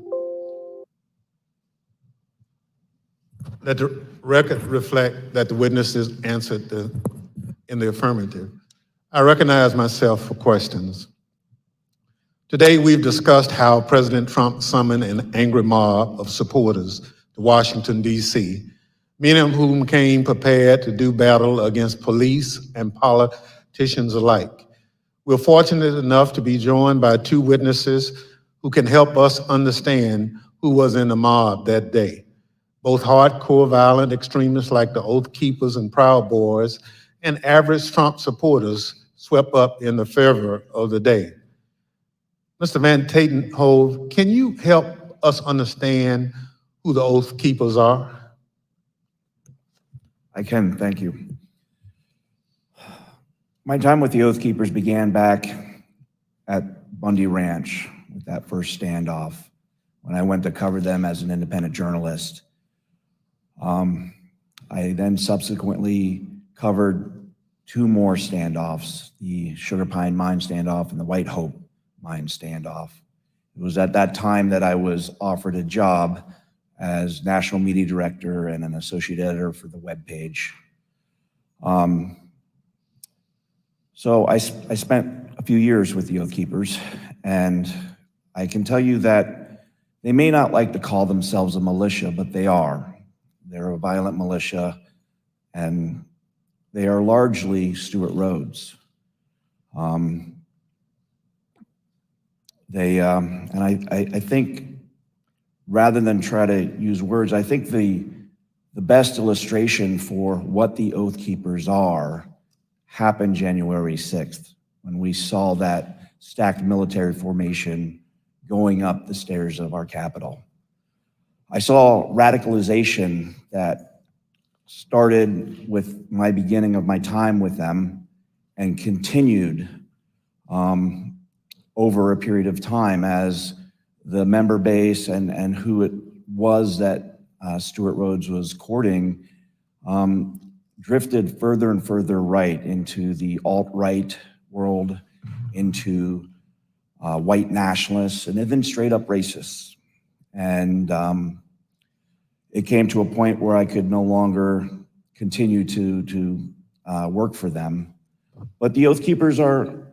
Let the record reflect that the witnesses answered in the affirmative. I recognize myself for questions. Today, we've discussed how President Trump summoned an angry mob of supporters to Washington, D.C., many of whom came prepared to do battle against police and politicians alike. We're fortunate enough to be joined by two witnesses who can help us understand who was in the mob that day. Both hardcore violent extremists like the Oath Keepers and Proud Boys and average Trump supporters swept up in the fervor of the day. Mr. Van Tatenhove, can you help us understand who the Oath Keepers are? I can, thank you. My time with the Oath Keepers began back at Bundy Ranch with that first standoff when I went to cover them as an independent journalist. I then subsequently covered two more standoffs, the Sugar Pine Mine standoff and the White Hope Mine standoff. It was at that time that I was offered a job as national media director and an associate editor for the webpage. So I spent a few years with the Oath Keepers, and I can tell you that they may not like to call themselves a militia, but they are. They're a violent militia, and they are largely Stewart Rhodes. And I think rather than try to use words, I think the best illustration for what the Oath Keepers are happened January 6th, when we saw that stacked military formation going up the stairs of our Capitol. I saw radicalization that started with my beginning of my time with them and continued over a period of time as the member base and who it was that Stewart Rhodes was courting drifted further and further right into the alt-right world, into white nationalists, and even straight up racists. And it came to a point where I could no longer continue to work for them. But the Oath Keepers are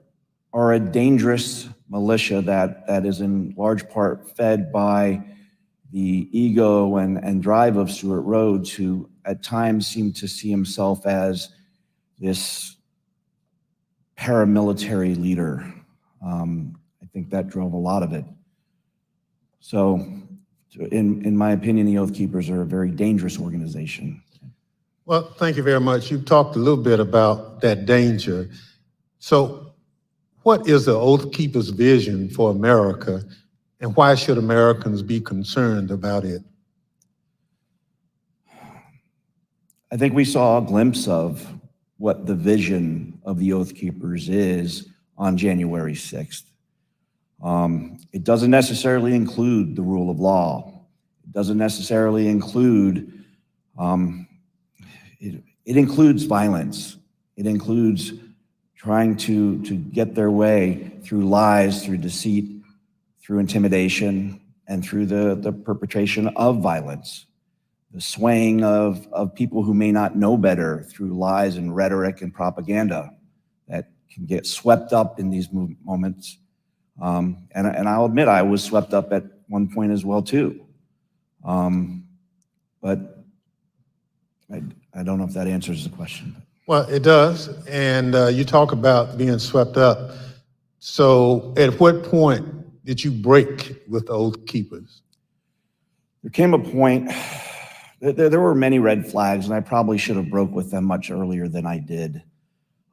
a dangerous militia that is in large part fed by the ego and drive of Stuart Rhodes, who at times seemed to see himself as this paramilitary leader. I think that drove a lot of it. So in my opinion, the Oath Keepers are a very dangerous organization. Well, thank you very much. You talked a little bit about that danger. So what is the Oath Keepers' vision for America, and why should Americans be concerned about it? I think we saw a glimpse of what the vision of the Oath Keepers is on January 6th. It doesn't necessarily include the rule of law. It doesn't necessarily include, it includes violence. It includes trying to get their way through lies, through deceit, through intimidation, and through the perpetration of violence. The swaying of people who may not know better through lies and rhetoric and propaganda that can get swept up in these moments. And I'll admit I was swept up at one point as well too. But I don't know if that answers the question. Well, it does. And you talk about being swept up. So at what point did you break with the Oath Keepers? There came a point, there were many red flags, and I probably should have broke with them much earlier than I did.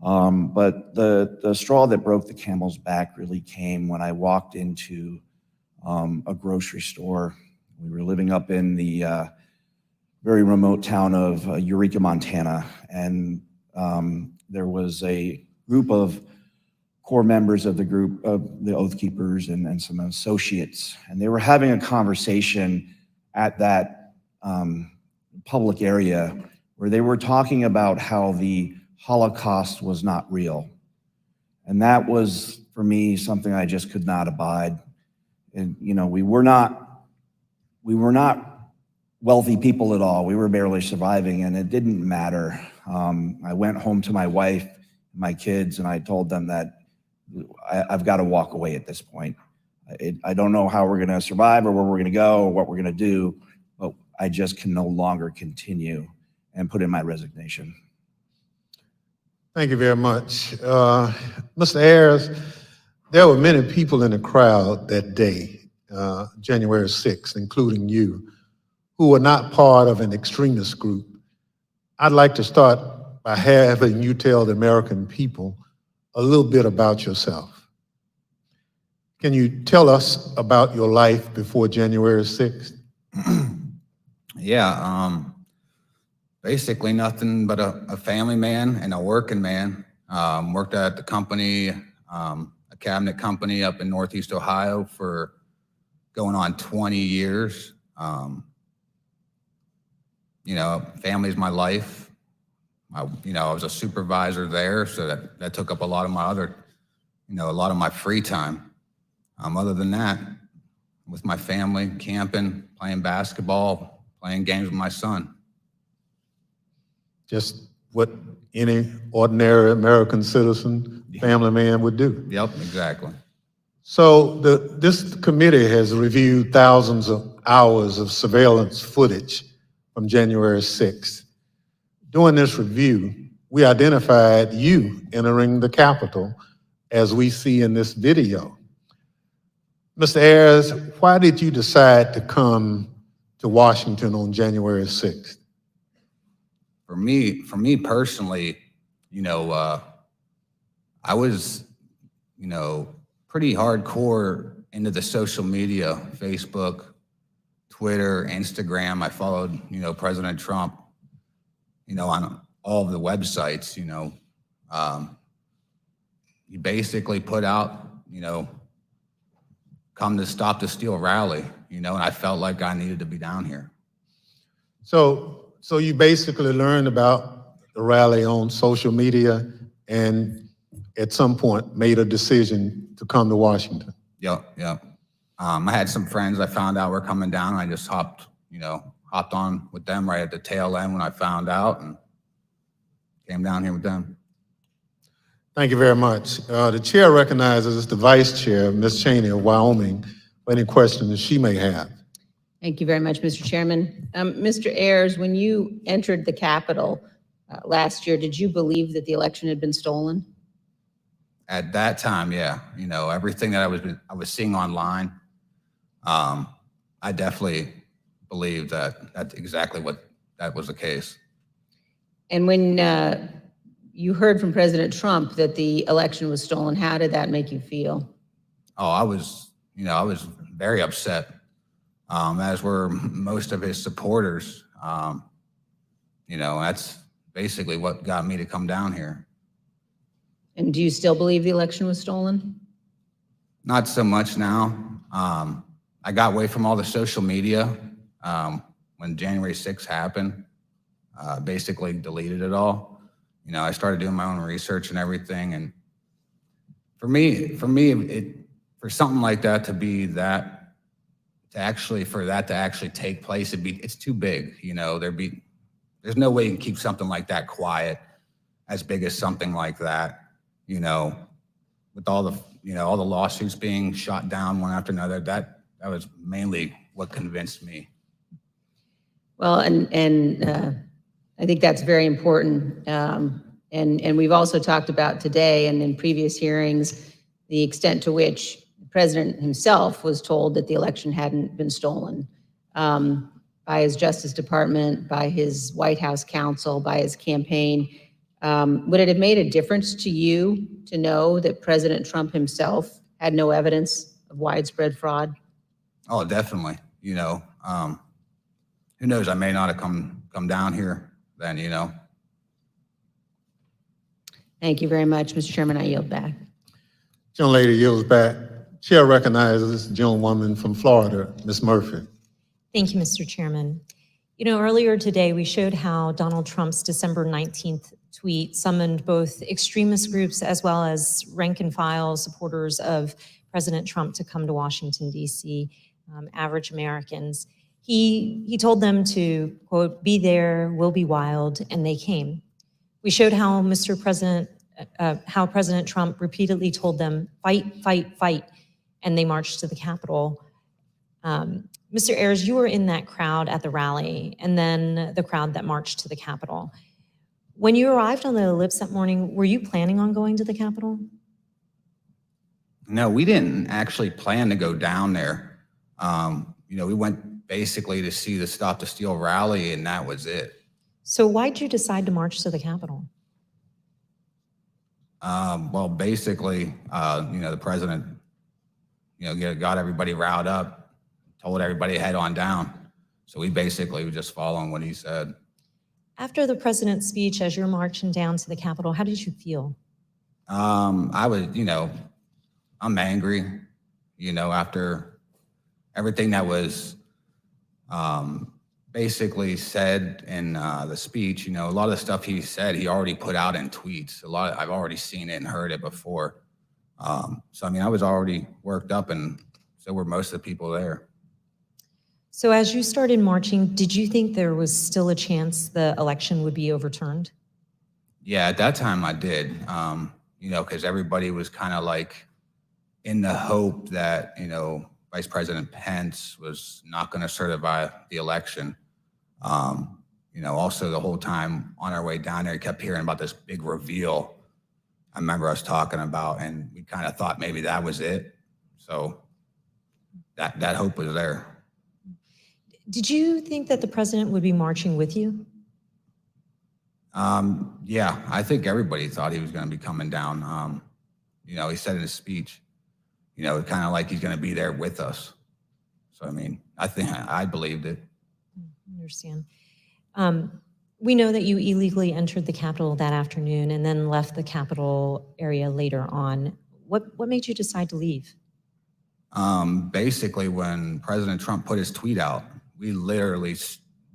But the straw that broke the camel's back really came when I walked into a grocery store. We were living up in the very remote town of Eureka, Montana, and there was a group of core members of the group of the Oath Keepers and some associates, and they were having a conversation at that public area where they were talking about how the Holocaust was not real. And that was, for me, something I just could not abide. And, you know, we were not wealthy people at all. We were barely surviving, and it didn't matter. I went home to my wife, my kids, and I told them that I've got to walk away at this point. I don't know how we're going to survive or where we're going to go or what we're going to do, but I just can no longer continue, and put in my resignation. Thank you very much. Mr. Ayers, there were many people in the crowd that day, January 6th, including you, who were not part of an extremist group. I'd like to start by having you tell the American people a little bit about yourself. Can you tell us about your life before January 6th? Yeah, basically nothing but a family man and a working man. Worked at the company, a cabinet company up in Northeast Ohio for going on 20 years. You know, family's my life. I was a supervisor there, so that took up a lot of my a lot of my free time. Other than that, with my family, camping, playing basketball, playing games with my son. Just what any ordinary American citizen, family man would do. Yep, exactly. So this committee has reviewed thousands of hours of surveillance footage from January 6th. During this review, we identified you entering the Capitol as we see in this video. Mr. Ayers, why did you decide to come to Washington on January 6th? For me personally, I was, pretty hardcore into the social media, Facebook, Twitter, Instagram. I followed, President Trump, on all of the websites, he basically put out, come to Stop the Steal rally, and I felt like I needed to be down here. So you basically learned about the rally on social media and at some point made a decision to come to Washington. Yep, yep. I had some friends I found out were coming down. I just hopped on with them right at the tail end when I found out and came down here with them. Thank you very much. The chair recognizes the vice chair, Ms. Cheney of Wyoming, for any questions she may have. Thank you very much, Mr. Chairman. Mr. Ayers, when you entered the Capitol last year, did you believe that the election had been stolen? At that time, yeah, everything that I was seeing online, I definitely believed that that's exactly what that was the case. And when you heard from President Trump that the election was stolen, how did that make you feel? Oh, I was very upset, as were most of his supporters. That's basically what got me to come down here. And do you still believe the election was stolen? Not so much now. I got away from all the social media when January 6th happened. Basically deleted it all. I started doing my own research and everything. And for me, for something like that to actually take place, it's too big. There's no way you can keep something like that quiet, as big as something like that. With all the lawsuits being shot down one after another, that was mainly what convinced me. Well, and I think that's very important. And we've also talked about today and in previous hearings, the extent to which the president himself was told that the election hadn't been stolen by his Justice Department, by his White House counsel, by his campaign. Would it have made a difference to you to know that President Trump himself had no evidence of widespread fraud? Oh, definitely. Who knows? I may not have come down here then, Thank you very much, Mr. Chairman. I yield back. Gentlelady yields back. Chair recognizes the gentlewoman from Florida, Ms. Murphy. Thank you, Mr. Chairman. Earlier today, we showed how Donald Trump's December 19th tweet summoned both extremist groups as well as rank and file supporters of President Trump to come to Washington, D.C., average Americans. He told them to, quote, "Be there, we'll be wild," and they came. We showed how how President Trump repeatedly told them, "Fight, fight, fight," and they marched to the Capitol. Mr. Ayers, you were in that crowd at the rally, and then the crowd that marched to the Capitol. When you arrived on the ellipse that morning, were you planning on going to the Capitol? No, we didn't actually plan to go down there. We went basically to see the Stop the Steal rally, and that was it. So why'd you decide to march to the Capitol? Well, basically, the president, got everybody riled up, told everybody to head on down. So we basically were just following what he said. After the president's speech, as you're marching down to the Capitol, how did you feel? I was, I'm angry, after everything that was basically said in the speech. A lot of the stuff he said, he already put out in tweets. I've already seen it and heard it before. So, I was already worked up, and so were most of the people there. So as you started marching, did you think there was still a chance the election would be overturned? Yeah, at that time I did, because everybody was kind of like in the hope that, Vice President Pence was not going to certify the election. Also the whole time on our way down there, I kept hearing about this big reveal I remember us talking about, and we kind of thought maybe that was it. So that hope was there. Did you think that the president would be marching with you? Yeah, I think everybody thought he was going to be coming down. He said in his speech, kind of like he's going to be there with us. So, I think I believed it. I understand. We know that you illegally entered the Capitol that afternoon and then left the Capitol area later on. What made you decide to leave? Basically, when President Trump put his tweet out, we literally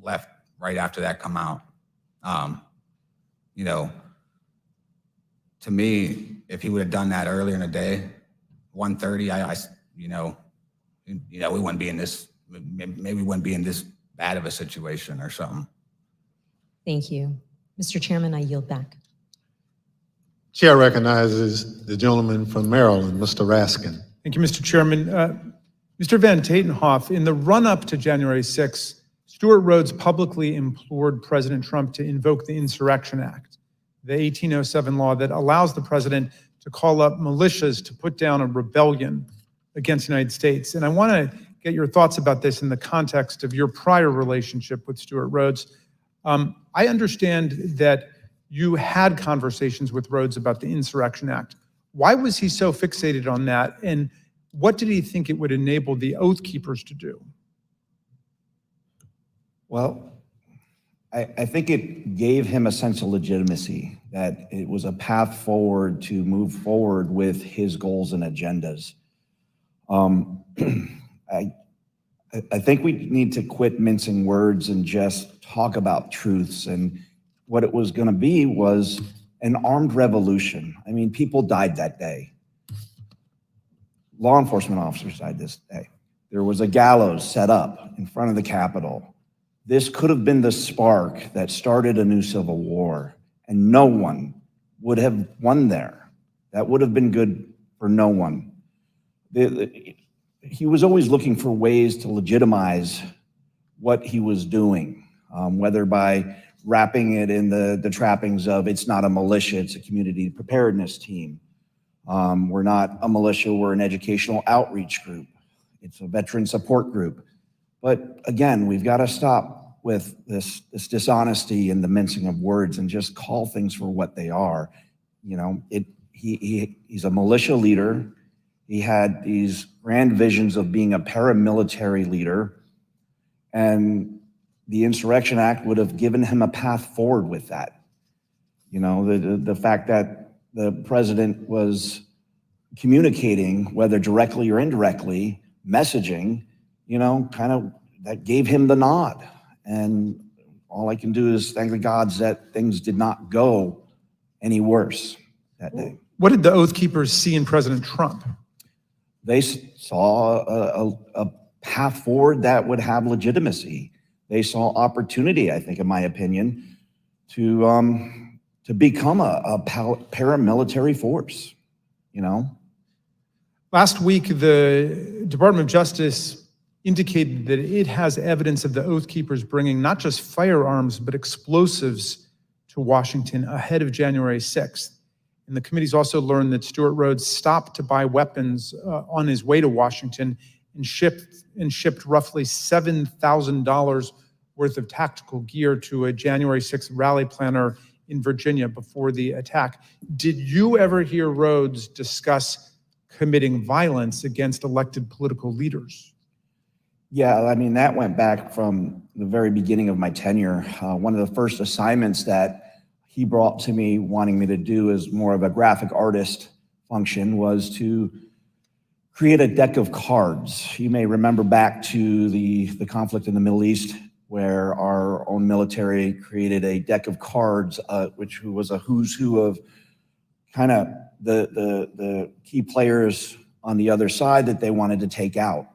left right after that come out. To me, if he would have done that earlier in the day, 1:30, we wouldn't be in this, maybe we wouldn't be in this bad of a situation or something. Thank you. Mr. Chairman, I yield back. Chair recognizes the gentleman from Maryland, Mr. Raskin. Thank you, Mr. Chairman. Mr. Van Tatenhoff, in the run-up to January 6th, Stuart Rhodes publicly implored President Trump to invoke the Insurrection Act, the 1807 law that allows the president to call up militias to put down a rebellion against the United States. And I want to get your thoughts about this in the context of your prior relationship with Stuart Rhodes. I understand that you had conversations with Rhodes about the Insurrection Act. Why was he so fixated on that? And what did he think it would enable the Oath Keepers to do? Well, I think it gave him a sense of legitimacy, that it was a path forward to move forward with his goals and agendas. I think we need to quit mincing words and just talk about truths. And what it was going to be was an armed revolution. I mean, people died that day. Law enforcement officers died this day. There was a gallows set up in front of the Capitol. This could have been the spark that started a new civil war, and no one would have won there. That would have been good for no one. He was always looking for ways to legitimize what he was doing, whether by wrapping it in the trappings of it's not a militia, it's a community preparedness team. We're not a militia, we're an educational outreach group. It's a veteran support group. But again, we've got to stop with this dishonesty and the mincing of words and just call things for what they are. He's a militia leader. He had these grand visions of being a paramilitary leader, and the Insurrection Act would have given him a path forward with that. The fact that the president was communicating, whether directly or indirectly, messaging, kind of that gave him the nod. And all I can do is thank the gods that things did not go any worse that day. What did the Oath Keepers see in President Trump? They saw a path forward that would have legitimacy. They saw opportunity, I think, in my opinion, to become a paramilitary force, Last week, the Department of Justice indicated that it has evidence of the Oath Keepers bringing not just firearms, but explosives to Washington ahead of January 6th. And the committee's also learned that Stuart Rhodes stopped to buy weapons on his way to Washington and shipped roughly $7,000 worth of tactical gear to a January 6th rally planner in Virginia before the attack. Did you ever hear Rhodes discuss committing violence against elected political leaders? Yeah, I mean, that went back from the very beginning of my tenure. One of the first assignments that he brought to me wanting me to do as more of a graphic artist function was to create a deck of cards. You may remember back to the conflict in the Middle East, where our own military created a deck of cards, which was a who's who of kind of the key players on the other side that they wanted to take out.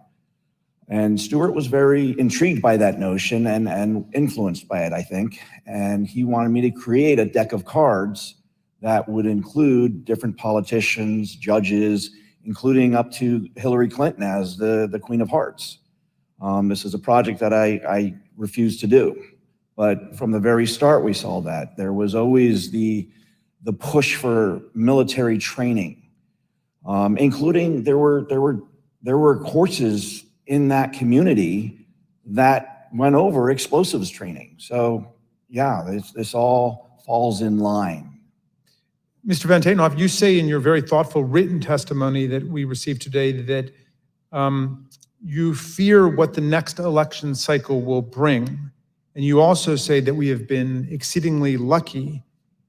And Stuart was very intrigued by that notion and influenced by it, I think. And he wanted me to create a deck of cards that would include different politicians, judges, including up to Hillary Clinton as the Queen of Hearts. This is a project that I refused to do. But from the very start, we saw that. There was always the push for military training, including there were courses in that community that went over explosives training. So yeah, this all falls in line. Mr. Van Tatenhoff, you say in your very thoughtful written testimony that we received today that you fear what the next election cycle will bring. And you also say that we have been exceedingly lucky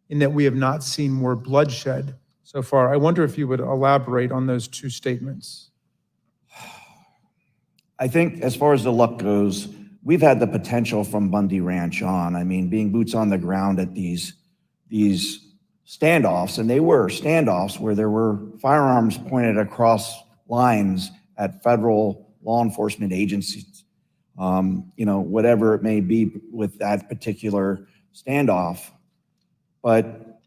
in that we have not seen more bloodshed so far. I wonder if you would elaborate on those two statements. I think as far as the luck goes, we've had the potential from Bundy Ranch on. I mean, being boots on the ground at these standoffs, and they were standoffs where there were firearms pointed across lines at federal law enforcement agencies, whatever it may be with that particular standoff. But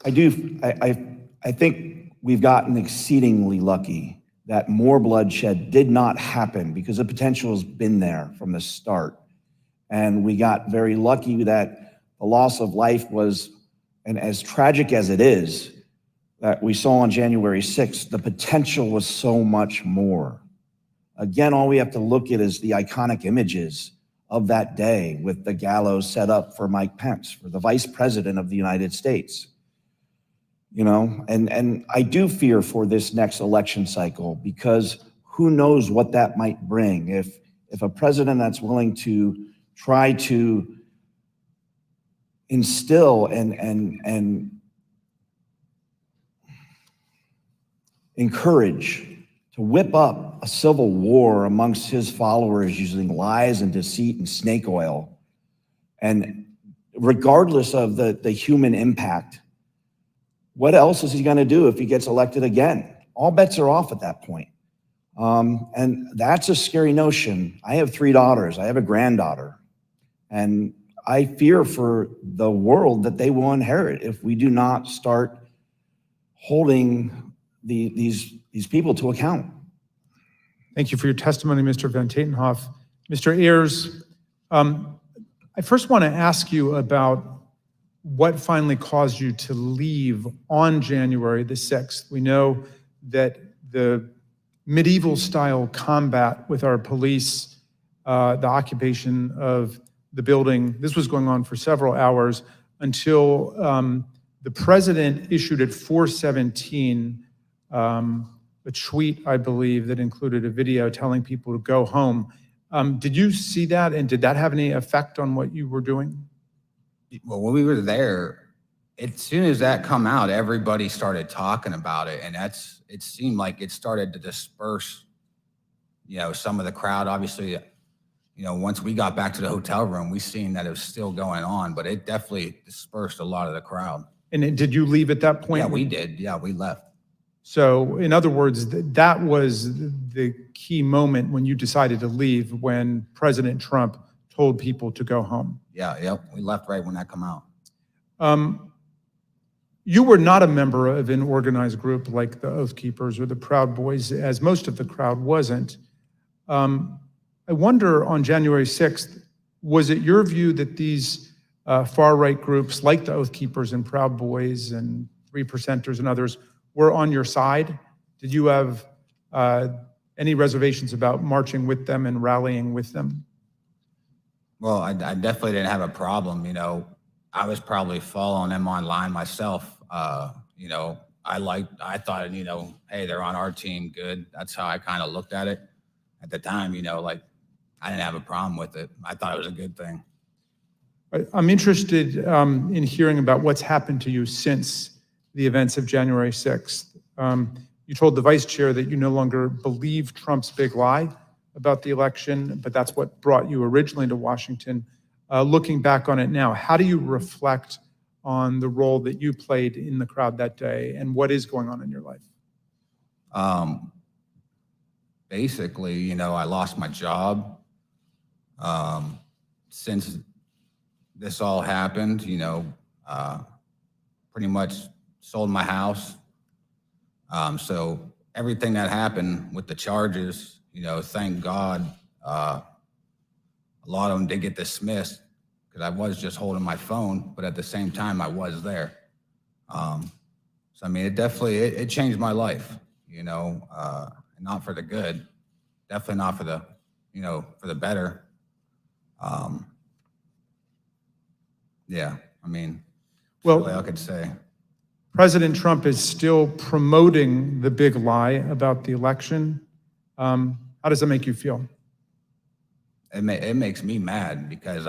I think we've gotten exceedingly lucky that more bloodshed did not happen because the potential has been there from the start. And we got very lucky that the loss of life was, and as tragic as it is, that we saw on January 6th, the potential was so much more. Again, all we have to look at is the iconic images of that day with the gallows set up for Mike Pence, for the Vice President of the United States. And I do fear for this next election cycle, because who knows what that might bring. If a president that's willing to try to instill and encourage to whip up a civil war amongst his followers using lies and deceit and snake oil, and regardless of the human impact, what else is he going to do if he gets elected again? All bets are off at that point. And that's a scary notion. I have 3 daughters. I have a granddaughter. And I fear for the world that they will inherit if we do not start holding these people to account. Thank you for your testimony, Mr. Van Tatenhoff. Mr. Ayers, I first want to ask you about what finally caused you to leave on January the 6th. We know that the medieval style combat with our police, the occupation of the building, this was going on for several hours until the president issued at 4:17 a tweet, I believe, that included a video telling people to go home. Did you see that, and did that have any effect on what you were doing? Well, when we were there, as soon as that come out, everybody started talking about it, and it seemed like it started to disperse, some of the crowd. Obviously, once we got back to the hotel room, we seen that it was still going on, but it definitely dispersed a lot of the crowd. And did you leave at that point? Yeah, we did. Yeah, we left. So in other words, that was the key moment when you decided to leave, when President Trump told people to go home. Yeah, yep. We left right when that come out. You were not a member of an organized group like the Oath Keepers or the Proud Boys, as most of the crowd wasn't. I wonder, on January 6th, was it your view that these far-right groups like the Oath Keepers and Proud Boys and 3%ers and others were on your side? Did you have any reservations about marching with them and rallying with them? Well, I definitely didn't have a problem. I was probably following them online myself. I thought, hey, they're on our team, good. That's how I kind of looked at it at the time. I didn't have a problem with it. I thought it was a good thing. I'm interested in hearing about what's happened to you since the events of January 6th. You told the vice chair that you no longer believe Trump's big lie about the election, but that's what brought you originally to Washington. Looking back on it now, how do you reflect on the role that you played in the crowd that day, and what is going on in your life? Basically, I lost my job. Since this all happened, pretty much sold my house. So everything that happened with the charges, thank God, a lot of them did get dismissed because I was just holding my phone, but at the same time, I was there. It definitely, it changed my life, not for the good, definitely not for the, for the better. Well, all I could say. President Trump is still promoting the big lie about the election. How does that make you feel? It makes me mad because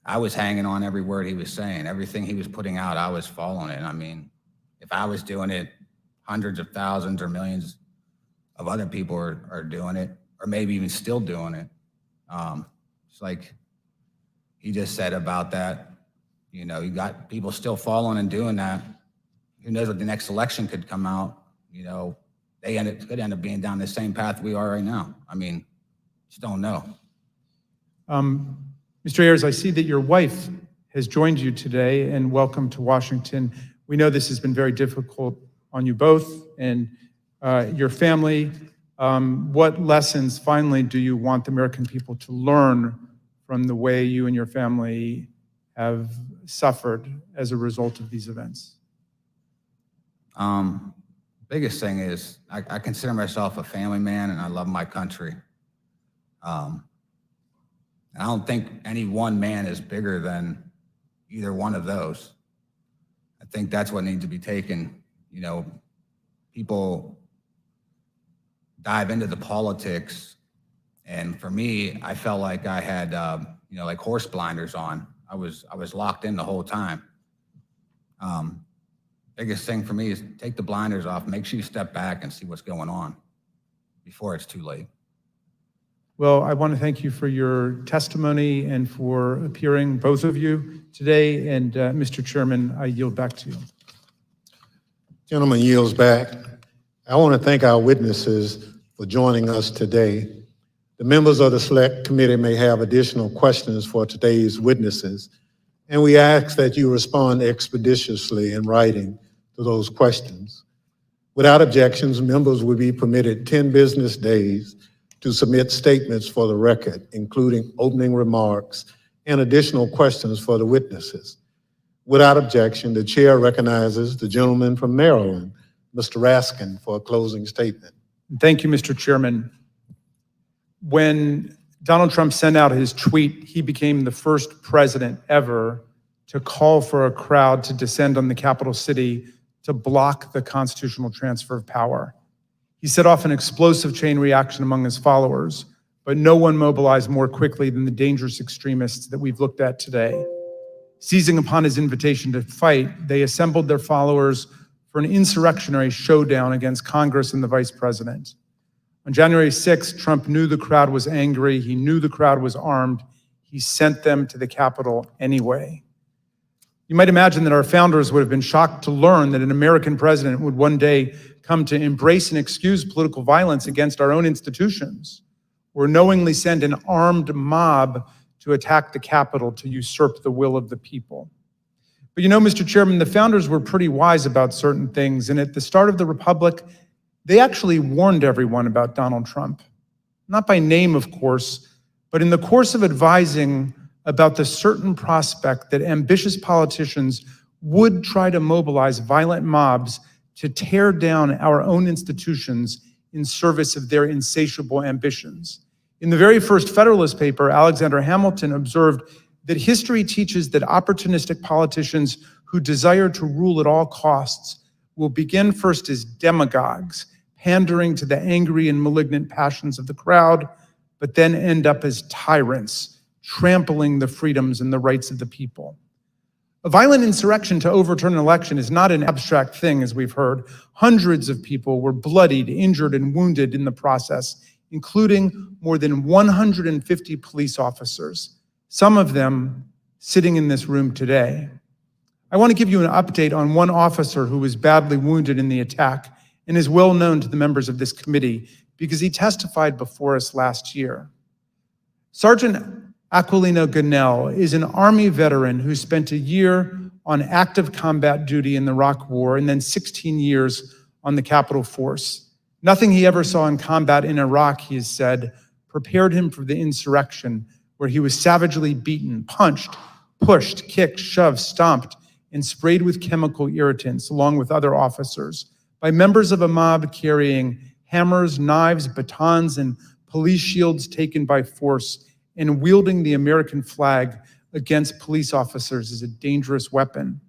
I was hanging on every word he was saying. Everything he was putting out, I was following it. If I was doing it, hundreds of thousands or millions of other people are doing it, or maybe even still doing it. It's like he just said about that. You know, you got people still following and doing that. Who knows what the next election could come out? You know, could end up being down the same path we are right now. I mean, just don't know. Mr. Ayers, I see that your wife has joined you today, and welcome to Washington. We know this has been very difficult on you both and your family. What lessons, finally, do you want the American people to learn from the way you and your family have suffered as a result of these events? Biggest thing is I consider myself a family man, and I love my country. I don't think any one man is bigger than either one of those. I think that's what needs to be taken. You know, people dive into the politics, and for me, I felt like I had, you know, like horse blinders on. I was locked in the whole time. Biggest thing for me is take the blinders off, make sure you step back and see what's going on before it's too late. Well, I want to thank you for your testimony and for appearing, both of you, today. And Mr. Chairman, I yield back to you. Gentleman yields back. I want to thank our witnesses for joining us today. The members of the Select Committee may have additional questions for today's witnesses, and we ask that you respond expeditiously in writing to those questions. Without objections, members will be permitted 10 business days to submit statements for the record, including opening remarks and additional questions for the witnesses. Without objection, the chair recognizes the gentleman from Maryland, Mr. Raskin, for a closing statement. Thank you, Mr. Chairman. When Donald Trump sent out his tweet, he became the first president ever to call for a crowd to descend on the capital city to block the constitutional transfer of power. He set off an explosive chain reaction among his followers, but no one mobilized more quickly than the dangerous extremists that we've looked at today. Seizing upon his invitation to fight, they assembled their followers for an insurrectionary showdown against Congress and the vice president. On January 6th, Trump knew the crowd was angry. He knew the crowd was armed. He sent them to the Capitol anyway. You might imagine that our founders would have been shocked to learn that an American president would one day come to embrace and excuse political violence against our own institutions, or knowingly send an armed mob to attack the Capitol to usurp the will of the people. But you know, Mr. Chairman, the founders were pretty wise about certain things, and at the start of the Republic, they actually warned everyone about Donald Trump. Not by name, of course, but in the course of advising about the certain prospect that ambitious politicians would try to mobilize violent mobs to tear down our own institutions in service of their insatiable ambitions. In the very first Federalist paper, Alexander Hamilton observed that history teaches that opportunistic politicians who desire to rule at all costs will begin first as demagogues, pandering to the angry and malignant passions of the crowd, but then end up as tyrants, trampling the freedoms and the rights of the people. A violent insurrection to overturn an election is not an abstract thing, as we've heard. Hundreds of people were bloodied, injured, and wounded in the process, including more than 150 police officers, some of them sitting in this room today. I want to give you an update on one officer who was badly wounded in the attack and is well known to the members of this committee because he testified before us last year. Sergeant Aquilino Ganell is an Army veteran who spent a year on active combat duty in the Iraq War and then 16 years on the Capitol Force. Nothing he ever saw in combat in Iraq, he has said, prepared him for the insurrection, where he was savagely beaten, punched, pushed, kicked, shoved, stomped, and sprayed with chemical irritants, along with other officers, by members of a mob carrying hammers, knives, batons, and police shields taken by force, and wielding the American flag against police officers as a dangerous weapon.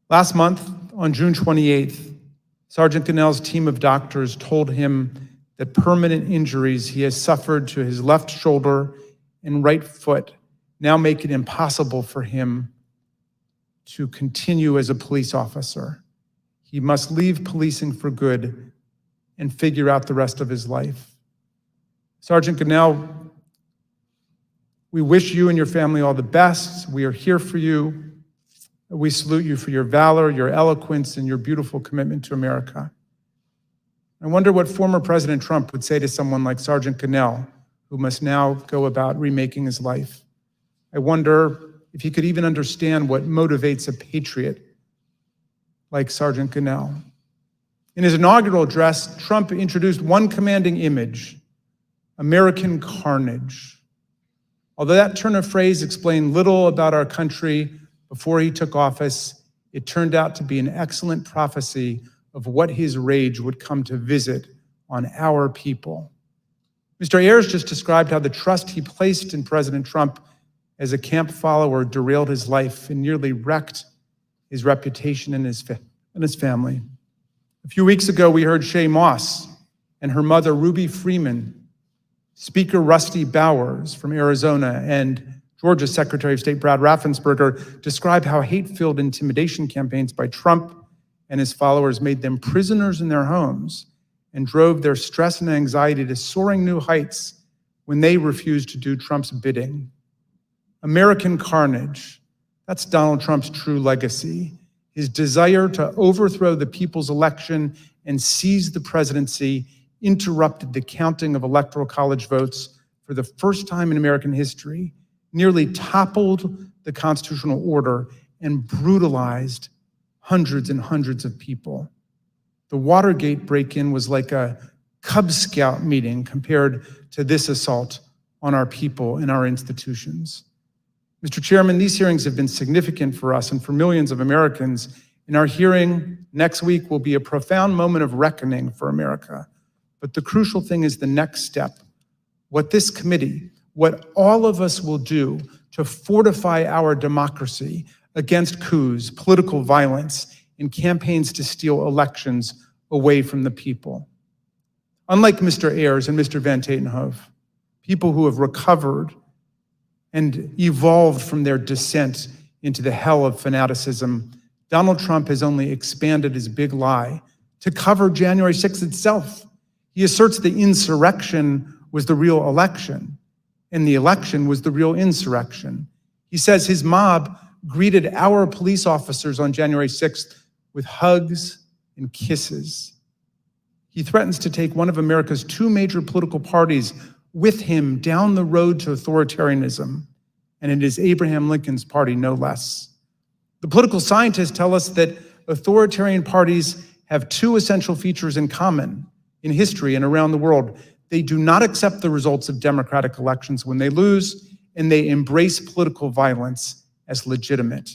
Last month, on June 28th, Sergeant Ganell's team of doctors told him that permanent injuries he has suffered to his left shoulder and right foot now make it impossible for him to continue as a police officer. He must leave policing for good and figure out the rest of his life. Sergeant Ganell, We wish you and your family all the best. We are here for you. We salute you for your valor, your eloquence, and your beautiful commitment to America. I wonder what former President Trump would say to someone like Sergeant Cannell, who must now go about remaking his life. I wonder if he could even understand what motivates a patriot like Sergeant Cannell. In his inaugural address, Trump introduced one commanding image: American carnage. Although that turn of phrase explained little about our country before he took office, it turned out to be an excellent prophecy of what his rage would come to visit on our people. Mr. Ayers just described how the trust he placed in President Trump as a camp follower derailed his life and nearly wrecked his reputation and his family. A few weeks ago, we heard Shay Moss and her mother, Ruby Freeman, Speaker Rusty Bowers from Arizona, and Georgia's Secretary of State Brad Raffensperger describe how hate-filled intimidation campaigns by Trump and his followers made them prisoners in their homes and drove their stress and anxiety to soaring new heights when they refused to do Trump's bidding. American carnage, that's Donald Trump's true legacy. His desire to overthrow the people's election and seize the presidency interrupted the counting of electoral college votes for the first time in American history, nearly toppled the constitutional order, and brutalized hundreds and hundreds of people. The Watergate break-in was like a Cub Scout meeting compared to this assault on our people and our institutions. Mr. Chairman, these hearings have been significant for us and for millions of Americans, and our hearing next week will be a profound moment of reckoning for America. But the crucial thing is the next step. What this committee, what all of us will do to fortify our democracy against coups, political violence, and campaigns to steal elections away from the people. Unlike Mr. Ayers and Mr. Van Tatenhove, people who have recovered and evolved from their descent into the hell of fanaticism, Donald Trump has only expanded his big lie to cover January 6th itself. He asserts the insurrection was the real election, and the election was the real insurrection. He says his mob greeted our police officers on January 6th with hugs and kisses. He threatens to take one of America's two major political parties with him down the road to authoritarianism, and it is Abraham Lincoln's party, no less. The political scientists tell us that authoritarian parties have two essential features in common in history and around the world. They do not accept the results of democratic elections when they lose, and they embrace political violence as legitimate.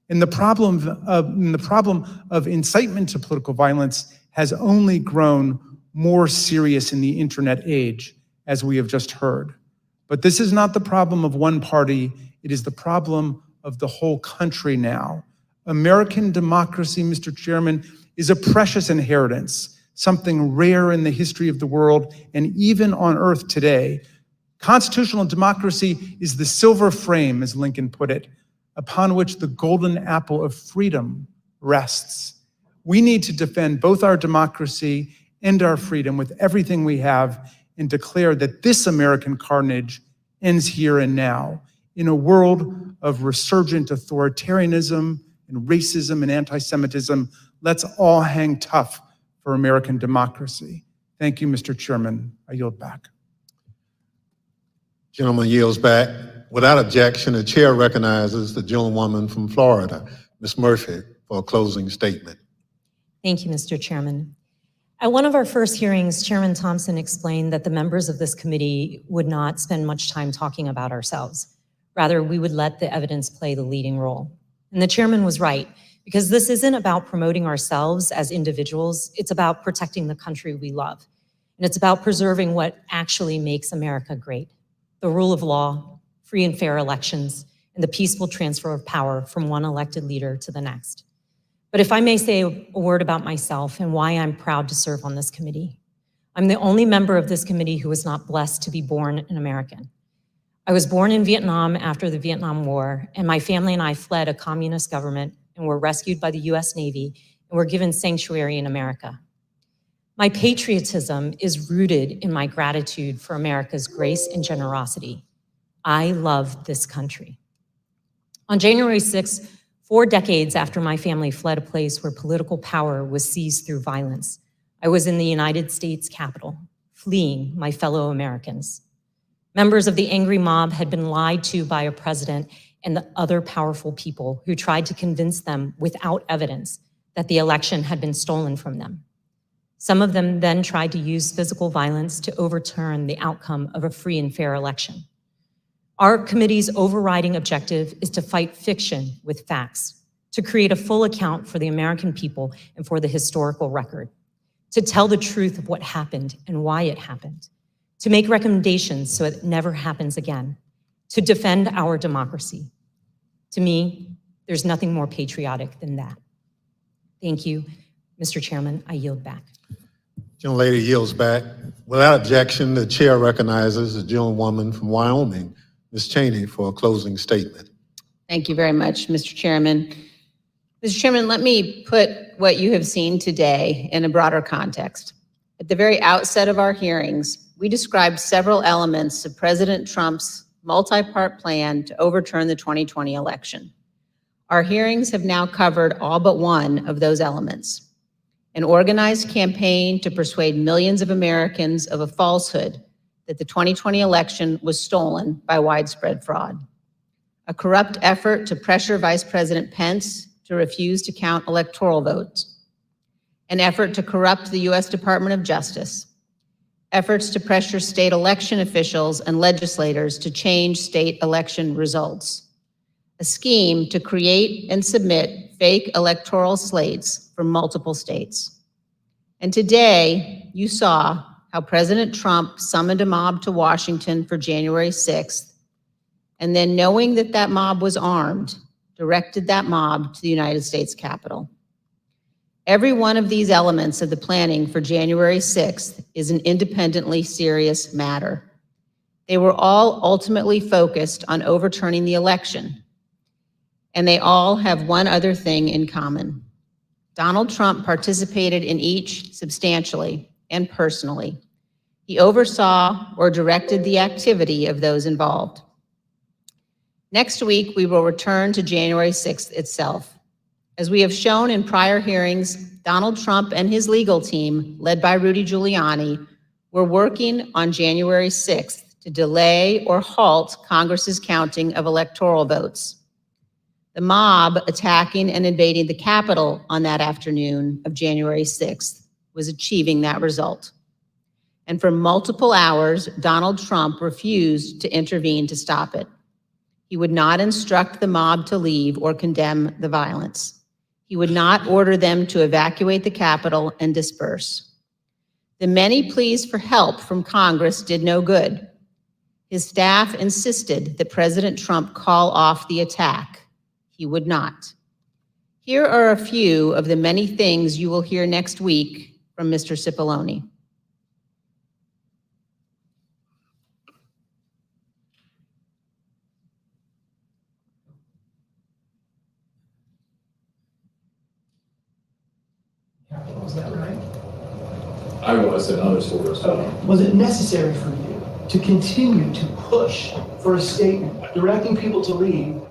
And the problem of incitement to political violence has only grown more serious in the internet age, as we have just heard. But this is not the problem of one party, it is the problem of the whole country now. American democracy, Mr. Chairman, is a precious inheritance, something rare in the history of the world and even on earth today. Constitutional democracy is the silver frame, as Lincoln put it, upon which the golden apple of freedom rests. We need to defend both our democracy and our freedom with everything we have and declare that this American carnage ends here and now. In a world of resurgent authoritarianism and racism and anti-Semitism, let's all hang tough for American democracy. Thank you, Mr. Chairman. I yield back. Gentleman yields back. Without objection, the chair recognizes the gentlewoman from Florida, Ms. Murphy, for a closing statement. Thank you, Mr. Chairman. At one of our first hearings, Chairman Thompson explained that the members of this committee would not spend much time talking about ourselves. Rather, we would let the evidence play the leading role. And the chairman was right, because this isn't about promoting ourselves as individuals, it's about protecting the country we love. And it's about preserving what actually makes America great: the rule of law, free and fair elections, and the peaceful transfer of power from one elected leader to the next. But if I may say a word about myself and why I'm proud to serve on this committee. I'm the only member of this committee who was not blessed to be born an American. I was born in Vietnam after the Vietnam War, and my family and I fled a communist government and were rescued by the US Navy and were given sanctuary in America. My patriotism is rooted in my gratitude for America's grace and generosity. I love this country. On January 6th, 4 decades after my family fled a place where political power was seized through violence, I was in the United States Capitol, fleeing my fellow Americans. Members of the angry mob had been lied to by a president and the other powerful people who tried to convince them without evidence that the election had been stolen from them. Some of them then tried to use physical violence to overturn the outcome of a free and fair election. Our committee's overriding objective is to fight fiction with facts, to create a full account for the American people and for the historical record, to tell the truth of what happened and why it happened, to make recommendations so it never happens again, to defend our democracy. To me, there's nothing more patriotic than that. Thank you. Mr. Chairman, I yield back. Gentlelady yields back. Without objection, the chair recognizes the gentlewoman from Wyoming, Ms. Cheney, for a closing statement. Thank you very much, Mr. Chairman. Mr. Chairman, let me put what you have seen today in a broader context. At the very outset of our hearings, we described several elements of President Trump's multi-part plan to overturn the 2020 election. Our hearings have now covered all but one of those elements: an organized campaign to persuade millions of Americans of a falsehood that the 2020 election was stolen by widespread fraud, a corrupt effort to pressure Vice President Pence to refuse to count electoral votes, an effort to corrupt the U.S. Department of Justice, efforts to pressure state election officials and legislators to change state election results, a scheme to create and submit fake electoral slates from multiple states. And today, you saw how President Trump summoned a mob to Washington for January 6th, and then, knowing that that mob was armed, directed that mob to the United States Capitol. Every one of these elements of the planning for January 6th is an independently serious matter. They were all ultimately focused on overturning the election, and they all have one other thing in common. Donald Trump participated in each substantially and personally. He oversaw or directed the activity of those involved. Next week, we will return to January 6th itself. As we have shown in prior hearings, Donald Trump and his legal team, led by Rudy Giuliani, were working on January 6th to delay or halt Congress's counting of electoral votes. The mob attacking and invading the Capitol on that afternoon of January 6th was achieving that result. And for multiple hours, Donald Trump refused to intervene to stop it. He would not instruct the mob to leave or condemn the violence. He would not order them to evacuate the Capitol and disperse. The many pleas for help from Congress did no good. His staff insisted that President Trump call off the attack. He would not. Here are a few of the many things you will hear next week from Mr. Cipollone. Was that right? I was, and others were. Was it necessary for you to continue to push for a statement directing people to leave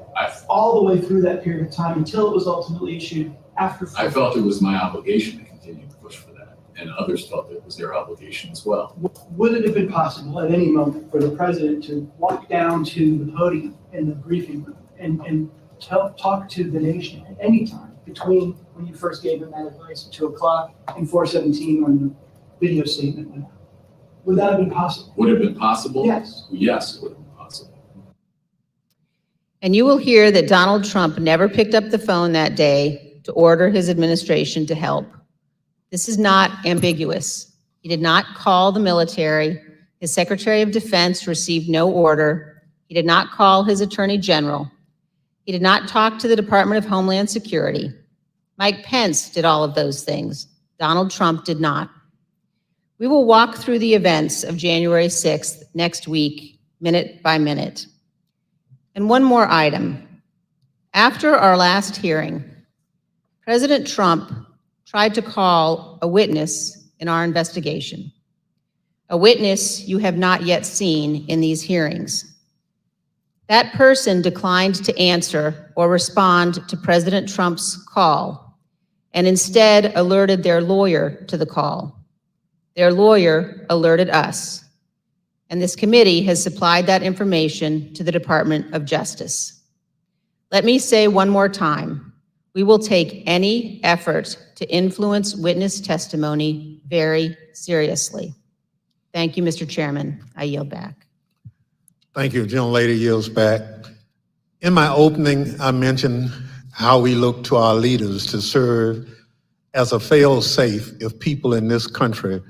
all the way through that period of time until it was ultimately issued after? I felt it was my obligation to continue to push for that, and others felt it was their obligation as well. Would it have been possible at any moment for the president to walk down to the podium in the briefing room and talk to the nation at any time between when you first gave him that advice at 2 o'clock and 4:17 when the video statement went out? Would that have been possible? Would it have been possible? Yes. Yes, it would have been possible. And you will hear that Donald Trump never picked up the phone that day to order his administration to help. This is not ambiguous. He did not call the military. His Secretary of Defense received no order. He did not call his Attorney General. He did not talk to the Department of Homeland Security. Mike Pence did all of those things. Donald Trump did not. We will walk through the events of January 6th next week, minute by minute. And one more item. After our last hearing, President Trump tried to call a witness in our investigation, a witness you have not yet seen in these hearings. That person declined to answer or respond to President Trump's call and instead alerted their lawyer to the call. Their lawyer alerted us, and this committee has supplied that information to the Department of Justice. Let me say one more time, we will take any effort to influence witness testimony very seriously. Thank you, Mr. Chairman. I yield back. Thank you, gentlelady yields back. In my opening, I mentioned how we look to our leaders to serve as a fail-safe if people in this country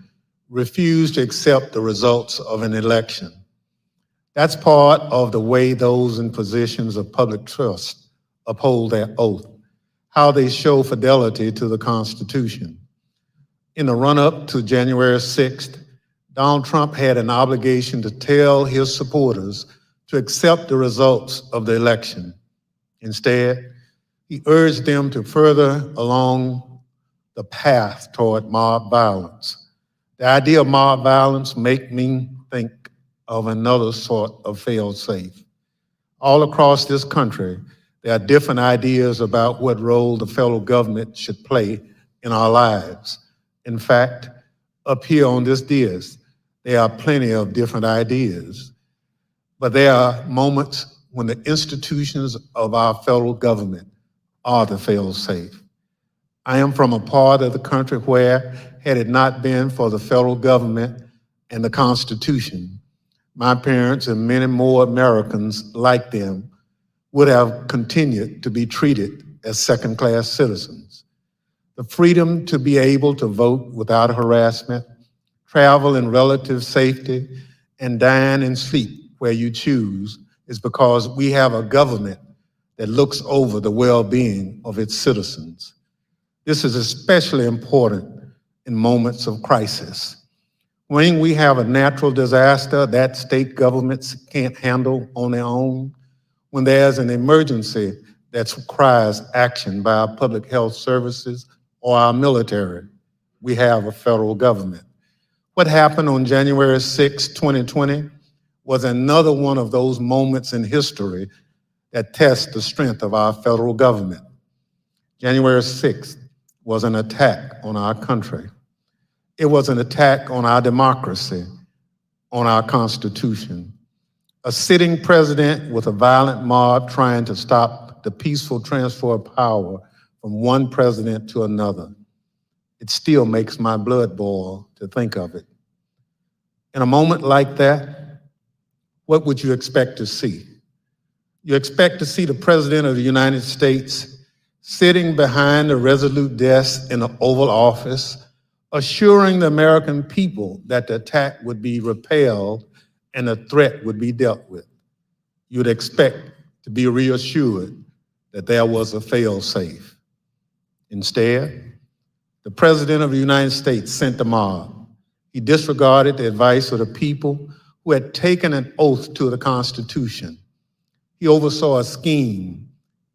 refuse to accept the results of an election. That's part of the way those in positions of public trust uphold their oath, how they show fidelity to the Constitution. In the run-up to January 6th, Donald Trump had an obligation to tell his supporters to accept the results of the election. Instead, he urged them to further along the path toward mob violence. The idea of mob violence makes me think of another sort of fail-safe. All across this country, there are different ideas about what role the federal government should play in our lives. In fact, up here on this dais, there are plenty of different ideas, but there are moments when the institutions of our federal government are the fail-safe. I am from a part of the country where, had it not been for the federal government and the Constitution, my parents and many more Americans like them would have continued to be treated as second-class citizens. The freedom to be able to vote without harassment, travel in relative safety, and dine and sleep where you choose is because we have a government that looks over the well-being of its citizens. This is especially important in moments of crisis. When we have a natural disaster that state governments can't handle on their own, when there's an emergency that requires action by our public health services or our military, we have a federal government. What happened on January 6, 2020 was another one of those moments in history that test the strength of our federal government. January 6th was an attack on our country. It was an attack on our democracy, on our Constitution. A sitting president with a violent mob trying to stop the peaceful transfer of power from one president to another. It still makes my blood boil to think of it. In a moment like that, what would you expect to see? You expect to see the President of the United States sitting behind a resolute desk in the Oval Office, assuring the American people that the attack would be repelled and the threat would be dealt with. You'd expect to be reassured that there was a fail-safe. Instead, the President of the United States sent the mob. He disregarded the advice of the people who had taken an oath to the Constitution. He oversaw a scheme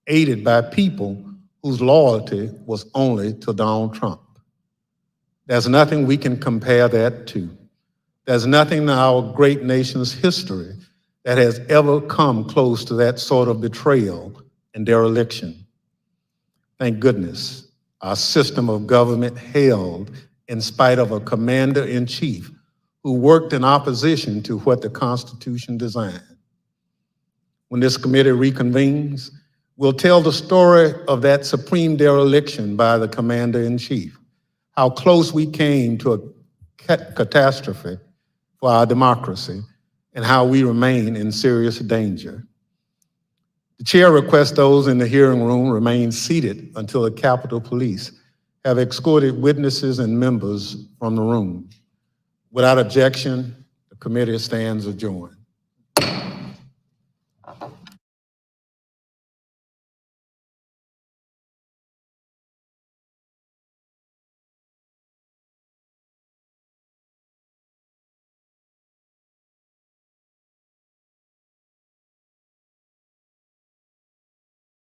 aided by people whose loyalty was only to Donald Trump. There's nothing we can compare that to. There's nothing in our great nation's history that has ever come close to that sort of betrayal and dereliction. Thank goodness our system of government held in spite of a commander-in-chief who worked in opposition to what the Constitution designed. When this committee reconvenes, we'll tell the story of that supreme dereliction by the commander-in-chief, how close we came to a catastrophe for our democracy, and how we remain in serious danger. The chair requests those in the hearing room remain seated until the Capitol Police have escorted witnesses and members from the room. Without objection, the committee stands adjourned.